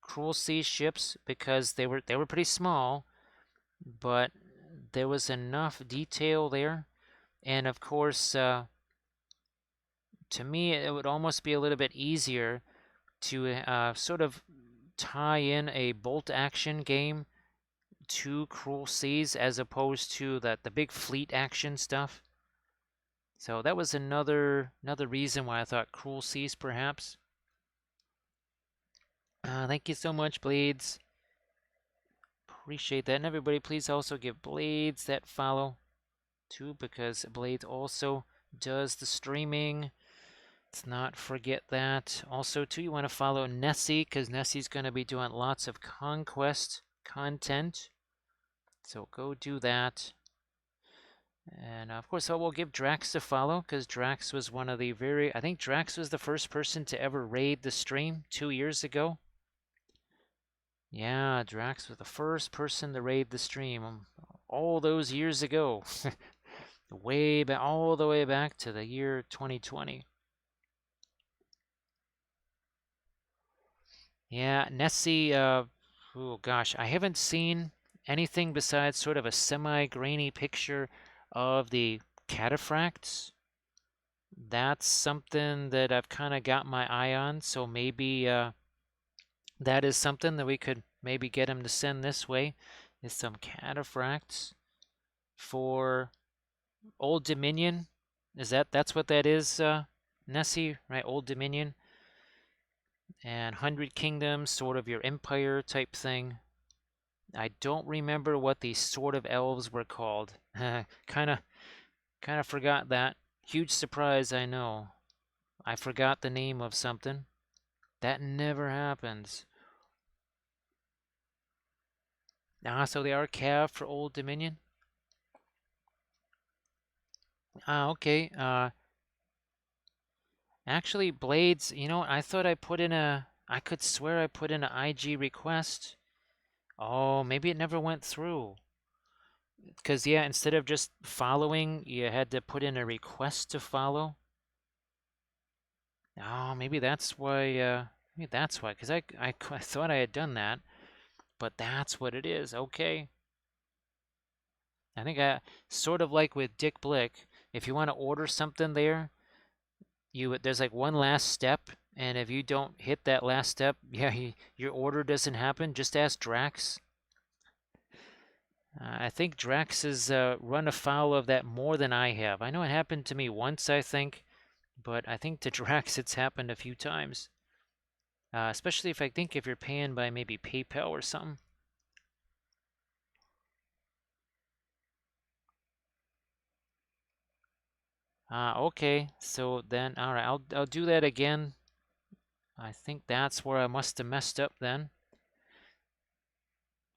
Cruel Sea ships because they were pretty small, but there was enough detail there, and of course, to me, it would almost be a little bit easier to sort of tie in a bolt action game to Cruel Seas as opposed to the big fleet action stuff. So that was another reason why I thought Cruel Seas perhaps. Thank you so much, Blades. Appreciate that. And everybody, please also give Blades that follow too, because Blades also does the streaming. Let's not forget that. Also, too, you want to follow Nessie, because Nessie's going to be doing lots of conquest content. So go do that. And of course, I will give Drax a follow, because Drax was one of the I think Drax was the first person to ever raid the stream 2 years ago. Yeah, Drax was the first person to raid the stream all those years ago. Way back, all the way back to the year 2020. Yeah, Nessie, oh gosh, I haven't seen anything besides sort of a semi-grainy picture of the cataphracts. That's something that I've kind of got my eye on, so maybe that is something that we could maybe get him to send this way, is some cataphracts for Old Dominion. That's what that is, Nessie, right? Old Dominion. And 100 Kingdoms, sort of your empire type thing. I don't remember what these sort of elves were called. kind of forgot that. Huge surprise, I know. I forgot the name of something. That never happens. So they are Cav for Old Dominion. Okay. Actually, Blades, I thought I put in I could swear I put in an IG request. Oh, maybe it never went through. Because, yeah, instead of just following, you had to put in a request to follow. Oh, maybe that's why, because I thought I had done that, but that's what it is. Okay. I think sort of like with Dick Blick, if you want to order something there, there's like one last step, and if you don't hit that last step, yeah, your order doesn't happen. Just ask Drax. I think Drax has run afoul of that more than I have. I know it happened to me once, I think, but I think to Drax it's happened a few times. Especially if you're paying by maybe PayPal or something. Okay. So then, all right, I'll do that again. I think that's where I must have messed up then.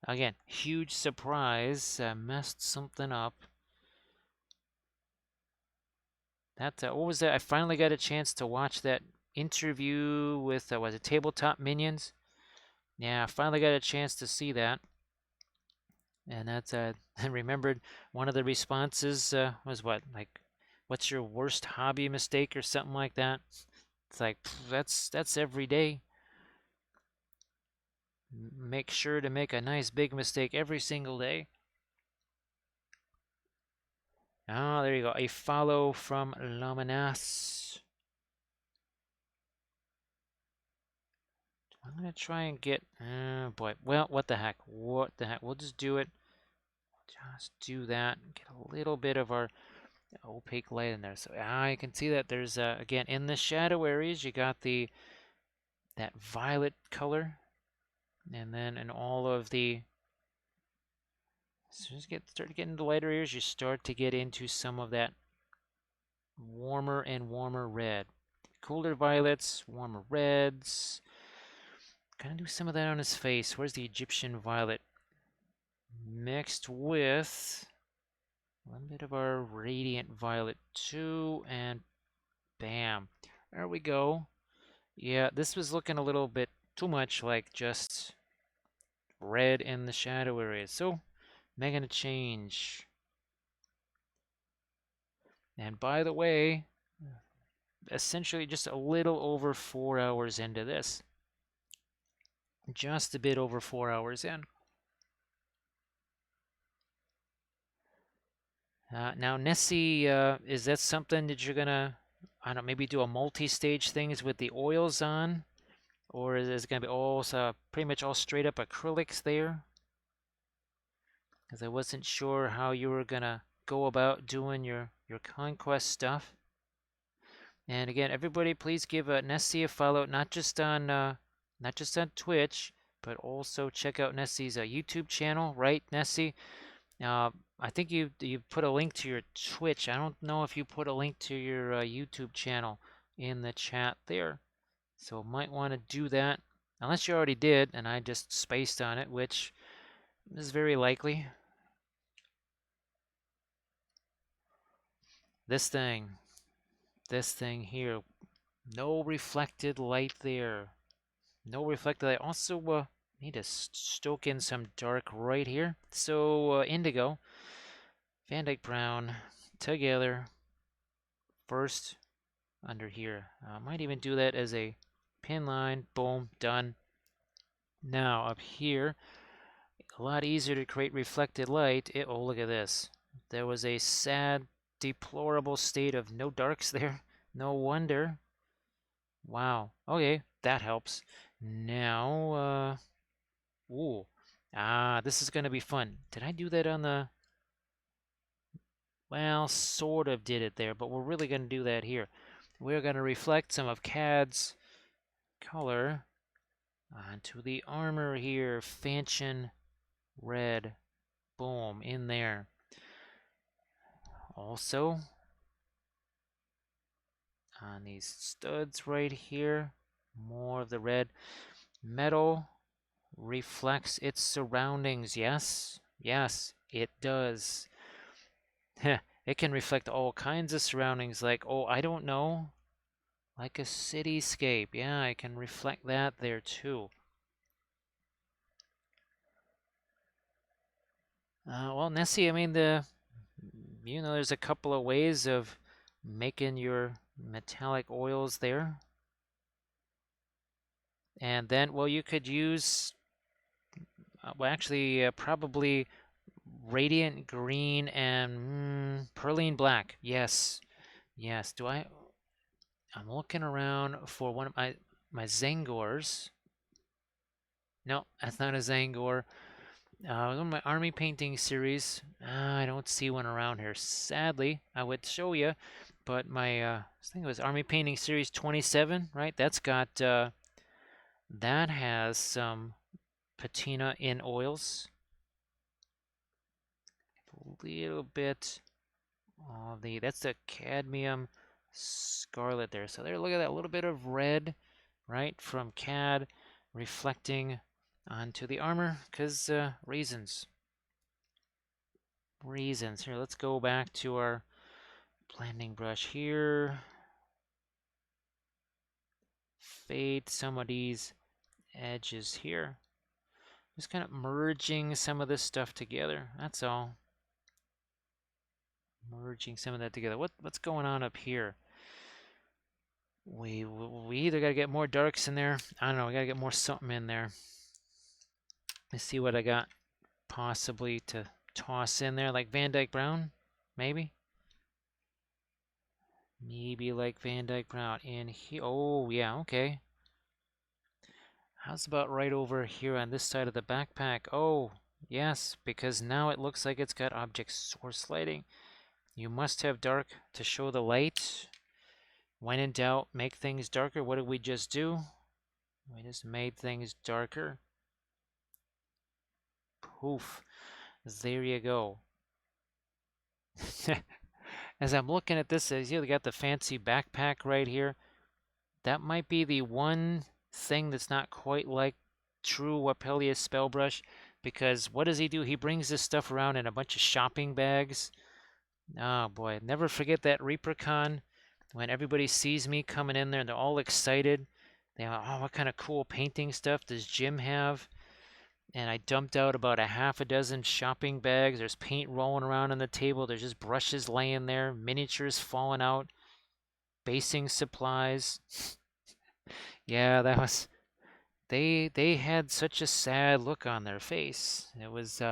Again, huge surprise. I messed something up. What was that? I finally got a chance to watch that interview with, was it Tabletop Minions? Yeah, I finally got a chance to see that. And I remembered one of the responses was what? Like, what's your worst hobby mistake or something like that? It's like, that's every day. Make sure to make a nice big mistake every single day. Oh, there you go. A follow from Laminas. I'm going to try and get... boy. Well, what the heck? What the heck? We'll just do it. Just do that. Get a little bit of our opaque light in there. So you can see that there's, again, in the shadow areas, you got that violet color. And then in all of the... So just start getting into lighter areas, you start to get into some of that warmer and warmer red. Cooler violets, warmer reds. Kind of do some of that on his face. Where's the Egyptian violet? Mixed with a little bit of our radiant violet too, and bam. There we go. Yeah, this was looking a little bit too much like just red in the shadow areas. So, making a change. And by the way, essentially just a little over 4 hours into this. Just a bit over 4 hours in. Now, Nessie, is that something that you're gonna, I don't know, maybe do a multi-stage things with the oils on? Or is it gonna be all pretty much all straight up acrylics there? Because I wasn't sure how you were gonna go about doing your conquest stuff. And again, everybody, please give Nessie a follow, not just on Twitch, but also check out Nessie's YouTube channel, right, Nessie? I think you put a link to your Twitch. I don't know if you put a link to your YouTube channel in the chat there. So might want to do that. Unless you already did, and I just spaced on it, which is very likely. This thing here. No reflected light there. No reflected light. Also, need to stoke in some dark right here. So, indigo, Van Dyke Brown, together. First, under here. Might even do that as a pin line. Boom, done. Now, up here, a lot easier to create reflected light. Oh, look at this. There was a sad, deplorable state of no darks there. No wonder. Wow. Okay, that helps. Now, ooh. This is going to be fun. Did I do that on the... Well, sort of did it there, but we're really going to do that here. We're going to reflect some of Cad's color onto the armor here. Fanchon red. Boom, in there. Also, on these studs right here, more of the red. Metal reflects its surroundings. Yes, yes, it does. It can reflect all kinds of surroundings, like, oh, I don't know, like a cityscape. Yeah, I can reflect that there too. Well, Nessie, I mean, there's a couple of ways of making your metallic oils there. And then, well, you could use, well, actually, probably Radiant green and Perline black. Yes. Yes. I'm looking around for one of my Zangors. No, that's not a Zangor. One of my army painting series. I don't see one around here. Sadly, I would show you, but my I think it was Army Painting Series 27, right? That has some patina in oils. A little bit. That's the cadmium scarlet there. So there, look at that, a little bit of red, right, from cad reflecting onto the armor, because reasons. Here, let's go back to our blending brush here. Fade some of these edges here. Just kind of merging some of this stuff together. That's all. Merging some of that together. What's going on up here? We either got to get more darks in there. I don't know. We got to get more something in there. Let's see what I got possibly to toss in there, like Van Dyke Brown, maybe. Maybe like Van Dyke Brown in here. Oh yeah, okay. How's about right over here on this side of the backpack? Oh yes, because now it looks like it's got object source lighting. You must have dark to show the light. When in doubt, make things darker. What did we just do? We just made things darker. Poof. There you go. As I'm looking at this, as you got the fancy backpack right here. That might be the one thing that's not quite like true Wappellious Spellbrush, because what does he do? He brings this stuff around in a bunch of shopping bags. Oh boy, never forget that ReaperCon when everybody sees me coming in there and they're all excited. They're like, oh, what kind of cool painting stuff does Jim have? And I dumped out about a half a dozen shopping bags. There's paint rolling around on the table. There's just brushes laying there, miniatures falling out, basing supplies. Yeah, that was they had such a sad look on their face. It was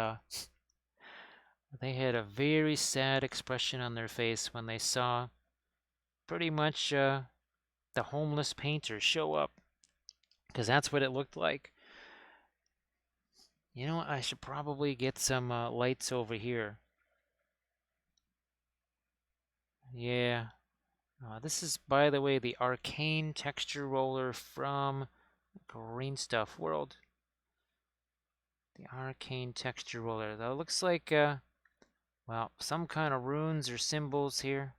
they had a very sad expression on their face when they saw pretty much the homeless painter show up, because that's what it looked like. You know what? I should probably get some lights over here. Yeah. This is, by the way, the Arcane Texture Roller from Green Stuff World. The Arcane Texture Roller. That looks like, well, some kind of runes or symbols here.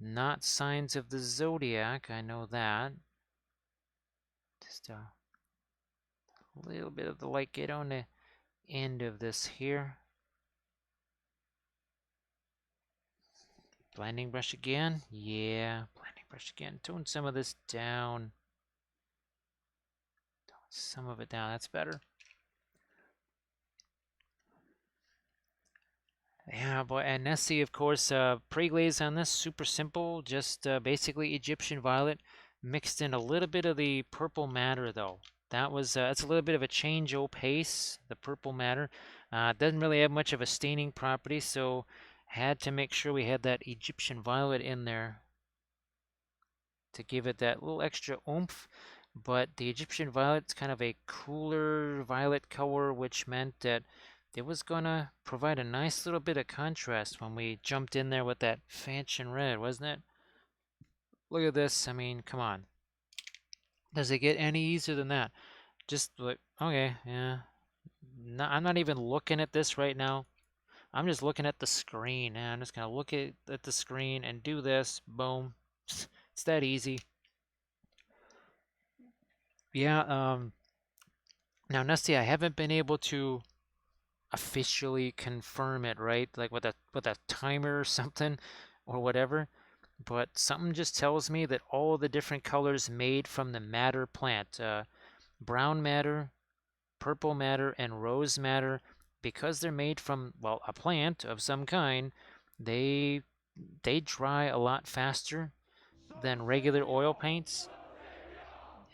Not signs of the zodiac, I know that. Just a little bit of the light get on the end of this here. Blending brush again. Yeah, blending brush again. Tone some of this down. Tone some of it down. That's better. Yeah, boy. And Nessie, of course, pre-glaze on this. Super simple. Just basically Egyptian violet mixed in a little bit of the purple matter, though. That's a little bit of a change pace, the purple matter. Doesn't really have much of a staining property, so had to make sure we had that Egyptian violet in there to give it that little extra oomph. But the Egyptian violet's kind of a cooler violet color, which meant that it was gonna provide a nice little bit of contrast when we jumped in there with that Fanchon red, wasn't it? Look at this. I mean, come on. Does it get any easier than that? Just like, okay, yeah. No, I'm not even looking at this right now. I'm just looking at the screen. And I'm just gonna look at the screen and do this. Boom. It's that easy. Yeah, now Nessie, I haven't been able to officially confirm it, right? Like with a timer or something or whatever. But something just tells me that all the different colors made from the madder plant, brown madder, purple madder, and rose madder, because they're made from, well, a plant of some kind, they dry a lot faster than regular oil paints.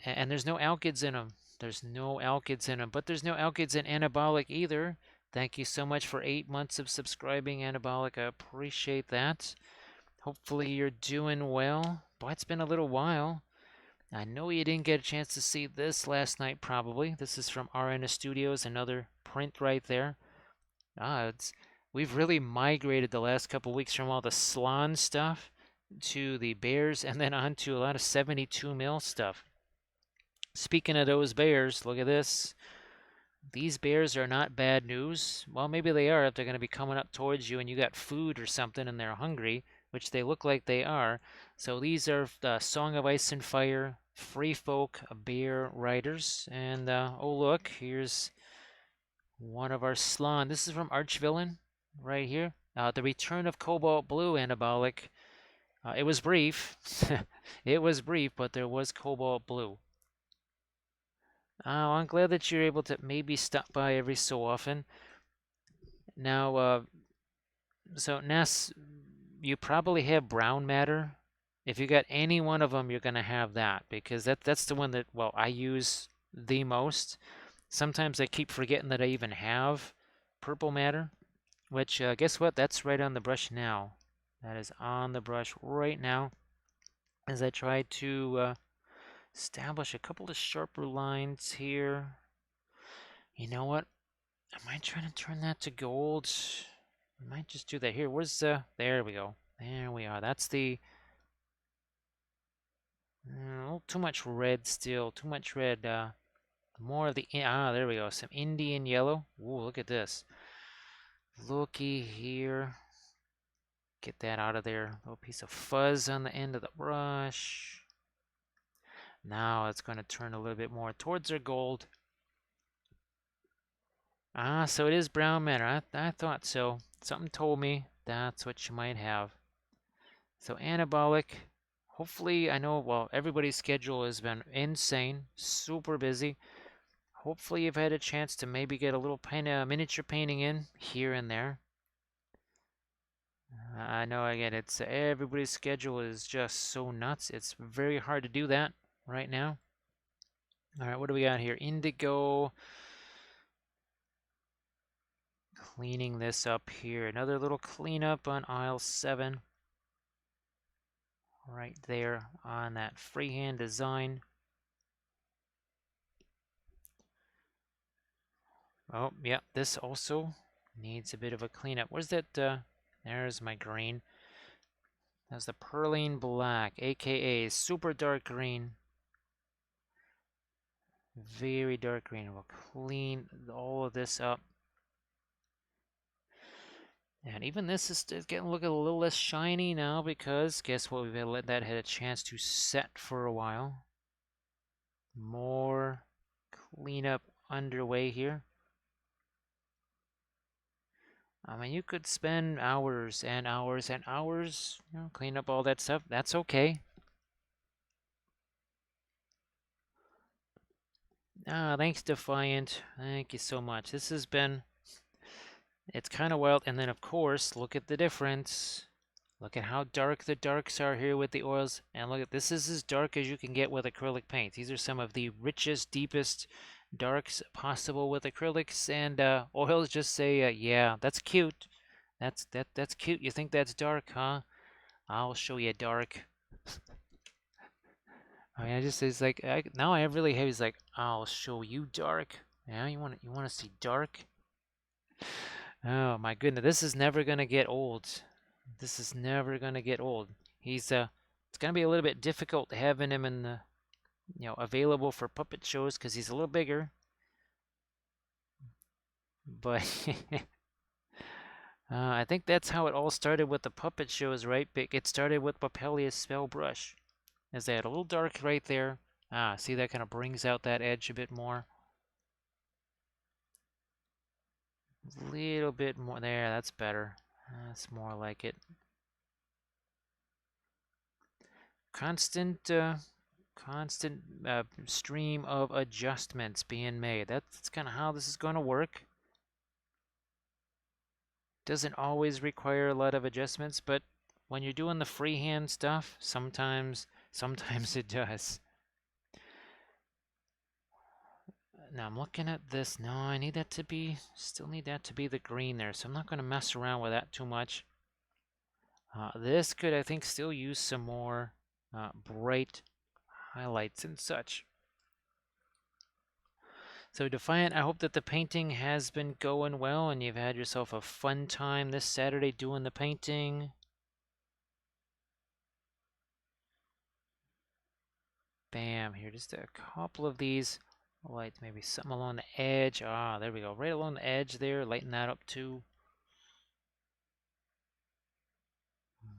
And there's no alkyds in them. There's no alkyds in them, but there's no alkyds in anabolic either. Thank you so much for 8 months of subscribing, Anabolic. I appreciate that. Hopefully you're doing well. Boy, it's been a little while. I know you didn't get a chance to see this last night, probably. This is from RN Studios, another print right there. We've really migrated the last couple weeks from all the Slon stuff to the bears and then on to a lot of 72 mil stuff. Speaking of those bears, look at this. These bears are not bad news. Well, maybe they are if they're going to be coming up towards you and you got food or something and they're hungry, which they look like they are. So these are Song of Ice and Fire, Free Folk Bear Riders. And oh, look, here's one of our Slon. This is from Archvillain right here. The Return of Cobalt Blue, Anabolic. It was brief. It was brief, but there was Cobalt Blue. Oh, I'm glad that you're able to maybe stop by every so often. Now, so Ness, you probably have brown matter. If you got any one of them, you're gonna have that because that's the one that, well, I use the most. Sometimes I keep forgetting that I even have purple matter, which guess what? That's right on the brush now. That is on the brush right now as I try to establish a couple of sharper lines here. You know what? I might try to turn that to gold. I might just do that here. Where's there we go. There we are. That's the too much red still. Too much red. More of the there we go. Some Indian yellow. Ooh, look at this. Looky here. Get that out of there. Little piece of fuzz on the end of the brush. Now it's going to turn a little bit more towards our gold. So it is brown matter. I thought so. Something told me that's what you might have. So Anabolic, hopefully, I know, well, everybody's schedule has been insane, super busy. Hopefully you've had a chance to maybe get a little miniature painting in here and there. I know, again, it's everybody's schedule is just so nuts. It's very hard to do that right now. All right, what do we got here? Indigo. Cleaning this up here. Another little cleanup on aisle 7. Right there on that freehand design. Oh, yeah, this also needs a bit of a cleanup. Where's that? There's my green. That's the Perline Black, aka super dark green. Very dark green. We'll clean all of this up. And even this is getting looking a little less shiny now because guess what? We've let that had a chance to set for a while. More cleanup underway here. I mean, you could spend hours and hours and hours, clean up all that stuff. That's okay. Thanks, Defiant. Thank you so much. This has been, it's kind of wild. And then, of course, look at the difference. Look at how dark the darks are here with the oils. And look at, this is as dark as you can get with acrylic paint. These are some of the richest, deepest darks possible with acrylics. And oils just say, yeah, that's cute. That's cute. You think that's dark, huh? I'll show you dark. I mean, it's like now I really have. He's like, I'll show you dark. Yeah, you want to see dark? Oh my goodness, this is never gonna get old. This is never gonna get old. He's it's gonna be a little bit difficult having him in the, available for puppet shows because he's a little bigger. But I think that's how it all started with the puppet shows, right? It started with Wappellious Spellbrush. Is that a little dark right there? See, that kind of brings out that edge a bit more. Little bit more there, that's better. That's more like it. Constant stream of adjustments being made. That's kind of how this is going to work. Doesn't always require a lot of adjustments, but when you're doing the freehand stuff, sometimes it does. Now I'm looking at this. No, I need that to be, still need that to be the green there, so I'm not going to mess around with that too much. This could, I think, still use some more bright highlights and such. So Defiant, I hope that the painting has been going well and you've had yourself a fun time this Saturday doing the painting. Bam, here, just a couple of these lights, maybe something along the edge. Ah, there we go, right along the edge there, lighten that up too.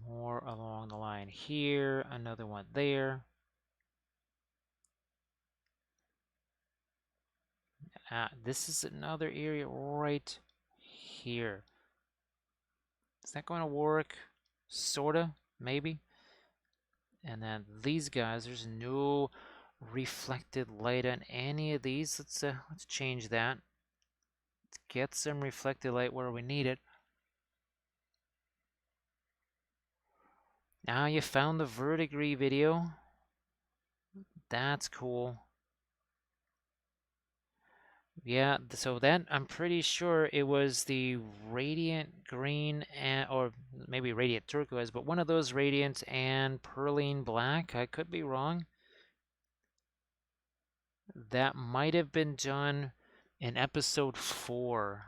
More along the line here, another one there. This is another area right here. Is that going to work? Sorta, maybe. And then these guys, there's no reflected light on any of these. Let's change that. Let's get some reflected light where we need it. Now you found the verdigris video. That's cool. Yeah, so that, I'm pretty sure it was the radiant green and, or maybe radiant turquoise, but one of those radiant and perline black. I could be wrong. That might have been done in episode 4.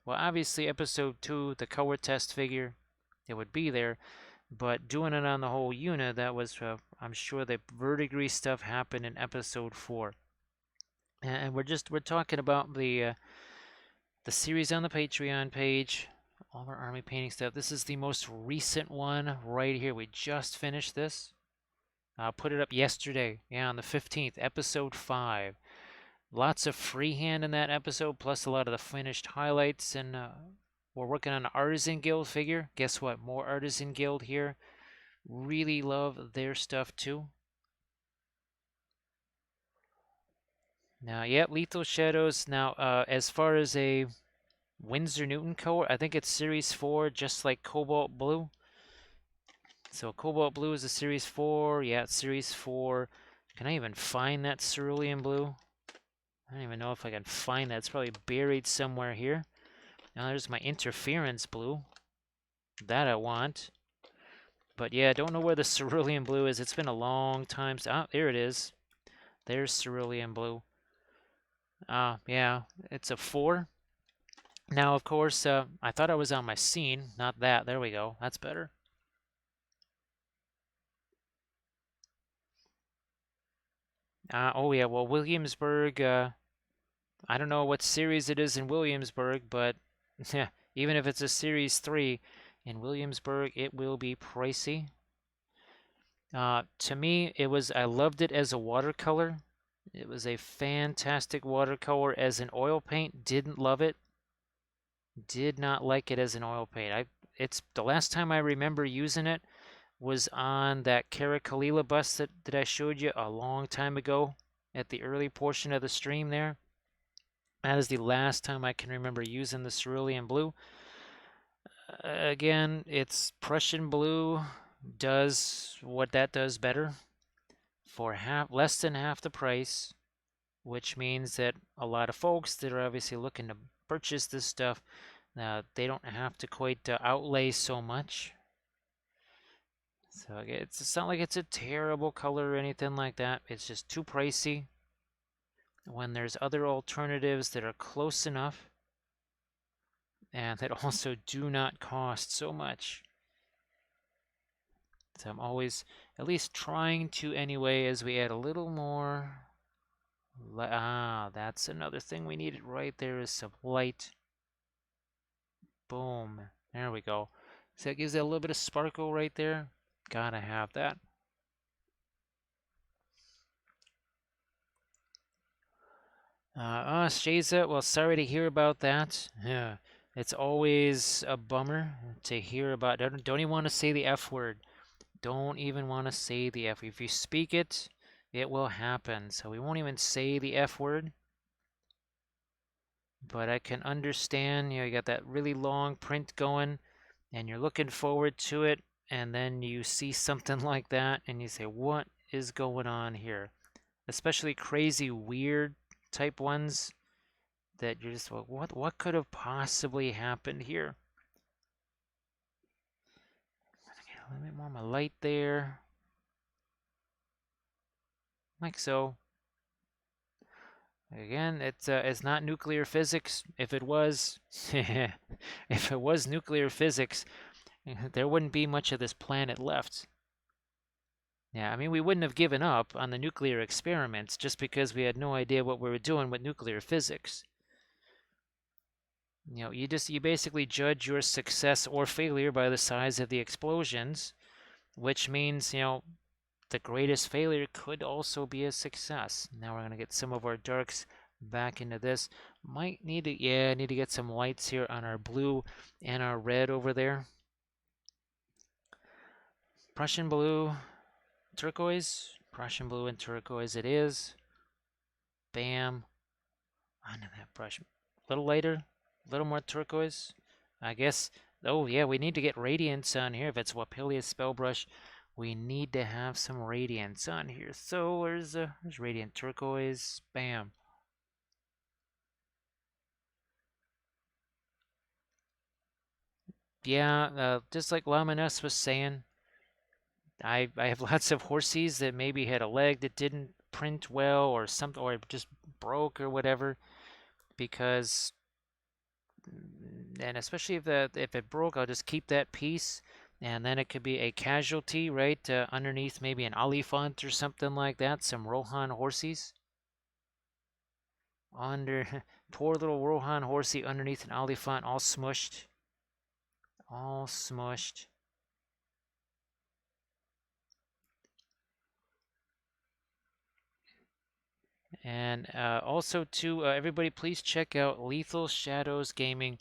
Well, obviously episode 2, the color test figure, it would be there, but doing it on the whole unit, that was, I'm sure the verdigris stuff happened in episode 4. And we're talking about the series on the Patreon page, all our army painting stuff. This is the most recent one right here. We just finished this. Put it up yesterday, yeah, on the 15th, episode 5. Lots of freehand in that episode, plus a lot of the finished highlights. And we're working on an Artisan Guild figure. Guess what? More Artisan Guild here. Really love their stuff too. Now, yeah, Lethal Shadows. Now, as far as a Winsor Newton color, I think it's Series 4, just like Cobalt Blue. So Cobalt Blue is a Series 4. Yeah, it's Series 4. Can I even find that cerulean blue? I don't even know if I can find that. It's probably buried somewhere here. Now there's my interference blue. That I want. But yeah, I don't know where the cerulean blue is. It's been a long time. Ah, there it is. There's cerulean blue. Yeah, it's a 4. Now, of course, I thought I was on my scene. Not that. There we go. That's better. Oh yeah, well, Williamsburg, I don't know what series it is in Williamsburg, but yeah, even if it's a Series 3 in Williamsburg, it will be pricey. To me, I loved it as a watercolor. It was a fantastic watercolor. As an oil paint, didn't love it. Did not like it as an oil paint. It's the last time I remember using it was on that Kara Kalila bus that I showed you a long time ago at the early portion of the stream there. That is the last time I can remember using the cerulean blue. Again, it's Prussian blue does what that does better for less than half the price, which means that a lot of folks that are obviously looking to purchase this stuff, they don't have to quite outlay so much. So it's not like it's a terrible color or anything like that. It's just too pricey when there's other alternatives that are close enough and that also do not cost so much. So I'm always at least trying to anyway as we add a little more. That's another thing we needed right there is some light. Boom. There we go. So that gives it a little bit of sparkle right there. Gotta have that. Shaza, well, sorry to hear about that. Yeah, it's always a bummer to hear about. Don't even want to say the F word. Don't even want to say the F. If you speak it, it will happen. So we won't even say the F word. But I can understand, you got that really long print going, and you're looking forward to it, and then you see something like that, and you say, what is going on here? Especially crazy weird type ones that you're just, well, what could have possibly happened here? Okay, a little bit more of my light there. Like so. Again, it's not nuclear physics. If it was, if it was nuclear physics, there wouldn't be much of this planet left. Yeah, I mean, we wouldn't have given up on the nuclear experiments just because we had no idea what we were doing with nuclear physics. You know, you basically judge your success or failure by the size of the explosions, which means, you know, the greatest failure could also be a success. Now we're going to get some of our darks back into this. Might need to, yeah, need to get some lights here on our blue and our red over there. Prussian blue, turquoise, Prussian blue and turquoise it is. Bam. Onto that brush. A little lighter, a little more turquoise. I guess, oh yeah, we need to get radiance on here. If it's Wappellious Spellbrush, we need to have some radiance on here. So there's radiant turquoise. Bam. Yeah, just like Laminus was saying, I have lots of horsies that maybe had a leg that didn't print well or something, or just broke or whatever, because and especially if it broke, I'll just keep that piece, and then it could be a casualty, right? Underneath maybe an Oliphant or something like that. Some Rohan horsies under poor little Rohan horsey underneath an Oliphant, all smushed, all smushed. And also, too, everybody, please check out Lethal Shadows Gaming.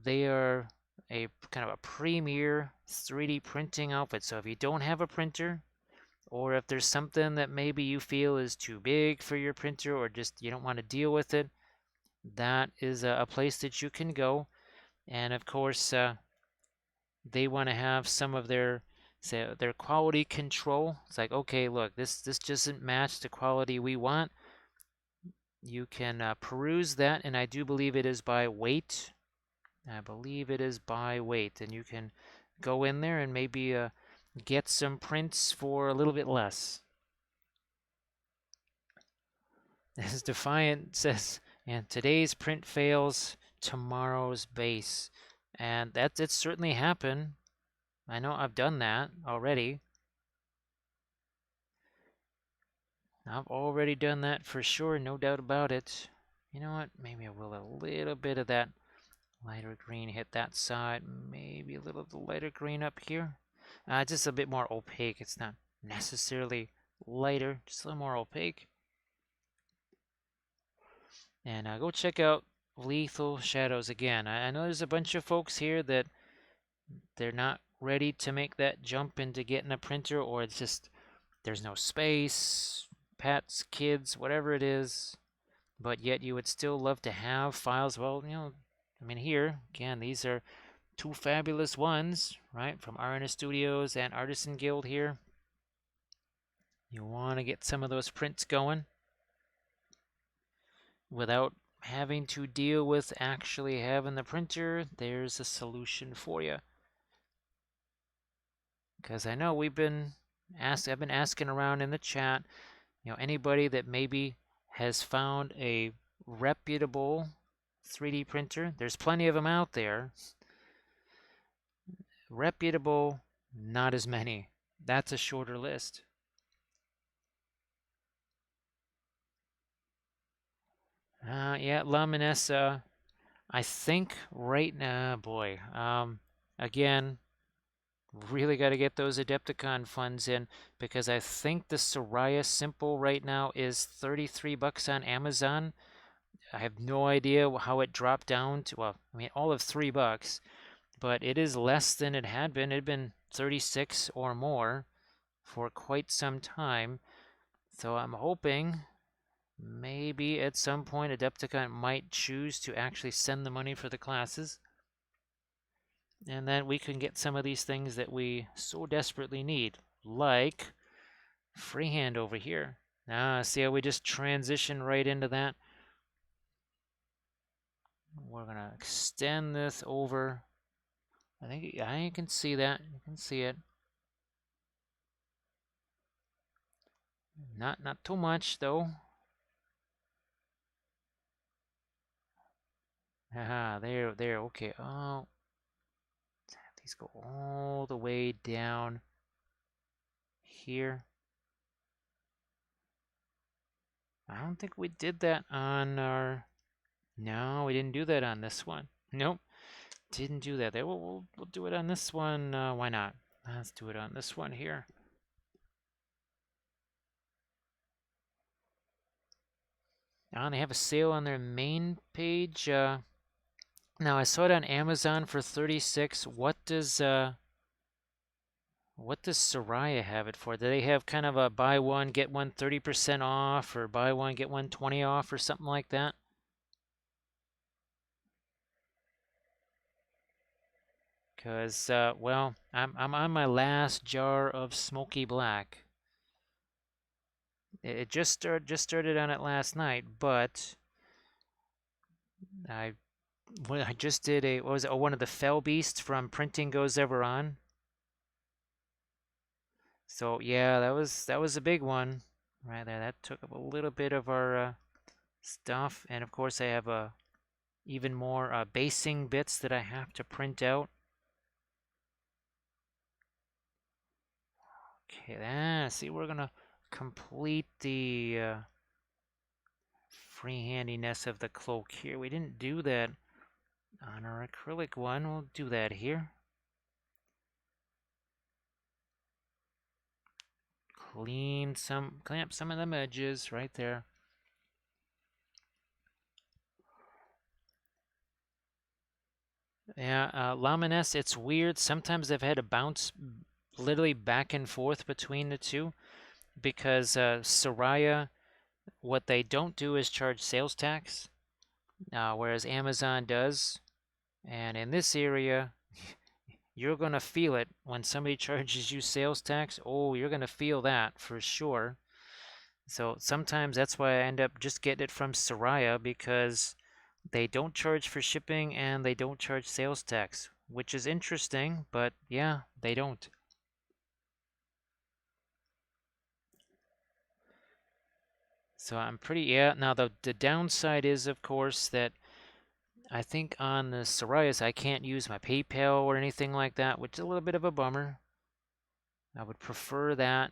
They are a kind of a premier 3D printing outfit. So if you don't have a printer, or if there's something that maybe you feel is too big for your printer, or just you don't want to deal with it, that is a place that you can go. And of course, they want to have some of their quality control. It's like, okay, look, this doesn't match the quality we want. You can peruse that, and I do believe it is by weight. I believe it is by weight, and you can go in there and maybe get some prints for a little bit less. As Defiant says, and today's print fails, tomorrow's base. And it's certainly happened. I know I've done that already. I've already done that for sure, no doubt about it. You know what? Maybe I will a little bit of that lighter green hit that side. Maybe a little of the lighter green up here. Just a bit more opaque. It's not necessarily lighter, just a little more opaque. And go check out Lethal Shadows again. I know there's a bunch of folks here that they're not ready to make that jump into getting a printer, or it's just there's no space, pets, kids, whatever it is, but yet you would still love to have files. Well, you know, I mean, here, again, these are two fabulous ones, right, from RNS Studios and Artisan Guild here. You want to get some of those prints going without having to deal with actually having the printer. There's a solution for you. Because I know I've been asking around in the chat, you know, anybody that maybe has found a reputable 3D printer. There's plenty of them out there. Reputable, not as many. That's a shorter list. Yeah, Laminessa. I think right now, boy. Again, really got to get those Adepticon funds in, because I think the Soraya Simple right now is $33 on Amazon. I have no idea how it dropped down to, well, I mean, all of $3, but it is less than it had been. It had been 36 or more for quite some time. So I'm hoping maybe at some point Adepticon might choose to actually send the money for the classes. And then we can get some of these things that we so desperately need, like freehand over here. See how we just transition right into that? We're gonna extend this over. I think I can see that. You can see it. Not too much though. Haha, there. Okay. Oh, these go all the way down here. I don't think we did that on our. No, we didn't do that on this one. Nope, didn't do that. There, we'll do it on this one. Why not? Let's do it on this one here. They have a sale on their main page. Now I saw it on Amazon for 36. What does Soraya have it for? Do they have kind of a buy one get one 30% off, or buy one get one 20 off, or something like that? Because well, I'm on my last jar of Smoky Black. It just started on it last night, but I I just did a, what was it? Oh, one of the Fell Beasts from Printing Goes Ever On. So yeah, that was a big one right there. That took up a little bit of our stuff, and of course I have even more basing bits that I have to print out. Okay, see, we're gonna complete the free-handiness of the cloak here. We didn't do that on our acrylic one. We'll do that here. Clean up some of them edges right there. Yeah, Lamines, it's weird. Sometimes I've had to bounce literally back and forth between the two because Soraya, what they don't do is charge sales tax, whereas Amazon does. And in this area, you're going to feel it when somebody charges you sales tax. Oh, you're going to feel that for sure. So sometimes that's why I end up just getting it from Soraya, because they don't charge for shipping and they don't charge sales tax, which is interesting, but yeah, they don't. So I'm pretty, yeah. Now the downside is, of course, that I think on the Sorayas I can't use my PayPal or anything like that, which is a little bit of a bummer. I would prefer that.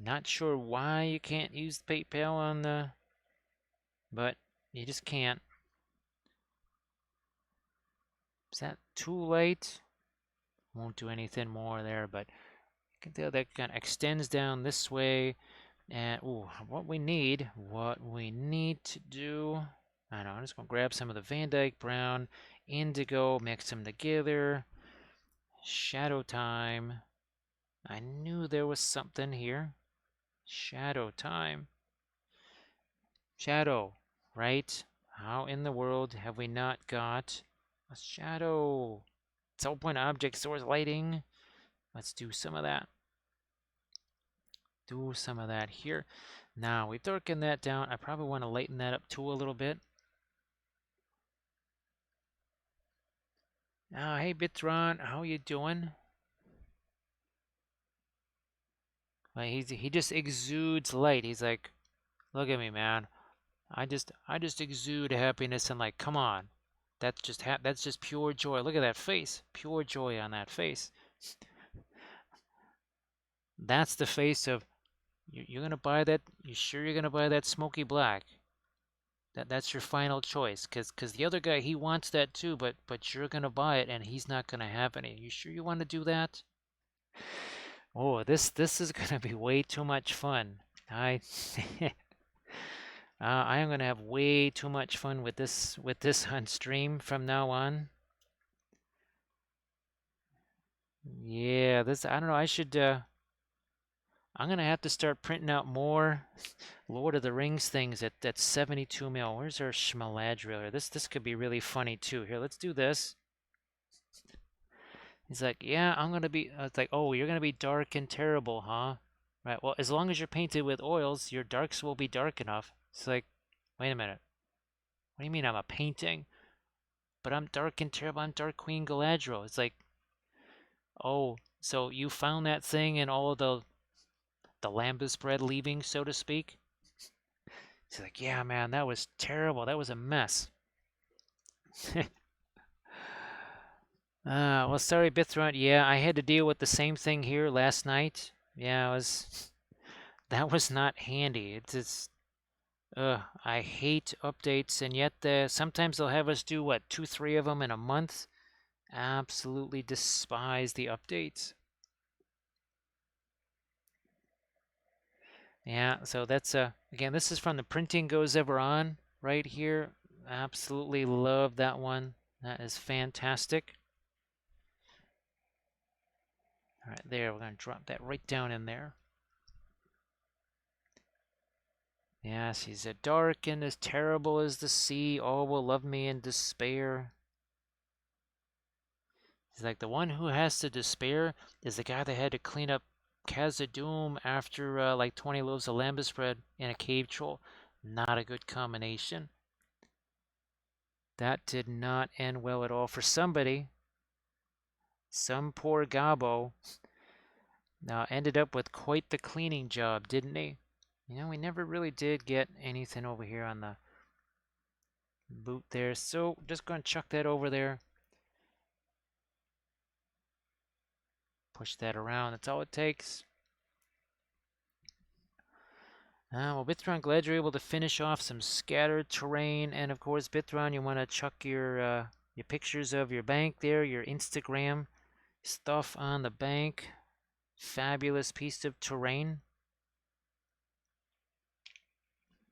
Not sure why you can't use PayPal on the, but you just can't. Is that too late? Won't do anything more there, but you can tell that kind of extends down this way. And ooh, what we need to do, I know, I'm just gonna grab some of the Van Dyke Brown, Indigo, mix them together. Shadow time. I knew there was something here. Shadow time. Shadow, right? How in the world have we not got a shadow? It's open object source lighting. Let's do some of that. Do some of that here. Now we've darkened that down. I probably want to lighten that up too a little bit. Hey Bitron, how you doing? He just exudes light. He's like, look at me, man. I just exude happiness and like, come on. That's just pure joy. Look at that face. Pure joy on that face. That's the face of you're gonna buy that. You sure you're gonna buy that smoky black? That's your final choice. Cause the other guy, he wants that too, but you're gonna buy it and he's not gonna have any. You sure you want to do that? Oh, this is gonna be way too much fun. I I am gonna have way too much fun with this on stream from now on. Yeah, this, I don't know, I'm gonna have to start printing out more Lord of the Rings things at 72 mil. Where's our Schmaladriel? This could be really funny too. Here, let's do this. He's like, yeah, I'm gonna be. It's like, oh, you're gonna be dark and terrible, huh? Right, well, as long as you're painted with oils, your darks will be dark enough. It's like, wait a minute. What do you mean I'm a painting? But I'm dark and terrible. I'm Dark Queen Galadriel. It's like, oh, so you found that thing in all of the lambus bread leavings, so to speak? She's like, yeah, man, that was terrible. That was a mess. Well, sorry, Bithron. Yeah, I had to deal with the same thing here last night. Yeah, that was not handy. It's just, I hate updates, and yet sometimes they'll have us do what, 2, 3 of them in a month. Absolutely despise the updates. Yeah, so that's again, this is from the Printing Goes Ever On right here. Absolutely love that one. That is fantastic. All right, there, we're going to drop that right down in there. Yes, he's a dark and as terrible as the sea. All will love me in despair. He's like, the one who has to despair is the guy that had to clean up Khazad-dûm after like 20 loaves of lambus bread and a cave troll. Not a good combination. That did not end well at all for somebody. Some poor Gobbo ended up with quite the cleaning job, didn't he? You know, we never really did get anything over here on the boot there, so just going to chuck that over there. Push that around, that's all it takes. Well, Bithron, glad you're able to finish off some scattered terrain, and of course, Bithron, you want to chuck your pictures of your bank there, your Instagram stuff on the bank. Fabulous piece of terrain,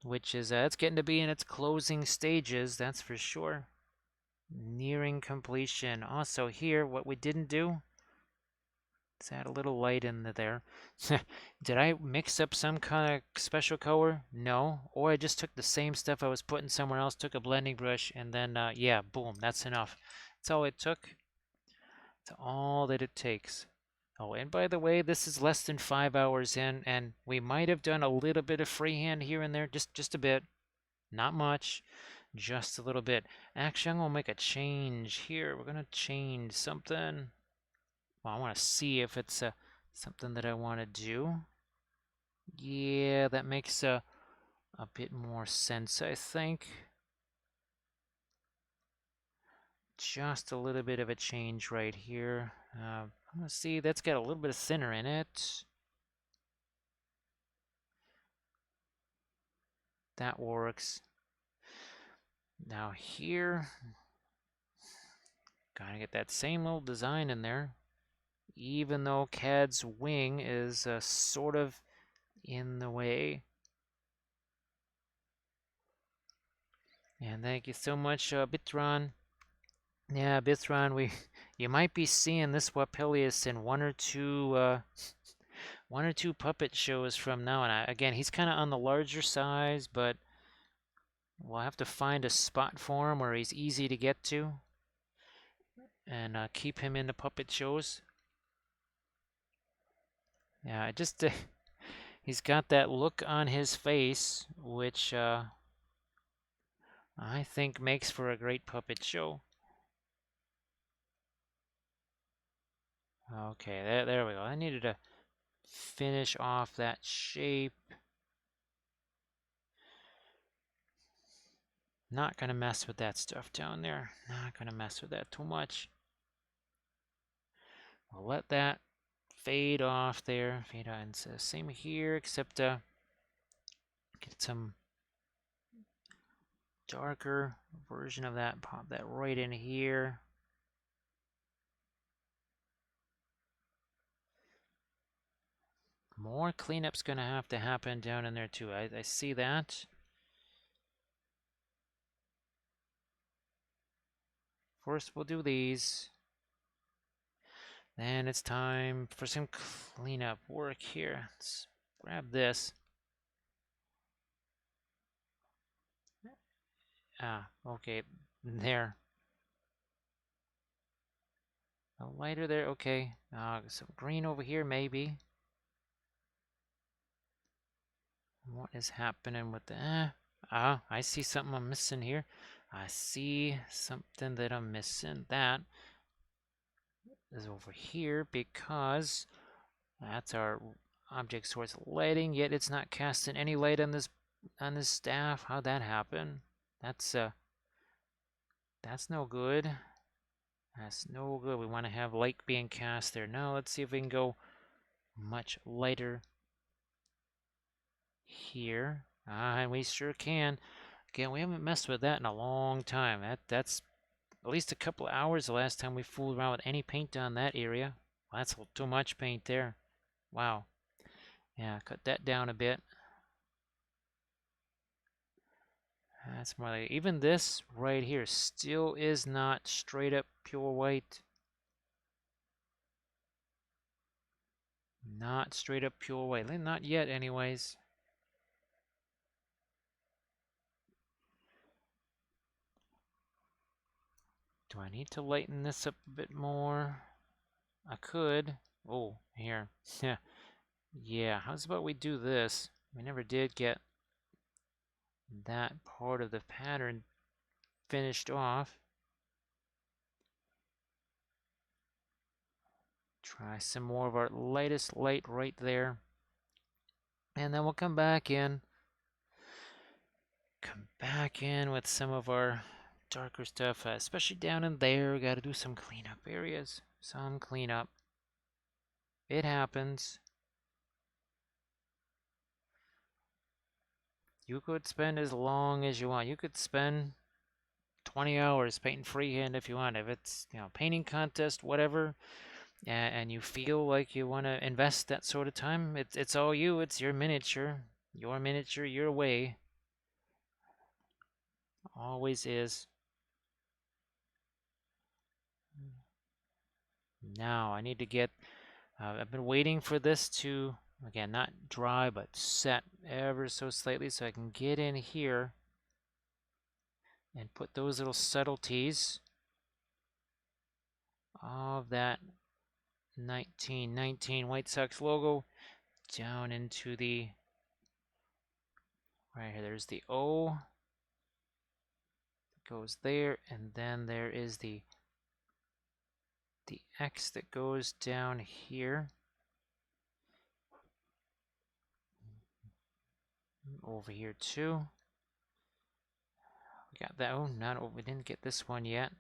which is it's getting to be in its closing stages, that's for sure. Nearing completion. Also here, what we didn't do, let's add a little light in there. Did I mix up some kind of special color? No. Or I just took the same stuff I was putting somewhere else, took a blending brush, and then, yeah, boom, that's enough. That's all it took. That's all that it takes. Oh, and by the way, this is less than 5 hours in, and we might have done a little bit of freehand here and there, just a bit. Not much, just a little bit. Actually, I'm going to make a change here. We're going to change something. Well, I want to see if it's something that I want to do. Yeah, that makes a bit more sense, I think. Just a little bit of a change right here. I'm going to see, that's got a little bit of thinner in it. That works. Now here, gotta get that same little design in there. Even though Cad's wing is sort of in the way. And thank you so much, Bithron. Yeah, Bithron, you might be seeing this Wappellious in one or two puppet shows from now on. Again, he's kind of on the larger size, but we'll have to find a spot for him where he's easy to get to and keep him in the puppet shows. Yeah, he's got that look on his face, which I think makes for a great puppet show. Okay, there we go. I needed to finish off that shape. Not gonna mess with that stuff down there. Not gonna mess with that too much. I'll let that fade off there. Fade on. It's the same here, except get some darker version of that. Pop that right in here. More cleanup's gonna have to happen down in there too. I see that. First we'll do these. Then it's time for some cleanup work here. Let's grab this. Okay, there. A lighter there, okay. Some green over here, maybe. What is happening with the... I see something I'm missing here. I see something that I'm missing. That is over here because that's our object source lighting, yet it's not casting any light on this staff. How'd that happen? That's no good. That's no good. We want to have light being cast there. Now let's see if we can go much lighter here. And we sure can. Again, we haven't messed with that in a long time. That's at least a couple of hours the last time we fooled around with any paint on that area. Well, that's too much paint there. Wow. Yeah, cut that down a bit. That's more like, even this right here still is not straight up pure white. Not straight up pure white. Not yet anyways. Do I need to lighten this up a bit more? I could. Oh, here. Yeah. Yeah, how's about we do this? We never did get that part of the pattern finished off. Try some more of our lightest light right there. And then we'll come back in. Come back in with some of our darker stuff, especially down in there. We got to do some cleanup areas. Some cleanup. It happens. You could spend as long as you want. You could spend 20 hours painting freehand if you want. If it's, painting contest, whatever, and you feel like you want to invest that sort of time, it's all you. It's your miniature, your way. Always is. Now I need to get. I've been waiting for this to, again, not dry but set ever so slightly, so I can get in here and put those little subtleties of that 1919 White Sox logo down into the, right here, there's the O that goes there, and then there is the X that goes down here. Over here too. We got that. Oh, we didn't get this one yet.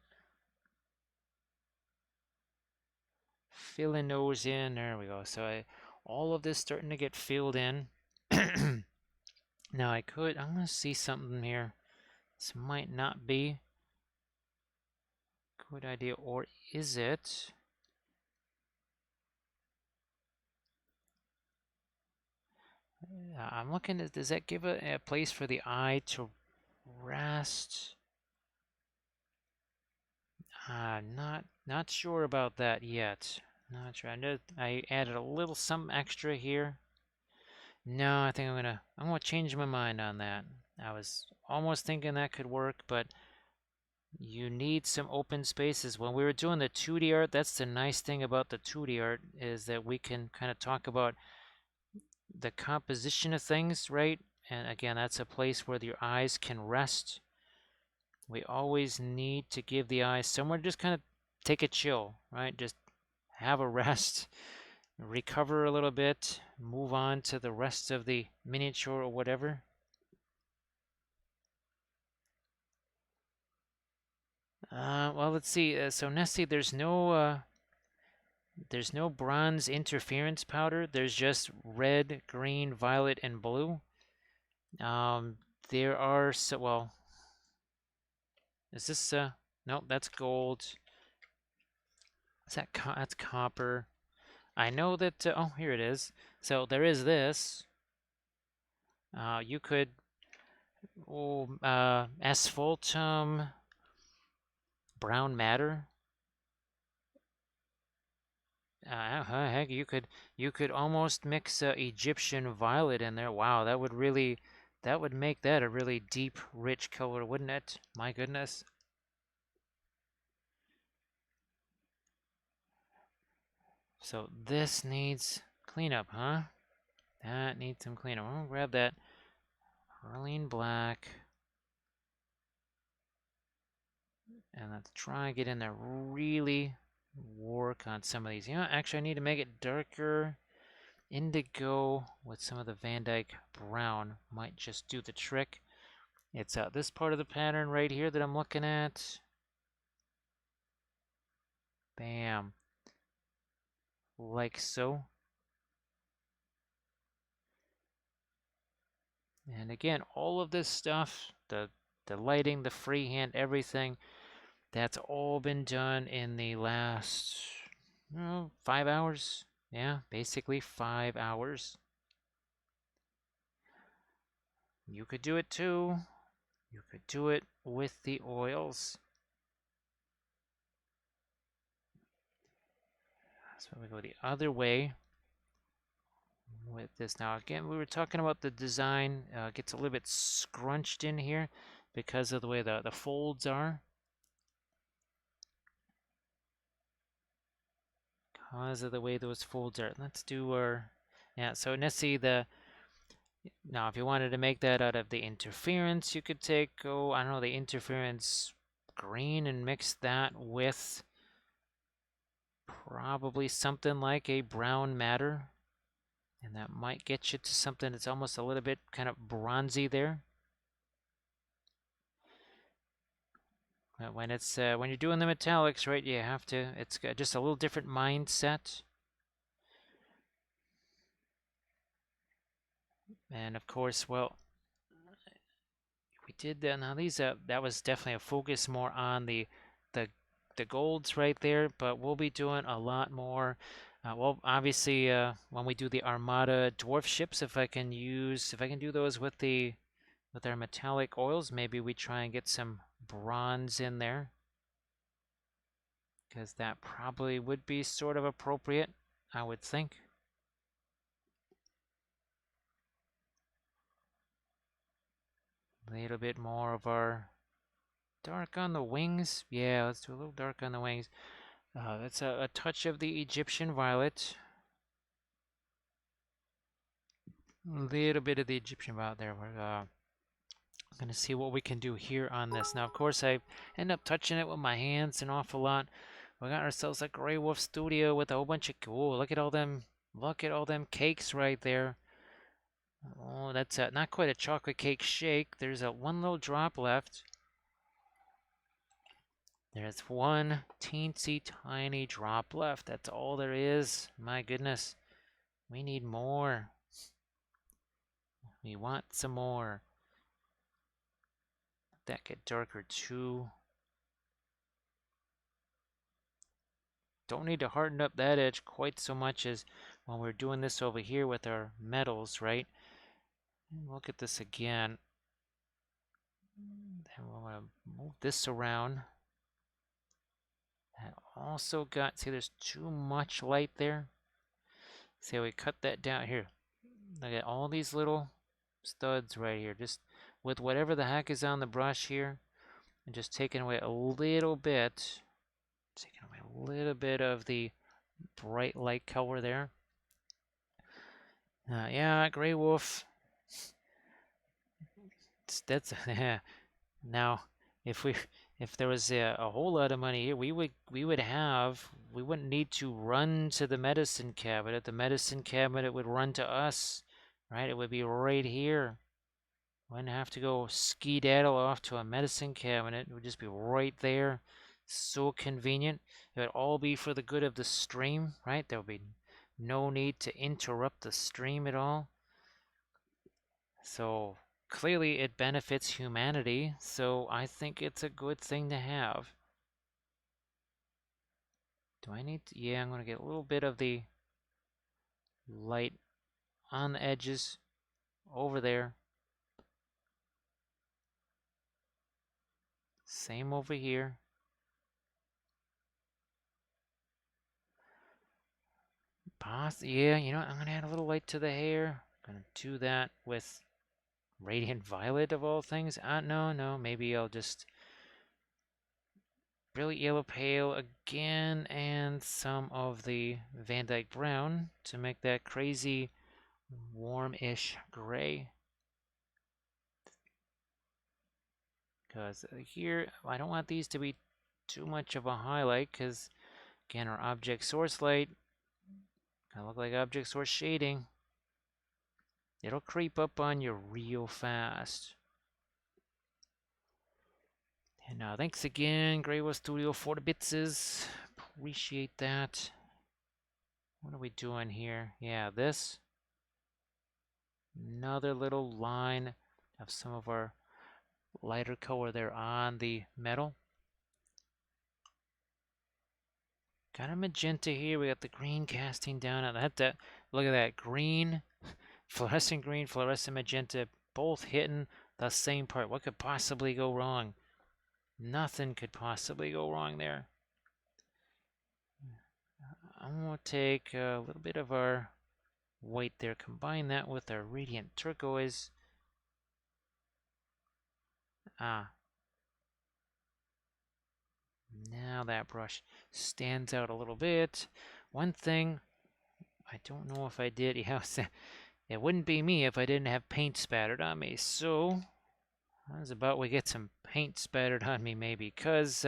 Filling those in. There we go. So all of this starting to get filled in. Now I'm going to see something here. This might not be a good idea, or is it? I'm looking at, does that give a place for the eye to rest? Not sure about that yet. Not sure. I added a little something extra here. No, I think I'm gonna change my mind on that. I was almost thinking that could work, but you need some open spaces. When we were doing the 2D art, that's the nice thing about the 2D art, is that we can kind of talk about the composition of things, right? And again, that's a place where your eyes can rest. We always need to give the eyes somewhere to just kind of take a chill, right? Just have a rest, recover a little bit, move on to the rest of the miniature or whatever. Well, let's see. So Nessie, there's no bronze interference powder. There's just red, green, violet, and blue. There are well. Is this nope? That's gold. Is that that's copper? I know that. Oh, here it is. So there is this. You could. Oh, asphaltum, brown matter. Heck, you could almost mix Egyptian violet in there. Wow, that would make that a really deep, rich color, wouldn't it? My goodness. So this needs cleanup, huh? That needs some cleanup. I'm gonna grab that Perlene black. And let's try and get in there, really work on some of these. You know, actually I need to make it darker. Indigo with some of the Van Dyke brown might just do the trick. It's this part of the pattern right here that I'm looking at. Bam. Like so. And again, all of this stuff, the lighting, the freehand, everything, that's all been done in the last 5 hours. Yeah, basically 5 hours. You could do it too. You could do it with the oils. So we go the other way with this. Now again, we were talking about the design. Gets a little bit scrunched in here because of the way the folds are. Because of the way those folds are. Let's do our... Yeah, so let's see the... Now, if you wanted to make that out of the interference, you could take, I don't know, the interference green and mix that with probably something like a brown matter. And that might get you to something that's almost a little bit kind of bronzy there. When it's when you're doing the metallics, right, you have to, it's got just a little different mindset. And of course, well, we did that. Now these, that was definitely a focus more on the the golds right there, but we'll be doing a lot more. Well, obviously, when we do the Armada dwarf ships, if I can do those with our metallic oils, maybe we try and get some bronze in there, because that probably would be sort of appropriate, I would think. A little bit more of our dark on the wings. Yeah, let's do a little dark on the wings. That's a touch of the Egyptian violet. A little bit of the Egyptian violet there. We're going to see what we can do here on this. Now, of course, I end up touching it with my hands an awful lot. We got ourselves a Grey Wolf studio with a whole bunch of... Oh, look at all them cakes right there. Oh, that's not quite a chocolate cake shake. There's one little drop left. There's one teensy tiny drop left. That's all there is. My goodness. We need more. We want some more. That get darker too. Don't need to harden up that edge quite so much as when we're doing this over here with our metals, right? Look at this again. Then we're going to move this around. That also got, see, there's too much light there. See how we cut that down here. Look at all these little studs right here. Just with whatever the heck is on the brush here, and just taking away a little bit, of the bright light color there. Yeah, Grey Wolf. That's now, if there was a whole lot of money here, we wouldn't need to run to the medicine cabinet. The medicine cabinet would run to us, right? It would be right here. Wouldn't have to go ski-daddle off to a medicine cabinet. It would just be right there. So convenient. It would all be for the good of the stream, right? There would be no need to interrupt the stream at all. So clearly it benefits humanity, so I think it's a good thing to have. Do I need to? Yeah, I'm going to get a little bit of the light on the edges over there. Same over here. Yeah, you know what? I'm going to add a little light to the hair. I'm going to do that with Radiant Violet of all things. No, maybe I'll just Brilliant Yellow Pale again and some of the Van Dyke Brown to make that crazy warm-ish gray. Because here, I don't want these to be too much of a highlight, because again, our object source light kind of look like object source shading. It'll creep up on you real fast. And thanks again, Greywood Studio, for the bitses. Appreciate that. What are we doing here? Yeah, this. Another little line of some of our lighter color there on the metal. Got a magenta here. We got the green casting down on that. Look at that green, fluorescent magenta, both hitting the same part. What could possibly go wrong? Nothing could possibly go wrong there. I'm going to take a little bit of our white there, combine that with our radiant turquoise. Now that brush stands out a little bit. One thing, I don't know if I did, it wouldn't be me if I didn't have paint spattered on me. So, how's about we get some paint spattered on me maybe, because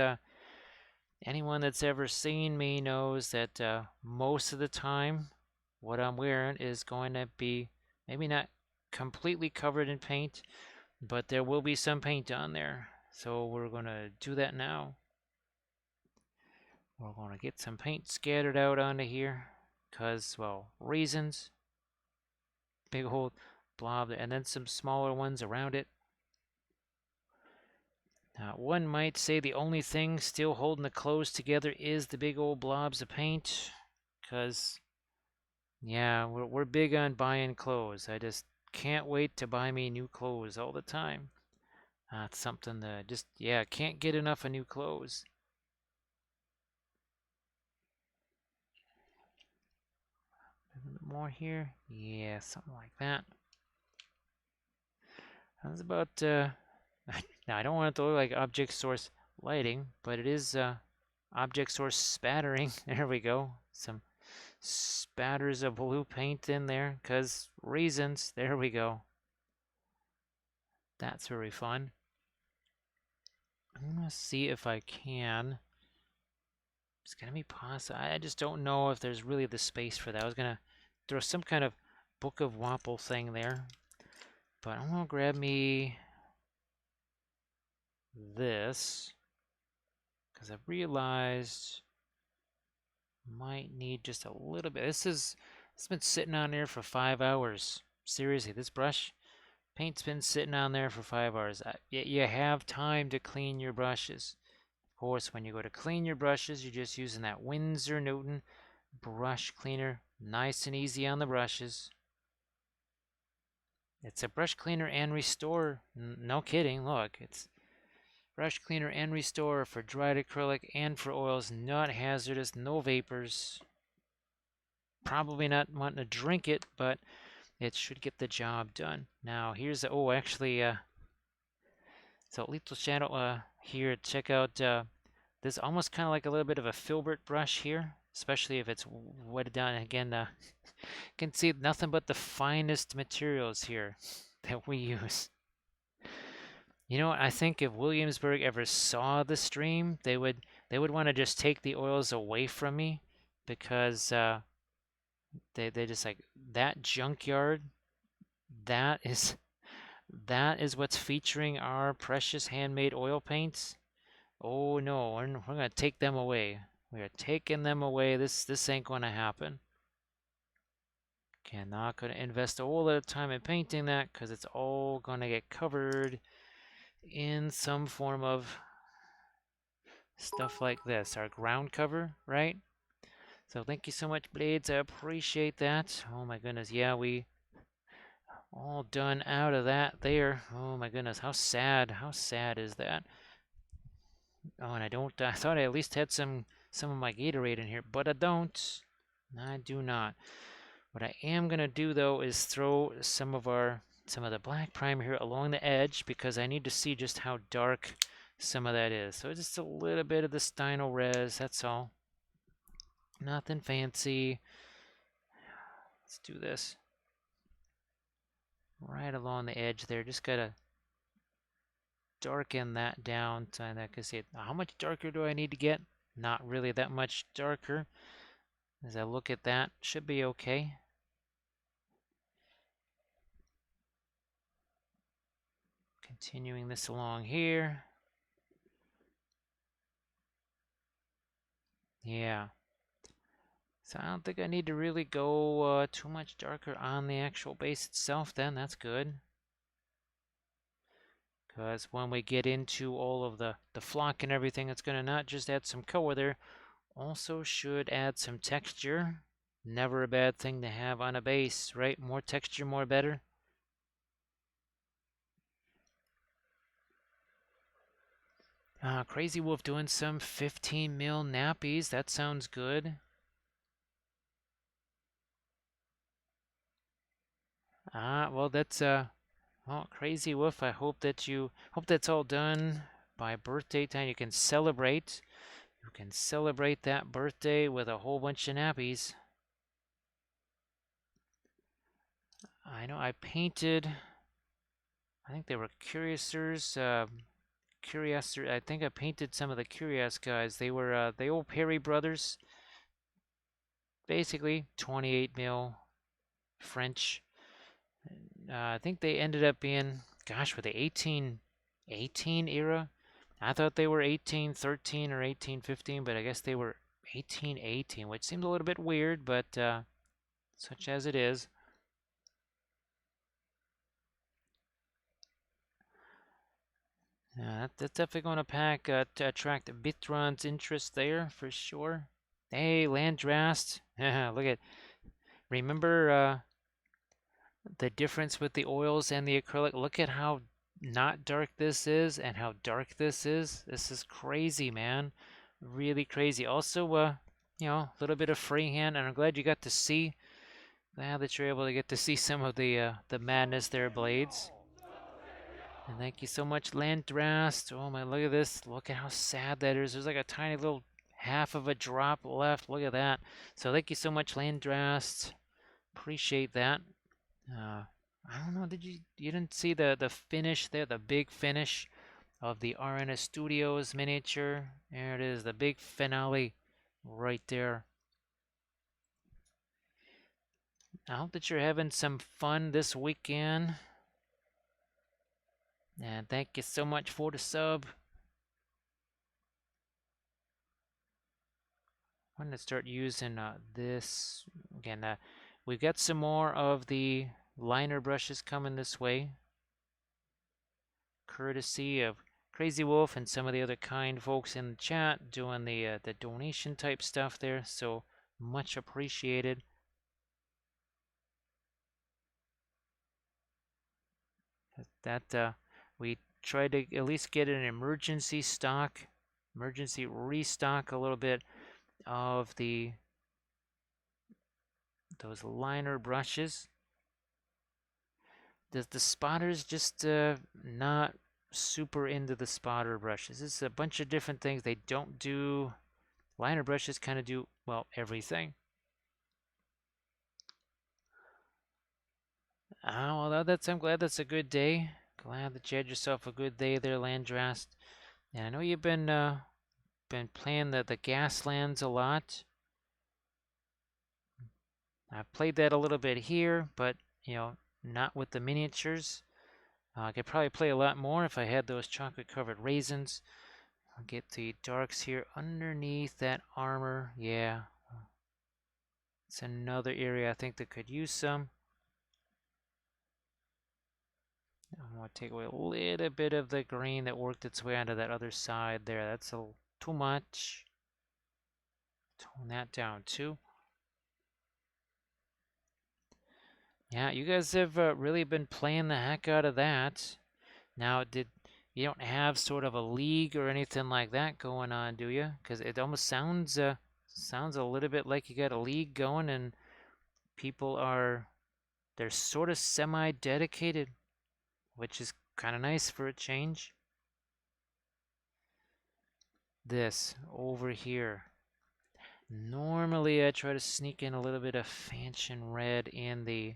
anyone that's ever seen me knows that most of the time what I'm wearing is going to be maybe not completely covered in paint, but there will be some paint on there. So we're going to do that now. We're going to get some paint scattered out onto here because, well, reasons. Big old blob, and then some smaller ones around it. Now, one might say the only thing still holding the clothes together is the big old blobs of paint, because, yeah, we're big on buying clothes. I just can't wait to buy me new clothes all the time. That's something that just, yeah, can't get enough of new clothes. A little bit more here. Yeah, something like that. That's about, now I don't want it to look like object source lighting, but it is object source spattering. There we go. Some spatters of blue paint in there, because reasons. There we go. That's very fun. I'm going to see if I can. It's going to be possible. I just don't know if there's really the space for that. I was going to throw some kind of Book of Wapple thing there. But I'm going to grab me this, because I've realized might need just a little bit. It's been sitting on there for 5 hours. Seriously, this brush paint's been sitting on there for 5 hours. You have time to clean your brushes. Of course, when you go to clean your brushes, you're just using that Winsor Newton brush cleaner. Nice and easy on the brushes. It's a brush cleaner and restore. No kidding, look, it's brush cleaner and restore for dried acrylic and for oils, not hazardous, no vapors. Probably not wanting to drink it, but it should get the job done. Now here's so Lethal Shadow here, check out this, almost kind of like a little bit of a filbert brush here, especially if it's wetted down. Again, you can see nothing but the finest materials here that we use. You know what, I think if Williamsburg ever saw the stream, they would want to just take the oils away from me, because they just like that junkyard. That is what's featuring our precious handmade oil paints. Oh no, we're gonna take them away. We are taking them away. This ain't gonna happen. Okay, not gonna invest a whole lot of time in painting that, because it's all gonna get covered in some form of stuff like this, our ground cover, right? So thank you so much, Blades. I appreciate that. Oh my goodness, yeah, we all done out of that there. Oh my goodness, how sad is that? Oh, and I thought I at least had some of my Gatorade in here, but I don't. I do not. What I am gonna do though is throw some of the black primer here along the edge, because I need to see just how dark some of that is. So just a little bit of the Stino Res, that's all. Nothing fancy. Let's do this. Right along the edge there. Just gotta darken that down. And I can see how much darker do I need to get? Not really that much darker. As I look at that, should be okay. Continuing this along here. Yeah. So I don't think I need to really go too much darker on the actual base itself then. That's good. Because when we get into all of the flock and everything, it's going to not just add some color there, also should add some texture. Never a bad thing to have on a base, right? More texture, more better. Crazy Wolf doing some 15 mil nappies. That sounds good. Well, that's well, Crazy Wolf. I hope that's all done by birthday time. You can celebrate. You can celebrate that birthday with a whole bunch of nappies. I know I painted. I think they were Curiousers. Curiouser. I think I painted some of the Curious guys. They were the old Perry brothers. Basically, 28 mil French. I think they ended up being, gosh, were they 1818 era? I thought they were 1813 or 1815, but I guess they were 1818, which seemed a little bit weird, but such as it is. That's definitely going to pack to attract Bitron's interest there for sure. Hey, Landrast. Look at, remember the difference with the oils and the acrylic? Look at how not dark this is and how dark this is. This is crazy, man. Really crazy. Also, you know, a little bit of freehand, and I'm glad you got to see. Glad that you're able to get to see some of the madness there, Blades. And thank you so much, Landrast. Oh my, look at this. Look at how sad that is. There's like a tiny little half of a drop left. Look at that. So thank you so much, Landrast. Appreciate that. I don't know. You didn't see the finish there, the big finish of the RNS Studios miniature? There it is, the big finale right there. I hope that you're having some fun this weekend. And thank you so much for the sub. I'm going to start using this. Again, we've got some more of the liner brushes coming this way, courtesy of Crazy Wolf and some of the other kind folks in the chat doing the donation type stuff there. So much appreciated. That we tried to at least get an emergency restock a little bit of those liner brushes. The spotters just not super into the spotter brushes. It's a bunch of different things. They don't do liner brushes. Kind of do well everything. Oh, well, I'm glad that's a good day. Glad that you had yourself a good day there, Landrast. And I know you've been playing the Gaslands a lot. I've played that a little bit here, but you know, not with the miniatures. I could probably play a lot more if I had those chocolate covered raisins. I'll get the darks here underneath that armor. Yeah, it's another area I think that could use some. I'm going to take away a little bit of the green that worked its way onto that other side there. That's too much. Tone that down too. Yeah, you guys have really been playing the heck out of that. Now, you don't have sort of a league or anything like that going on, do you? Because it almost sounds a little bit like you got a league going, and they're sort of semi-dedicated, which is kind of nice for a change. This over here. Normally, I try to sneak in a little bit of Fanchon Red in the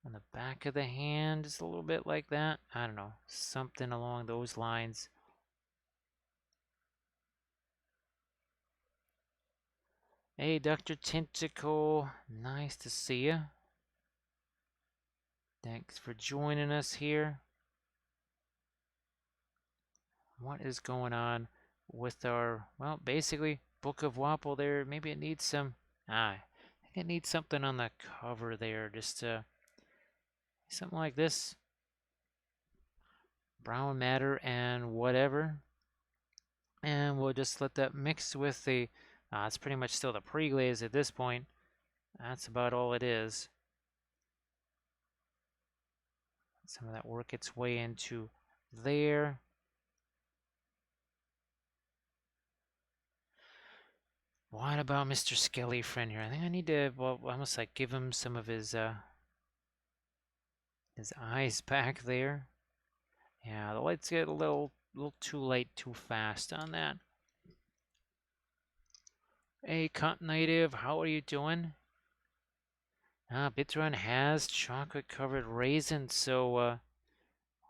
On the back of the hand, just a little bit like that. I don't know, something along those lines. Hey, Dr. Tentacle, nice to see you. Thanks for joining us here. What is going on with our, well, basically, Book of Wapple there? Maybe it needs some, I think it needs something on the cover there, just something like this. Brown matter and whatever. And we'll just let that mix with the, it's pretty much still the pre-glaze at this point. That's about all it is. Some of that work its way into there. What about Mr. Skelly friend here? I think I need to, well, almost like give him some of his eyes back there. Yeah, the lights get a little too light, too fast on that. Hey, Comp Native, how are you doing? Bitrun has chocolate-covered raisins, so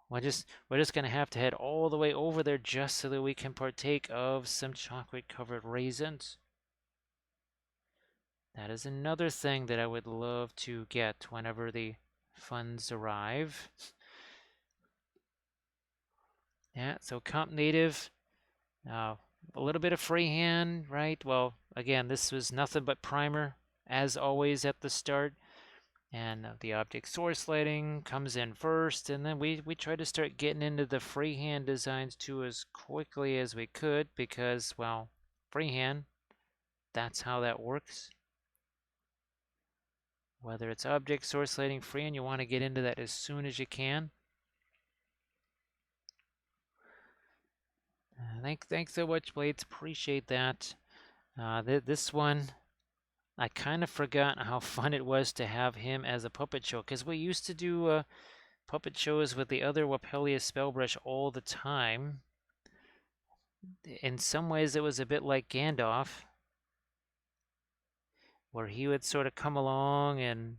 we're just gonna have to head all the way over there just so that we can partake of some chocolate-covered raisins. That is another thing that I would love to get whenever the funds arrive. Yeah, so Comp Native, a little bit of freehand, right? Well, again, this was nothing but primer, as always at the start. And the object source lighting comes in first, and then we try to start getting into the freehand designs too as quickly as we could because, well, freehand, that's how that works. Whether it's object source lighting, freehand, you want to get into that as soon as you can. Thanks so much, Blades. Appreciate that. This one, I kind of forgot how fun it was to have him as a puppet show because we used to do puppet shows with the other Wappellious Spellbrush all the time. In some ways, it was a bit like Gandalf, where he would sort of come along and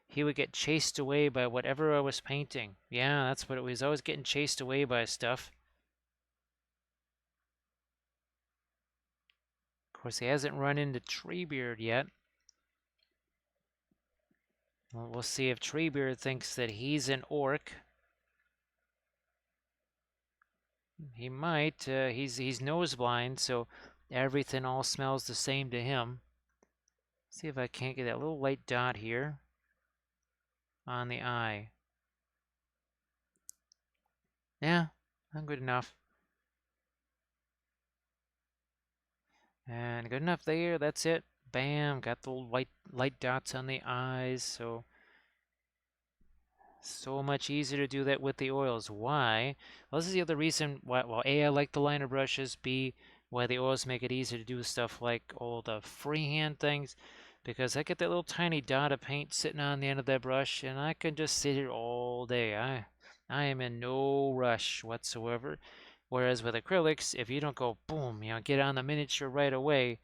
he would get chased away by whatever I was painting. Yeah, that's what it was. Always getting chased away by stuff. Of course, he hasn't run into Treebeard yet. Well, we'll see if Treebeard thinks that he's an orc. He might. He's nose blind, so everything all smells the same to him. See if I can't get that little light dot here on the eye. Yeah, not good enough. And good enough there, that's it. Bam, got the little white light dots on the eyes, so much easier to do that with the oils. Why? Well, this is the other reason why, well, A, I like the liner brushes, B, why the oils make it easier to do stuff like all the freehand things, because I get that little tiny dot of paint sitting on the end of that brush, and I can just sit here all day. I am in no rush whatsoever. Whereas with acrylics, if you don't go boom, get on the miniature right away,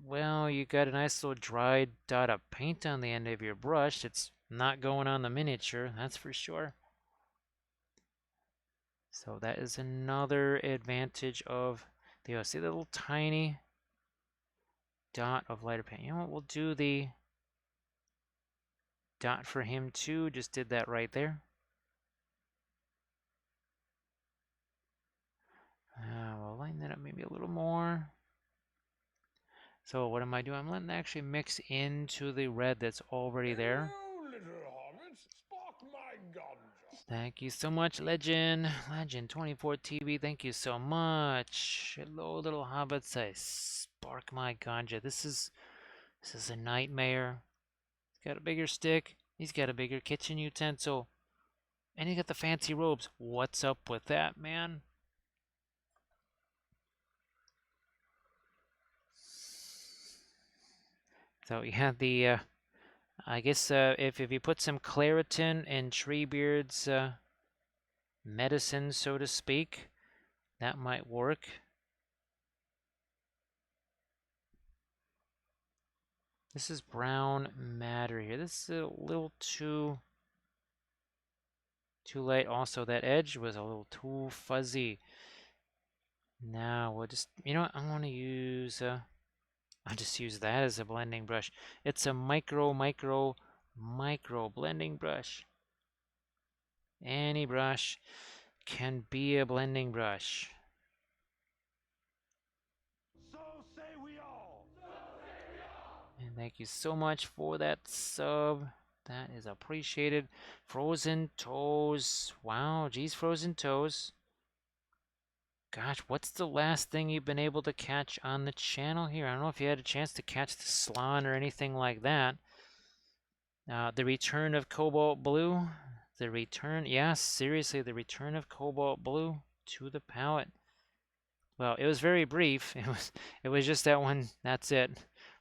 well, you got a nice little dried dot of paint on the end of your brush. It's not going on the miniature, that's for sure. So that is another advantage of the, see the little tiny dot of lighter paint. You know what, we'll do the dot for him too. Just did that right there. We'll line that up maybe a little more. So what am I doing? I'm letting it actually mix into the red that's already there. You little hobbits, spark my ganja. Thank you so much, Legend. Legend24 TV, thank you so much. Hello, little hobbits. I spark my ganja. This is a nightmare. He's got a bigger stick. He's got a bigger kitchen utensil. And he got the fancy robes. What's up with that, man? So yeah, the I guess if you put some Claritin in Treebeard's medicine, so to speak, that might work. This is brown matter here. This is a little too light. Also, that edge was a little too fuzzy. Now we'll just, you know what? I'm gonna use I'll just use that as a blending brush. It's a micro blending brush. Any brush can be a blending brush. So say we all. And thank you so much for that sub. That is appreciated. Frozen Toes. Wow, geez, Frozen Toes. Gosh, what's the last thing you've been able to catch on the channel here? I don't know if you had a chance to catch the Slan or anything like that. The return of Cobalt Blue. The return, yes, seriously, the return of Cobalt Blue to the palette. Well, it was very brief. It was just that one. That's it.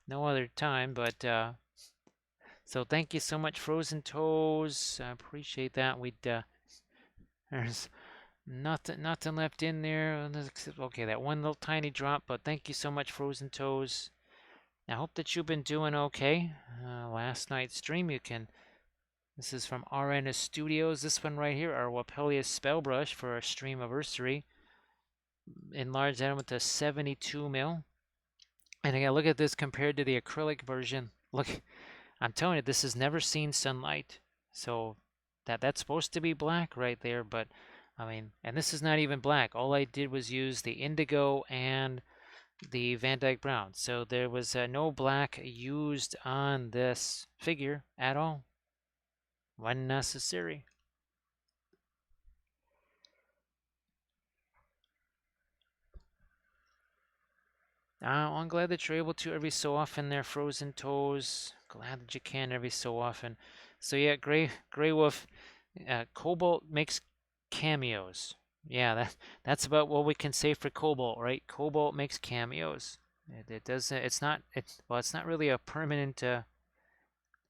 No other time, but so thank you so much, Frozen Toes. I appreciate that. There's nothing left in there. Okay, that one little tiny drop, but thank you so much, Frozen Toes. I hope that you've been doing okay. Last night's stream, this is from RNS Studios. This one right here, our Wappellious Spellbrush for our Streamiverssary. Enlarged that with a 72 mil. And again, look at this compared to the acrylic version. Look, I'm telling you, this has never seen sunlight. So that's supposed to be black right there, but I mean, and this is not even black. All I did was use the indigo and the Van Dyke Brown. So there was no black used on this figure at all. Unnecessary. I'm glad that you're able to every so often there, Frozen Toes. Glad that you can every so often. So yeah, Grey Wolf, Cobalt makes cameos. Yeah, that's about what we can say for Cobalt, right? Cobalt makes cameos. It doesn't. Well, it's not really a permanent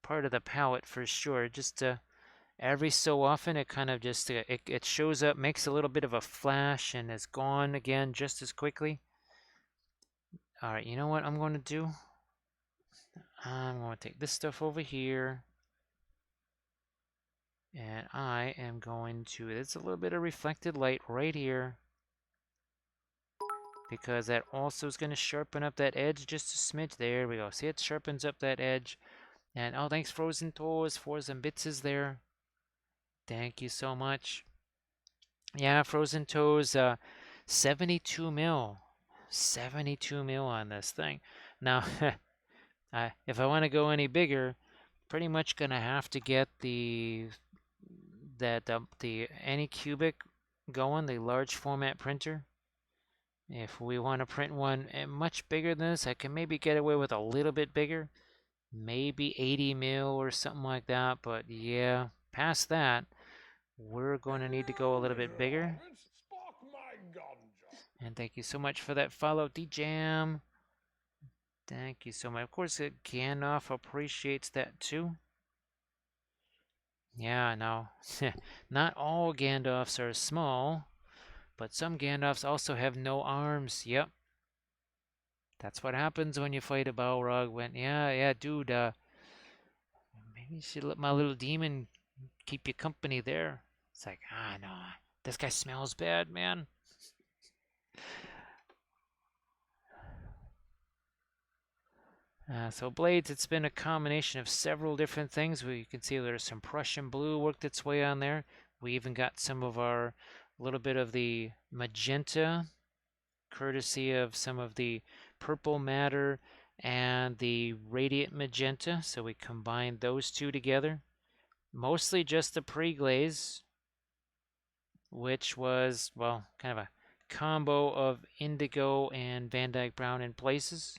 part of the palette for sure. Just every so often, it kind of just it shows up, makes a little bit of a flash, and is gone again just as quickly. All right, you know what I'm going to do? I'm going to take this stuff over here. And I am going to, it's a little bit of reflected light right here. Because that also is going to sharpen up that edge just a smidge. There we go. See, it sharpens up that edge. And oh, thanks Frozen Toes for some bits is there. Thank you so much. Yeah, Frozen Toes, 72 mil. 72 mil on this thing. Now, if I want to go any bigger, pretty much gonna have to get the Anycubic going, the large format printer. If we want to print one much bigger than this, I can maybe get away with a little bit bigger, maybe 80 mil or something like that. But yeah, past that, we're going to need to go a little bit bigger. And thank you so much for that follow, D-Jam. Thank you so much. Of course, Gandalf appreciates that too. Yeah, no, not all Gandalfs are small, but some Gandalfs also have no arms. Yep. That's what happens when you fight a Balrog. Yeah, dude, maybe you should let my little demon keep you company there. It's like, no, this guy smells bad, man. So blades, it's been a combination of several different things. You can see there's some Prussian blue worked its way on there. We even got some of our, little bit of the magenta, courtesy of some of the purple matter and the radiant magenta. So we combined those two together. Mostly just the pre-glaze, which was, well, kind of a combo of indigo and Van Dyke Brown in places.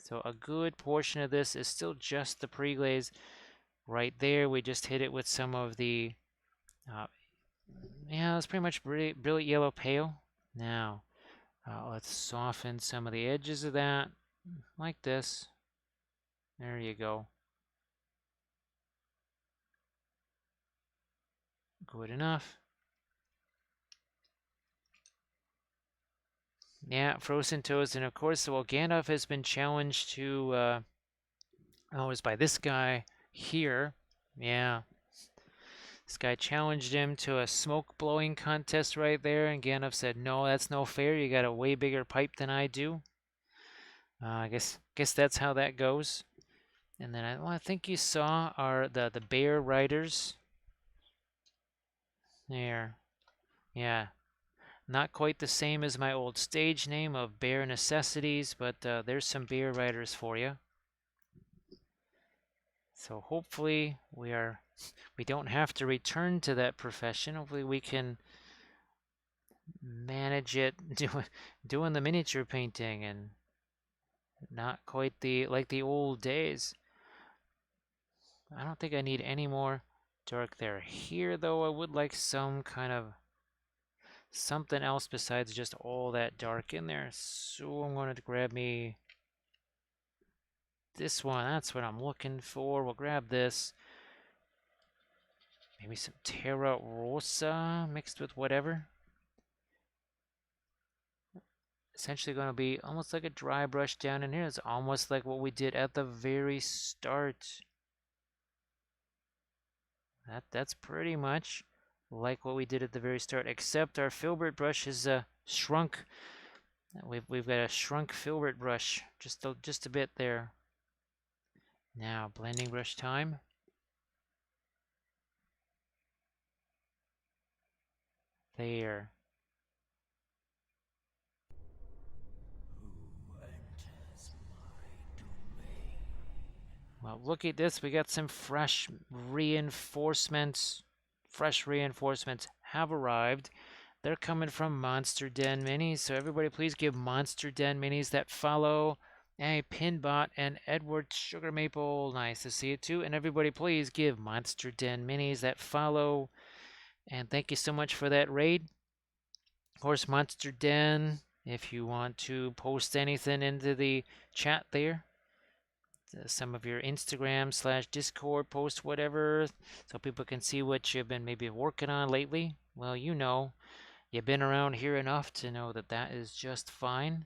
So a good portion of this is still just the pre-glaze. Right there, we just hit it with some of the, yeah, it's pretty much brilliant yellow pale. Now, let's soften some of the edges of that, like this. There you go. Good enough. Yeah, Frozen Toes, and of course, well, Gandalf has been challenged to Oh, it was by this guy here. Yeah. This guy challenged him to a smoke blowing contest right there, and Gandalf said, "No, that's no fair. You got a way bigger pipe than I do." I guess that's how that goes. And then I think you saw are the bear riders there. Yeah, not quite the same as my old stage name of Bear Necessities, but there's some bear riders for you. So hopefully we don't have to return to that profession. Hopefully we can manage it doing the miniature painting and not quite like the old days. I don't think I need any more dark there. Here though, I would like some kind of something else besides just all that dark in there. So I'm going to grab me this one. That's what I'm looking for. We'll grab this. Maybe some Terra Rosa mixed with whatever. Essentially going to be almost like a dry brush down in here. It's almost like what we did at the very start. That's pretty much like what we did at the very start, except our filbert brush is shrunk. We've got a shrunk filbert brush, just a bit there. Now blending brush time. There. Well, look at this. We got some fresh reinforcements. Fresh reinforcements have arrived. They're coming from Monster Den Minis, so everybody please give Monster Den Minis that follow. Hey, Pinbot and Edward Sugar Maple, nice to see you too. And everybody please give Monster Den Minis that follow. And thank you so much for that raid. Of course, Monster Den, if you want to post anything into the chat there, some of your Instagram/Discord post, whatever, so people can see what you've been maybe working on lately. Well, you know, you've been around here enough to know that that is just fine.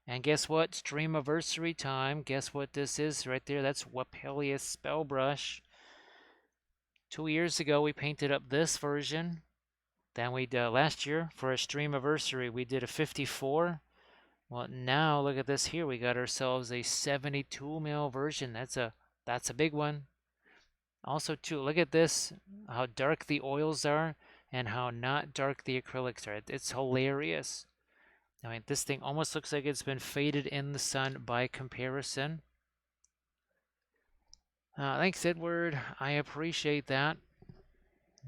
And guess what? Streamiverssary time. Guess what this is right there? That's Wappellious Spellbrush. 2 years ago, we painted up this version. Then we last year for a Streamiversary, we did a 54. Well, now look at this here. We got ourselves a 72 mil version. That's a big one. Also, too, look at this, how dark the oils are and how not dark the acrylics are. It's hilarious. I mean, this thing almost looks like it's been faded in the sun by comparison. Thanks, Edward. I appreciate that.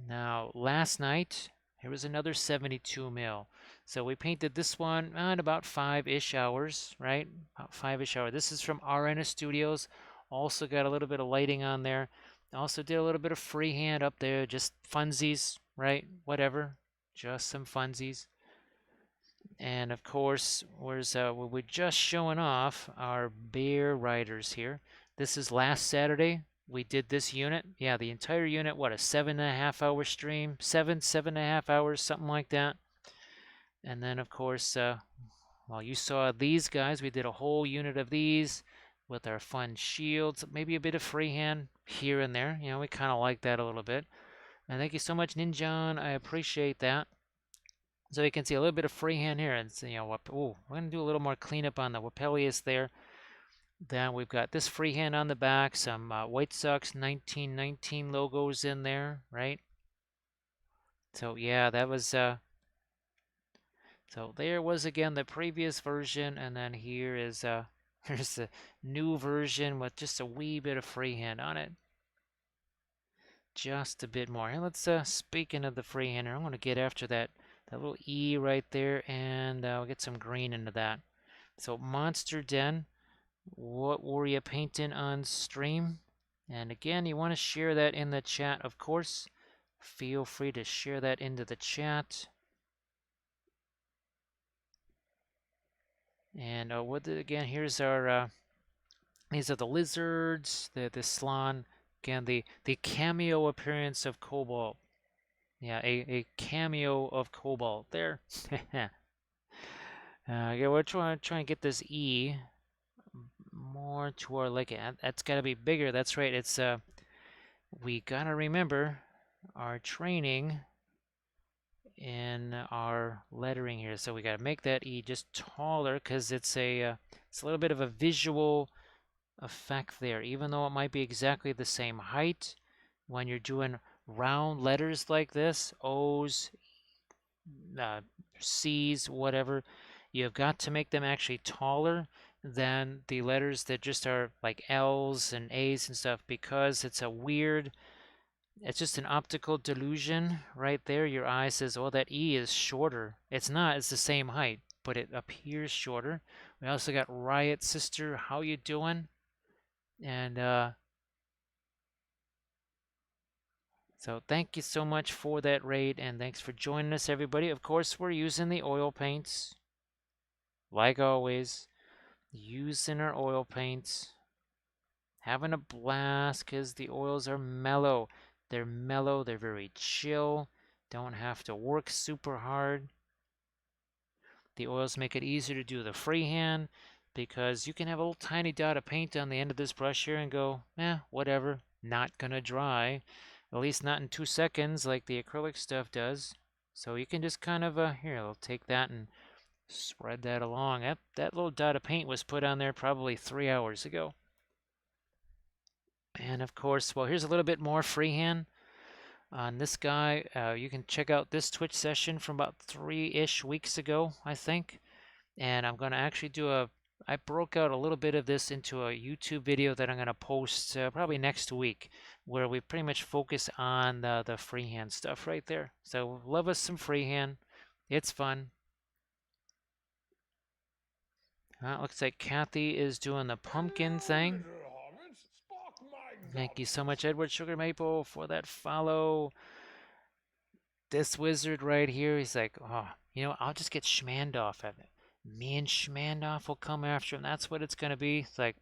Now, last night, here was another 72 mil. So we painted this one in about 5-ish hours, right? About 5-ish hours. This is from RN Studios. Also got a little bit of lighting on there. Also did a little bit of freehand up there, just funsies, right? Whatever, just some funsies. And of course, we're just showing off our bear riders here. This is last Saturday. We did this unit. Yeah, the entire unit, what, a 7.5 hour stream? 7.5 hours, something like that. And then, of course, well, you saw these guys. We did a whole unit of these with our fun shields, maybe a bit of freehand here and there. You know, we kind of like that a little bit. And thank you so much, Ninjan. I appreciate that. So you can see a little bit of freehand here. And, you know, we're going to do a little more cleanup on the Wappellious there. Then we've got this freehand on the back, some White Sox 1919 logos in there, right? So yeah, that was so there was again the previous version, and then here is here's the new version with just a wee bit of freehand on it. Just a bit more. And let's speaking of the freehander, I'm gonna get after that little E right there, and we'll get some green into that. So Monster Den. What were you painting on stream? And again, you want to share that in the chat, of course. Feel free to share that into the chat. And again, here's our, these are the lizards, the slan. Again, the cameo appearance of Cobalt. Yeah, a cameo of Cobalt there. Yeah, we're trying to get this E more to our lake. That's got to be bigger. That's right. It's we gotta remember our training in our lettering here. So we gotta make that E just taller because it's a little bit of a visual effect there. Even though it might be exactly the same height, when you're doing round letters like this, O's, C's, whatever, you've got to make them actually taller than the letters that just are like L's and A's and stuff, because it's just an optical delusion right there. Your eye says, oh, that E is shorter. It's not, it's the same height, but it appears shorter. We also got Riot Sister, how you doing? And so thank you so much for that raid, and thanks for joining us, everybody. Of course, we're using the oil paints, like always, using our oil paints, having a blast because the oils are mellow. They're mellow, they're very chill, don't have to work super hard. The oils make it easier to do the freehand because you can have a little tiny dot of paint on the end of this brush here and go, whatever, not gonna dry. At least not in 2 seconds like the acrylic stuff does. So you can just kind of, here, I'll take that and spread that along. That little dot of paint was put on there probably 3 hours ago. And of course, well, here's a little bit more freehand on this guy. You can check out this Twitch session from about 3-ish weeks ago, I think. And I'm going to actually I broke out a little bit of this into a YouTube video that I'm going to post probably next week, where we pretty much focus on the freehand stuff right there. So love us some freehand. It's fun. Looks like Kathy is doing the pumpkin thing. Thank you so much, Edward Sugar Maple, for that follow. This wizard right here, he's like, oh, I'll just get Schmandoff at it. Me and Schmandoff will come after him. That's what it's going to be. It's like,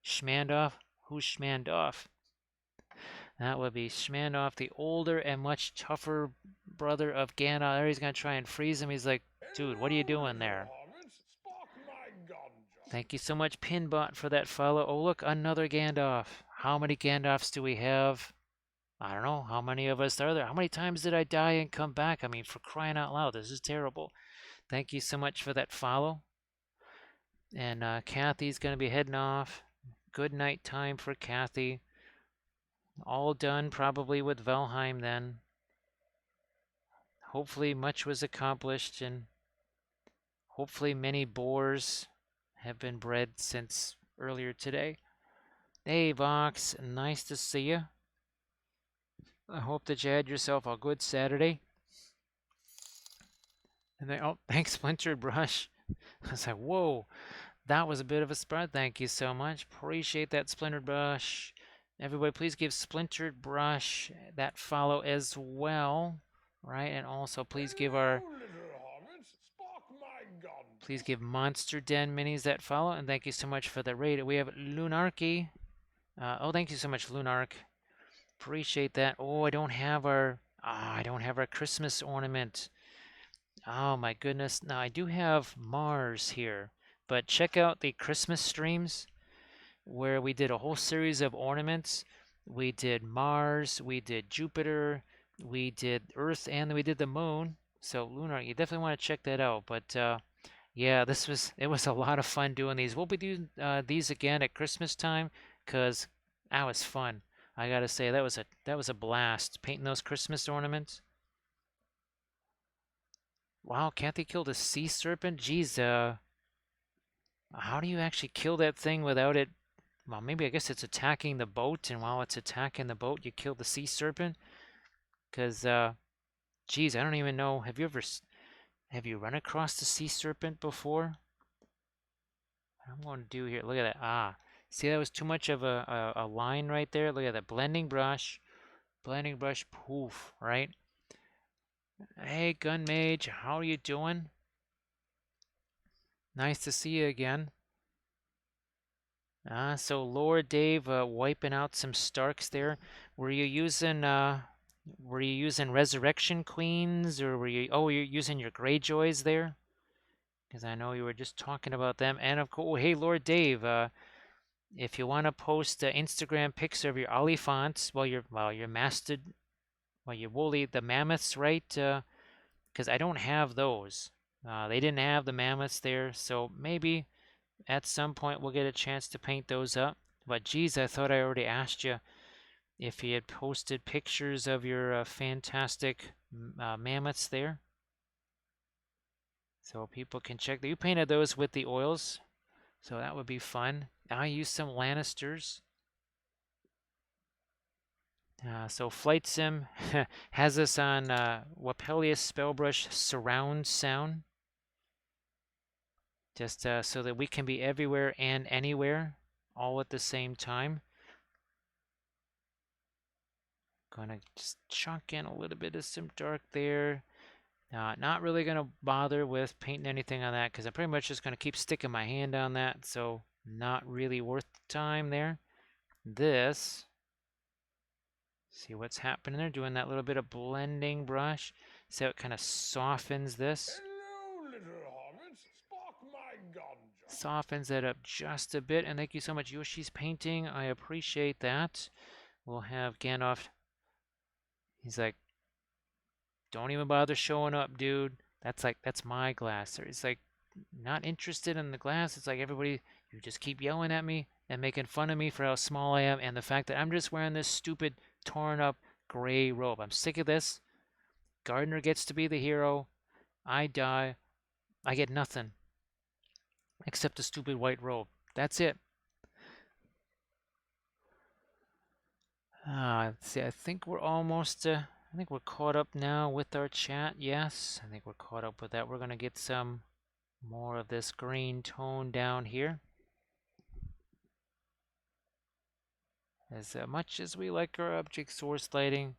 Schmandoff? Who's Schmandoff? That would be Schmandoff, the older and much tougher brother of Gandalf. There he's going to try and freeze him. He's like, dude, what are you doing there? Thank you so much, Pinbot, for that follow. Oh, look, another Gandalf. How many Gandalfs do we have? I don't know. How many of us are there? How many times did I die and come back? I mean, for crying out loud, this is terrible. Thank you so much for that follow. And Kathy's going to be heading off. Good night time for Kathy. All done probably with Valheim then. Hopefully much was accomplished, and hopefully many boars have been bred since earlier today. Hey Vox, nice to see you. I hope that you had yourself a good Saturday. And then, oh, thanks, Splintered Brush. I was like, whoa, that was a bit of a spread. Thank you so much. Appreciate that, Splintered Brush. Everybody, please give Splintered Brush that follow as well, right? And also, please give Monster Den Minis that follow. And thank you so much for the raid. We have Lunarchy. Oh, thank you so much, Lunark. Appreciate that. Oh, I don't have our Christmas ornament. Oh my goodness. Now I do have Mars here, but check out the Christmas streams where we did a whole series of ornaments. We did Mars, we did Jupiter, we did Earth, and then we did the moon. So Lunar, you definitely want to check that out. But yeah, it was a lot of fun doing these. We'll be doing these again at Christmas time because that was fun. I gotta say that was a blast painting those Christmas ornaments. Wow, Kathy killed a sea serpent? Geez, how do you actually kill that thing without it? Well, maybe I guess it's attacking the boat, and while it's attacking the boat, you kill the sea serpent? Because, geez, I don't even know. Have you run across the sea serpent before? I'm going to do here. Look at that. Ah, see, that was too much of a line right there. Look at that. Blending brush, poof, right? Hey, Gun Mage, how are you doing? Nice to see you again. So Lord Dave wiping out some Starks there. Were you using Resurrection Queens, or you're using your Greyjoys there? Because I know you were just talking about them. And of course, hey Lord Dave, If you want to post an Instagram picture of your Oliphants while you're mastered, while you're woolly, the mammoths, right? Because I don't have those. They didn't have the mammoths there, so maybe at some point we'll get a chance to paint those up. But geez, I thought I already asked you if you had posted pictures of your fantastic mammoths there, so people can check. You painted those with the oils, so that would be fun. I used some Lannisters. So Flight Sim has us on Wappellious Spellbrush surround sound, just so that we can be everywhere and anywhere all at the same time. Gonna just chunk in a little bit of some dark there. Not really gonna bother with painting anything on that because I'm pretty much just gonna keep sticking my hand on that, so not really worth the time there. This, see what's happening there, doing that little bit of blending brush. See how it kind of softens this. Hello, little hobbits. Spark my ganja. Softens it up just a bit. And thank you so much, Yoshi's Painting. I appreciate that. We'll have Gandalf. He's like, don't even bother showing up, dude. That's my glass. He's like, not interested in the glass. It's like everybody, you just keep yelling at me and making fun of me for how small I am and the fact that I'm just wearing this stupid torn up gray robe. I'm sick of this. Gardner gets to be the hero. I die. I get nothing except a stupid white robe. That's it. Let's see. I think we're almost. I think we're caught up now with our chat. Yes, I think we're caught up with that. We're gonna get some more of this green tone down here. As much as we like our object source lighting,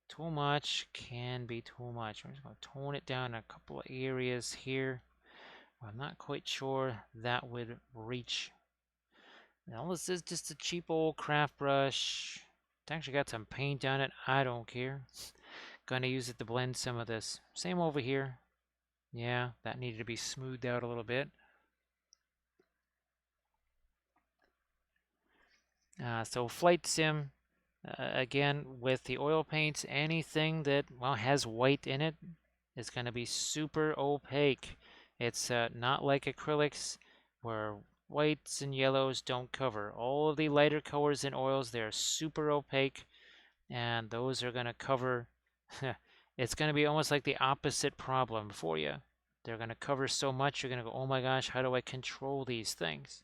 too much can be too much. We're just going to tone it down in a couple of areas here. I'm not quite sure that would reach. Now this is just a cheap old craft brush. It's actually got some paint on it. I don't care. Gonna use it to blend some of this. Same over here. Yeah, that needed to be smoothed out a little bit. So Flight Sim, again, with the oil paints, anything that, well, has white in it is going to be super opaque. It's not like acrylics where whites and yellows don't cover. All of the lighter colors in oils, they're super opaque, and those are going to cover. It's going to be almost like the opposite problem for you. They're going to cover so much, you're going to go, oh my gosh, how do I control these things?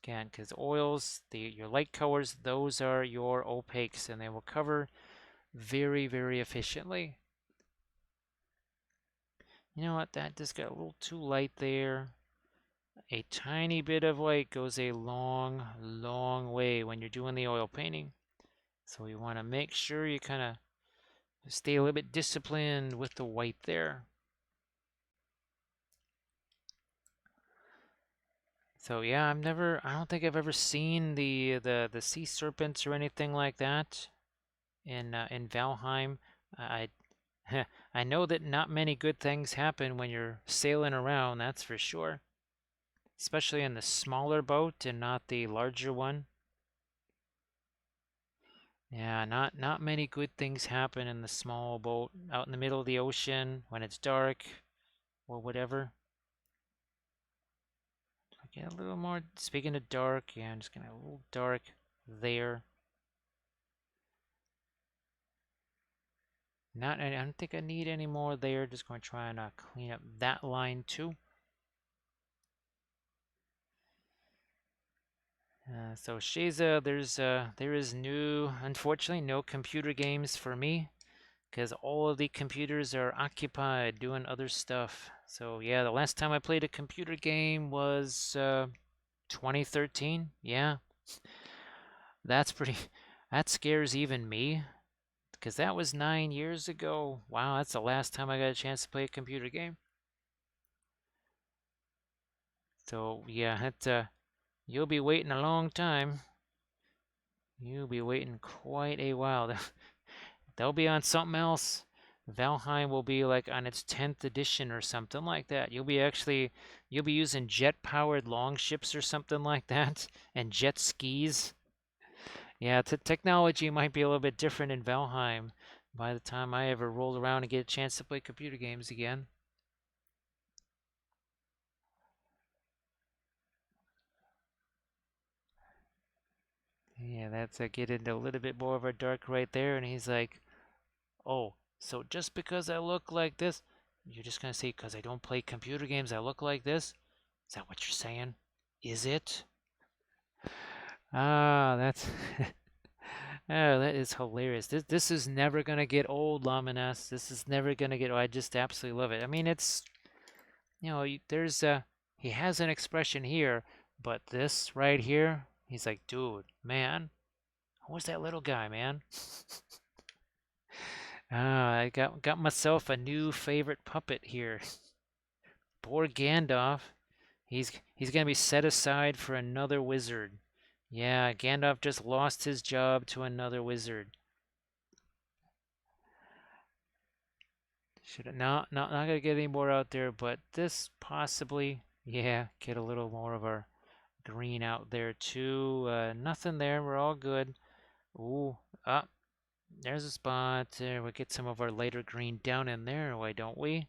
Again, because oils, your light colors, those are your opaques, and they will cover very, very efficiently. You know what, that just got a little too light there. A tiny bit of white goes a long, long way when you're doing the oil painting. So you want to make sure you kind of stay a little bit disciplined with the white there. So yeah, I don't think I've ever seen the sea serpents or anything like that in Valheim. I I know that not many good things happen when you're sailing around, that's for sure. Especially in the smaller boat and not the larger one. Yeah, not many good things happen in the small boat out in the middle of the ocean when it's dark or whatever. Get a little more, speaking of dark, yeah, I'm just gonna a little dark there. I don't think I need any more there. Just going to try and clean up that line too. So Shaza, there is unfortunately, no computer games for me because all of the computers are occupied doing other stuff. So yeah, the last time I played a computer game was 2013. Yeah, that's pretty. That scares even me because that was 9 years ago. Wow, that's the last time I got a chance to play a computer game. So yeah, you'll be waiting a long time. You'll be waiting quite a while. They'll be on something else. Valheim will be like on its 10th edition or something like that. You'll be using jet-powered longships or something like that, and jet skis. Yeah, technology might be a little bit different in Valheim by the time I ever roll around and get a chance to play computer games again. Yeah, that's get into a little bit more of a dark right there, and he's like, "Oh, so just because I look like this, you're just gonna say because I don't play computer games I look like this? Is that what you're saying? Is it?" Ah, that's oh, that is hilarious. This is never gonna get old, Lamines. This is never gonna get. Oh, I just absolutely love it. I mean, it's there's he has an expression here, but this right here, he's like, dude, man, who's that little guy, man? Ah, I got myself a new favorite puppet here. Poor Gandalf. He's gonna be set aside for another wizard. Yeah, Gandalf just lost his job to another wizard. Should not gonna get any more out there, but this possibly, yeah, get a little more of our green out there too. Nothing there. We're all good. Ooh, there's a spot. We'll get some of our lighter green down in there. Why don't we?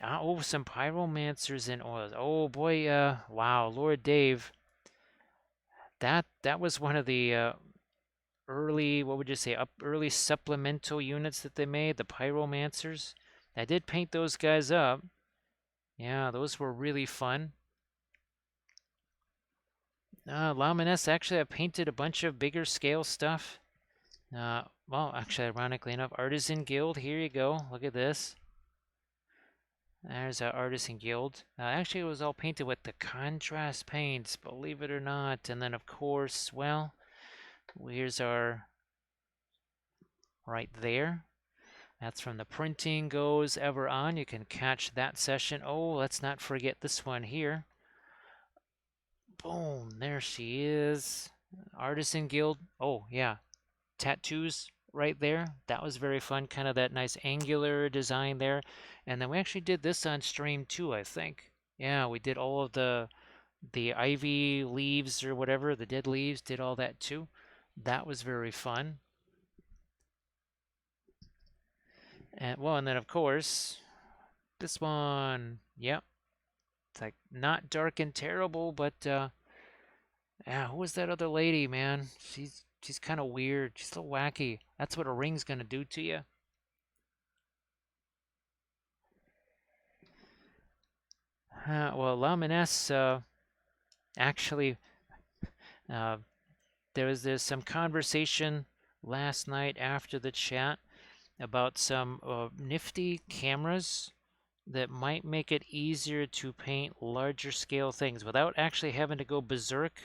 Oh, some pyromancers and oils. Oh boy. Wow, Lord Dave. That was one of the early, what would you say, early supplemental units that they made, the pyromancers. I did paint those guys up. Yeah, those were really fun. Lamines, actually, I painted a bunch of bigger scale stuff. Well, actually, ironically enough, Artisan Guild, here you go. Look at this. There's our Artisan Guild. Actually, it was all painted with the contrast paints, believe it or not. And then, of course, well, here's our, right there. That's from the printing goes ever on. You can catch that session. Oh, let's not forget this one here. Boom, there she is. Artisan Guild. Oh, yeah. Tattoos right there. That was very fun. Kind of that nice angular design there. And then we actually did this on stream too, I think. Yeah, we did all of the ivy leaves or whatever, the dead leaves, did all that too. That was very fun. And well, and then of course, this one, yep. It's like not dark and terrible, but yeah, who was that other lady, man? She's kind of weird. She's so wacky. That's what a ring's gonna do to you. Well, Lamines, actually, uh, there's some conversation last night after the chat about some nifty cameras that might make it easier to paint larger scale things without actually having to go berserk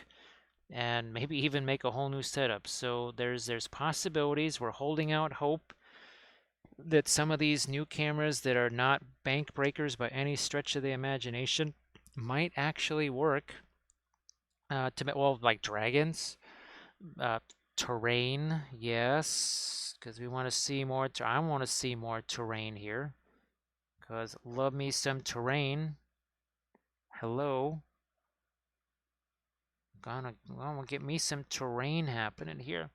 and maybe even make a whole new setup. So there's possibilities. We're holding out hope that some of these new cameras that are not bank breakers by any stretch of the imagination might actually work well, like dragons, uh, terrain, yes, because we want to see more. I want to see more terrain here, because love me some terrain. Hello, gonna get me some terrain happening here.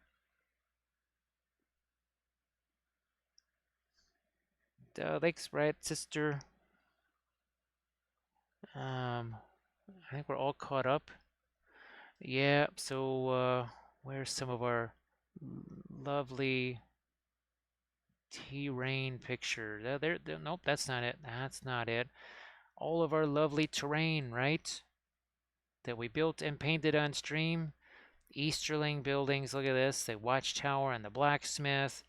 Thanks, right, sister. I think we're all caught up. Yeah, so where's some of our lovely terrain picture? Nope, that's not it. That's not it. All of our lovely terrain, right? That we built and painted on stream. Easterling buildings, look at this. The watchtower and the blacksmith.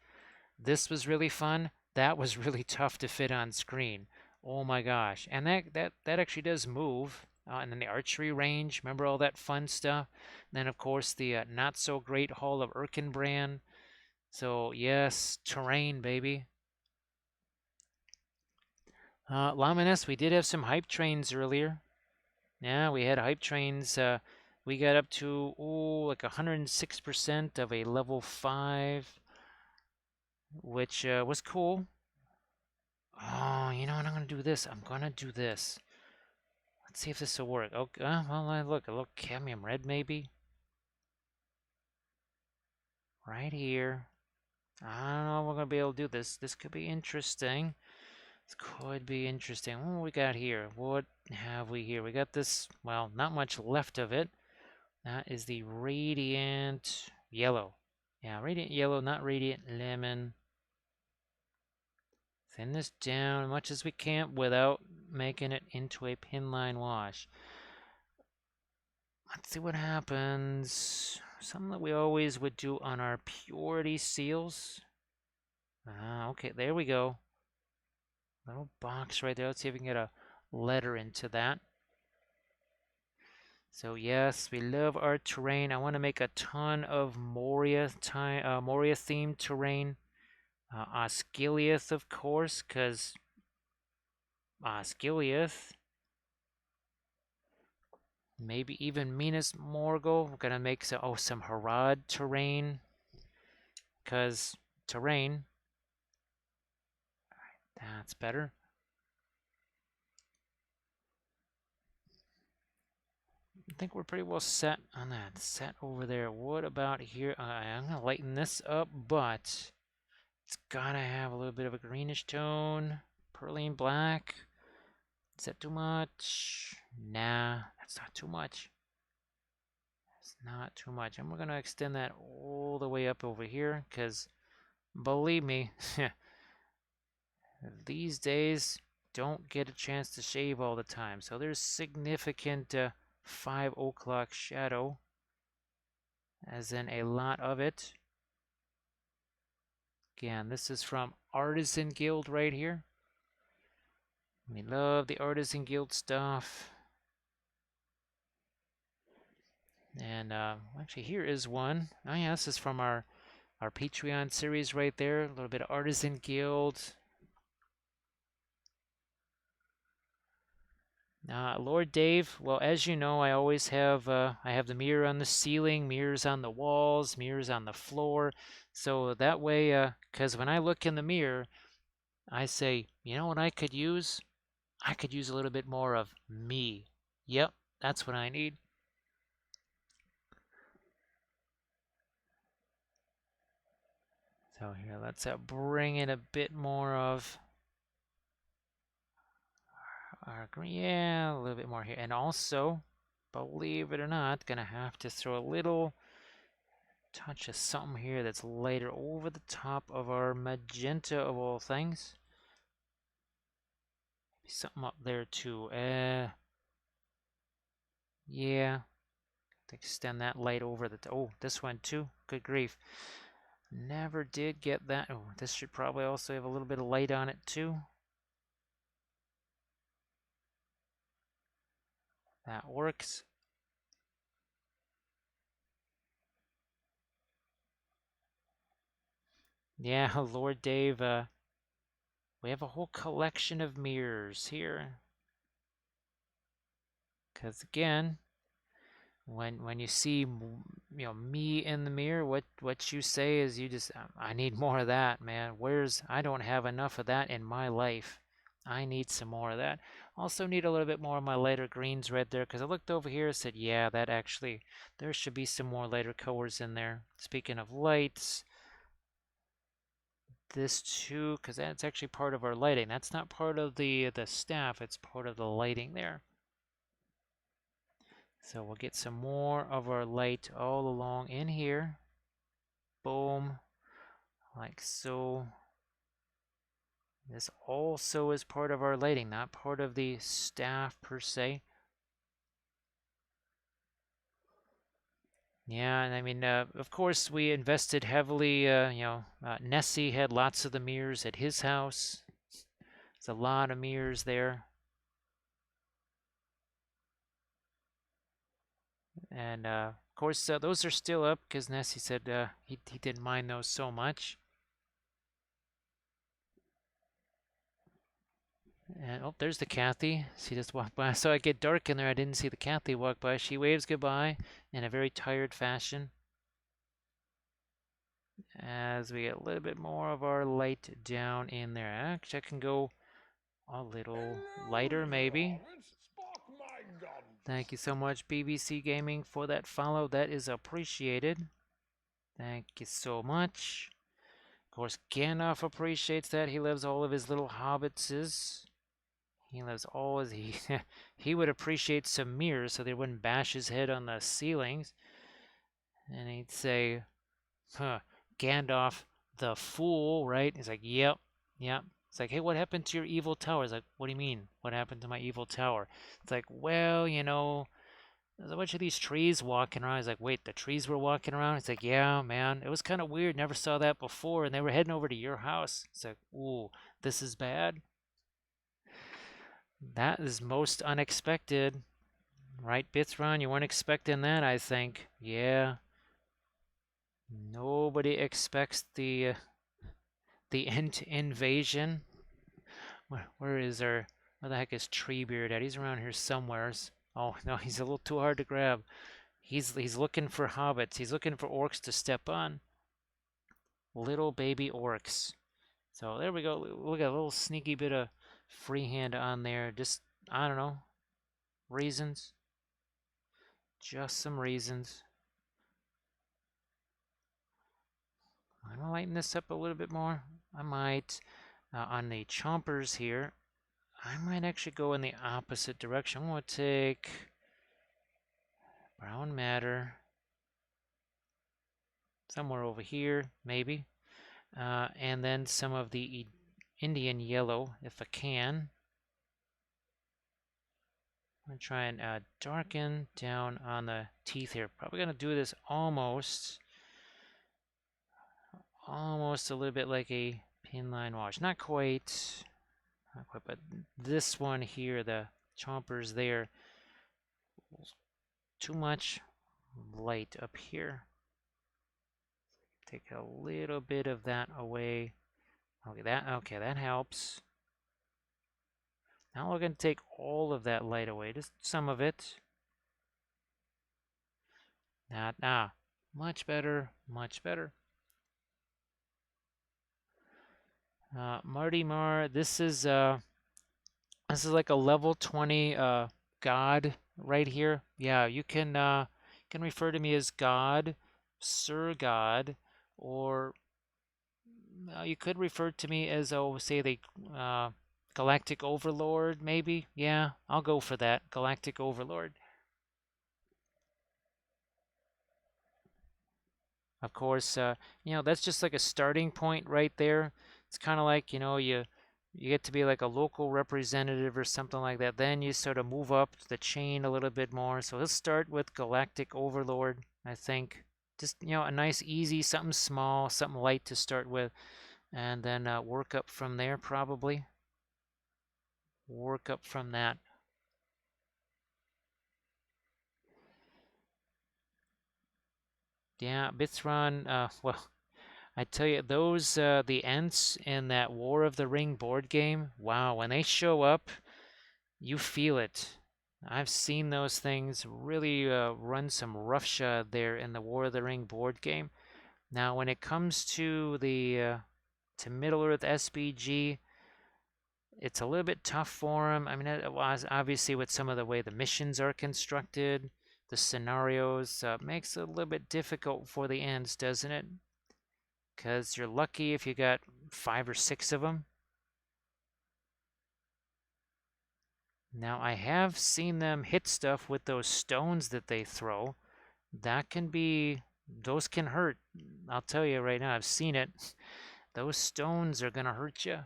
This was really fun. That was really tough to fit on screen. Oh my gosh. And that actually does move. And then the archery range, remember all that fun stuff? And then, of course, the not so great Hall of Erkenbrand. So, yes, terrain, baby. Lamines, we did have some hype trains earlier. Yeah, we had hype trains We got up to, like 106% of a level 5, which was cool. Oh, you know what? I'm going to do this. I'm going to do this. Let's see if this will work. Okay, well, look, a little cadmium red maybe. Right here. I don't know if we're going to be able to do this. This could be interesting. This could be interesting. What we got here? What have we here? We got this, well, not much left of it. That is the Radiant Yellow. Yeah, Radiant Yellow, not Radiant Lemon. Thin this down as much as we can without making it into a pinline wash. Let's see what happens. Something that we always would do on our purity seals. Okay, there we go. Little box right there. Let's see if we can get a letter into that. So yes, we love our terrain. I want to make a ton of Moria-themed terrain. Osgiliath, of course, because Osgiliath. Maybe even Minas Morgul. We're going to make some Harad terrain, because terrain. That's better. I think we're pretty well set on that. Set over there. What about here? I'm going to lighten this up, but it's got to have a little bit of a greenish tone. Perline black. Is that too much? Nah, that's not too much. It's not too much. And we're going to extend that all the way up over here, because believe me, these days don't get a chance to shave all the time. So there's significant 5 o'clock shadow, as in a lot of it. Again, this is from Artisan Guild right here. We love the Artisan Guild stuff. And actually, here is one. Oh yeah, this is from our Patreon series right there. A little bit of Artisan Guild. Lord Dave, well, as you know, I always have I have the mirror on the ceiling, mirrors on the walls, mirrors on the floor. So that way, because when I look in the mirror, I say, you know what I could use? I could use a little bit more of me. Yep, that's what I need. So here, let's bring in a bit more of our green. Yeah, a little bit more here. And also, believe it or not, gonna have to throw a little touch of something here that's lighter over the top of our magenta of all things. Maybe something up there too. Yeah. To extend that light over the. Oh, this one too. Good grief. Never did get that. Oh, this should probably also have a little bit of light on it too. That works. Yeah, Lord Dave, we have a whole collection of mirrors here. Because again, when you see me in the mirror, what you say is you just I need more of that, man. I don't have enough of that in my life. I need some more of that. Also need a little bit more of my lighter greens right there, because I looked over here and said, yeah, that actually there should be some more lighter colors in there. Speaking of lights, this too, because that's actually part of our lighting. That's not part of the staff, it's part of the lighting there. So we'll get some more of our light all along in here. Boom, like so. This also is part of our lighting, not part of the staff per se. Yeah, and I mean, of course, we invested heavily. Nessie had lots of the mirrors at his house. There's a lot of mirrors there. And of course, those are still up because Nessie said he didn't mind those so much. And oh, there's the Kathy. She just walked by. So I get dark in there. I didn't see the Kathy walk by. She waves goodbye in a very tired fashion as we get a little bit more of our light down in there. Actually, I can go a little Hello, lighter, little maybe. hobbits. Spark my guns. Thank you so much, BBC Gaming, for that follow. That is appreciated. Thank you so much. Of course, Gandalf appreciates that. He loves all of his little hobbitses. He loves all his... He would appreciate some mirrors so they wouldn't bash his head on the ceilings. And he'd say, huh, Gandalf, the fool, right? He's like, yep, yep. It's like, hey, what happened to your evil tower? It's like, what do you mean? What happened to my evil tower? It's like, well, you know, there's a bunch of these trees walking around. He's like, wait, the trees were walking around? It's like, yeah, man, it was kind of weird. Never saw that before. And they were heading over to your house. It's like, ooh, this is bad. That is most unexpected. Right, Bithron? You weren't expecting that, I think. Yeah. Nobody expects the Ent invasion. Where is our... Where the heck is Treebeard at? He's around here somewheres. Oh, no, he's a little too hard to grab. He's looking for hobbits. He's looking for orcs to step on. Little baby orcs. So there we go. Look at a little sneaky bit of freehand on there. Just, I don't know, reasons. Just some reasons. I'm gonna lighten this up a little bit more. I might, on the chompers here, I might actually go in the opposite direction. I'm gonna take brown matter somewhere over here, maybe. And then some of the Indian yellow, if I can. I'm going to try and darken down on the teeth here. Probably going to do this almost a little bit like a pin line wash. Not quite, but this one here, the chompers there, too much light up here. Take a little bit of that away. Okay, that helps. Now we're going to take all of that light away, just some of it. Much better, much better. Marty Mar, this is like a level 20 god right here. Yeah, you can refer to me as God, Sir God, or you could refer to me as, oh, say the Galactic Overlord, maybe. Yeah, I'll go for that, Galactic Overlord. Of course, that's just like a starting point right there. It's kind of like, you get to be like a local representative or something like that. Then you sort of move up the chain a little bit more. So let's start with Galactic Overlord, I think. Just, a nice, easy, something small, something light to start with. And then work up from there, probably. Work up from that. Yeah, Bithron, well, I tell you, those the Ents in that War of the Ring board game, wow, when they show up, you feel it. I've seen those things really run some roughshod there in the War of the Ring board game. Now, when it comes to the to Middle Earth SBG, it's a little bit tough for them. I mean, it was obviously with some of the way the missions are constructed, the scenarios makes it a little bit difficult for the Ents, doesn't it? Because you're lucky if you got 5 or 6 of them. Now, I have seen them hit stuff with those stones that they throw. Those can hurt. I'll tell you right now, I've seen it. Those stones are going to hurt you.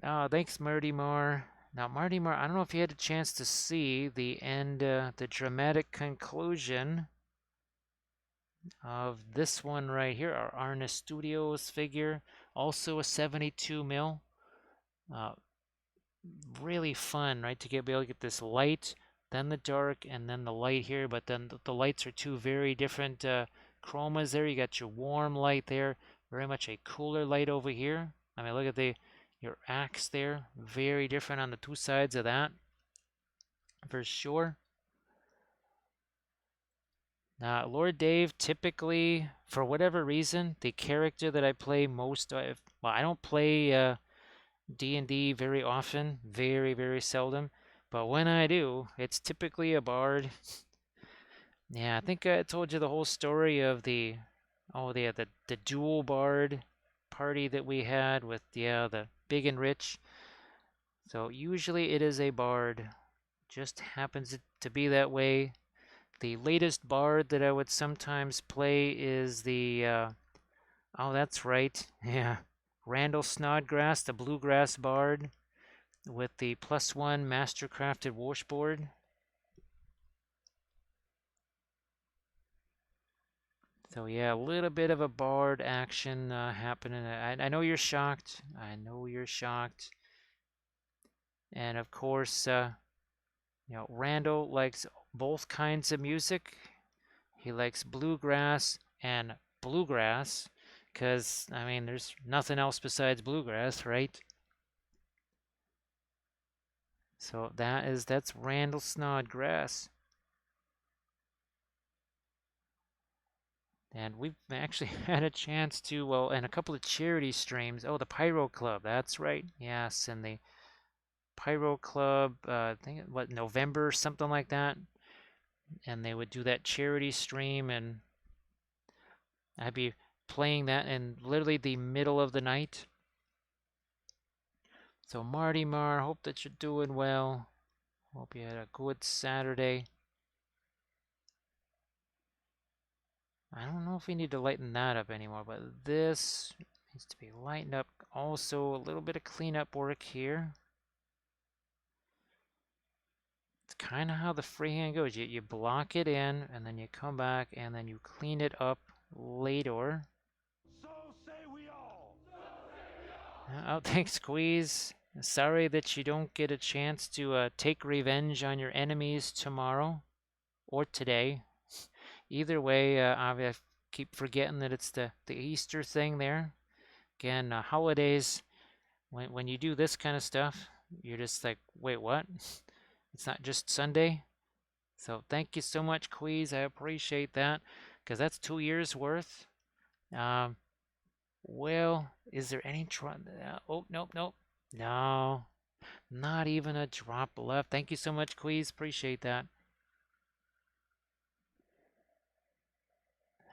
Oh, thanks, Marty Moore. Now, Marty Moore, I don't know if you had a chance to see the end, the dramatic conclusion of this one right here, our Arna Studios figure, also a 72 mil. Really fun, right, to be able to get this light, then the dark, and then the light here, but then the lights are two very different chromas there. You got your warm light there, Very much a cooler light over here. I mean, look at your axe there. Very different on the two sides of that, for sure. Lord Dave, typically, for whatever reason, the character that I play most, well, I don't play D&D very often, very, very seldom. But when I do, it's typically a bard. Yeah, I think I told you the whole story of the dual bard party that we had with the big and rich. So usually it is a bard. Just happens to be that way. The latest bard that I would sometimes play is oh, that's right. Yeah. Randall Snodgrass, the bluegrass bard with the +1 mastercrafted washboard. So yeah, a little bit of a bard action happening. I know you're shocked. I know you're shocked. And of course, Randall likes both kinds of music. He likes bluegrass and bluegrass, because I mean, there's nothing else besides bluegrass, right? So that's Randall Snodgrass. And we've actually had a chance to, well, and a couple of charity streams. Oh, the Pyro Club, that's right. Yes, and the Pyro Club, I think, what, November, something like that. And they would do that charity stream, and I'd be playing that in literally the middle of the night. So, Marty Mar, hope that you're doing well. Hope you had a good Saturday. I don't know if we need to lighten that up anymore, but this needs to be lightened up. Also, a little bit of cleanup work here. It's kind of how the freehand goes. You block it in, and then you come back, and then you clean it up later. So say we all. Oh, thanks, Squeeze. Sorry that you don't get a chance to take revenge on your enemies tomorrow or today. Either way, I keep forgetting that it's the Easter thing there. Again, holidays, when you do this kind of stuff, you're just like, wait, what? It's not just Sunday? So thank you so much, Queez. I appreciate that, because that's 2 years worth. Um, well, is there any drop? Oh, nope, nope. No, not even a drop left. Thank you so much, Queez. Appreciate that.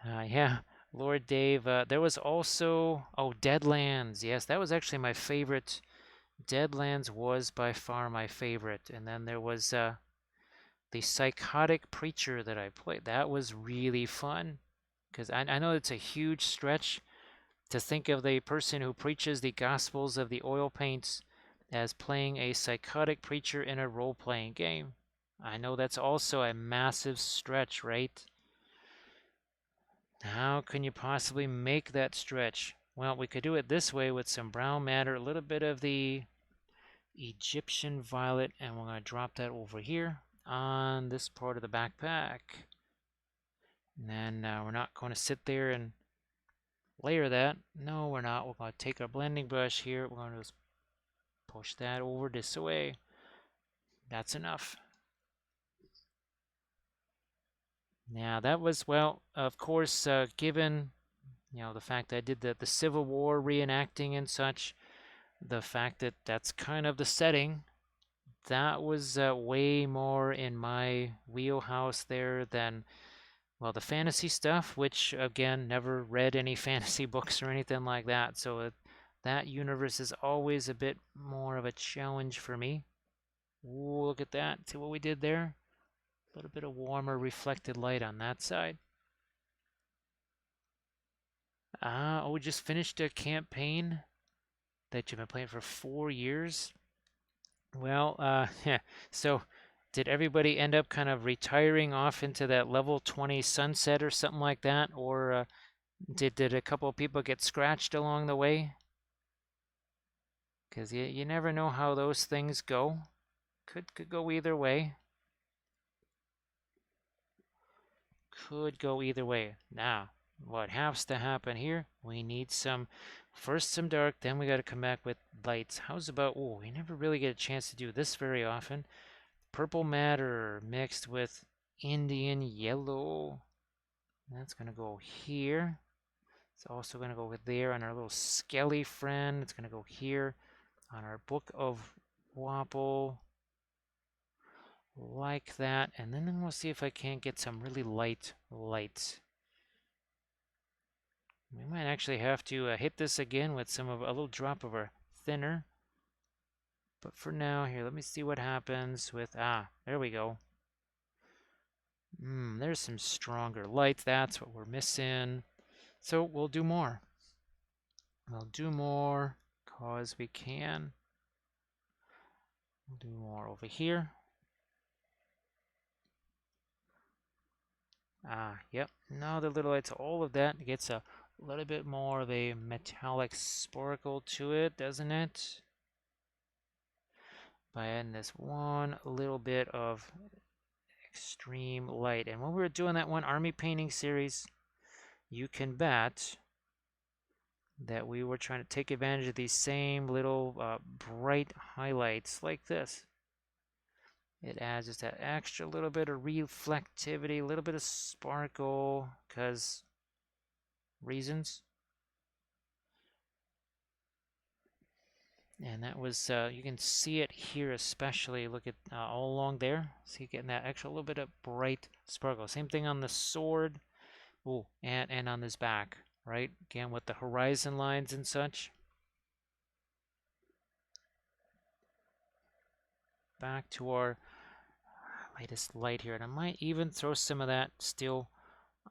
Yeah, Lord Dave. There was also, oh, Deadlands. Yes, that was actually my favorite. Deadlands was by far my favorite. And then there was the Psychotic Preacher that I played. That was really fun, because I know it's a huge stretch to think of the person who preaches the Gospels of the oil paints as playing a psychotic preacher in a role-playing game. I know that's also a massive stretch, right? How can you possibly make that stretch? Well, we could do it this way with some brown matter, a little bit of the Egyptian violet, and we're going to drop that over here on this part of the backpack. And then we're not going to sit there and layer that. No, we're not. We're going to take our blending brush here. We're going to just push that over this way. That's enough. Now that was, well, of course, given the fact that I did the Civil War reenacting and such, the fact that that's kind of the setting, that was way more in my wheelhouse there than, well, the fantasy stuff, which again, never read any fantasy books or anything like that. So that universe is always a bit more of a challenge for me. Ooh, look at that. See what we did there? A little bit of warmer reflected light on that side. Oh, we just finished a campaign that you've been playing for 4 years. Well, yeah. So did everybody end up kind of retiring off into that level 20 sunset or something like that? Or did a couple of people get scratched along the way? Because you never know how those things go. Could go either way. Could go either way. Now, what has to happen here, we need first some dark, then we got to come back with lights. How's about, oh, we never really get a chance to do this very often. Purple matter mixed with Indian yellow. That's going to go here. It's also going to go there on our little skelly friend. It's going to go here on our Book of Wapple. Like that. And then we'll see if I can't get some really light lights. We might actually have to hit this again with a little drop of our thinner. But for now, here, let me see what happens with, there we go. There's some stronger lights. That's what we're missing. So we'll do more. We'll do more because we can. We'll do more over here. Yep. Now the little lights, all of that gets a little bit more of a metallic sparkle to it, doesn't it? By adding this one little bit of extreme light. And when we were doing that one army painting series, you can bet that we were trying to take advantage of these same little bright highlights like this. It adds just that extra little bit of reflectivity, a little bit of sparkle, because reasons. And that was, you can see it here especially. Look at all along there. See, getting that extra little bit of bright sparkle. Same thing on the sword. Oh, and on this back, right? Again, with the horizon lines and such. Back to our latest light here. And I might even throw some of that still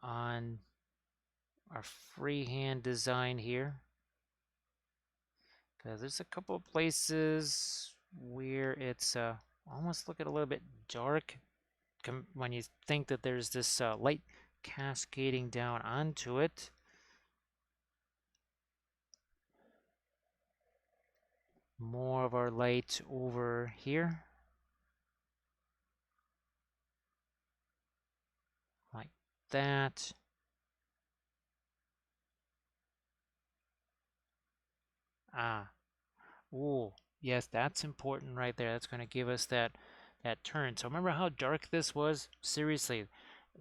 on our freehand design here. Because there's a couple of places where it's almost looking a little bit dark when you think that there's this light cascading down onto it. More of our light over here. Like that. Ooh, yes, that's important right there. That's going to give us that turn. So remember how dark this was? Seriously,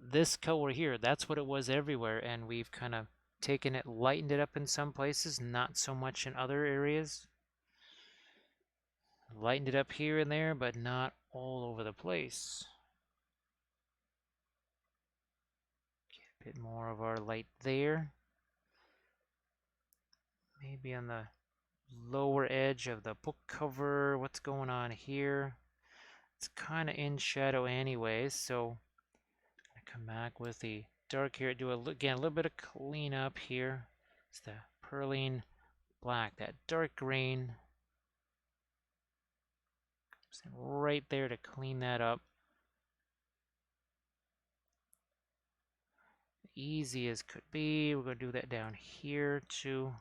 this color here, that's what it was everywhere, and we've kind of taken it, lightened it up in some places, not so much in other areas. Lightened it up here and there, but not all over the place. Get a bit more of our light there. Maybe on the lower edge of the book cover. What's going on here? It's kind of in shadow anyways, so I'm gonna come back with the dark here. Do again a little bit of cleanup here. It's the perline black, that dark green. Right there to clean that up. Easy as could be. We're gonna do that down here too.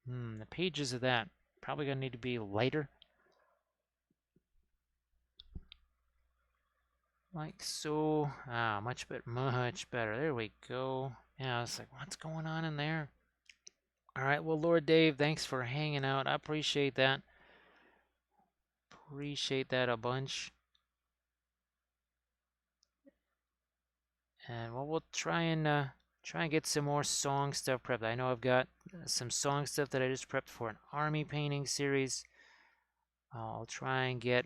The pages of that probably gonna need to be lighter. Like so. Much better. There we go. Yeah, I was like, what's going on in there? All right, well, Lord Dave, thanks for hanging out. I appreciate that. Appreciate that a bunch. And well, we'll try and get some more song stuff prepped. I know I've got some song stuff that I just prepped for an army painting series. I'll try and get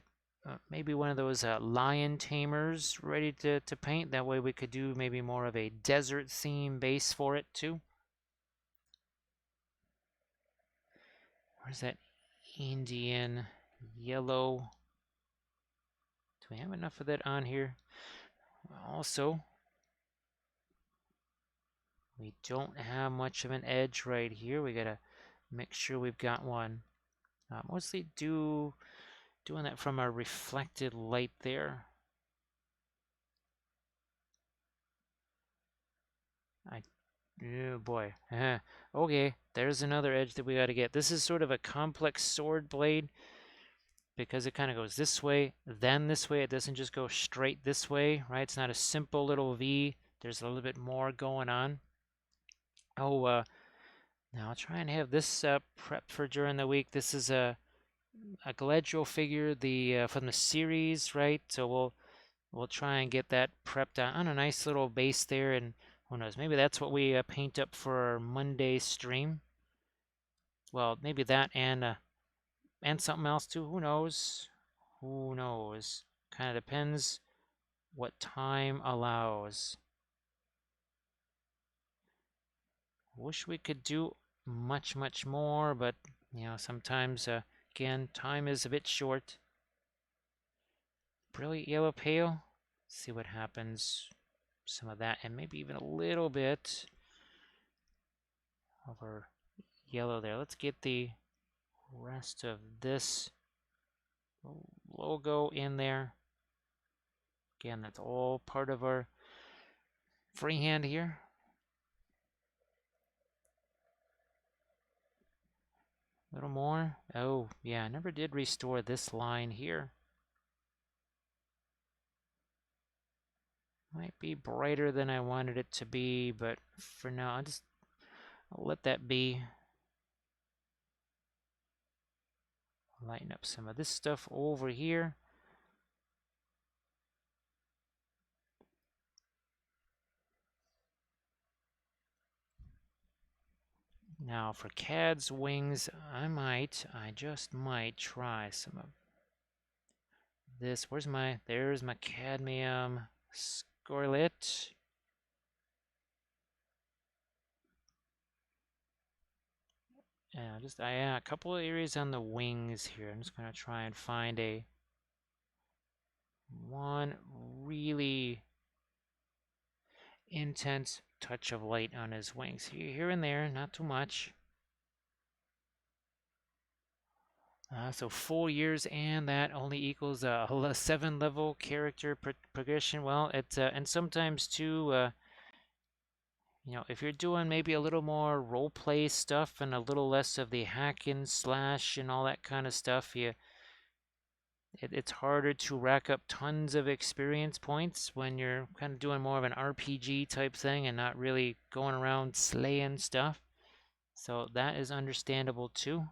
maybe one of those lion tamers ready to paint. That way we could do maybe more of a desert theme base for it too. Where's that Indian yellow? Do we have enough of that on here? Also, we don't have much of an edge right here. We gotta make sure we've got one. Mostly doing that from our reflected light there. Oh boy. Okay, there's another edge that we gotta get. This is sort of a complex sword blade. because it kind of goes this way, then this way. It doesn't just go straight this way, right? It's not a simple little V. There's a little bit more going on. Oh, now I'll try and have this prep for during the week. This is a Galadriel figure, the from the series, right? So we'll try and get that prepped on a nice little base there, and who knows, maybe that's what we paint up for our Monday stream. Well, maybe that and something else too. Who knows? Who knows? Kind of depends what time allows. Wish we could do much more, but sometimes again, time is a bit short. Brilliant Yellow Pale. See what happens. Some of that, and maybe even a little bit over yellow there. Let's get the rest of this logo in there. Again, that's all part of our freehand here. A little more. Oh, yeah, I never did restore this line here. Might be brighter than I wanted it to be, but for now, I'll let that be. Lighten up some of this stuff over here. Now for Cad's wings, I just might try some of this. There's my cadmium scarlet. And a couple of areas on the wings here. I'm just gonna try and find one really intense touch of light on his wings. Here and there, not too much. So 4 years, and that only equals a 7-level character progression. Well, and sometimes too, if you're doing maybe a little more role play stuff and a little less of the hack and slash and all that kind of stuff, it's harder to rack up tons of experience points when you're kind of doing more of an RPG type thing and not really going around slaying stuff. So that is understandable too.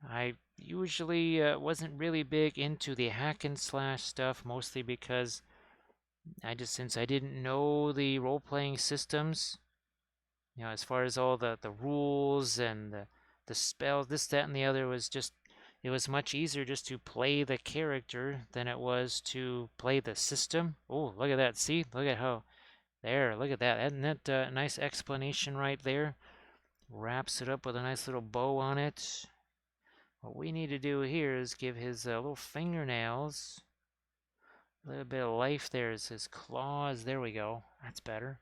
I usually wasn't really big into the hack and slash stuff, mostly because since I didn't know the role-playing systems, as far as all the rules and the spells, this, that, and the other it was much easier just to play the character than it was to play the system. Oh, look at that. See? Look at look at that. Isn't that a nice explanation right there? Wraps it up with a nice little bow on it. What we need to do here is give his little fingernails a little bit of life there. Is his claws. There we go. That's better.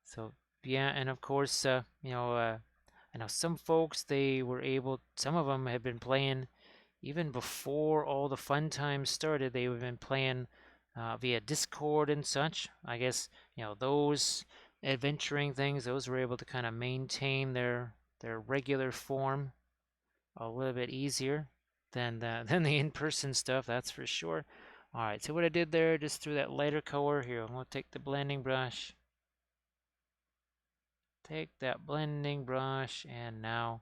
So, yeah, and of course, I know some folks, some of them have been playing even before all the fun times started. They've been playing via Discord and such. I guess, those adventuring things, those were able to kind of maintain their regular form a little bit easier than than the in-person stuff, that's for sure. All right, so what I did there, just threw that lighter color here. I'm going to take the blending brush. Take that blending brush, and now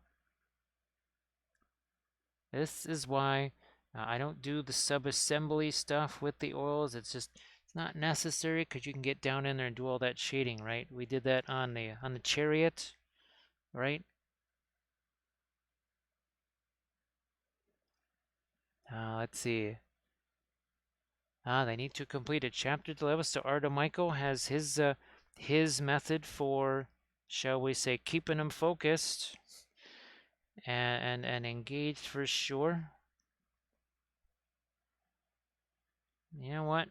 this is why I don't do the sub-assembly stuff with the oils. It's not necessary because you can get down in there and do all that shading, right? We did that on the chariot, right? Let's see. They need to complete a chapter to level. So Artemichael has his method for, shall we say, keeping them focused and engaged for sure. You know what?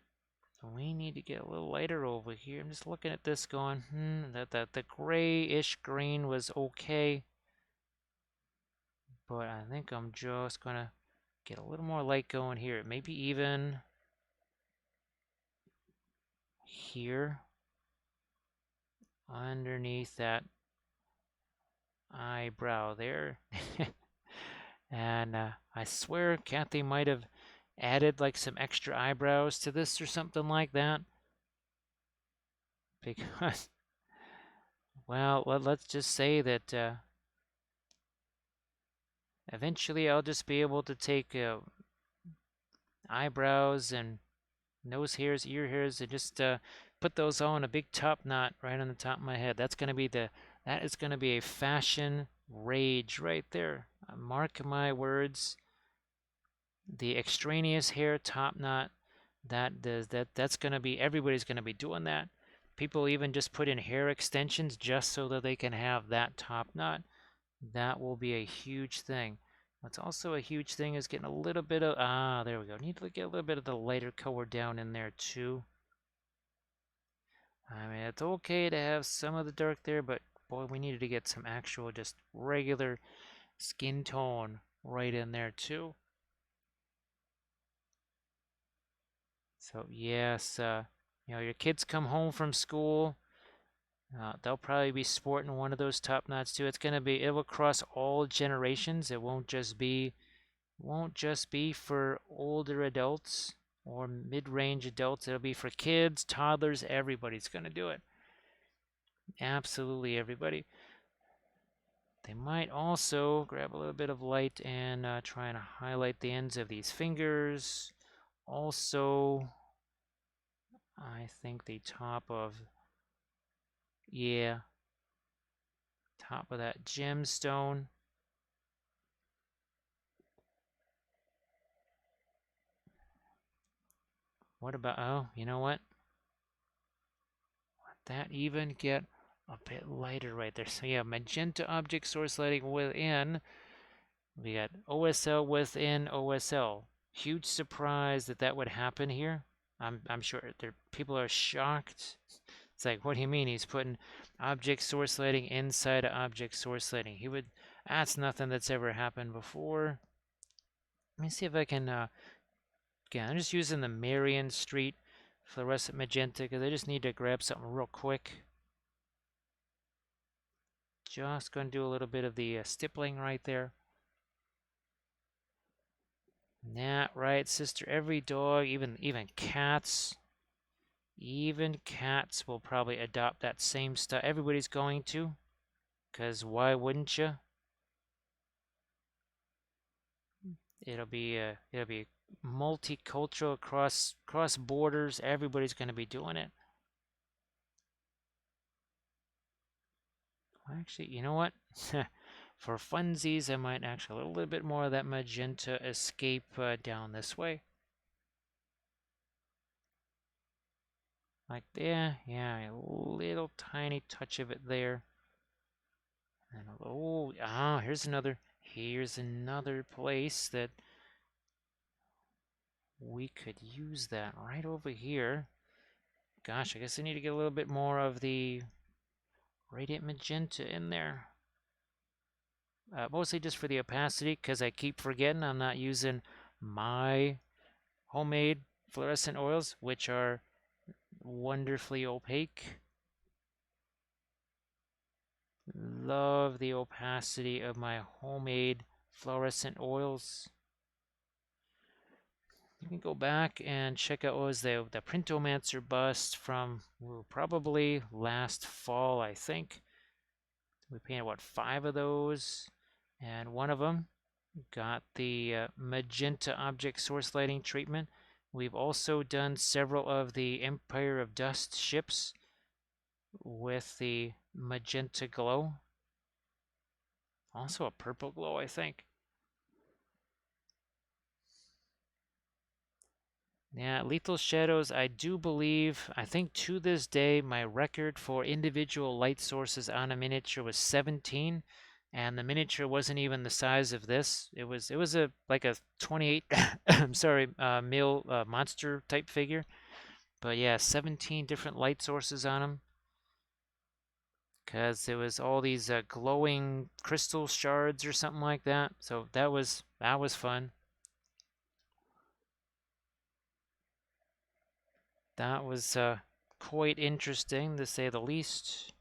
We need to get a little lighter over here. I'm just looking at this going, that the grayish green was okay. But I think I'm just gonna get a little more light going here. Maybe even here. underneath that eyebrow there. And I swear Kathy might have added like some extra eyebrows to this or something like that. Because, well, let's just say that eventually I'll just be able to take eyebrows and nose hairs, ear hairs, and just put those all in a big top knot right on the top of my head. That is gonna be a fashion rage right there. Mark my words. The extraneous hair top knot, that's gonna be, everybody's gonna be doing that. People even just put in hair extensions just so that they can have that top knot. That will be a huge thing. What's also a huge thing is getting a little bit of, there we go. Need to get a little bit of the lighter color down in there too. I mean, it's okay to have some of the dark there, but boy, we needed to get some actual just regular skin tone right in there too. So yes, your kids come home from school. They'll probably be sporting one of those top knots too. It will cross all generations. It won't just be for older adults or mid-range adults. It'll be for kids, toddlers, everybody's gonna do it. Absolutely everybody. They might also grab a little bit of light and try and highlight the ends of these fingers. Also, I think the top of, yeah, top of that gemstone. What about, oh, you know what? Let that even get a bit lighter right there. So yeah, magenta object source lighting within. We got OSL within OSL. Huge surprise that that would happen here. I'm sure people are shocked. It's like, what do you mean he's putting object source lighting inside of object source lighting? That's nothing that's ever happened before. Let me see if I can, again, I'm just using the Marion Street fluorescent magenta because I just need to grab something real quick. Just going to do a little bit of the stippling right there. That right, sister. Every dog, even cats, even cats will probably adopt that same stuff. Everybody's going to, because why wouldn't you? It'll be multicultural across borders. Everybody's going to be doing it. Actually, you know what? For funsies, I might actually a little bit more of that magenta escape down this way. Like there, yeah, a little tiny touch of it there. And here's another place that we could use that right over here. Gosh, I guess I need to get a little bit more of the radiant magenta in there. Mostly just for the opacity, because I keep forgetting I'm not using my homemade fluorescent oils, which are wonderfully opaque. Love the opacity of my homemade fluorescent oils. You can go back and check out what was the Printomancer bust from probably last fall, I think. We painted, what, 5 of those? And one of them got the magenta object source lighting treatment. We've also done several of the Empire of Dust ships with the magenta glow. Also a purple glow, I think. Yeah, Lethal Shadows, I do believe, I think to this day, my record for individual light sources on a miniature was 17, and the miniature wasn't even the size of this. It was like a 28, I'm sorry, mil monster type figure. But yeah, 17 different light sources on them. Because it was all these glowing crystal shards or something like that. So that was fun. That was quite interesting, to say the least.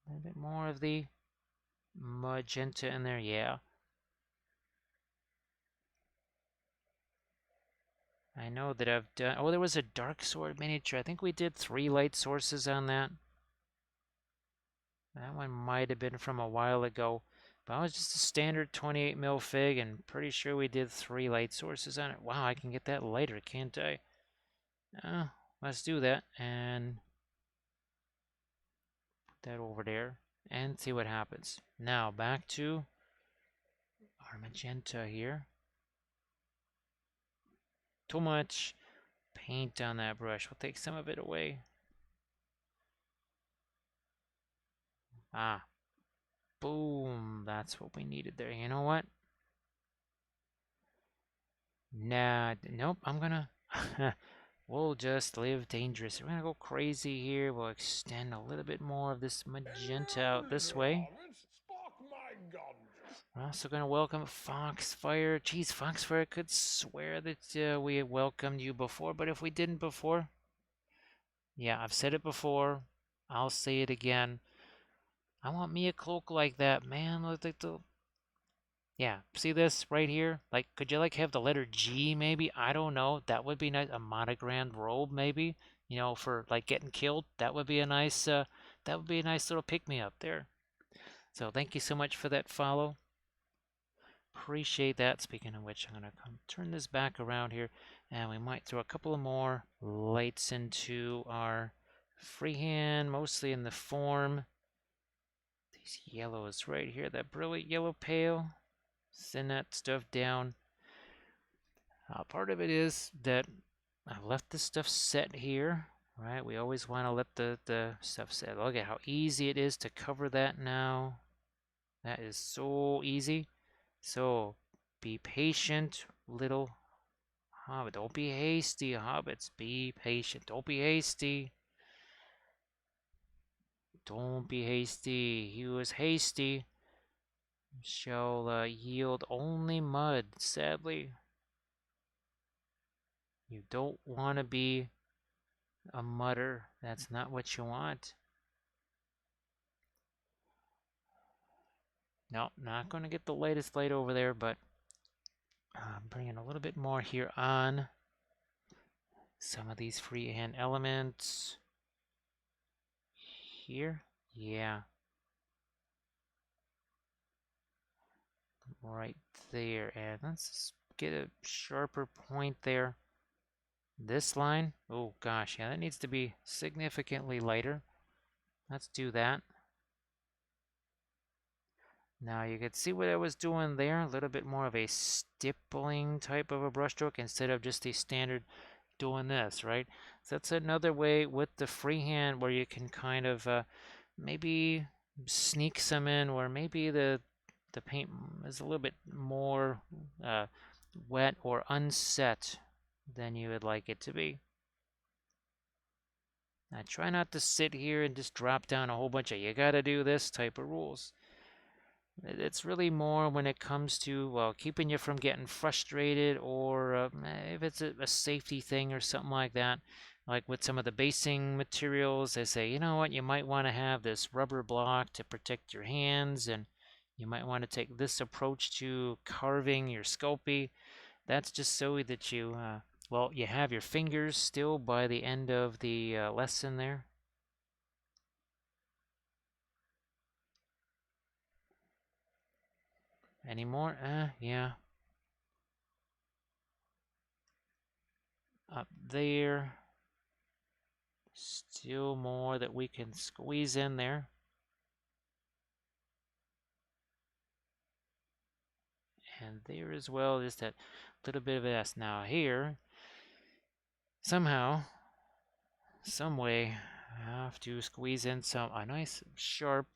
A little bit more of the magenta in there, yeah. I know that I've done... Oh, there was a dark sword miniature. I think we did 3 light sources on that. That one might have been from a while ago. But it was just a standard 28 mil fig, and pretty sure we did 3 light sources on it. Wow, I can get that lighter, can't I? Let's do that, and put that over there, and see what happens. Now, back to our magenta here. Too much paint on that brush. We'll take some of it away. Ah, boom. That's what we needed there. You know what? Nah, nope. I'm gonna... We'll just live dangerous. We're gonna go crazy here. We'll extend a little bit more of this magenta out this way. We're also gonna welcome Foxfire. Geez, Foxfire could swear that we welcomed you before, but if we didn't before, yeah, I've said it before. I'll say it again. I want me a cloak like that, man. Look like the... Yeah, see this right here? Like, could you like have the letter G maybe? I don't know. That would be nice. A monogrammed robe maybe, you know, for like getting killed. That would be a nice little pick me up there. So thank you so much for that follow. Appreciate that. Speaking of which, I'm gonna come turn this back around here, and we might throw a couple of more lights into our freehand, mostly in the form. These yellows right here, that brilliant yellow pale. Send that stuff down. Part of it is that I've left this stuff set here, right? We always want to let the stuff set. Look at how easy it is to cover that now. That is so easy. So be patient, little hobbit. Don't be hasty, hobbits. Be patient. Don't be hasty. Don't be hasty. He who is hasty shall yield only mud, sadly. You don't want to be a mudder. That's not what you want. No, not going to get the latest light over there, but I'm bringing a little bit more here on some of these freehand elements. Here, yeah. Right there, and let's get a sharper point there. This line, oh gosh, yeah, that needs to be significantly lighter. Let's do that. Now you can see what I was doing there, a little bit more of a stippling type of a brushstroke instead of just a standard doing this, right? So that's another way with the freehand where you can kind of maybe sneak some in where maybe the paint is a little bit more wet or unset than you would like it to be. Now try not to sit here and just drop down a whole bunch of you gotta do this type of rules. It's really more when it comes to, well, keeping you from getting frustrated, or if it's a safety thing or something like that. Like with some of the basing materials, they say, you know what, you might want to have this rubber block to protect your hands, and you might want to take this approach to carving your Sculpey. That's just so that you, well, you have your fingers still by the end of the lesson there. Any more? Yeah. Up there. Still more that we can squeeze in there. And there as well, just that little bit of S. Now here, somehow, some way, I have to squeeze in a nice sharp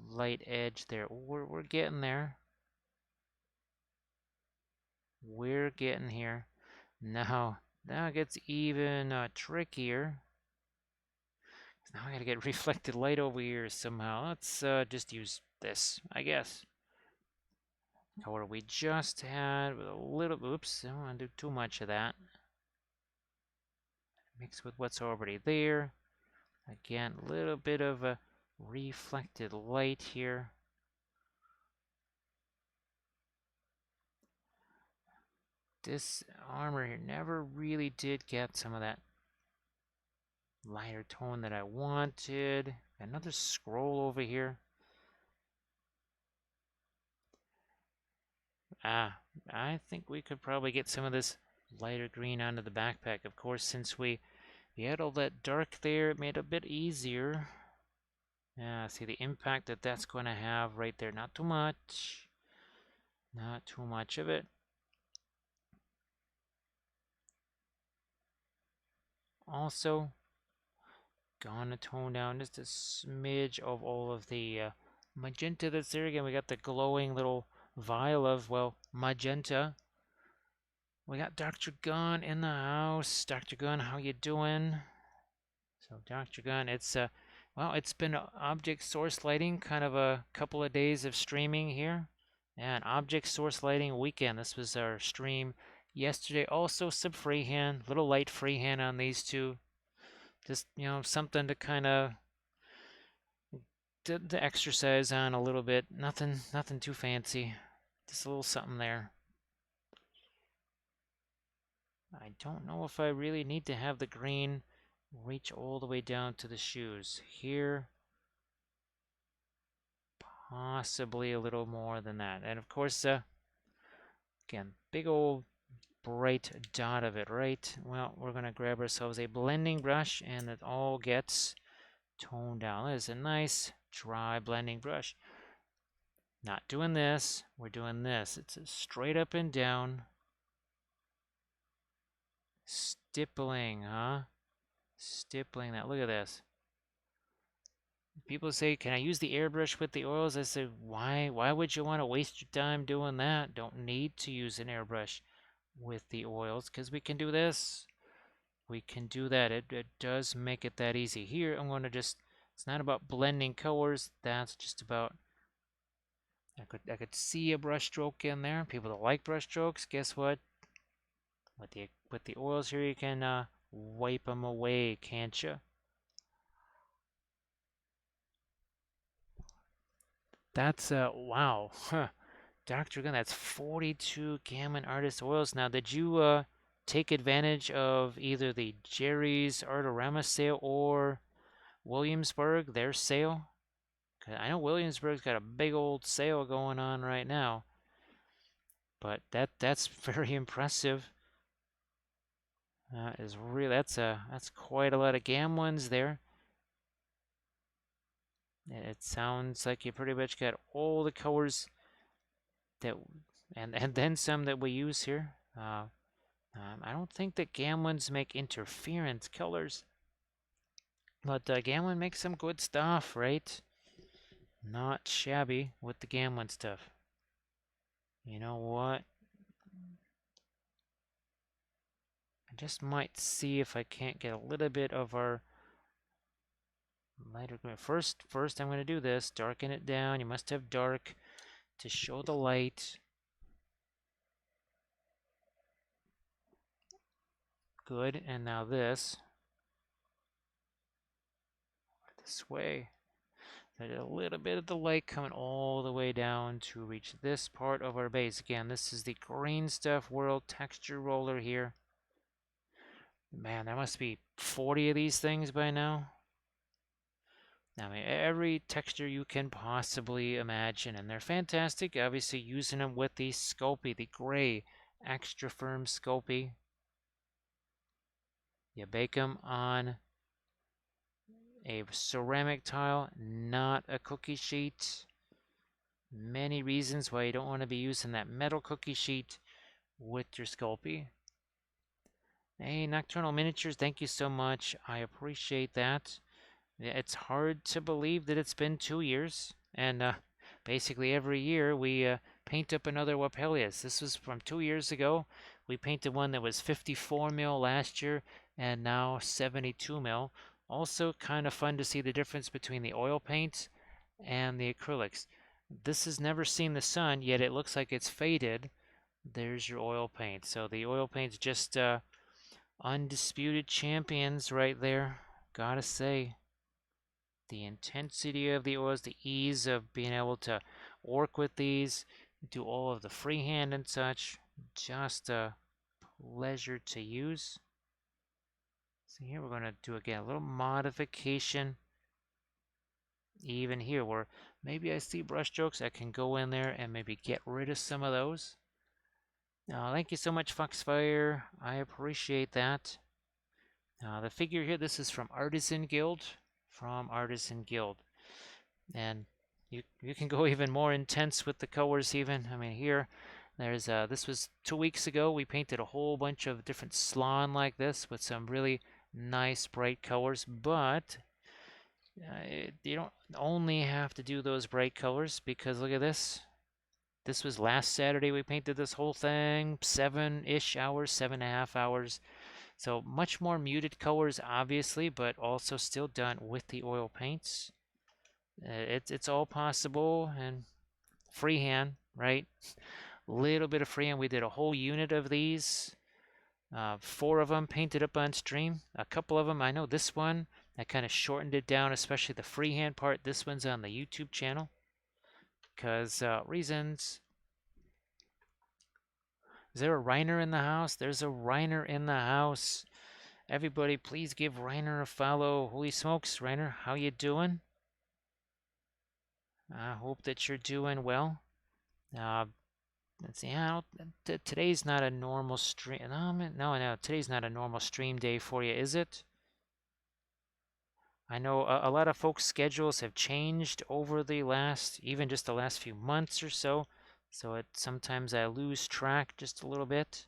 light edge there. We're getting there. We're getting here. Now it gets even trickier. Now I gotta get reflected light over here somehow. Let's just use this, I guess. Color we just had with a little, oops, I don't want to do too much of that. Mix with what's already there. Again, a little bit of a reflected light here. This armor here never really did get some of that lighter tone that I wanted. Another scroll over here. I think we could probably get some of this lighter green onto the backpack. Of course, since we had all that dark there, it made it a bit easier. Yeah, see the impact that that's going to have right there. Not too much. Not too much of it. Also, gonna tone down just a smidge of all of the magenta that's there. Again, we got the glowing little vial of, well, magenta. We got Dr. Gunn in the house. Dr. Gunn, how you doing? So Dr. Gunn, well, it's been object source lighting, kind of a couple of days of streaming here. And object source lighting weekend. This was our stream yesterday. Also some freehand, little light freehand on these two. Just, something to kind of to exercise on a little bit. Nothing too fancy. Just a little something there. I don't know if I really need to have the green reach all the way down to the shoes. Here, possibly a little more than that. And of course, again, big old bright dot of it, right? Well, we're going to grab ourselves a blending brush and it all gets toned down. That is a nice dry blending brush. Not doing this, we're doing this. It's a straight up and down. Stippling, huh? Stippling that. Look at this. People say, can I use the airbrush with the oils? I say, why would you want to waste your time doing that? Don't need to use an airbrush with the oils because we can do this. We can do that. It does make it that easy. Here, I'm going to just, it's not about blending colors. That's just about, I could see a brush stroke in there. People that like brush strokes, guess what? With the oils here, you can wipe them away, can't you? That's wow, huh. Dr. Gun, that's 42 Gammon Artist Oils. Now, did you take advantage of either the Jerry's Artorama sale or Williamsburg, their sale? 'Cause I know Williamsburg's got a big old sale going on right now, but that's very impressive. That's quite a lot of Gamlins there. It sounds like you pretty much got all the colors that and then some that we use here. I don't think that Gamlins make interference colors, but Gamlin makes some good stuff, right? Not shabby with the Gamlin stuff. You know what? I just might see if I can't get a little bit of our lighter green. First, I'm going to do this. Darken it down. You must have dark to show the light. Good. And now this way. There's a little bit of the light coming all the way down to reach this part of our base. Again, this is the Green Stuff World Texture Roller here. Man, there must be 40 of these things by now. I mean, every texture you can possibly imagine, and they're fantastic. Obviously, using them with the Sculpey, the gray, extra firm Sculpey. You bake them on a ceramic tile, not a cookie sheet. Many reasons why you don't want to be using that metal cookie sheet with your Sculpey. Hey, Nocturnal Miniatures, thank you so much. I appreciate that. It's hard to believe that it's been 2 years, and basically every year we paint up another Wappellious. This was from 2 years ago. We painted one that was 54 mil last year, and now 72 mil. Also kind of fun to see the difference between the oil paints and the acrylics. This has never seen the sun, yet it looks like it's faded. There's your oil paint. So the oil paint's just undisputed champions right there, gotta say. the intensity of the oils, the ease of being able to work with these, do all of the freehand and such. Just a pleasure to use. So here we're going to do again a little modification. Even here where maybe I see brush strokes, I can go in there and maybe get rid of some of those. Thank you so much, Foxfire. I appreciate that. The figure here, this is from Artisan Guild. And you can go even more intense with the colors even. I mean, here, there's this was 2 weeks ago. We painted a whole bunch of different slan like this with some really nice bright colors, but you don't only have to do those bright colors, because look at this. This was last Saturday we painted this whole thing, 7-ish hours, 7.5 hours. So much more muted colors, obviously, but also still done with the oil paints. It's all possible, and freehand, right? Little bit of freehand. We did a whole unit of these. 4 of them painted up on stream. A couple of them, I know this one, I kind of shortened it down, especially the freehand part. This one's on the YouTube channel because reasons. Is there a Reiner in the house? There's a Reiner in the house. Everybody, please give Reiner a follow. Holy smokes, Reiner, how you doing? I hope that you're doing well. Let's see. Today's not a normal stream. No. Today's not a normal stream day for you, is it? I know a lot of folks' schedules have changed over the last, even just the last few months or so. So sometimes I lose track just a little bit.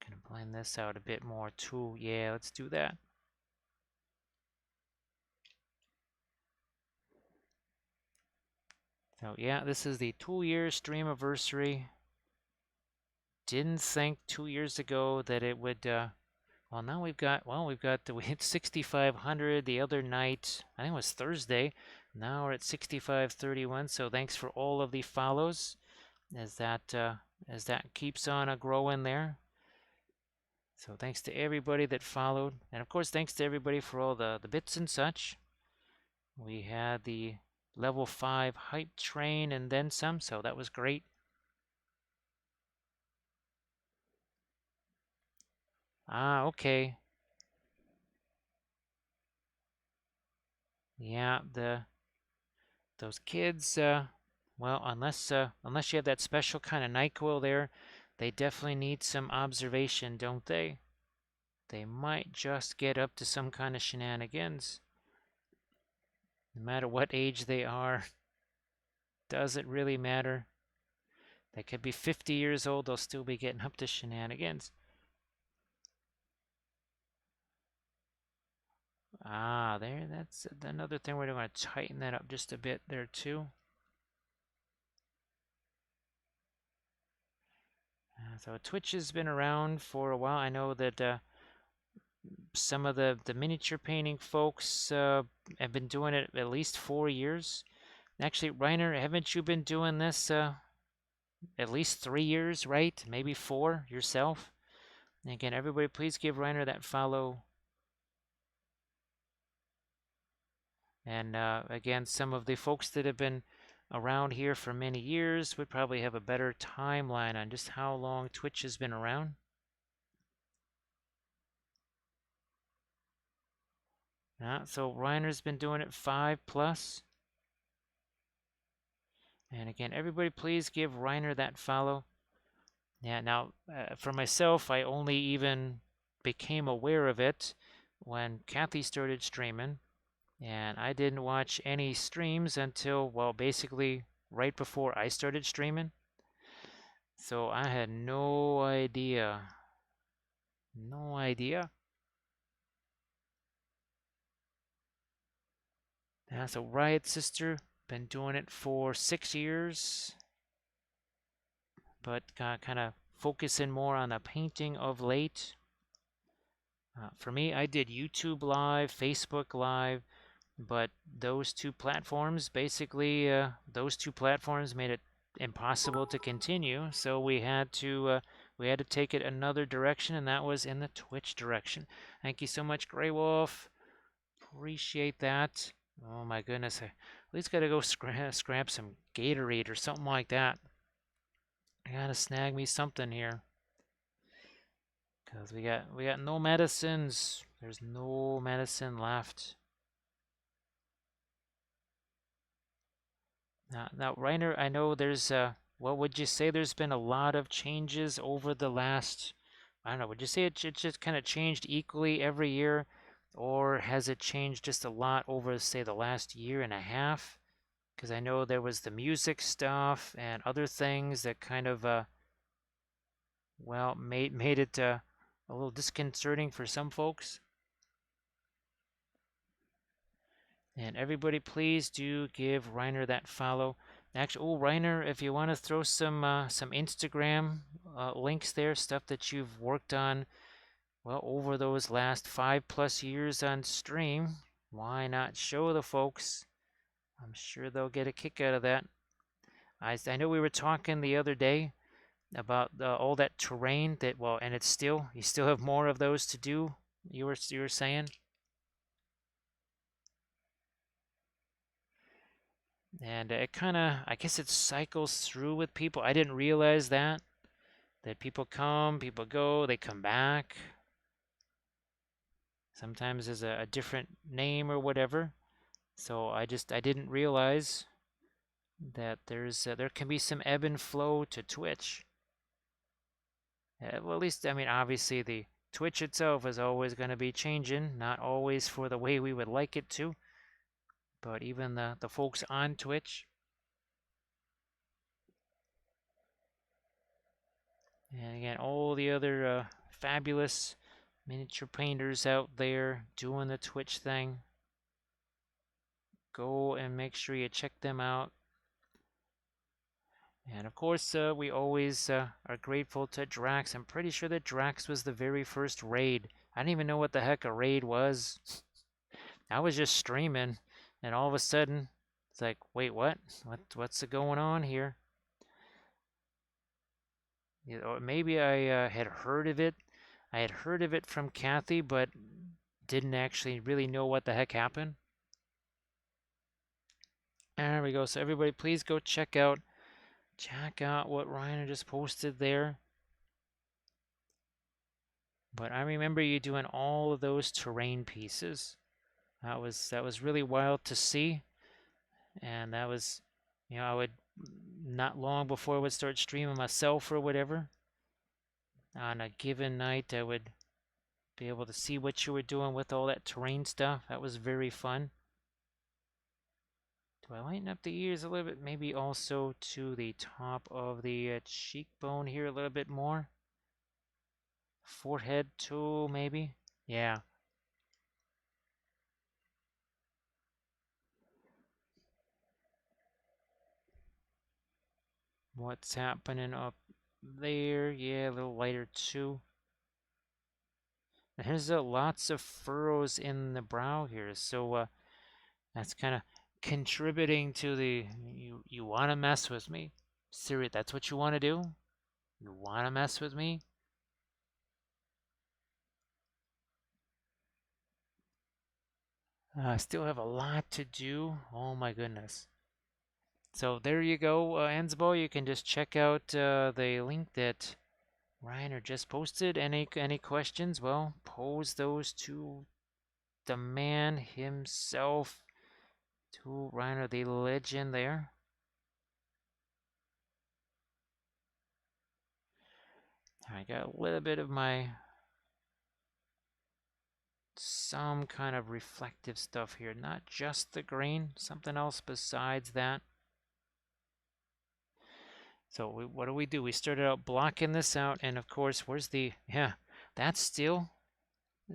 Gonna blend this out a bit more too. Yeah, let's do that. So yeah, this is the 2-year Streamiverssary. Didn't think 2 years ago that it would. Well, now we hit 6,500 the other night. I think it was Thursday. Now we're at 6,531. So thanks for all of the follows, as that keeps on growing there. So thanks to everybody that followed, and of course thanks to everybody for all the bits and such. We had the level 5 hype train and then some, so that was great. Okay. Yeah, those kids, well, unless you have that special kind of NyQuil there, they definitely need some observation, don't they? They might just get up to some kind of shenanigans. No matter what age they are, does it really matter? They could be 50 years old, they'll still be getting up to shenanigans. There, that's another thing. We're going to tighten that up just a bit there too. So Twitch has been around for a while. I know that some of the miniature painting folks have been doing it at least 4 years. Actually, Reiner, haven't you been doing this at least 3 years, right? Maybe 4 yourself? And again, everybody, please give Reiner that follow. And again, some of the folks that have been around here for many years would probably have a better timeline on just how long Twitch has been around. So Reiner's been doing it 5+. And again, everybody please give Reiner that follow. Yeah, now for myself, I only even became aware of it when Kathy started streaming. And I didn't watch any streams until, well, basically right before I started streaming. So I had no idea. No idea. Yeah, so Riot Sister, been doing it for 6 years. But kind of focusing more on the painting of late. For me, I did YouTube Live, Facebook Live, but those two platforms, basically, those two platforms made it impossible to continue. So we had to take it another direction, and that was in the Twitch direction. Thank you so much, Grey Wolf. appreciate that. Oh my goodness, I at least gotta go scrap some Gatorade or something like that. I gotta snag me something here. Cause we got no medicines. There's no medicine left. Now, Reiner, I know there's what would you say? There's been a lot of changes over the last. I don't know. Would you say it just kind of changed equally every year, or has it changed just a lot over, say, the last year and a half? Because I know there was the music stuff and other things that kind of well made it a little disconcerting for some folks. And everybody, please do give Reiner that follow. Actually, oh, Reiner, if you want to throw some Instagram links there, stuff that you've worked on, well, over those last 5+ years on stream, why not show the folks? I'm sure they'll get a kick out of that. I know we were talking the other day about all that terrain that, well, and it's still, you still have more of those to do. You were saying. And it kind of, I guess it cycles through with people. I didn't realize that people come, people go, they come back. Sometimes there's a different name or whatever. So I didn't realize that there can be some ebb and flow to Twitch. Well, at least, I mean, obviously the Twitch itself is always going to be changing, not always for the way we would like it to, but even the folks on Twitch. And again, all the other fabulous miniature painters out there doing the Twitch thing. Go and make sure you check them out. And of course, we always are grateful to Drax. I'm pretty sure that Drax was the very first raid. I didn't even know what the heck a raid was. I was just streaming, and all of a sudden, it's like, wait, what? What's going on here? You know, maybe I had heard of it. I had heard of it from Kathy, but didn't actually really know what the heck happened. There we go. So everybody, please go check out what Ryan just posted there. But I remember you doing all of those terrain pieces. That was really wild to see, and that was, you know, I would not long before I would start streaming myself or whatever. On a given night, I would be able to see what you were doing with all that terrain stuff. That was very fun. Do I lighten up the ears a little bit? Maybe also to the top of the cheekbone here a little bit more. Forehead too, maybe? Yeah. What's happening up there? Yeah, a little lighter too. There's lots of furrows in the brow here, so that's kind of contributing to the you want to mess with me. Serious, that's what you want to do? You want to mess with me? I still have a lot to do. Oh my goodness. So there you go, Ansbo. You can just check out the link that Reiner just posted. Any questions? Well, pose those to the man himself, to Reiner, the legend there. I got a little bit of some kind of reflective stuff here, not just the grain, something else besides that. So what do? We started out blocking this out, and of course, where's the, yeah, that's still,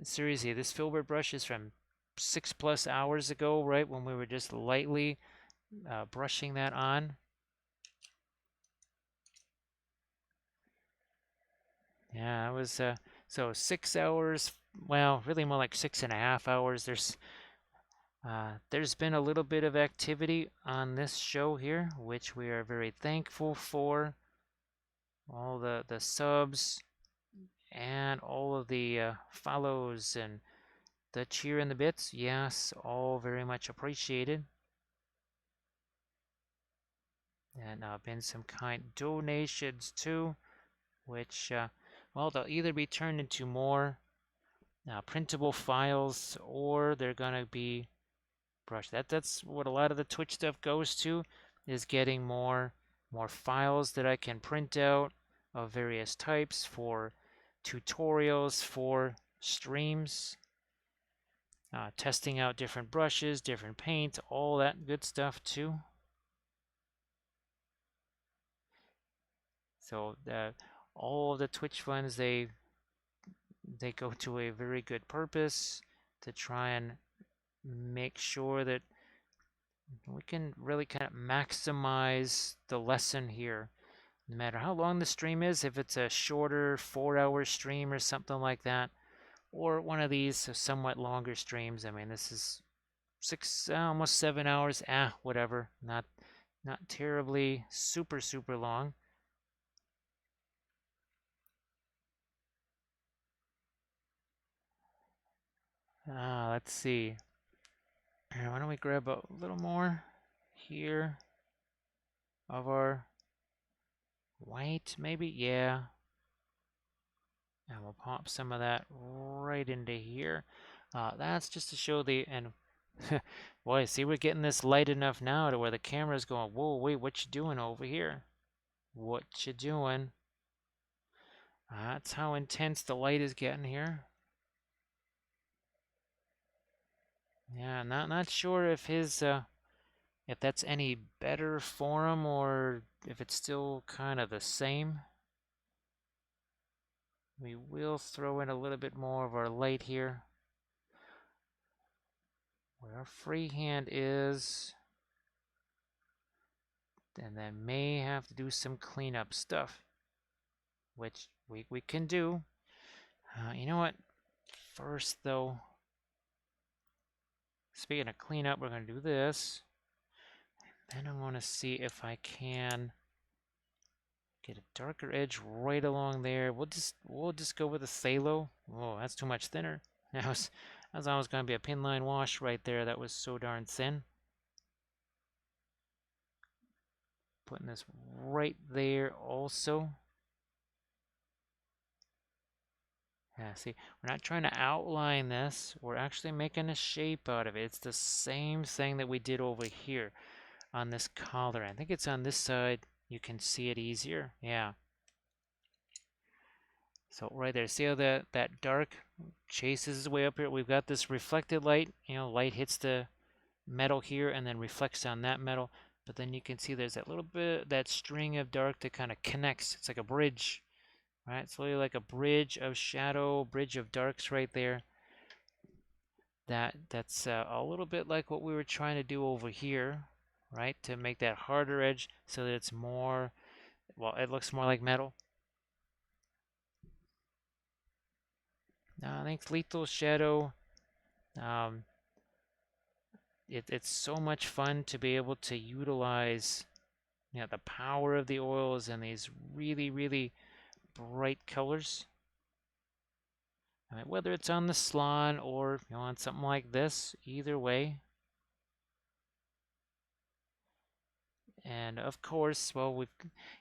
seriously, this filbert brush is from 6+ hours ago, right, when we were just lightly brushing that on. Yeah, it was, so 6 hours, well, really more like 6.5 hours. There's been a little bit of activity on this show here, which we are very thankful for. All the subs and all of the follows and the cheer and the bits. Yes, all very much appreciated. And been some kind donations too, which, well, they'll either be turned into more printable files, or they're gonna be brushed. That's what a lot of the Twitch stuff goes to, is getting more files that I can print out of various types for tutorials, for streams, testing out different brushes, different paint, all that good stuff too. So all of the Twitch funds, they go to a very good purpose to try and make sure that we can really kind of maximize the lesson here. No matter how long the stream is, if it's a shorter 4-hour stream or something like that, or one of these somewhat longer streams. I mean, this is 6, almost 7 hours. Whatever. Not terribly super long. Let's see. Why don't we grab a little more here of our white, maybe? Yeah. And we'll pop some of that right into here. That's just to show the, and boy, see, we're getting this light enough now to where the camera's going, whoa, wait, what you doing over here? What you doing? That's how intense the light is getting here. Yeah, not sure if his, if that's any better for him or if it's still kind of the same. We will throw in a little bit more of our light here. Where our freehand is. And then may have to do some cleanup stuff, which we can do. You know what? First, though, speaking of cleanup, we're going to do this. Then I want to see if I can get a darker edge right along there. We'll just go with a phthalo. Oh, that's too much thinner. That was always going to be a pin line wash right there. That was so darn thin. Putting this right there also. Yeah, see, we're not trying to outline this. We're actually making a shape out of it. It's the same thing that we did over here on this collar. I think it's on this side. You can see it easier. Yeah. So right there, see how that dark chases its way up here? We've got this reflected light. You know, light hits the metal here and then reflects on that metal. But then you can see there's that little bit, that string of dark that kind of connects. It's like a bridge. Right, it's really like a bridge of shadow, bridge of darks right there. That's a little bit like what we were trying to do over here, right? To make that harder edge so that it's more, well, it looks more like metal. Thanks, Lethal Shadow. It's so much fun to be able to utilize, you know, the power of the oils and these really bright colors. Whether it's on the salon or, you know, on something like this, either way. And of course, well,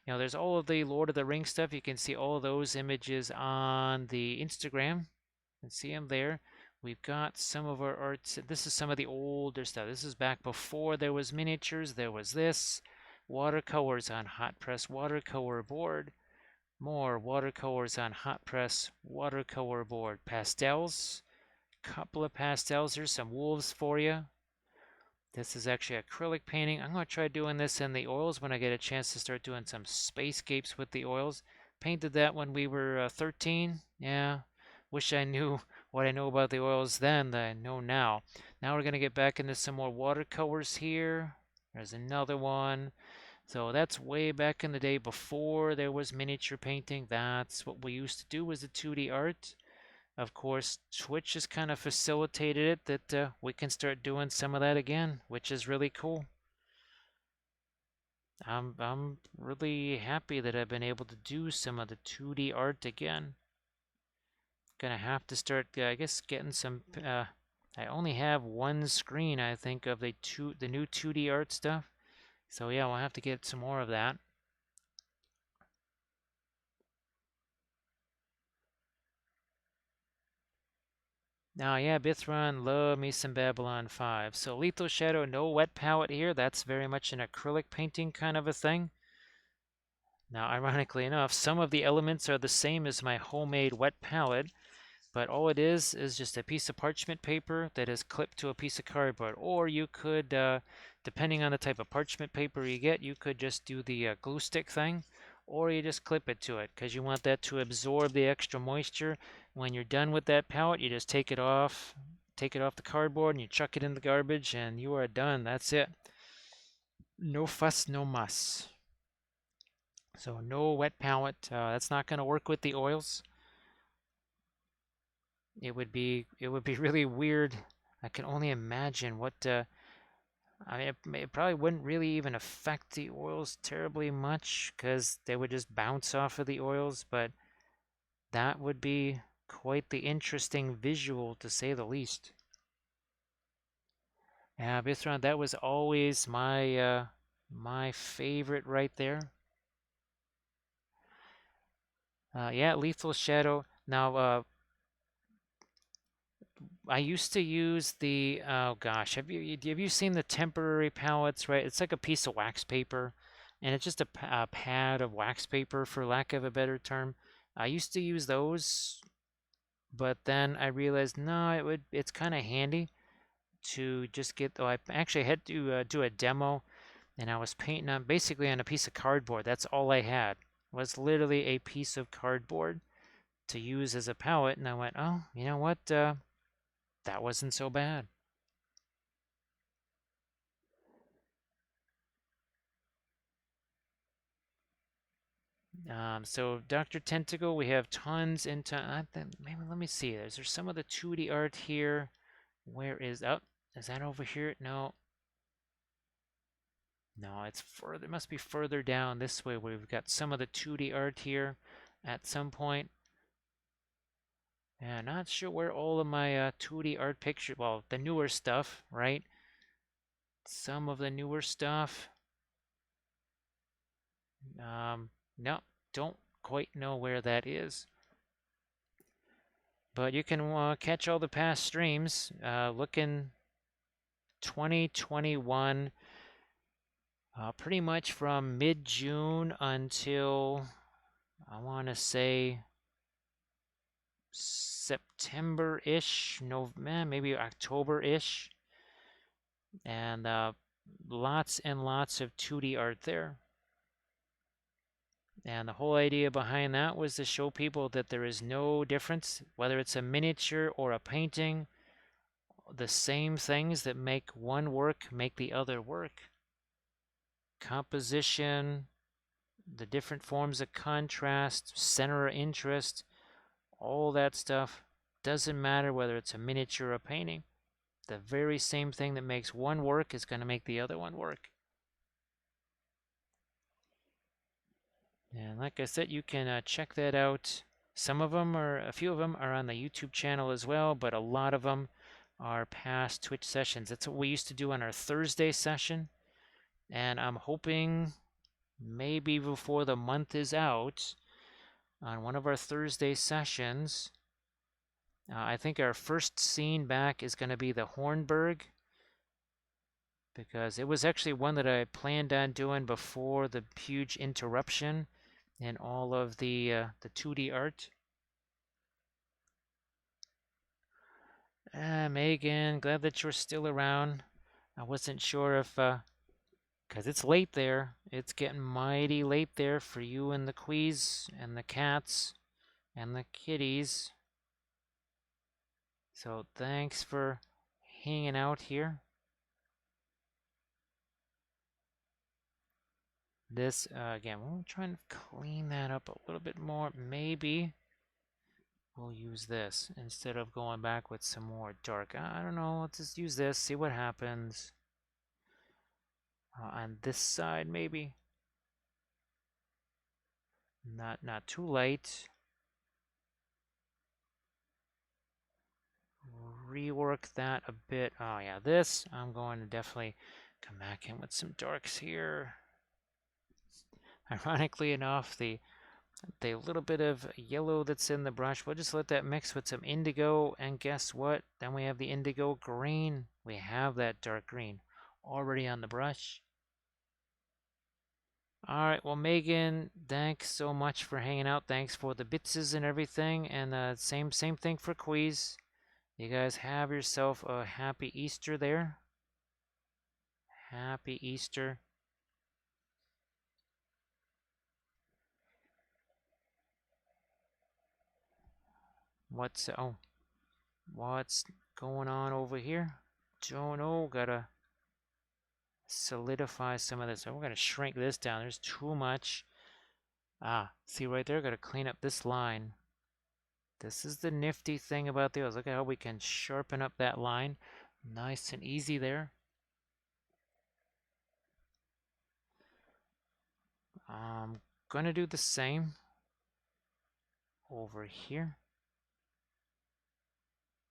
there's all of the Lord of the Rings stuff. You can see all those images on the Instagram. You can see them there. We've got some of our arts. This is some of the older stuff. This is back before there was miniatures. There was this. Watercolors on hot press watercolor board. More watercolors on hot press watercolor board. Pastels. Couple of pastels. Here's some wolves for you. This is actually acrylic painting. I'm going to try doing this in the oils when I get a chance to start doing some spacescapes with the oils. Painted that when we were 13. Yeah, wish I knew what I know about the oils then that I know now. Now we're going to get back into some more watercolors here. There's another one. So that's way back in the day before there was miniature painting. That's what we used to do, was the 2D art. Of course, Twitch has kind of facilitated it that we can start doing some of that again, which is really cool. I'm really happy that I've been able to do some of the 2D art again. Gonna have to start, I guess, getting some I only have one screen, I think, of the new 2D art stuff. So yeah, we'll have to get some more of that. Now, yeah, Bithron, love me some Babylon 5. So Lethal Shadow, no wet palette here. That's very much an acrylic painting kind of a thing. Now, ironically enough, some of the elements are the same as my homemade wet palette, but all it is just a piece of parchment paper that is clipped to a piece of cardboard. Or you could, depending on the type of parchment paper you get, you could just do the glue stick thing, or you just clip it to it because you want that to absorb the extra moisture. When you're done with that palette, you just take it off the cardboard and you chuck it in the garbage and you are done. That's it. No fuss, no muss. So no wet palette. That's not going to work with the oils. It would be really weird. I can only imagine what. I mean, it probably wouldn't really even affect the oils terribly much because they would just bounce off of the oils. But that would be quite the interesting visual, to say the least. Yeah, Bithron, that was always my favorite right there. Yeah, Lethal Shadow. Now, I used to use the, oh gosh, have you seen the temporary palettes, right? It's like a piece of wax paper, and it's just a pad of wax paper, for lack of a better term. I used to use those, but then I realized no, it's kind of handy to just get. Oh, I actually had to do a demo, and I was painting on basically on a piece of cardboard. That's all I had, was literally a piece of cardboard to use as a palette, and I went, oh, you know what? That wasn't so bad. So Dr. Tentacle, we have tons and tons. Maybe let me see. Is there some of the 2D art here? Where is oh, is that over here? No. No, it's further. It must be further down this way where we've got some of the 2D art here at some point. Yeah, not sure where all of my 2D art pictures, well, the newer stuff, right? Some of the newer stuff. No, don't quite know where that is. But you can catch all the past streams. Looking 2021, pretty much from mid-June until, I want to say, September-ish, no, maybe October-ish. And lots and lots of 2D art there. And the whole idea behind that was to show people that there is no difference, whether it's a miniature or a painting. The same things that make one work make the other work. Composition, the different forms of contrast, center of interest, all that stuff. Doesn't matter whether it's a miniature or a painting. The very same thing that makes one work is going to make the other one work. And like I said, you can check that out. A few of them are on the YouTube channel as well, but a lot of them are past Twitch sessions. That's what we used to do on our Thursday session. And I'm hoping maybe before the month is out, on one of our Thursday sessions, I think our first scene back is going to be the Hornburg, because it was actually one that I planned on doing before the huge interruption in all of the 2D art. Megan, glad that you're still around. I wasn't sure if, because it's late there. It's getting mighty late there for you and the quees and the cats and the kitties. So thanks for hanging out here. This, again, we'll try and clean that up a little bit more. Maybe we'll use this instead of going back with some more dark. I don't know. Let's just use this, see what happens. On this side, maybe. Not too light. rework that a bit. Oh yeah, this, I'm going to definitely come back in with some darks here. Ironically enough, the little bit of yellow that's in the brush, we'll just let that mix with some indigo, and guess what? Then we have the indigo green. We have that dark green already on the brush. All right, well, Megan, thanks so much for hanging out. Thanks for the bitses and everything, and same thing for Quiz. You guys have yourself a happy Easter there. Happy Easter. What's going on over here? Don't know. Gotta solidify some of this. So we're gonna shrink this down. There's too much. Ah, see right there? Gotta clean up this line. This is the nifty thing about the oils. Look at how we can sharpen up that line. Nice and easy there. I'm gonna do the same over here.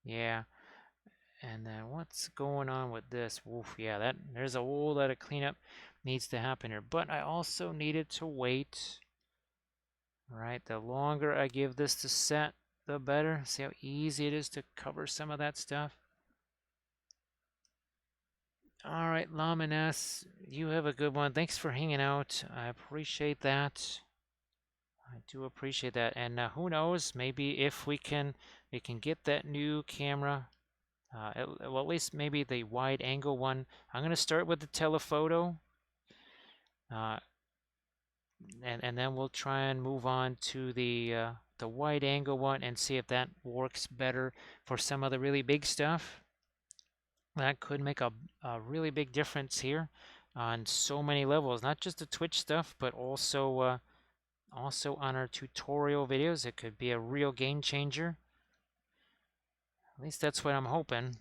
Yeah. And then what's going on with this? Oof, yeah, there's a whole lot of cleanup needs to happen here. But I also needed to wait. Right, the longer I give this to set, the better. See how easy it is to cover some of that stuff. All right, Lamines, you have a good one. Thanks for hanging out. I appreciate that. I do appreciate that. And who knows, maybe if we can get that new camera. Well, at least maybe the wide angle one. I'm going to start with the telephoto. And then we'll try and move on to the wide angle one and see if that works better for some of the really big stuff. That could make a really big difference here on so many levels, not just the Twitch stuff, but also on our tutorial videos. It could be a real game changer. At least that's what I'm hoping.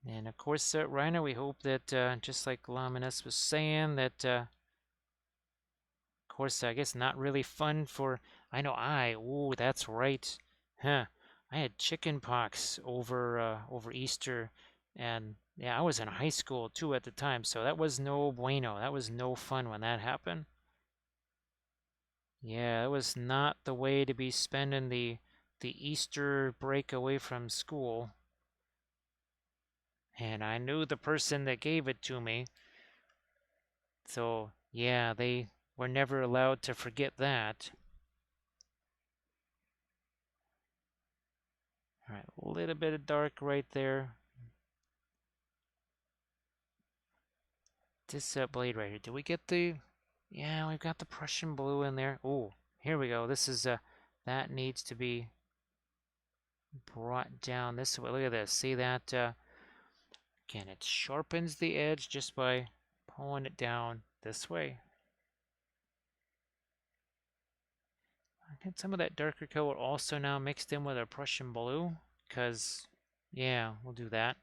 And of course, Reiner, we hope that just like Lamines was saying, that of course, I guess not really fun for. I know oh, that's right. Huh. I had chicken pox over Easter, and yeah, I was in high school too at the time, so that was no bueno. That was no fun when that happened. Yeah, it was not the way to be spending the Easter break away from school. And I knew the person that gave it to me. So, yeah, they were never allowed to forget that. All right, a little bit of dark right there. This blade right here. Did we get the... Yeah, we've got the Prussian blue in there. Oh, here we go. This is... that needs to be brought down this way. Look at this. See that? Again, it sharpens the edge just by pulling it down this way. I get some of that darker color also now mixed in with our Prussian blue, because, yeah, we'll do that.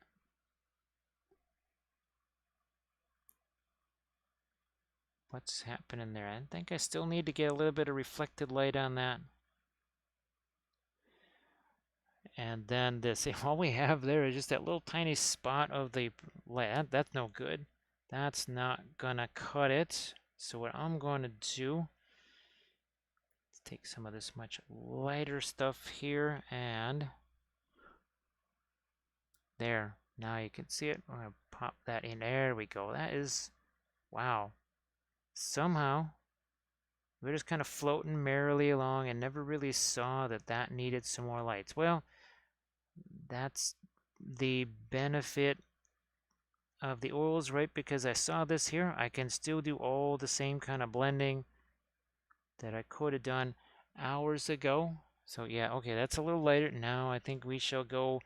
What's happening there? I think I still need to get a little bit of reflected light on that. And then this, all we have there is just that little tiny spot of the light. That's no good. That's not gonna cut it. So what I'm going to do, let's take some of this much lighter stuff here, and there. Now you can see it. I'm gonna pop that in. There we go. That is, wow. Somehow, we're just kind of floating merrily along and never really saw that that needed some more lights. Well, that's the benefit of the oils, right? Because I saw this here, I can still do all the same kind of blending that I could have done hours ago. So yeah, okay, that's a little lighter. Now I think we shall go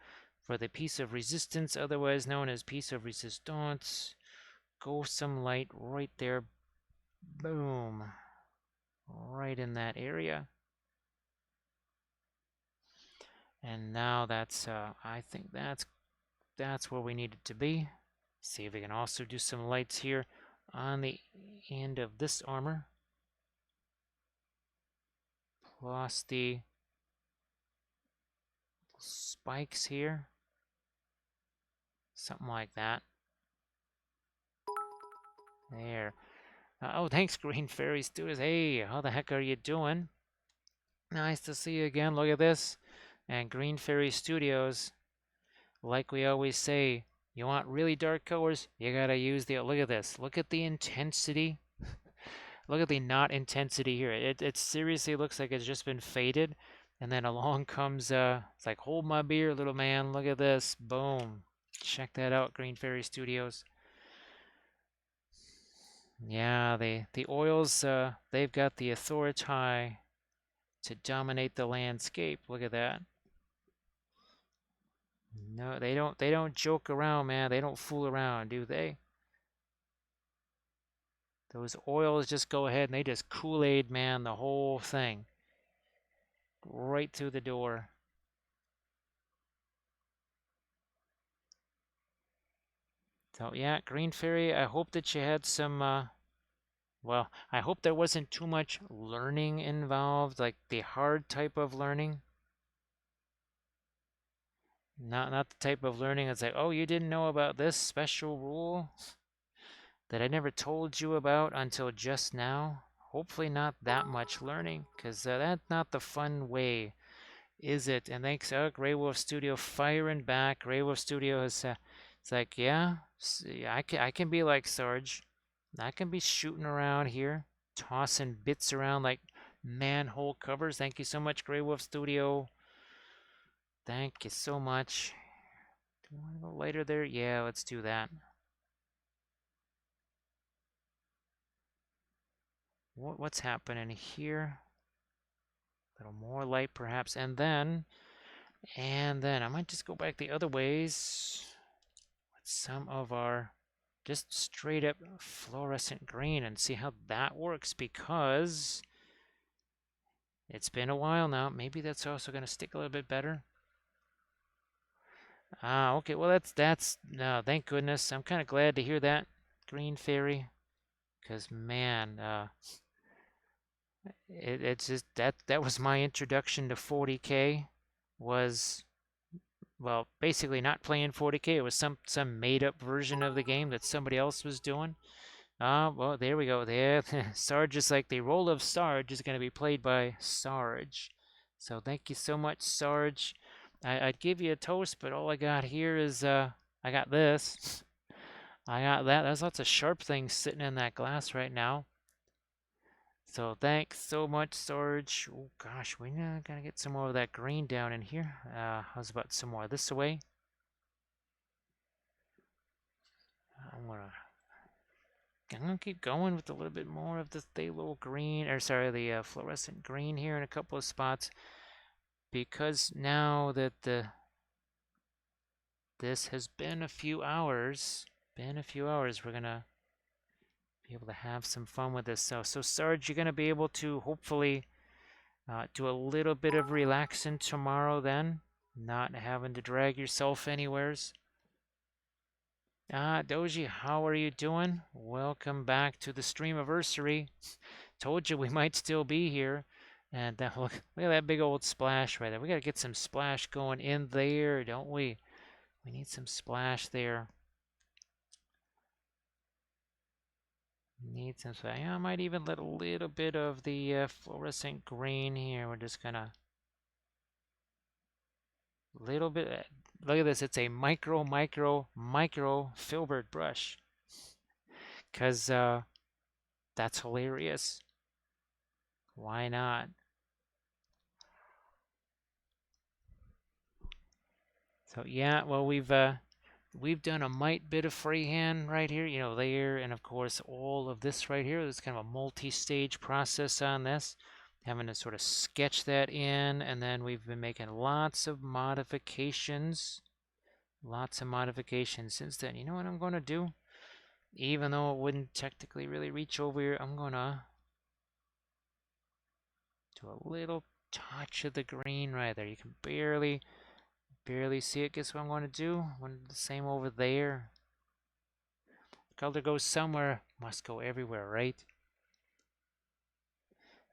for the piece of resistance, otherwise known as piece of resistance. Go some light right there. Boom. Right in that area. And now that's, I think that's where we need it to be. See if we can also do some lights here on the end of this armor. across the spikes here. Something like that. There. Oh, thanks, Green Fairy Studios. Hey, how the heck are you doing? Nice to see you again. Look at this. And Green Fairy Studios, like we always say, you want really dark colors, you gotta use the, look at this. Look at the intensity. Look at the not intensity here. It seriously looks like it's just been faded. And then along comes, it's like, hold my beer, little man. Look at this. Boom. Check that out, Green Fairy Studios. Yeah, the oils, they've got the authority to dominate the landscape. Look at that. No, they don't joke around, man. They don't fool around, do they? Those oils just go ahead and they just Kool-Aid, man, the whole thing. Right through the door. So yeah, Green Fairy, I hope that you had some well, I hope there wasn't too much learning involved, like the hard type of learning. Not the type of learning that's like, oh, you didn't know about this special rule that I never told you about until just now. Hopefully not that much learning, because that's not the fun way, is it? And thanks, Grey Wolf Studio firing back. Grey Wolf Studio has, it's like, yeah, I can be like Sarge. I can be shooting around here, tossing bits around like manhole covers. Thank you so much, Grey Wolf Studio. Thank you so much. Do you want to go lighter there? Yeah, let's do that. What's happening here? A little more light, perhaps, and then I might just go back the other ways with some of our just straight up fluorescent green and see how that works, because it's been a while now. Maybe that's also going to stick a little bit better. Ah, okay. Well, that's no. Thank goodness. I'm kind of glad to hear that, Green Fairy, because man, it's just that was my introduction to 40K. Was, well, basically not playing 40K. It was some made up version of the game that somebody else was doing. Ah, well, there we go. There, Sarge is like, the role of Sarge is going to be played by Sarge. So thank you so much, Sarge. I'd give you a toast, but all I got here is I got this. I got that. There's lots of sharp things sitting in that glass right now. So thanks so much, Sarge. Oh gosh, we gotta get some more of that green down in here. How's about some more this way? I'm gonna keep going with a little bit more of the phthalo green, or sorry, the fluorescent green here in a couple of spots, because now that this has been a few hours, we're gonna be able to have some fun with this. So Sarge, you're gonna be able to hopefully do a little bit of relaxing tomorrow then, not having to drag yourself anywheres. Doji, how are you doing? Welcome back to the Streamiverssary. Told you we might still be here. And look at that big old splash right there. We got to get some splash going in there, don't we? We need some splash there. Need some splash. I might even let a little bit of the fluorescent green here. We're just gonna little bit. Look at this. It's a micro filbert brush. Cause that's hilarious. Why not? So yeah, well, we've done a mite bit of freehand right here, there, and of course all of this right here. There's kind of a multi-stage process on this, having to sort of sketch that in, and then we've been making lots of modifications since then. You know what I'm going to do? Even though it wouldn't technically really reach over here, I'm going to do a little touch of the green right there. You can barely see it. Guess what I'm going to do? I'm going to do the same over there. Color goes somewhere, must go everywhere, right?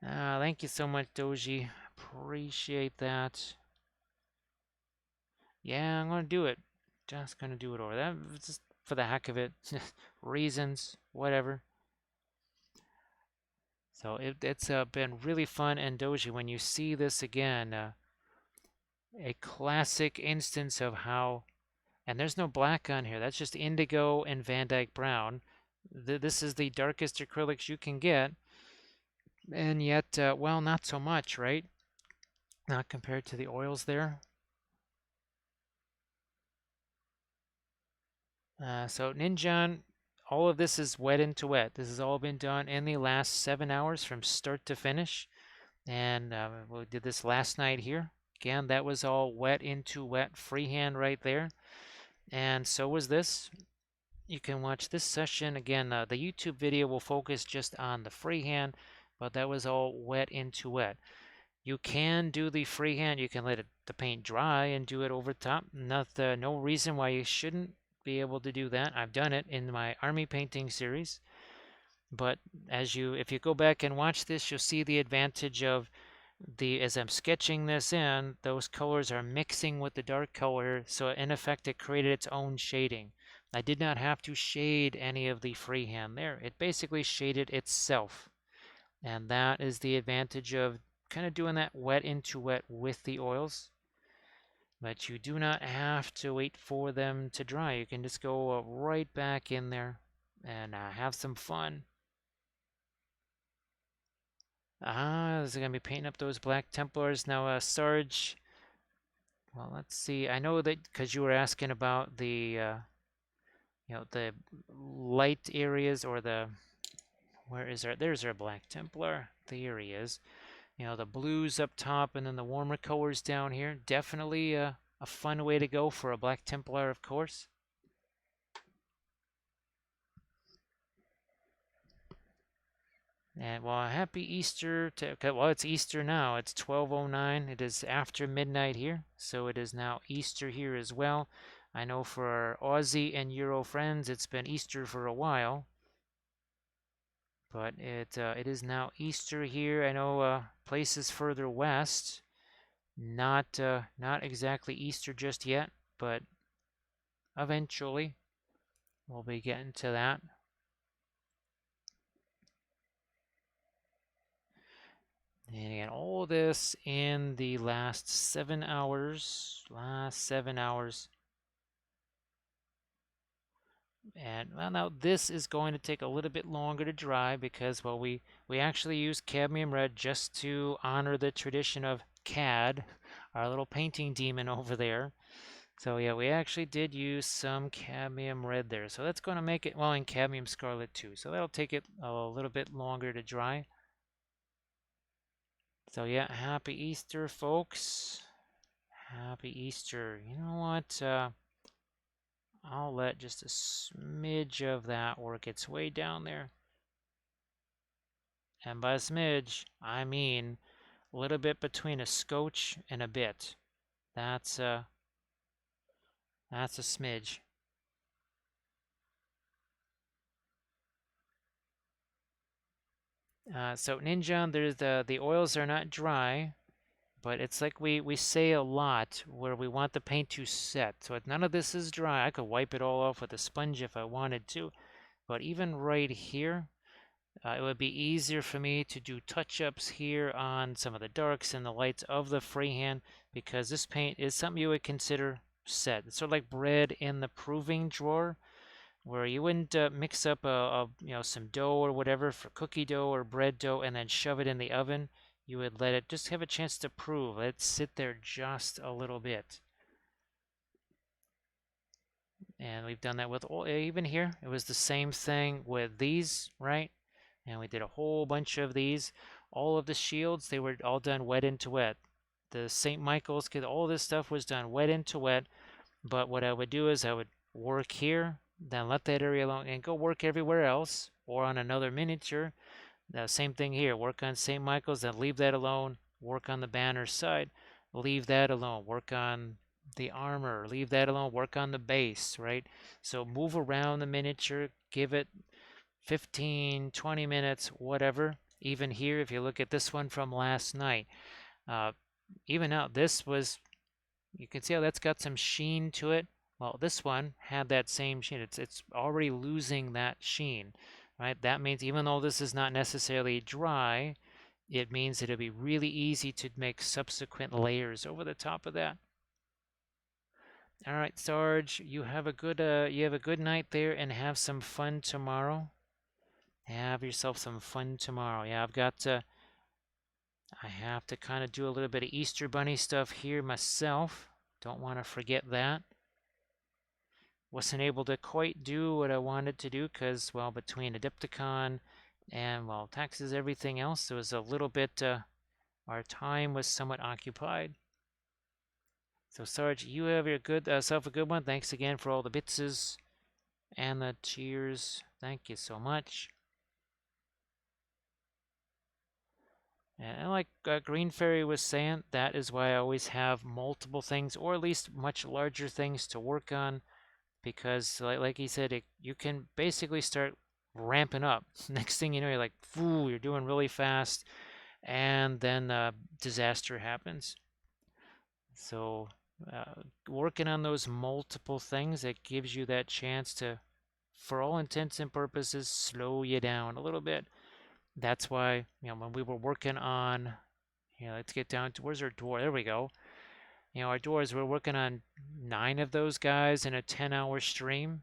Thank you so much, Doji. Appreciate that. Yeah, I'm gonna do it. Just gonna do it over that, just for the heck of it. Reasons, whatever. So it's been really fun. And Doji, when you see this again, a classic instance of how, and there's no black on here. That's just indigo and Van Dyke brown. This is the darkest acrylics you can get, and yet, well, not so much, right? Not compared to the oils there. So Ninjan, all of this is wet into wet. This has all been done in the last 7 hours from start to finish. And we did this last night here. Again, that was all wet into wet freehand right there. And so was this. You can watch this session. Again, the YouTube video will focus just on the freehand, but that was all wet into wet. You can do the freehand. You can let the paint dry and do it over top. No reason why you shouldn't be able to do that. I've done it in my army painting series. But if you go back and watch this, you'll see the advantage of as I'm sketching this in, those colors are mixing with the dark color, so in effect it created its own shading. I did not have to shade any of the freehand there. It basically shaded itself. And that is the advantage of kind of doing that wet into wet with the oils. But you do not have to wait for them to dry. You can just go right back in there and have some fun. Is it going to be painting up those Black Templars? Now, Sarge, well, let's see. I know that because you were asking about the light areas or where is there? There's our Black Templar. There he is. The blues up top and then the warmer colors down here. Definitely a fun way to go for a Black Templar, of course. And well, happy Easter well, it's Easter now. It's 12:09. It is after midnight here, so it is now Easter here as well. I know for our Aussie and Euro friends, it's been Easter for a while, but it is now Easter here. I know places further west, not exactly Easter just yet, but eventually we'll be getting to that. And again, all this in the last 7 hours. Last 7 hours. And well, now this is going to take a little bit longer to dry because, well, we actually use cadmium red just to honor the tradition of CAD, our little painting demon over there. So yeah, we actually did use some cadmium red there. So that's going to make it, well, and cadmium scarlet too. So that'll take it a little bit longer to dry. So yeah, happy Easter, folks. Happy Easter. You know what? I'll let just a smidge of that work its way down there. And by a smidge, I mean a little bit between a scotch and a bit. That's a smidge. So Ninja, there's the oils are not dry, but it's like we say a lot where we want the paint to set. So none of this is dry. I could wipe it all off with a sponge if I wanted to, but even right here, it would be easier for me to do touch-ups here on some of the darks and the lights of the freehand because this paint is something you would consider set. It's sort of like bread in the proving drawer where you wouldn't mix up some dough or whatever for cookie dough or bread dough and then shove it in the oven. You would let it just have a chance to prove. Let it sit there just a little bit. And we've done that with even here. It was the same thing with these, right? And we did a whole bunch of these. All of the shields, they were all done wet into wet. The St. Michael's, all this stuff was done wet into wet. But what I would do is I would work here, then let that area alone, and go work everywhere else, or on another miniature. The same thing here, work on St. Michael's, then leave that alone, work on the banner side, leave that alone, work on the armor, leave that alone, work on the base, right? So move around the miniature, give it 15, 20 minutes, whatever, Even here, if you look at this one from last night, uh, even out this was, you can see how that's got some sheen to it. Well, this one had that same sheen. It's already losing that sheen, right? That means even though this is not necessarily dry, it means it'll be really easy to make subsequent layers over the top of that. All right, Sarge, you have a good night there and have some fun tomorrow. Have yourself some fun tomorrow. Yeah, I have to kind of do a little bit of Easter Bunny stuff here myself. Don't want to forget that. Wasn't able to quite do what I wanted to do because, well, between Adepticon and, well, taxes, everything else, it was a little bit, our time was somewhat occupied. So, Sarge, you have yourself a good one. Thanks again for all the bitses and the cheers. Thank you so much. And like Green Fairy was saying, that is why I always have multiple things, or at least much larger things to work on, because like he said, you can basically start ramping up. Next thing you know, you're like, "Ooh, you're doing really fast," and then disaster happens. So working on those multiple things, it gives you that chance to, for all intents and purposes, slow you down a little bit. That's why, when we were working on, let's get down to, where's our door? There we go. Our doors, we're working on 9 of those guys in a 10-hour stream.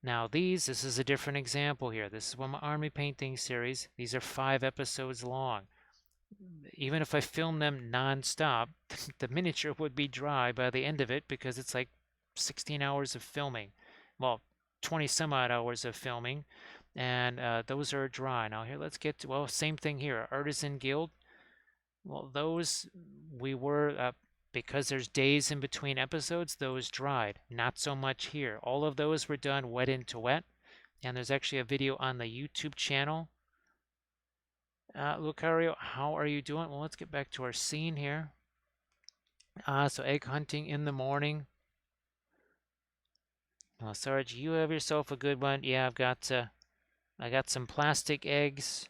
Now this is a different example here. This is one of my army painting series. These are 5 episodes long. Even if I film them non-stop, the miniature would be dry by the end of it because it's like 16 hours of filming. Well, 20 some odd hours of filming, and those are dry. Now here, let's get to, well, same thing here, Artisan Guild. Well, those we were, because there's days in between episodes, those dried. Not so much here. All of those were done wet into wet, and there's actually a video on the YouTube channel. Lucario, how are you doing? Well, let's get back to our scene here. So egg hunting in the morning. Well, Sarge, you have yourself a good one. Yeah, I got some plastic eggs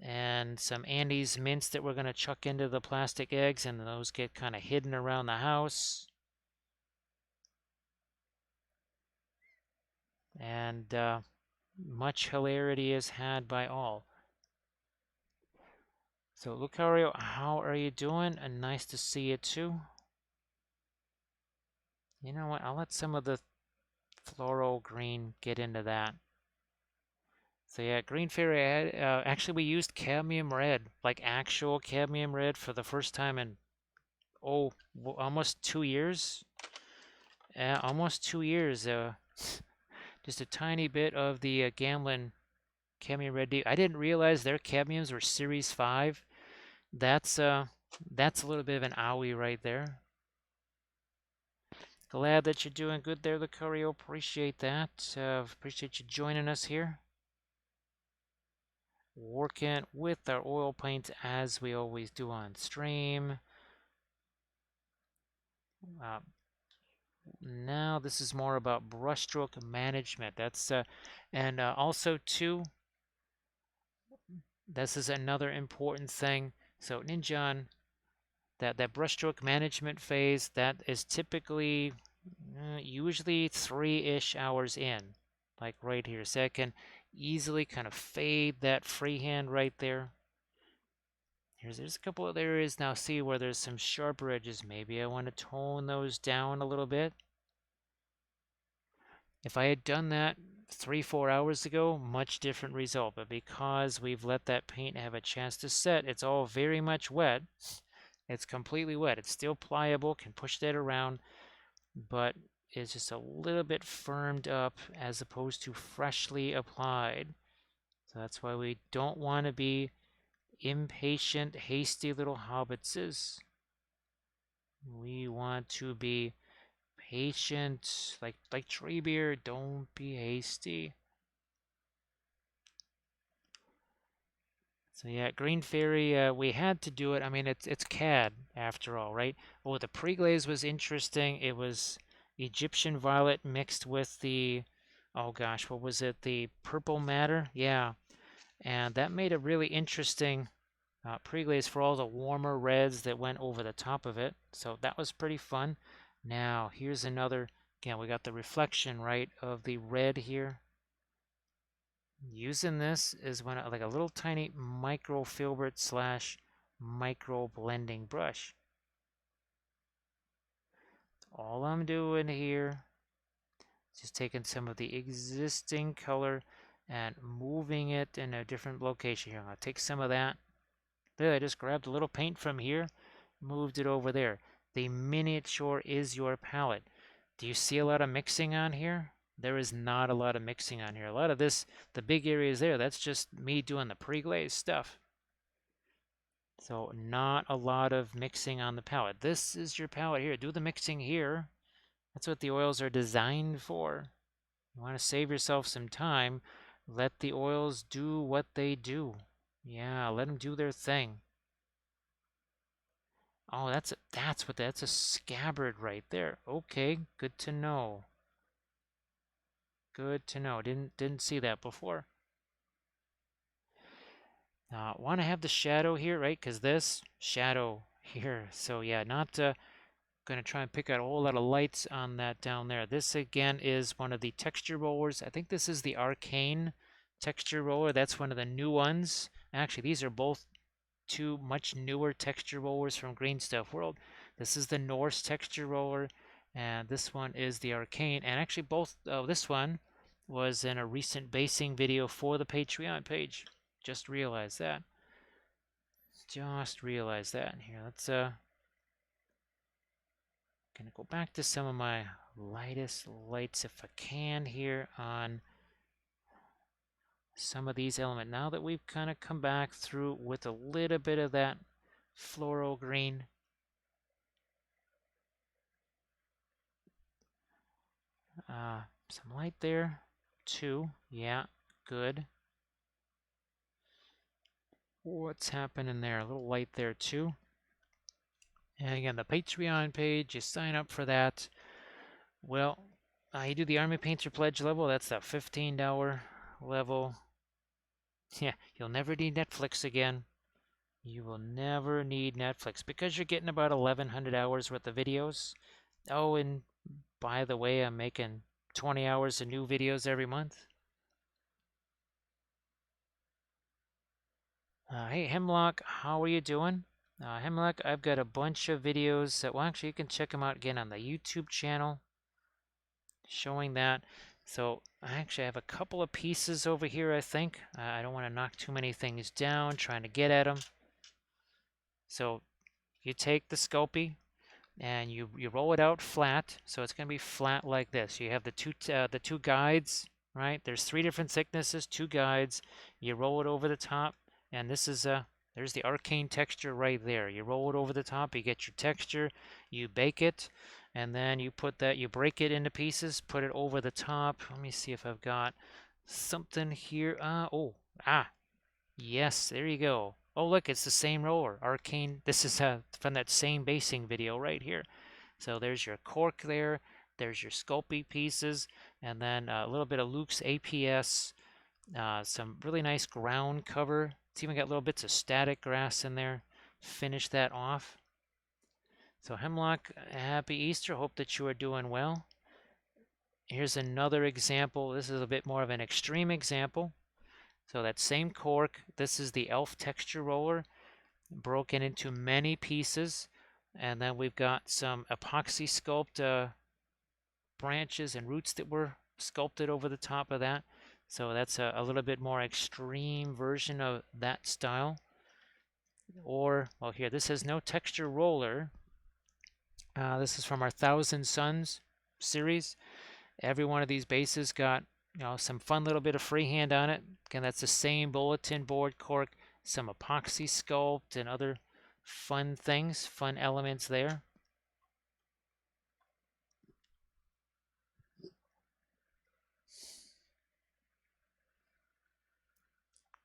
and some Andes mints that we're gonna chuck into the plastic eggs, and those get kind of hidden around the house. And much hilarity is had by all. So, Lucario, how are you doing? And nice to see you too. You know what? I'll let some of the floral green get into that. So yeah, Green Fairy, actually we used cadmium red, like actual cadmium red for the first time in, almost 2 years. Almost 2 years. Just a tiny bit of the Gamlin cadmium red. I didn't realize their cadmiums were Series 5. That's a little bit of an owie right there. Glad that you're doing good there, Lucario. Appreciate that. Appreciate you joining us here. Working with our oil paints as we always do on stream. Now this is more about brushstroke management. That's and also too, this is another important thing. So Ninjan, that brushstroke management phase, that is typically usually 3-ish hours in, like right here. So I can easily kind of fade that freehand right there. There's a couple of areas now, see where there's some sharper edges. Maybe I want to tone those down a little bit. If I had done that 3-4 hours ago, much different result. But because we've let that paint have a chance to set, it's all very much wet. It's completely wet. It's still pliable, can push that around, but it's just a little bit firmed up as opposed to freshly applied. So that's why we don't want to be impatient, hasty little hobbitses. We want to be patient, like Treebeard. Don't be hasty. So yeah, Green Fairy, we had to do it. I mean, it's CAD after all, right? Oh, the pre-glaze was interesting. It was Egyptian violet mixed with the, oh gosh, what was it? The purple matter? Yeah. and that made a really interesting pre-glaze for all the warmer reds that went over the top of it. So that was pretty fun. Now here's another, again, we got the reflection, right, of the red here. Using this is when like a little tiny micro filbert slash micro blending brush. All I'm doing here is just taking some of the existing color and moving it in a different location here. I'll take some of that. There, I just grabbed a little paint from here, moved it over there. The miniature is your palette. Do you see a lot of mixing on here? There is not a lot of mixing on here. A lot of this, the big areas there, that's just me doing the pre-glaze stuff. So not a lot of mixing on the palette. This is your palette here. Do the mixing here. That's what the oils are designed for. You want to save yourself some time. Let the oils do what they do. Yeah, let them do their thing. Oh, that's a scabbard right there. Okay, good to know. Good to know. Didn't see that before. Want to have the shadow here, right? Because this shadow here. So yeah, not going to try and pick out a whole lot of lights on that down there. This again is one of the texture rollers. I think this is the Arcane texture roller. That's one of the new ones. Actually, these are both two much newer texture rollers from Green Stuff World. This is the Norse texture roller, and this one is the Arcane. And actually, both this one was in a recent basing video for the Patreon page. Just realized that. Just realized that. Here, let's gonna go back to some of my lightest lights if I can here on some of these elements. Now that we've kind of come back through with a little bit of that floral green. Some light there, too. Yeah, good. What's happening there? A little light there, too. And again, the Patreon page, you sign up for that. Well, you do the Army Painter Pledge level. That's that $15 level. Yeah, you'll never need Netflix again. You will never need Netflix because you're getting about 1,100 hours worth of videos. Oh, and by the way, I'm making 20 hours of new videos every month. Hey, Hemlock, how are you doing? Hemlock, I've got a bunch of videos that, well, actually, you can check them out again on the YouTube channel showing that. So I actually have a couple of pieces over here, I think. I don't want to knock too many things down, trying to get at them. So you take the Sculpey and you roll it out flat, so it's going to be flat like this. You have the two guides, right? There's 3 different thicknesses, 2 guides. You roll it over the top, and this is there's the Arcane texture right there. You roll it over the top, you get your texture, you bake it, and then you put that, you break it into pieces, put it over the top. Let me see if I've got something here. Yes, there you go. Oh, look, it's the same roller. Arcane. This is from that same basing video right here. So there's your cork there. There's your Sculpey pieces. And then a little bit of Luke's APS. Some really nice ground cover. It's even got little bits of static grass in there. Finish that off. So Hemlock, happy Easter. Hope that you are doing well. Here's another example. This is a bit more of an extreme example. So that same cork, this is the elf texture roller, broken into many pieces. And then we've got some epoxy sculpt branches and roots that were sculpted over the top of that. So that's a little bit more extreme version of that style. Or, well, here, this has no texture roller. This is from our Thousand Suns series. Every one of these bases got some fun little bit of freehand on it. Again, that's the same bulletin board cork, some epoxy sculpt and other fun things, fun elements there.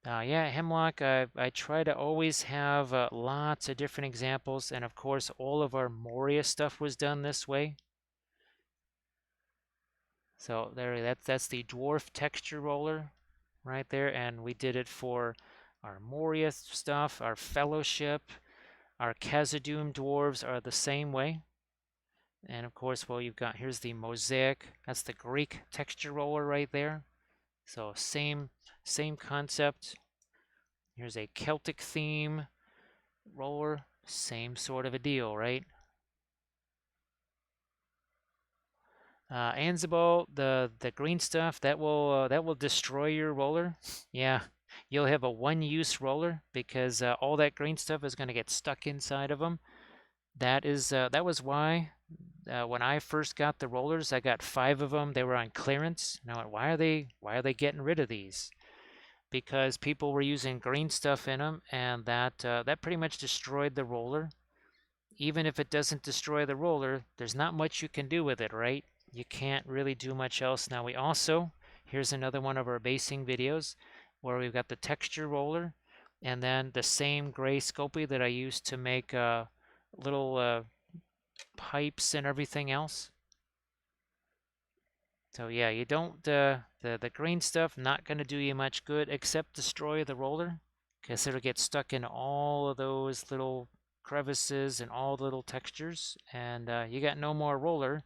Yeah, Hemlock, I try to always have lots of different examples, and of course all of our Moria stuff was done this way. So there, that's the dwarf texture roller. right there, and we did it for our Moria stuff, our Fellowship, our Khazad-dûm dwarves are the same way. And of course, well, you've got, here's the mosaic, that's the Greek texture roller right there. So same concept. Here's a Celtic theme roller, same sort of a deal, right? Ansible, the green stuff that will destroy your roller. Yeah, you'll have a one-use roller because all that green stuff is going to get stuck inside of them. That was why when I first got the rollers, I got 5 of them. They were on clearance. And I went, why are they getting rid of these? Because people were using green stuff in them, and that pretty much destroyed the roller. Even if it doesn't destroy the roller, there's not much you can do with it, right? You can't really do much else. Now we also, here's another one of our basing videos where we've got the texture roller and then the same gray Sculpey that I used to make little pipes and everything else. So yeah, you don't, the green stuff not going to do you much good except destroy the roller because it'll get stuck in all of those little crevices and all the little textures, and you got no more roller.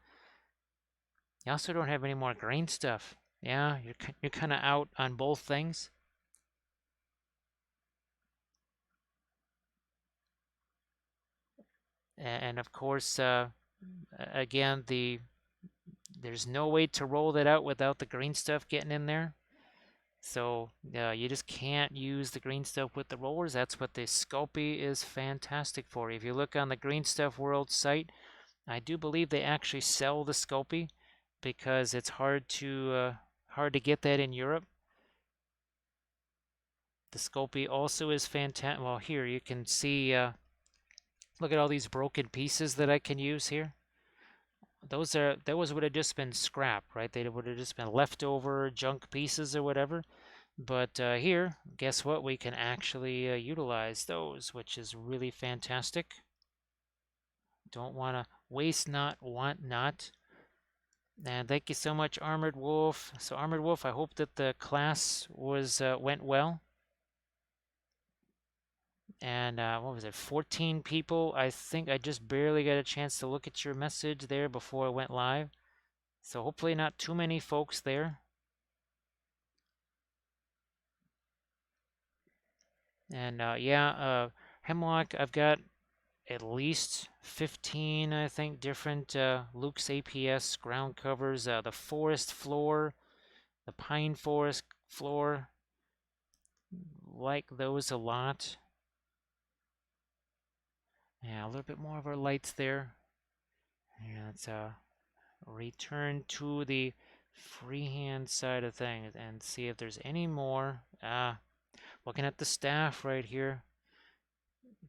You also don't have any more green stuff. Yeah, you're kind of out on both things. And of course, again, there's no way to roll that out without the green stuff getting in there. So you just can't use the green stuff with the rollers. That's what the Sculpey is fantastic for. If you look on the Green Stuff World site, I do believe they actually sell the Sculpey because it's hard to get that in Europe. The Sculpey also is fantastic. Well, here you can see, look at all these broken pieces that I can use here. Those would have just been scrap, right? They would have just been leftover junk pieces or whatever. But here, guess what? We can actually utilize those, which is really fantastic. Don't want to waste not, want not. And thank you so much, Armored Wolf. So Armored Wolf, I hope that the class went well. And what was it, 14 people? I think I just barely got a chance to look at your message there before I went live. So hopefully not too many folks there. And yeah, Hemlock, I've got at least 15, I think, different Luke's APS ground covers. The forest floor, the pine forest floor, like those a lot. Yeah, a little bit more of our lights there. Yeah, let's return to the freehand side of things and see if there's any more. Looking at the staff right here.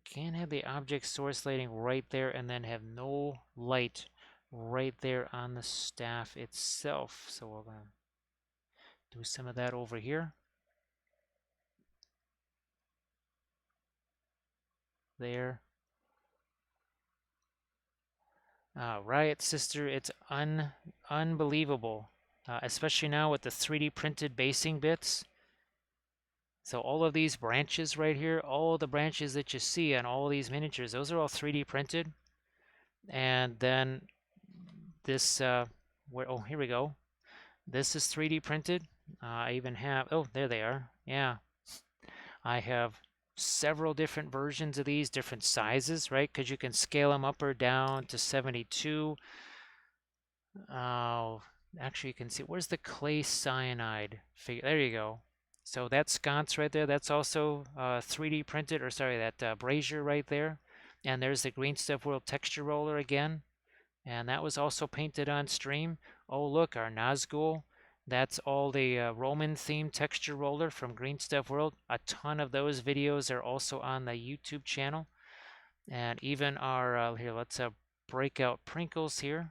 Can't have the object source lighting right there and then have no light right there on the staff itself. So we're going to do some of that over here. There. Riot Sister, it's unbelievable. Especially now with the 3D printed basing bits. So all of these branches right here, all the branches that you see on all these miniatures, those are all 3D printed. And then this, oh, here we go. This is 3D printed. I even have, oh, there they are. Yeah. I have several different versions of these, different sizes, right? Because you can scale them up or down to 72. Actually, you can see, where's the clay cyanide figure? There you go. So that sconce right there, that's also 3D printed, or sorry, that brazier right there. And there's the Green Stuff World texture roller again. And that was also painted on stream. Oh, look, our Nazgul. That's all the Roman themed texture roller from Green Stuff World. A ton of those videos are also on the YouTube channel. And even our, here, let's break out Prinkles here.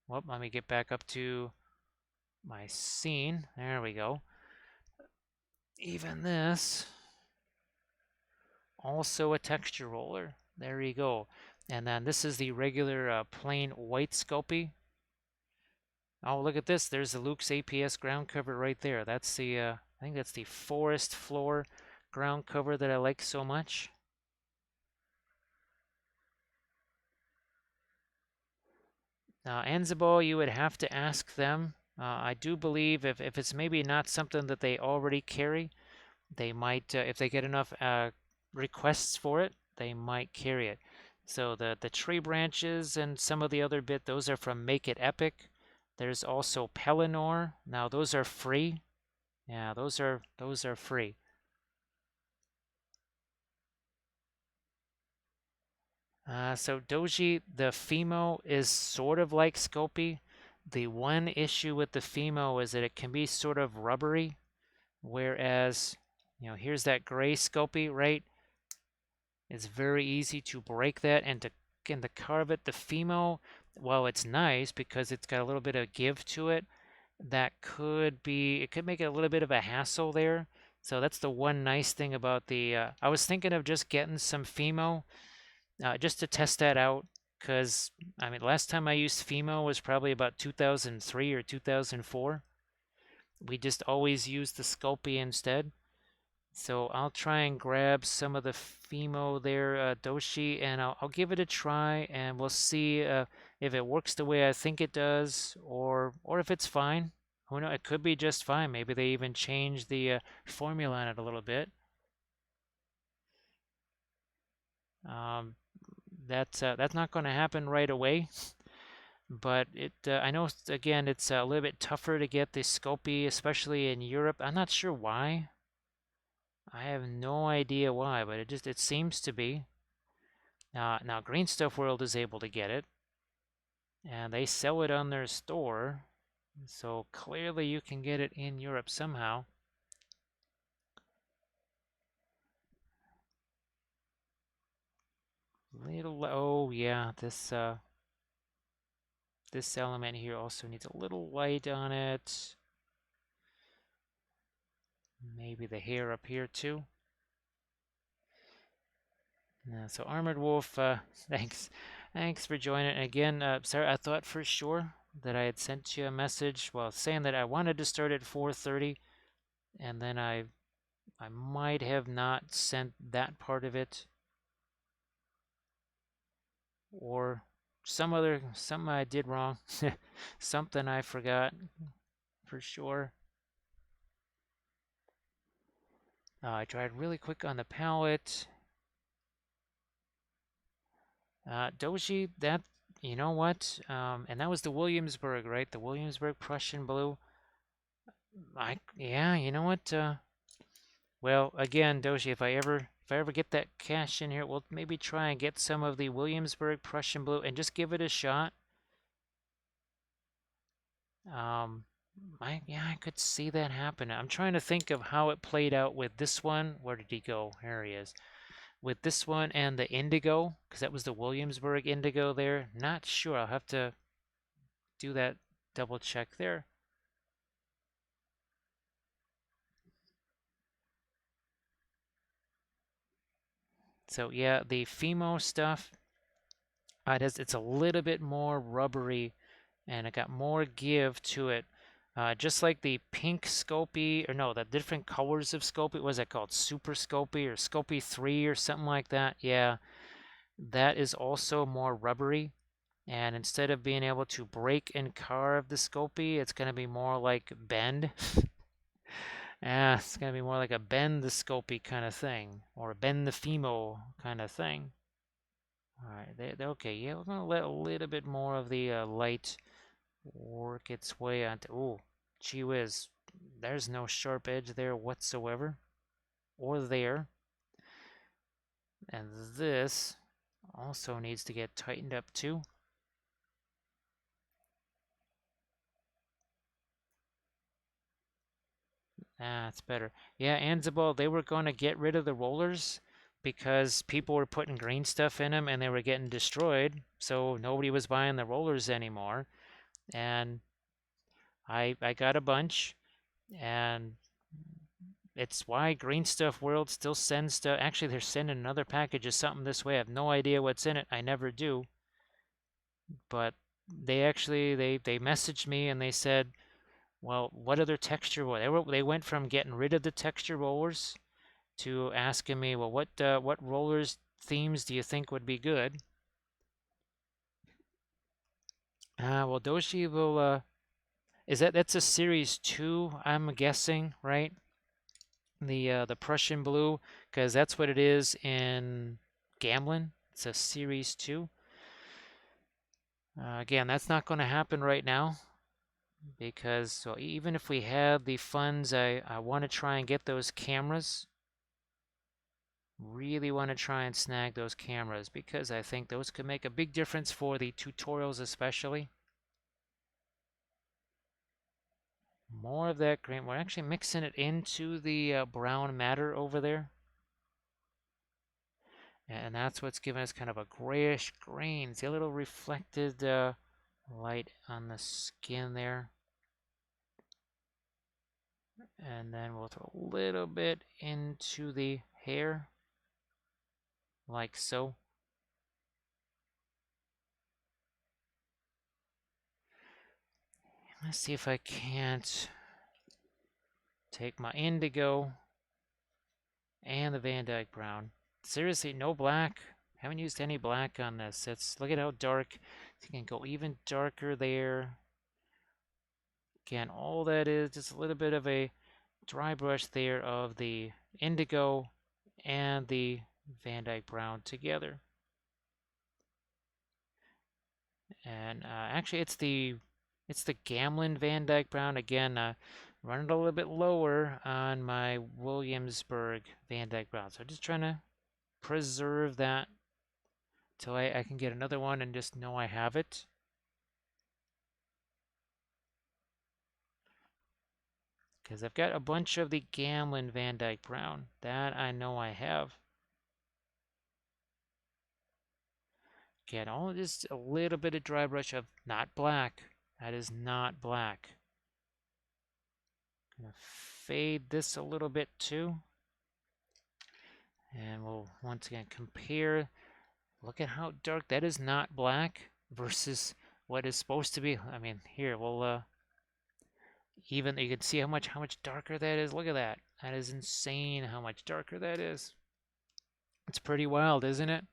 Well, let me get back up to my scene. There we go. Even this, also a texture roller. There you go. And then this is the regular plain white Sculpey. Oh, look at this. There's the Luke's APS ground cover right there. That's the I think that's the forest floor ground cover that I like so much. Ansible, you would have to ask them. I do believe if it's maybe not something that they already carry, they might, if they get enough requests for it, they might carry it. So the tree branches and some of the other bit, those are from Make It Epic. There's also Pellinor. Now those are free. Yeah, those are free. So Doji, the Fimo is sort of like Scopy. The one issue with the Fimo is that it can be sort of rubbery, whereas, here's that gray Scopy, right? It's very easy to break that and to carve it. The Fimo, while it's nice because it's got a little bit of give to it, it could make it a little bit of a hassle there. So that's the one nice thing about the, I was thinking of just getting some Fimo just to test that out. Because, I mean, last time I used Fimo was probably about 2003 or 2004. We just always used the Sculpey instead. So I'll try and grab some of the Fimo there, Doshi, and I'll give it a try, and we'll see if it works the way I think it does, or if it's fine. Who knows? It could be just fine. Maybe they even change the formula on it a little bit. Um, that's not going to happen right away, but I know again it's a little bit tougher to get the Sculpey, especially in Europe. I'm not sure why. I have no idea why, but it seems to be. Now Green Stuff World is able to get it, and they sell it on their store, so clearly you can get it in Europe somehow. Oh yeah, this element here also needs a little light on it. Maybe the hair up here too. So Armored Wolf, thanks for joining. Again, sorry, I thought for sure that I had sent you a message, well, saying that I wanted to start at 4:30, and then I might have not sent that part of it, or something I did wrong, something I forgot for sure. I tried really quick on the palette. Doji, that, you know what? And that was the Williamsburg, right? The Williamsburg Prussian blue. Yeah, you know what? Well, again, Doji, if I ever get that cash in here, we'll maybe try and get some of the Williamsburg Prussian blue and just give it a shot. I could see that happen. I'm trying to think of how it played out with this one. Where did he go? Here he is. With this one and the indigo, because that was the Williamsburg indigo there. Not sure. I'll have to do that double check there. So yeah, the Fimo stuff, it's a little bit more rubbery and it got more give to it. Just like the pink Sculpey, or no, the different colors of Sculpey, what was that called? Super Sculpey or Sculpey 3 or something like that. Yeah, that is also more rubbery. And instead of being able to break and carve the Sculpey, it's going to be more like bend. It's going to be more like a bend the Sculpey kind of thing, or a bend the Fimo kind of thing. All right, okay, yeah, we're going to let a little bit more of the light work its way onto. Ooh, gee whiz, there's no sharp edge there whatsoever, or there. And this also needs to get tightened up too. It's better. Yeah, Ansible, they were going to get rid of the rollers because people were putting green stuff in them and they were getting destroyed, so nobody was buying the rollers anymore. And I got a bunch, and it's why Green Stuff World still sends stuff. Actually, they're sending another package of something this way. I have no idea what's in it. I never do. But they actually they messaged me and they said, Well, what other texture they went from getting rid of the texture rollers to asking me, well, what rollers themes do you think would be good? Well, Doshi will that's a series 2, I'm guessing, right? The Prussian blue, because that's what it is in Gamlin. It's a series 2. Again, that's not going to happen right now because so even if we had the funds, I want to try and get those cameras. Really want to try and snag those cameras because I think those could make a big difference for the tutorials especially. More of that green. We're actually mixing it into the brown matter over there. And that's what's giving us kind of a grayish green. See a little reflected light on the skin there. And then we'll throw a little bit into the hair, like so. Let's see if I can't take my indigo and the Van Dyke brown. Seriously, no black. Haven't used any black on this. Look at how dark. You can go even darker there. Again, all that is just a little bit of a dry brush there of the indigo and the Van Dyke brown together. And actually, it's the Gamlin Van Dyke brown again. Run it a little bit lower on my Williamsburg Van Dyke brown. So just trying to preserve that till I can get another one and just know I have it. Because I've got a bunch of the Gamlin Van Dyke brown. That I know I have. Again, all just a little bit of dry brush of not black. That is not black. Gonna fade this a little bit too. And we'll once again compare. Look at how dark that is, not black versus what is supposed to be. I mean, here we'll even you can see how much darker that is. Look at that. That is insane how much darker that is. It's pretty wild, isn't it?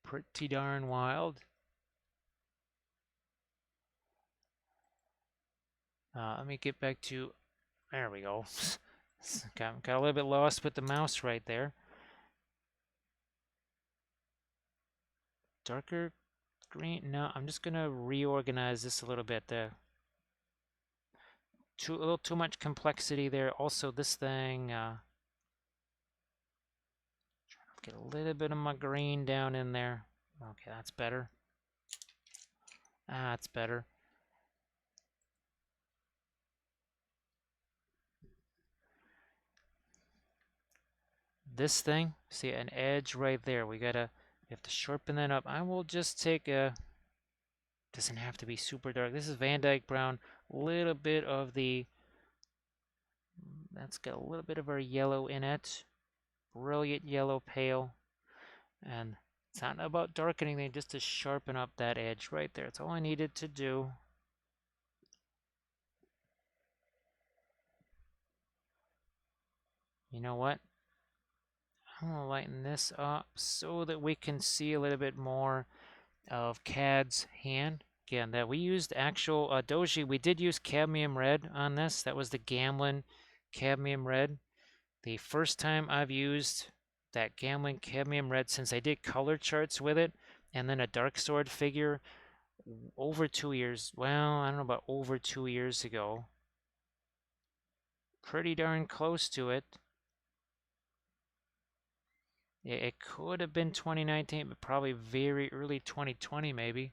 Pretty darn wild. Let me get back to, there we go. got a little bit lost with the mouse right there. Darker green. No, I'm just gonna reorganize this a little bit. A little too much complexity there. Also, this thing. Trying to get a little bit of my green down in there. Okay, that's better. That's better. This thing, see an edge right there. We have to sharpen that up. I will just take a. Doesn't have to be super dark. This is Van Dyke brown. A little bit of the. That's got a little bit of our yellow in it. Brilliant yellow pale. And it's not about darkening anything, just to sharpen up that edge right there. That's all I needed to do. You know what? I'm going to lighten this up so that we can see a little bit more of Cad's hand. Again, that we used actual doji. We did use cadmium red on this. That was the Gamlin cadmium red. The first time I've used that Gamlin cadmium red since I did color charts with it, and then a dark sword figure over 2 years. Well, I don't know about over 2 years ago. Pretty darn close to it. It could have been 2019, but probably very early 2020 maybe.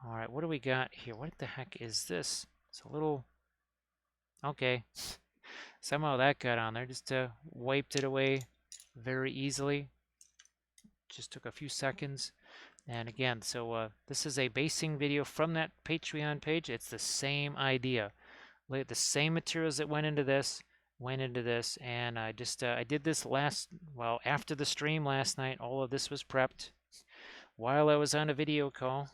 All right, what do we got here? What the heck is this? It's a little... Okay. Somehow that got on there. Just wiped it away very easily. Just took a few seconds. And again, so this is a basing video from that Patreon page. It's the same idea. The same materials that went into this, and I just I did this after the stream last night. All of this was prepped while I was on a video call.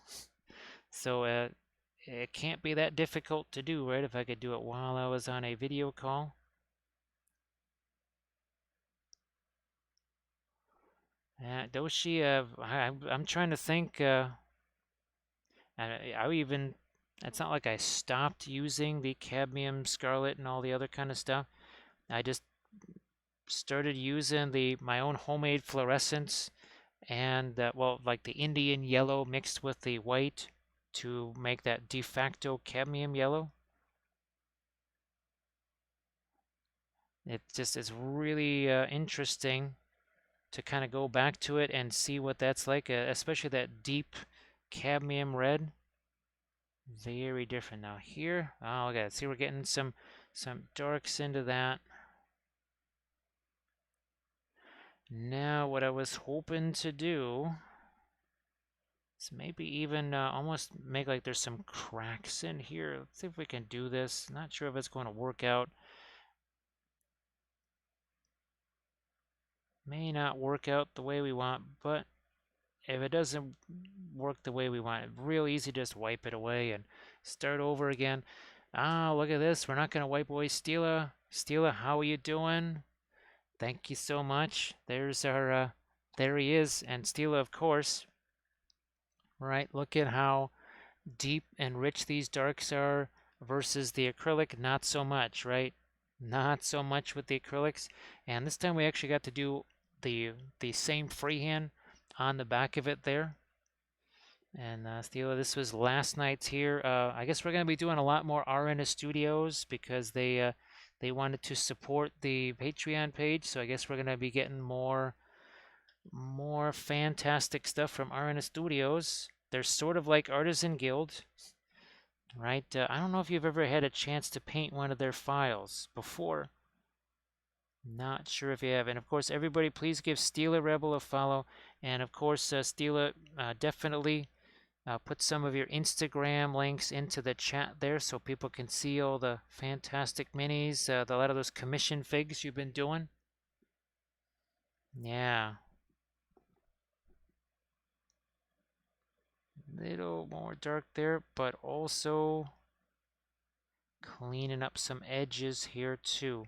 So it can't be that difficult to do, right? If I could do it while I was on a video call. Doshi, I'm trying to think. I even, it's not like I stopped using the cadmium scarlet and all the other kind of stuff. I just started using my own homemade fluorescents and well, like the Indian yellow mixed with the white to make that de facto cadmium yellow. It just is really interesting to kind of go back to it and see what that's like, especially that deep cadmium red. Very different. Now here, oh, okay, see we're getting some darks into that. Now what I was hoping to do is maybe even almost make like there's some cracks in here. Let's see if we can do this. Not sure if it's going to work out. May not work out the way we want, but if it doesn't work the way we want, real easy, just wipe it away and start over again. Ah, look at this. We're not going to wipe away Stila. Stila, how are you doing? Thank you so much. There's our, there he is. And Stila, of course. Right, look at how deep and rich these darks are versus the acrylic. Not so much, right? Not so much with the acrylics. And this time we actually got to do the same freehand on the back of it there. And Stila, this was last night's here. I guess we're going to be doing a lot more RN Studios because they wanted to support the Patreon page. So I guess we're going to be getting more fantastic stuff from RN Studios. They're sort of like Artisan Guild, right? I don't know if you've ever had a chance to paint one of their files before. Not sure if you have. And of course, everybody, please give Stila Rebel a follow. And of course, Stila, definitely put some of your Instagram links into the chat there so people can see all the fantastic minis, a lot of those commission figs you've been doing. Yeah. Little more dark there, but also cleaning up some edges here too.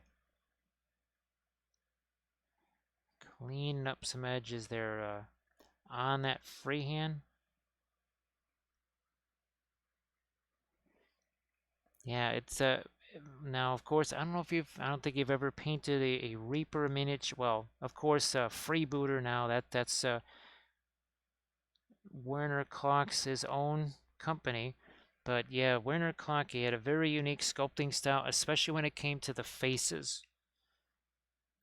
Cleaning up some edges there on that freehand. Yeah, it's now of course I don't think you've ever painted a Reaper miniature. Well, of course, Freebooter now that's Werner Klock's his own company. But yeah, Werner Klock, he had a very unique sculpting style, especially when it came to the faces.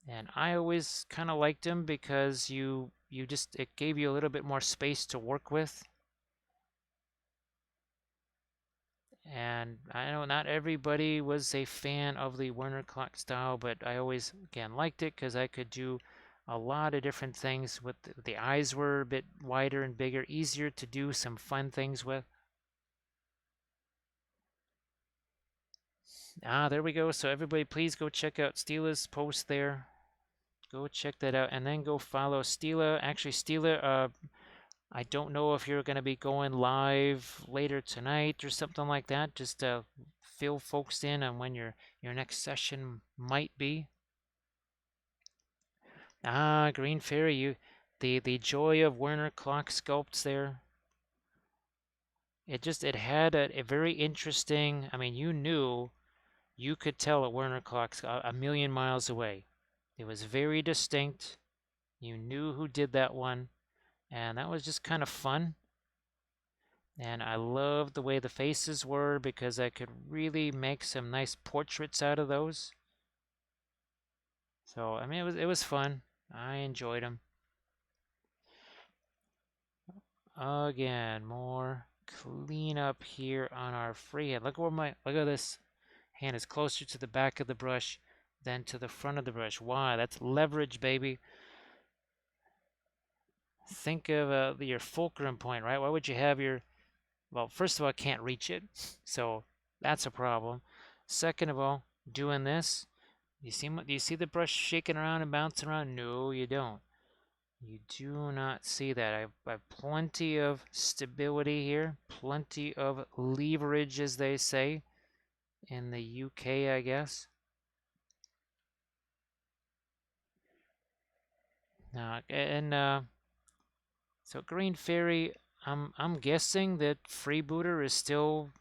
And I always kind of liked him because you just it gave you a little bit more space to work with. And I know not everybody was a fan of the Werner Klock style, but I always again liked it because I could do a lot of different things with the eyes were a bit wider and bigger, easier to do some fun things with. Ah, there we go. So everybody, please go check out Stila's post there. Go check that out, and then go follow Stila. Actually, Stila, I don't know if you're going to be going live later tonight or something like that. Just fill folks in on when your next session might be. Ah, Green Fairy, the joy of Werner Klock sculpts there. It had a very interesting. I mean, you could tell at Werner Klock's a million miles away. It was very distinct. You knew who did that one, and that was just kind of fun. And I loved the way the faces were because I could really make some nice portraits out of those. So I mean, it was fun. I enjoyed them. Again, more clean up here on our freehand. Look at this hand is closer to the back of the brush than to the front of the brush. Why? That's leverage, baby. Think of your fulcrum point, right? Why would you have your, well, first of all, I can't reach it, so that's a problem. Second of all, doing this, do you see the brush shaking around and bouncing around? No, you don't. You do not see that. I have plenty of stability here, plenty of leverage, as they say in the UK, I guess. So Green Fairy, I'm guessing that Freebooter is still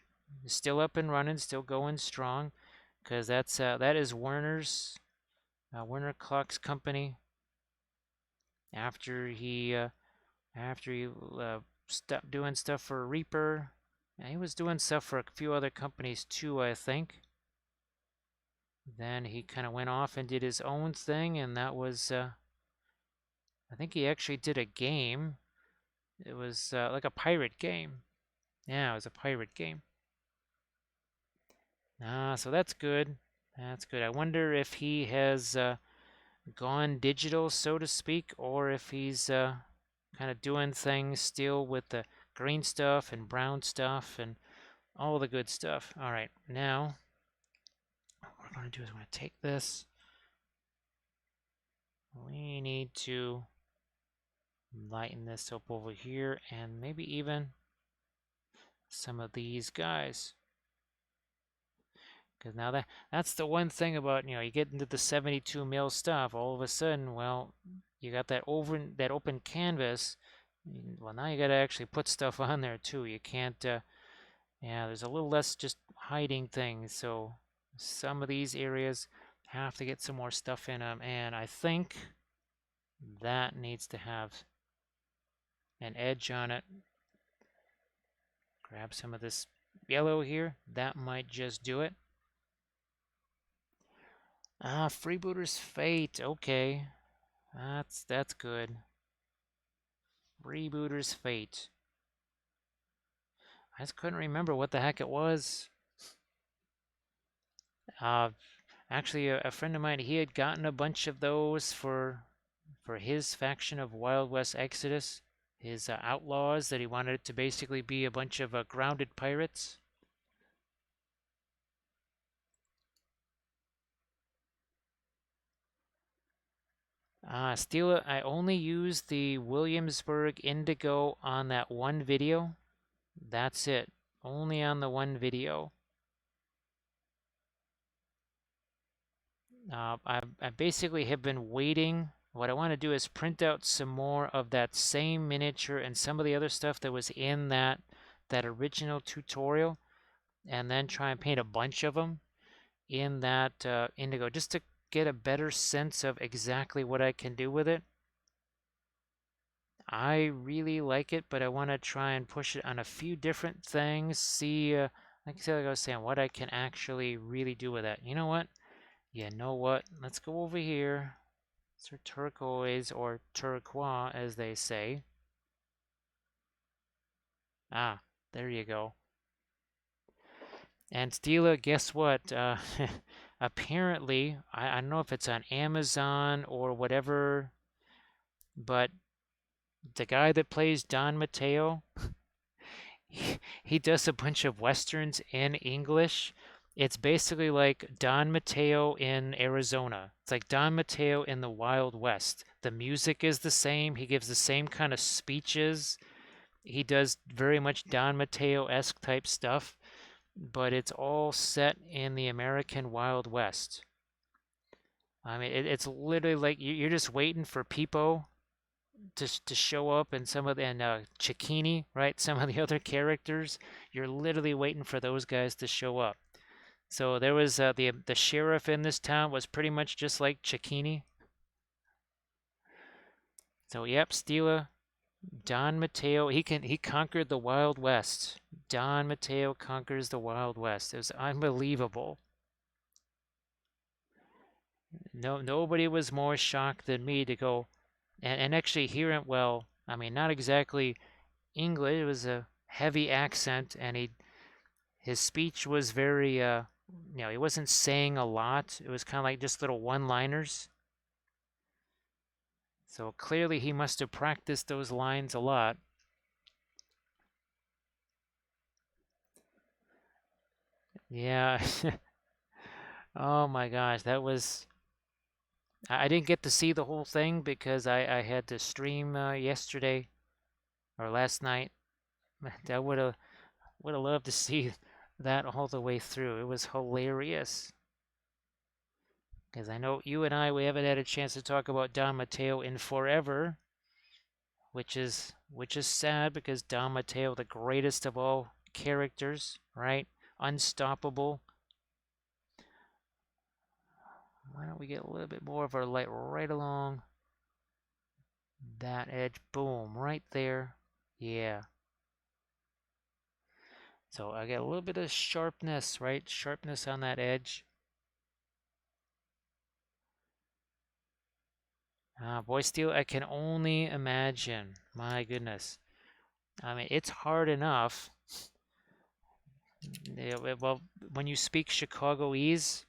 up and running, still going strong, because that is Werner Clock's company. After he stopped doing stuff for Reaper, and he was doing stuff for a few other companies too, I think. Then he kind of went off and did his own thing, and that was I think he actually did a game. It was like a pirate game. Yeah, it was a pirate game. So that's good. That's good. I wonder if he has gone digital, so to speak, or if he's kind of doing things still with the green stuff and brown stuff and all the good stuff. All right, now what we're going to do is we're going to take this. We need to lighten this up over here and maybe even some of these guys. Because now that's the one thing about, you get into the 72 mil stuff, all of a sudden, well, you got that open canvas. Well, now you got to actually put stuff on there too. You can't, yeah, there's a little less just hiding things. So some of these areas have to get some more stuff in them. And I think that needs to have an edge on it. Grab some of this yellow here. That might just do it. Freebooter's Fate. Okay. That's good. Freebooter's Fate. I just couldn't remember what the heck it was. Uh, Actually, a friend of mine, he had gotten a bunch of those for his faction of Wild West Exodus, his outlaws, that he wanted it to basically be a bunch of grounded pirates. Steel, I only used the Williamsburg Indigo on that one video. That's it. Only on the one video. I basically have been waiting. What I want to do is print out some more of that same miniature and some of the other stuff that was in that original tutorial, and then try and paint a bunch of them in that indigo, just to get a better sense of exactly what I can do with it. I really like it, but I want to try and push it on a few different things, see, like I was saying, what I can actually really do with that. You know what? Let's go over here. It's turquoise, or turquoise, as they say. There you go. And Stila, guess what? Apparently, I don't know if it's on Amazon or whatever, but the guy that plays Don Mateo, he does a bunch of westerns in English. It's basically like Don Mateo in Arizona. It's like Don Mateo in the Wild West. The music is the same. He gives the same kind of speeches. He does very much Don Mateo-esque type stuff, but it's all set in the American Wild West. I mean, it's literally like you're just waiting for Peepo to show up, and Cicchini, right? Some of the other characters, you're literally waiting for those guys to show up. So there was the sheriff in this town was pretty much just like Cicchini. So yep, Stila, Don Mateo, he conquered the Wild West. Don Mateo conquers the Wild West. It was unbelievable. Nobody was more shocked than me to go and actually hear it well. I mean, not exactly English. It was a heavy accent, and his speech was very he wasn't saying a lot. It was kind of like just little one-liners. So clearly he must have practiced those lines a lot. Yeah. Oh my gosh, that was I didn't get to see the whole thing because I had to stream yesterday or last night. I would have loved to see that all the way through. It was hilarious. Because I know you and we haven't had a chance to talk about Don Matteo in forever, which is sad because Don Matteo, the greatest of all characters, right? Unstoppable. Why don't we get a little bit more of our light right along that edge? Boom, right there. Yeah. So I get a little bit of sharpness, right? Sharpness on that edge. Boy Steel, I can only imagine. My goodness. I mean, it's hard enough. Yeah, well, when you speak Chicagoese,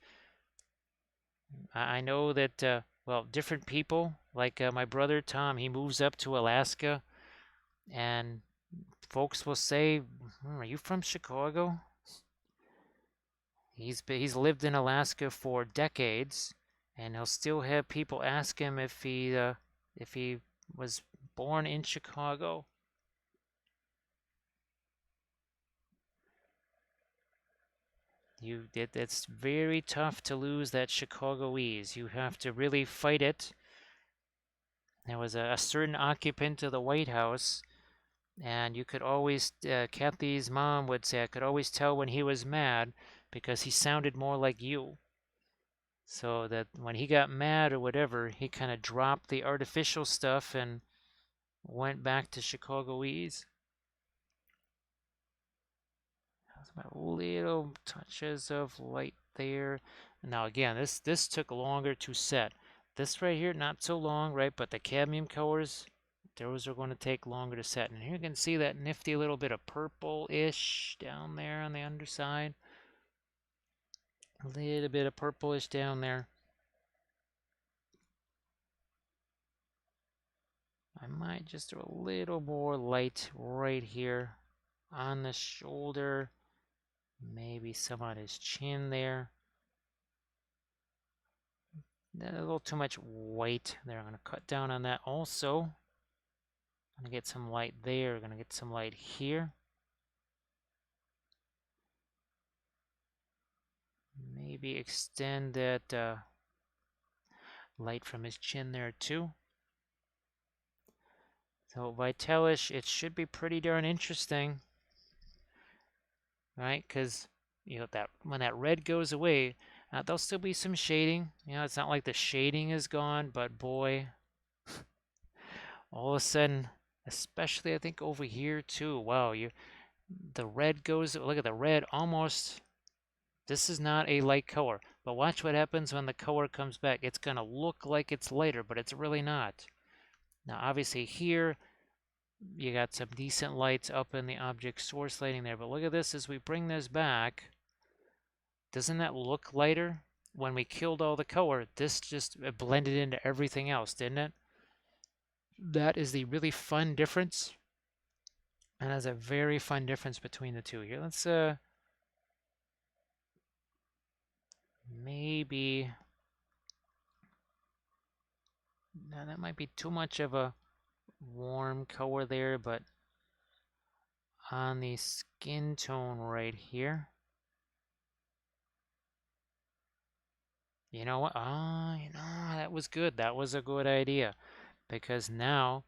I know that, well, different people, like my brother Tom, he moves up to Alaska, and folks will say, Are you from Chicago?" He's lived in Alaska for decades, and he'll still have people ask him if he was born in Chicago. It's very tough to lose that Chicagoese. You have to really fight it. There was a certain occupant of the White House, and you could always, Kathy's mom would say, I could always tell when he was mad because he sounded more like you. So that when he got mad or whatever, he kind of dropped the artificial stuff and went back to Chicagoese. Little touches of light there. Now again, this took longer to set. This right here, not so long, right? But the cadmium colors, those are going to take longer to set. And here you can see that nifty little bit of purple-ish down there on the underside. A little bit of purplish down there. I might just do a little more light right here on the shoulder. Maybe some on his chin there. A little too much white there. I'm going to cut down on that also. I'm going to get some light there. I'm going to get some light here. Maybe extend that light from his chin there too. So Vitalish, it should be pretty darn interesting, right? Because that when that red goes away, there'll still be some shading. It's not like the shading is gone, but boy, all of a sudden, especially I think over here too. Wow, the red goes. Look at the red almost. This is not a light color, but watch what happens when the color comes back. It's going to look like it's lighter, but it's really not. Now, obviously here, you got some decent lights up in the object source lighting there, but look at this as we bring this back. Doesn't that look lighter? When we killed all the color, this just blended into everything else, didn't it? That is the really fun difference. And that's a very fun difference between the two here. Let's maybe, now that might be too much of a warm color there, but on the skin tone right here. You know what? That was good. That was a good idea. Because now,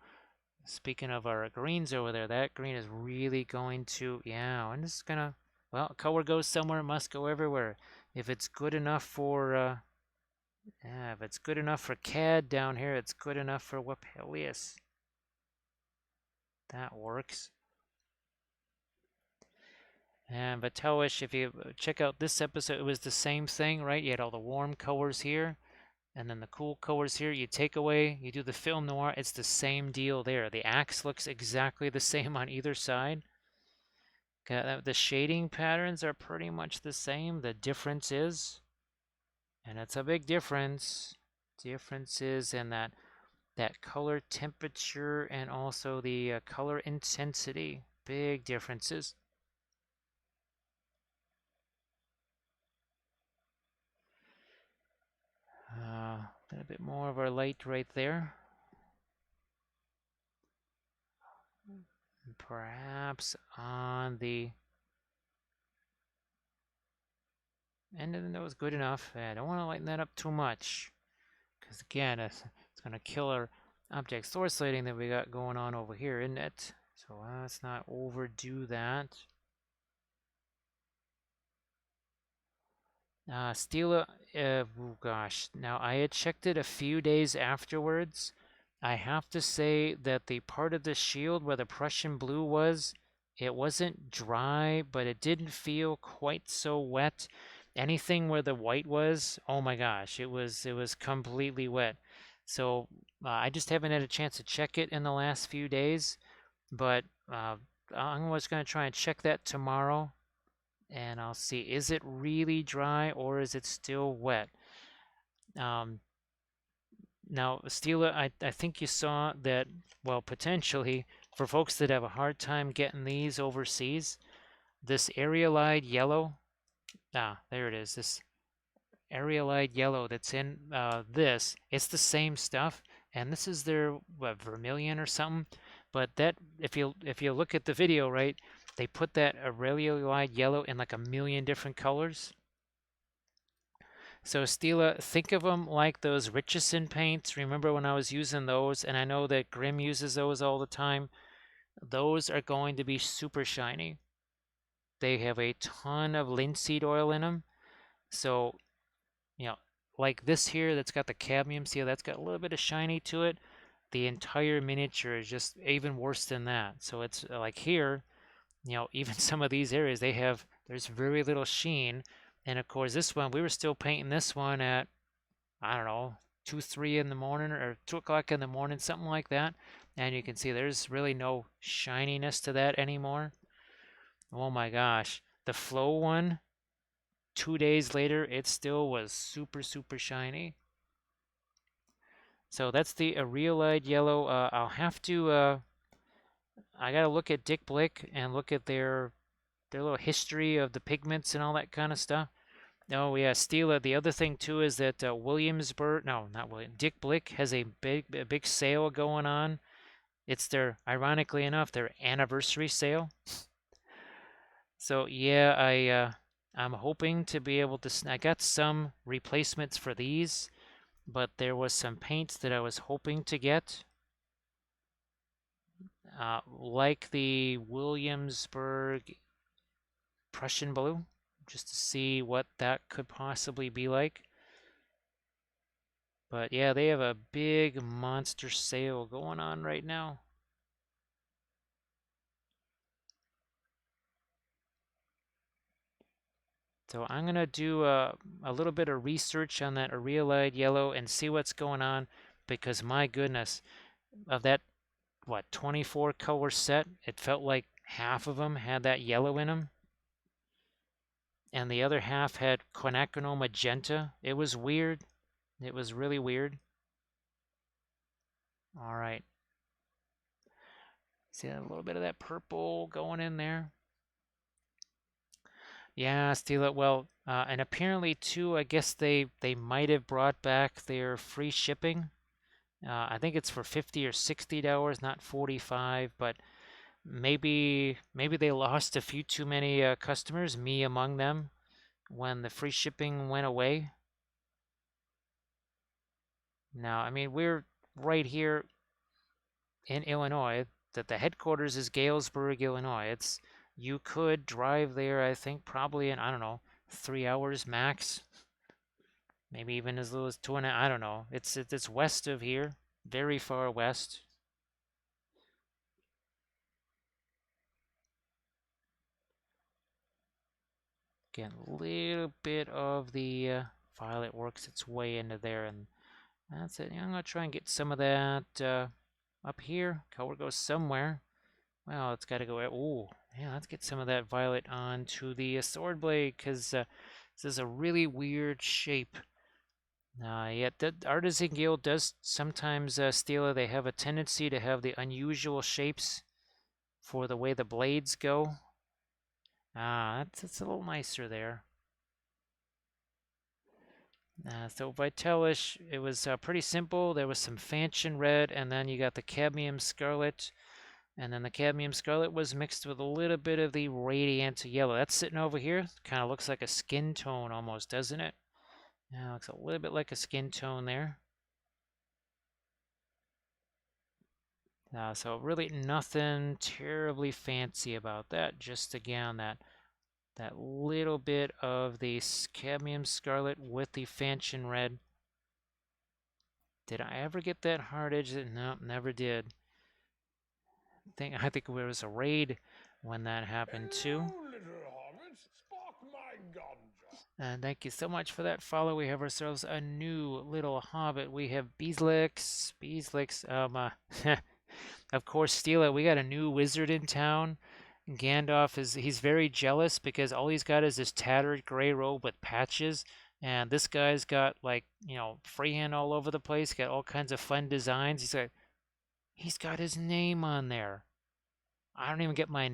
speaking of our greens over there, that green is really going to, yeah, and it's gonna, well, color goes somewhere, it must go everywhere. If it's good enough for, yeah, if it's good enough for CAD down here, it's good enough for Wappellious. That works. And Vitalish, if you check out this episode, it was the same thing, right? You had all the warm colors here, and then the cool colors here. You take away, you do the film noir, it's the same deal there. The axe looks exactly the same on either side. The shading patterns are pretty much the same. The difference is, and it's a big difference, differences in that color temperature and also the color intensity. Big differences. A bit more of our light right there. Perhaps on the end of the nose, good enough. I don't want to lighten that up too much, because again, it's going to kill our object source lighting that we got going on over here, isn't it? So let's not overdo that. Stila, oh gosh. Now, I had checked it a few days afterwards. I have to say that the part of the shield where the Prussian blue was, it wasn't dry, but it didn't feel quite so wet. Anything where the white was, oh my gosh, it was completely wet. So I just haven't had a chance to check it in the last few days, but I'm just going to try and check that tomorrow, and I'll see, is it really dry or is it still wet? Now, Stila, I think you saw that, well, potentially, for folks that have a hard time getting these overseas, this aerialide yellow, there it is, this aerialide yellow that's in this, it's the same stuff, and this is their, what, vermilion or something, but that, if you look at the video, right, they put that aerialide yellow in like a million different colors. So Stila, think of them like those Richardson paints. Remember when I was using those, and I know that Grimm uses those all the time. Those are going to be super shiny. They have a ton of linseed oil in them. So, like this here that's got the cadmium seal, that's got a little bit of shiny to it. The entire miniature is just even worse than that. So it's like here, even some of these areas, there's very little sheen. And of course, this one, we were still painting this one at, I don't know, 2, 3 in the morning or 2 o'clock in the morning, something like that. And you can see there's really no shininess to that anymore. Oh my gosh. The flow one, 2 days later, it still was super, super shiny. So that's the aerialide yellow. I'll have to, I got to look at Dick Blick and look at their little history of the pigments and all that kind of stuff. Oh yeah, Stila. The other thing too is that Williamsburg, no, not William, Dick Blick has a big sale going on. It's their, ironically enough, their anniversary sale. So yeah, I'm hoping to be able to. I got some replacements for these, but there was some paints that I was hoping to get, like the Williamsburg Prussian blue, just to see what that could possibly be like. But yeah, they have a big monster sale going on right now. So I'm going to do a little bit of research on that aerialide yellow and see what's going on, because my goodness, of that, what, 24 color set, it felt like half of them had that yellow in them, and the other half had quinacridone magenta. It was weird. It was really weird. All right. See a little bit of that purple going in there. Yeah, steal it. Well, and apparently too, I guess they might have brought back their free shipping. I think it's for $50 or $60, not 45, but maybe they lost a few too many customers, me among them, when the free shipping went away. Now, I mean, we're right here in Illinois. That the headquarters is Galesburg, Illinois. You could drive there, I think, probably in, I don't know, 3 hours max. Maybe even as little as 2.5. I don't know. It's west of here, very far west. Again, a little bit of the violet works its way into there, and that's it. I'm gonna try and get some of that up here. Color goes somewhere. Well, it's got to go. Oh, yeah. Let's get some of that violet onto the sword blade, because this is a really weird shape. Yeah, the Artisan Guild does sometimes steal. They have a tendency to have the unusual shapes for the way the blades go. That's a little nicer there. So Vitalish, it was pretty simple. There was some Fanchon Red, and then you got the Cadmium Scarlet. And then the Cadmium Scarlet was mixed with a little bit of the Radiant Yellow. That's sitting over here. Kind of looks like a skin tone almost, doesn't it? Yeah, looks a little bit like a skin tone there. So really nothing terribly fancy about that. Just again, that little bit of the Cadmium Scarlet with the Fanchon Red. Did I ever get that hard edge? No, never did. I think there was a raid when that happened too. Hello, little hobbits. Spark my ganja. And thank you so much for that follow. We have ourselves a new little hobbit. We have Beeslix. Of course, Steal It. We got a new wizard in town. Gandalf he's very jealous because all he's got is this tattered gray robe with patches. And this guy's got like, freehand all over the place, got all kinds of fun designs. He's got his name on there. I don't even get my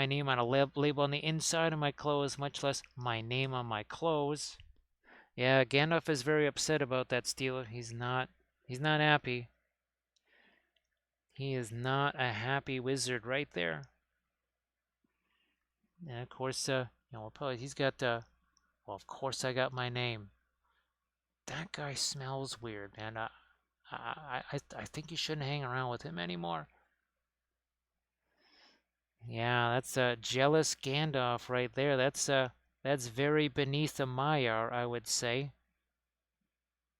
name on a label on the inside of my clothes, much less my name on my clothes. Yeah, Gandalf is very upset about that, Steeler. He's not happy. He is not a happy wizard right there. And of course, he's got, well, of course I got my name. That guy smells weird, man. I think you shouldn't hang around with him anymore. Yeah, that's a jealous Gandalf right there. That's very beneath a Maiar, I would say.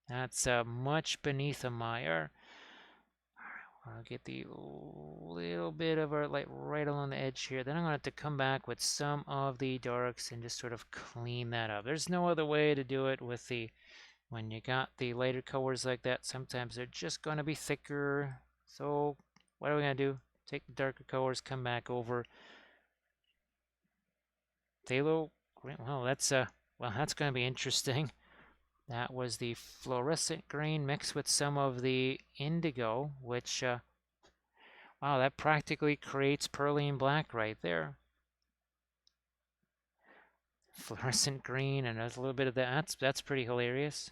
That's much beneath a Maiar. I'll get the little bit of our light right along the edge here. Then I'm going to have to come back with some of the darks and just sort of clean that up. There's no other way to do it when you got the lighter colors like that. Sometimes they're just going to be thicker. So what are we going to do? Take the darker colors, come back over. Phthalo green. Well, that's going to be interesting. That was the fluorescent green mixed with some of the indigo, which wow, that practically creates Pearline black right there. Fluorescent green, and there's a little bit of that. That's pretty hilarious.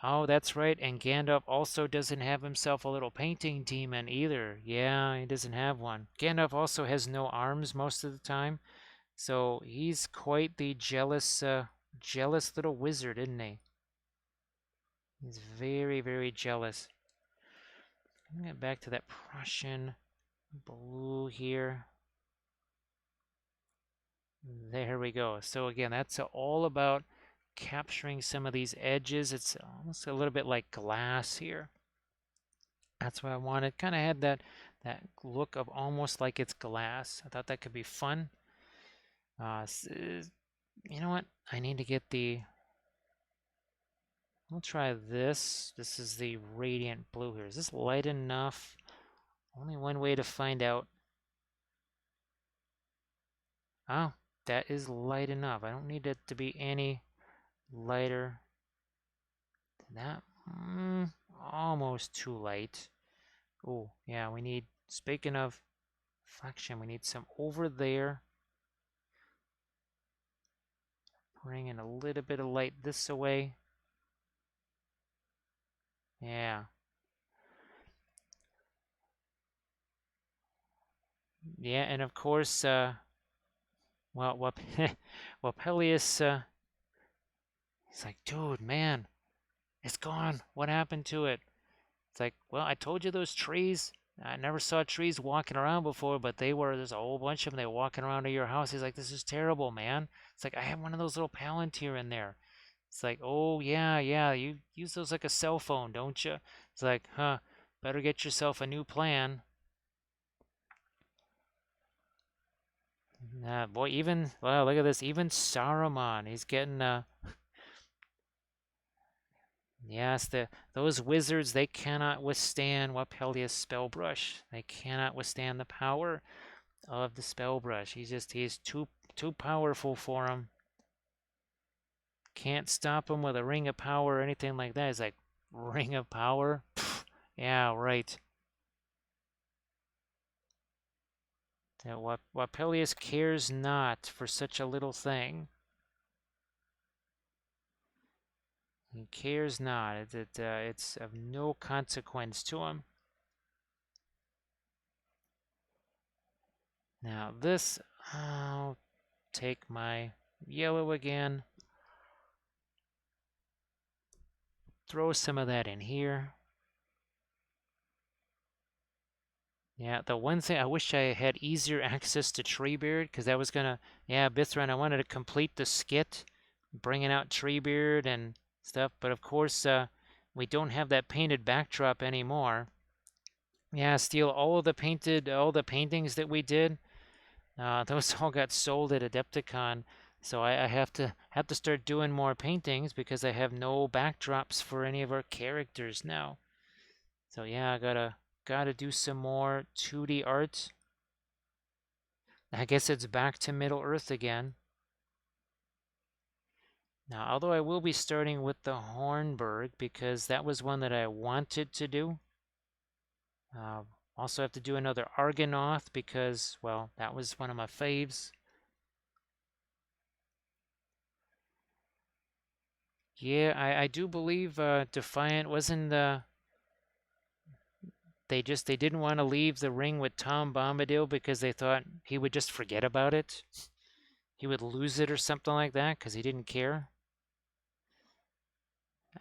Oh, that's right. And Gandalf also doesn't have himself a little painting demon either. Yeah, he doesn't have one. Gandalf also has no arms most of the time. So he's quite the jealous little wizard, isn't he? He's very, very jealous. I'm going to get back to that Prussian blue here. There we go. So again, that's all about capturing some of these edges. It's almost a little bit like glass here. That's what I wanted. Kind of had that look of almost like it's glass. I thought that could be fun. You know what? I need to get we'll try this. This is the radiant blue here. Is this light enough? Only one way to find out. Oh, that is light enough. I don't need it to be any lighter than that. Almost too light. Oh, yeah, we need, speaking of reflection, we need some over there. Bring in a little bit of light this way. Yeah. Yeah, and of course, Wappellious, he's like, dude, man, it's gone. What happened to it? It's like, well, I told you those trees. I never saw trees walking around before, but there's a whole bunch of them. They were walking around to your house. He's like, this is terrible, man. It's like, I have one of those little Palantir in there. It's like, oh, yeah, you use those like a cell phone, don't you? It's like, huh, better get yourself a new plan. Boy, wow, look at this. Even Saruman, he's getting, yes, those wizards, they cannot withstand Wappellious Spellbrush. They cannot withstand the power of the Spellbrush. He's too powerful for him. Can't stop him with a ring of power or anything like that. He's like, ring of power? Pfft, yeah, right. That Wappellious cares not for such a little thing. He cares not. It's of no consequence to him. Now this, I'll take my yellow again. Throw some of that in here. Yeah, the one thing I wish I had easier access to Treebeard, because that was gonna, yeah, Bithran, I wanted to complete the skit, bringing out Treebeard and stuff, but of course, we don't have that painted backdrop anymore. Yeah, steal all of all the paintings that we did. Those all got sold at Adepticon, so I have to start doing more paintings because I have no backdrops for any of our characters now. So yeah, I gotta do some more 2D art. I guess it's back to Middle Earth again. Now, although I will be starting with the Hornburg because that was one that I wanted to do. Also have to do another Argonath because, well, that was one of my faves. Yeah, I do believe Defiant wasn't they didn't want to leave the ring with Tom Bombadil because they thought he would just forget about it. He would lose it or something like that because he didn't care.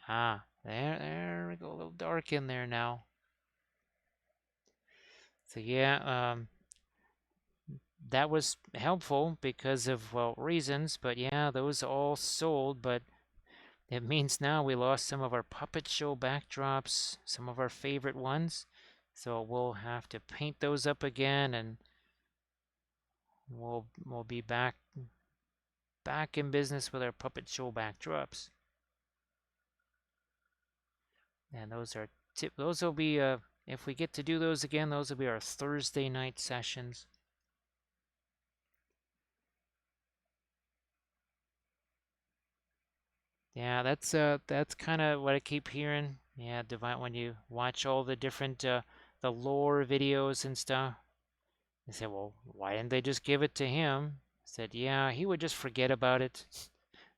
Ah, there we go, a little dark in there now. So yeah, that was helpful because of, well, reasons, but yeah, those all sold, but it means now we lost some of our puppet show backdrops, some of our favorite ones. So we'll have to paint those up again and we'll be back in business with our puppet show backdrops. And those will be if we get to do those again, those will be our Thursday night sessions. Yeah, that's kind of what I keep hearing. Yeah, Divine, when you watch all the different the lore videos and stuff, they say, well, why didn't they just give it to him? I said, yeah, he would just forget about it.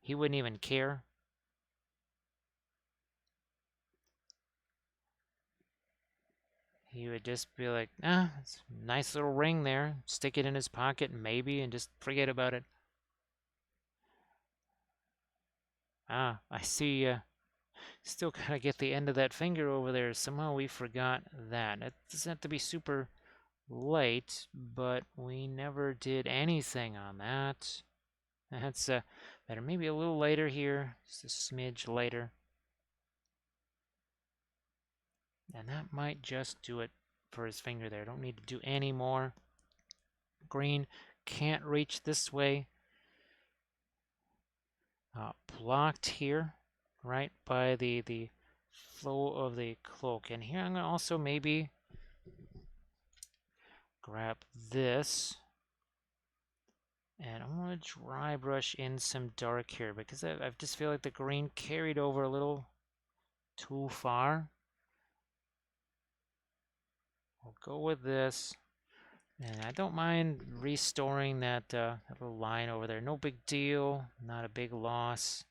He wouldn't even care. He would just be like, ah, it's a nice little ring there. Stick it in his pocket, maybe, and just forget about it. Ah, I see. Still gotta get the end of that finger over there. Somehow we forgot that. It doesn't have to be super late, but we never did anything on that. That's better. Maybe a little later here, just a smidge later. And that might just do it for his finger there. Don't need to do any more. Green can't reach this way. Blocked here, right, by the flow of the cloak. And here I'm going to also maybe grab this. And I'm going to dry brush in some dark here because I just feel like the green carried over a little too far. We'll go with this. And I don't mind restoring that, that little line over there. No big deal. Not a big loss.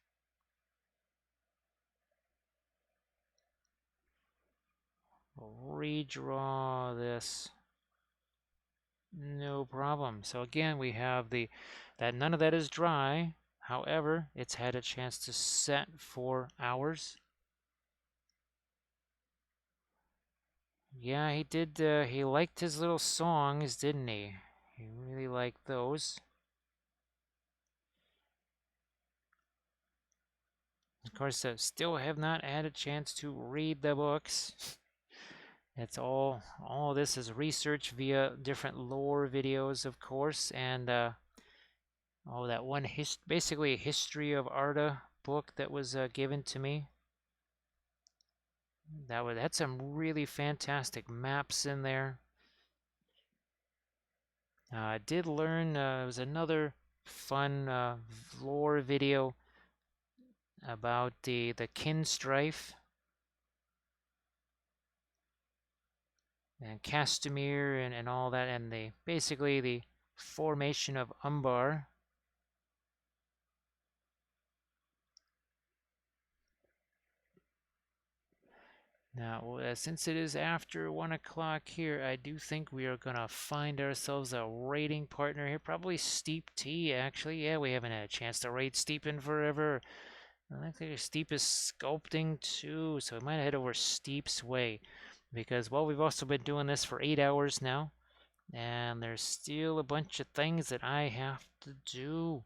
We'll redraw this. No problem. So again, we have that none of that is dry. However, it's had a chance to set for hours. Yeah, he did. He liked his little songs, didn't he? He really liked those. Of course, I still have not had a chance to read the books. It's all this is research via different lore videos, of course, and that one basically a history of Arda book that was given to me. That had some really fantastic maps in there. I did learn, it was another fun lore video about the Kinstrife and Castamere and all that, and basically the formation of Umbar. Now, since it is after 1 o'clock here, I do think we are going to find ourselves a raiding partner here. Probably Steep T, actually. Yeah, we haven't had a chance to raid Steep in forever. I think Steep is sculpting too, so we might head over Steep's way. Because, well, we've also been doing this for 8 hours now. And there's still a bunch of things that I have to do.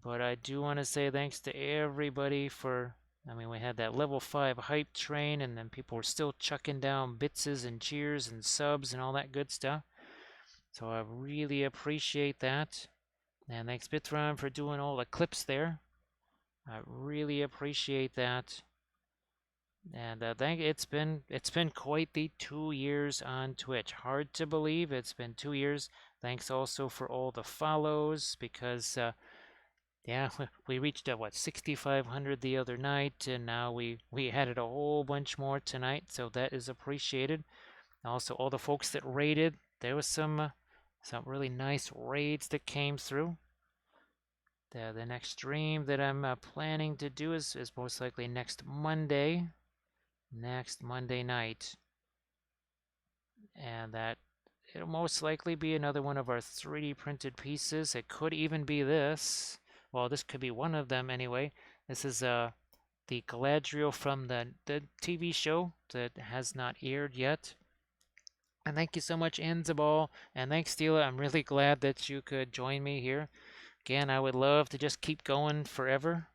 But I do want to say thanks to everybody for, I mean, we had that level 5 hype train, and then people were still chucking down bitses and cheers and subs and all that good stuff. So I really appreciate that. And thanks Bitron for doing all the clips there. I really appreciate that. And it's been quite the 2 years on Twitch. Hard to believe it's been 2 years. Thanks also for all the follows, because yeah, we reached what, 6,500 the other night, and now we added a whole bunch more tonight, so that is appreciated. Also, all the folks that raided, there was some really nice raids that came through. The next stream that I'm planning to do is most likely next Monday night, and that it'll most likely be another one of our 3D printed pieces. It could even be this. Well, this could be one of them anyway. This is the Galadriel from the TV show that has not aired yet. And thank you so much, Enzabal, and thanks, Stila. I'm really glad that you could join me here. Again, I would love to just keep going forever.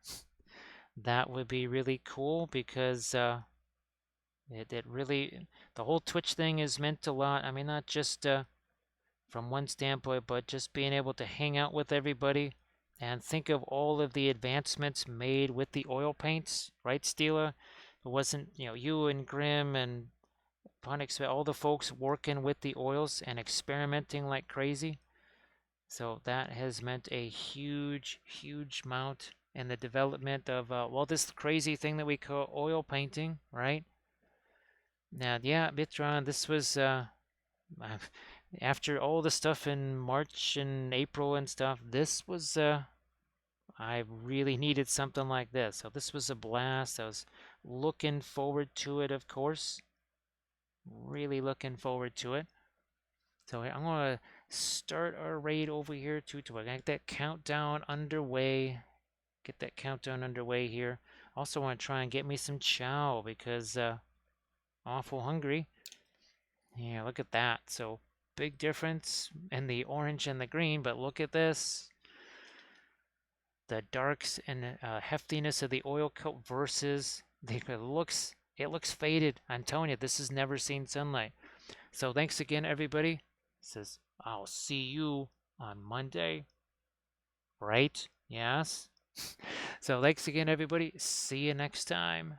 That would be really cool, because it really, the whole Twitch thing has meant a lot. I mean, not just from one standpoint, but just being able to hang out with everybody and think of all of the advancements made with the oil paints, right, Stila? It wasn't, you and Grim and Ponix, all the folks working with the oils and experimenting like crazy. So that has meant a huge, huge amount in the development of, well, this crazy thing that we call oil painting, right? Now, yeah, Bitron, this was after all the stuff in March and April and stuff. This was I really needed something like this. So this was a blast. I was looking forward to it, of course. Really looking forward to it. So I'm gonna start our raid over here to get that countdown underway. Get that countdown underway here. Also want to try and get me some chow, because awful hungry. Yeah, look at that. So big difference in the orange and the green, but look at this. The darks and heftiness of the oil coat versus it looks faded. I'm telling you, this has never seen sunlight. So thanks again, everybody. Says I'll see you on Monday. Right? Yes. So thanks again, everybody. See you next time.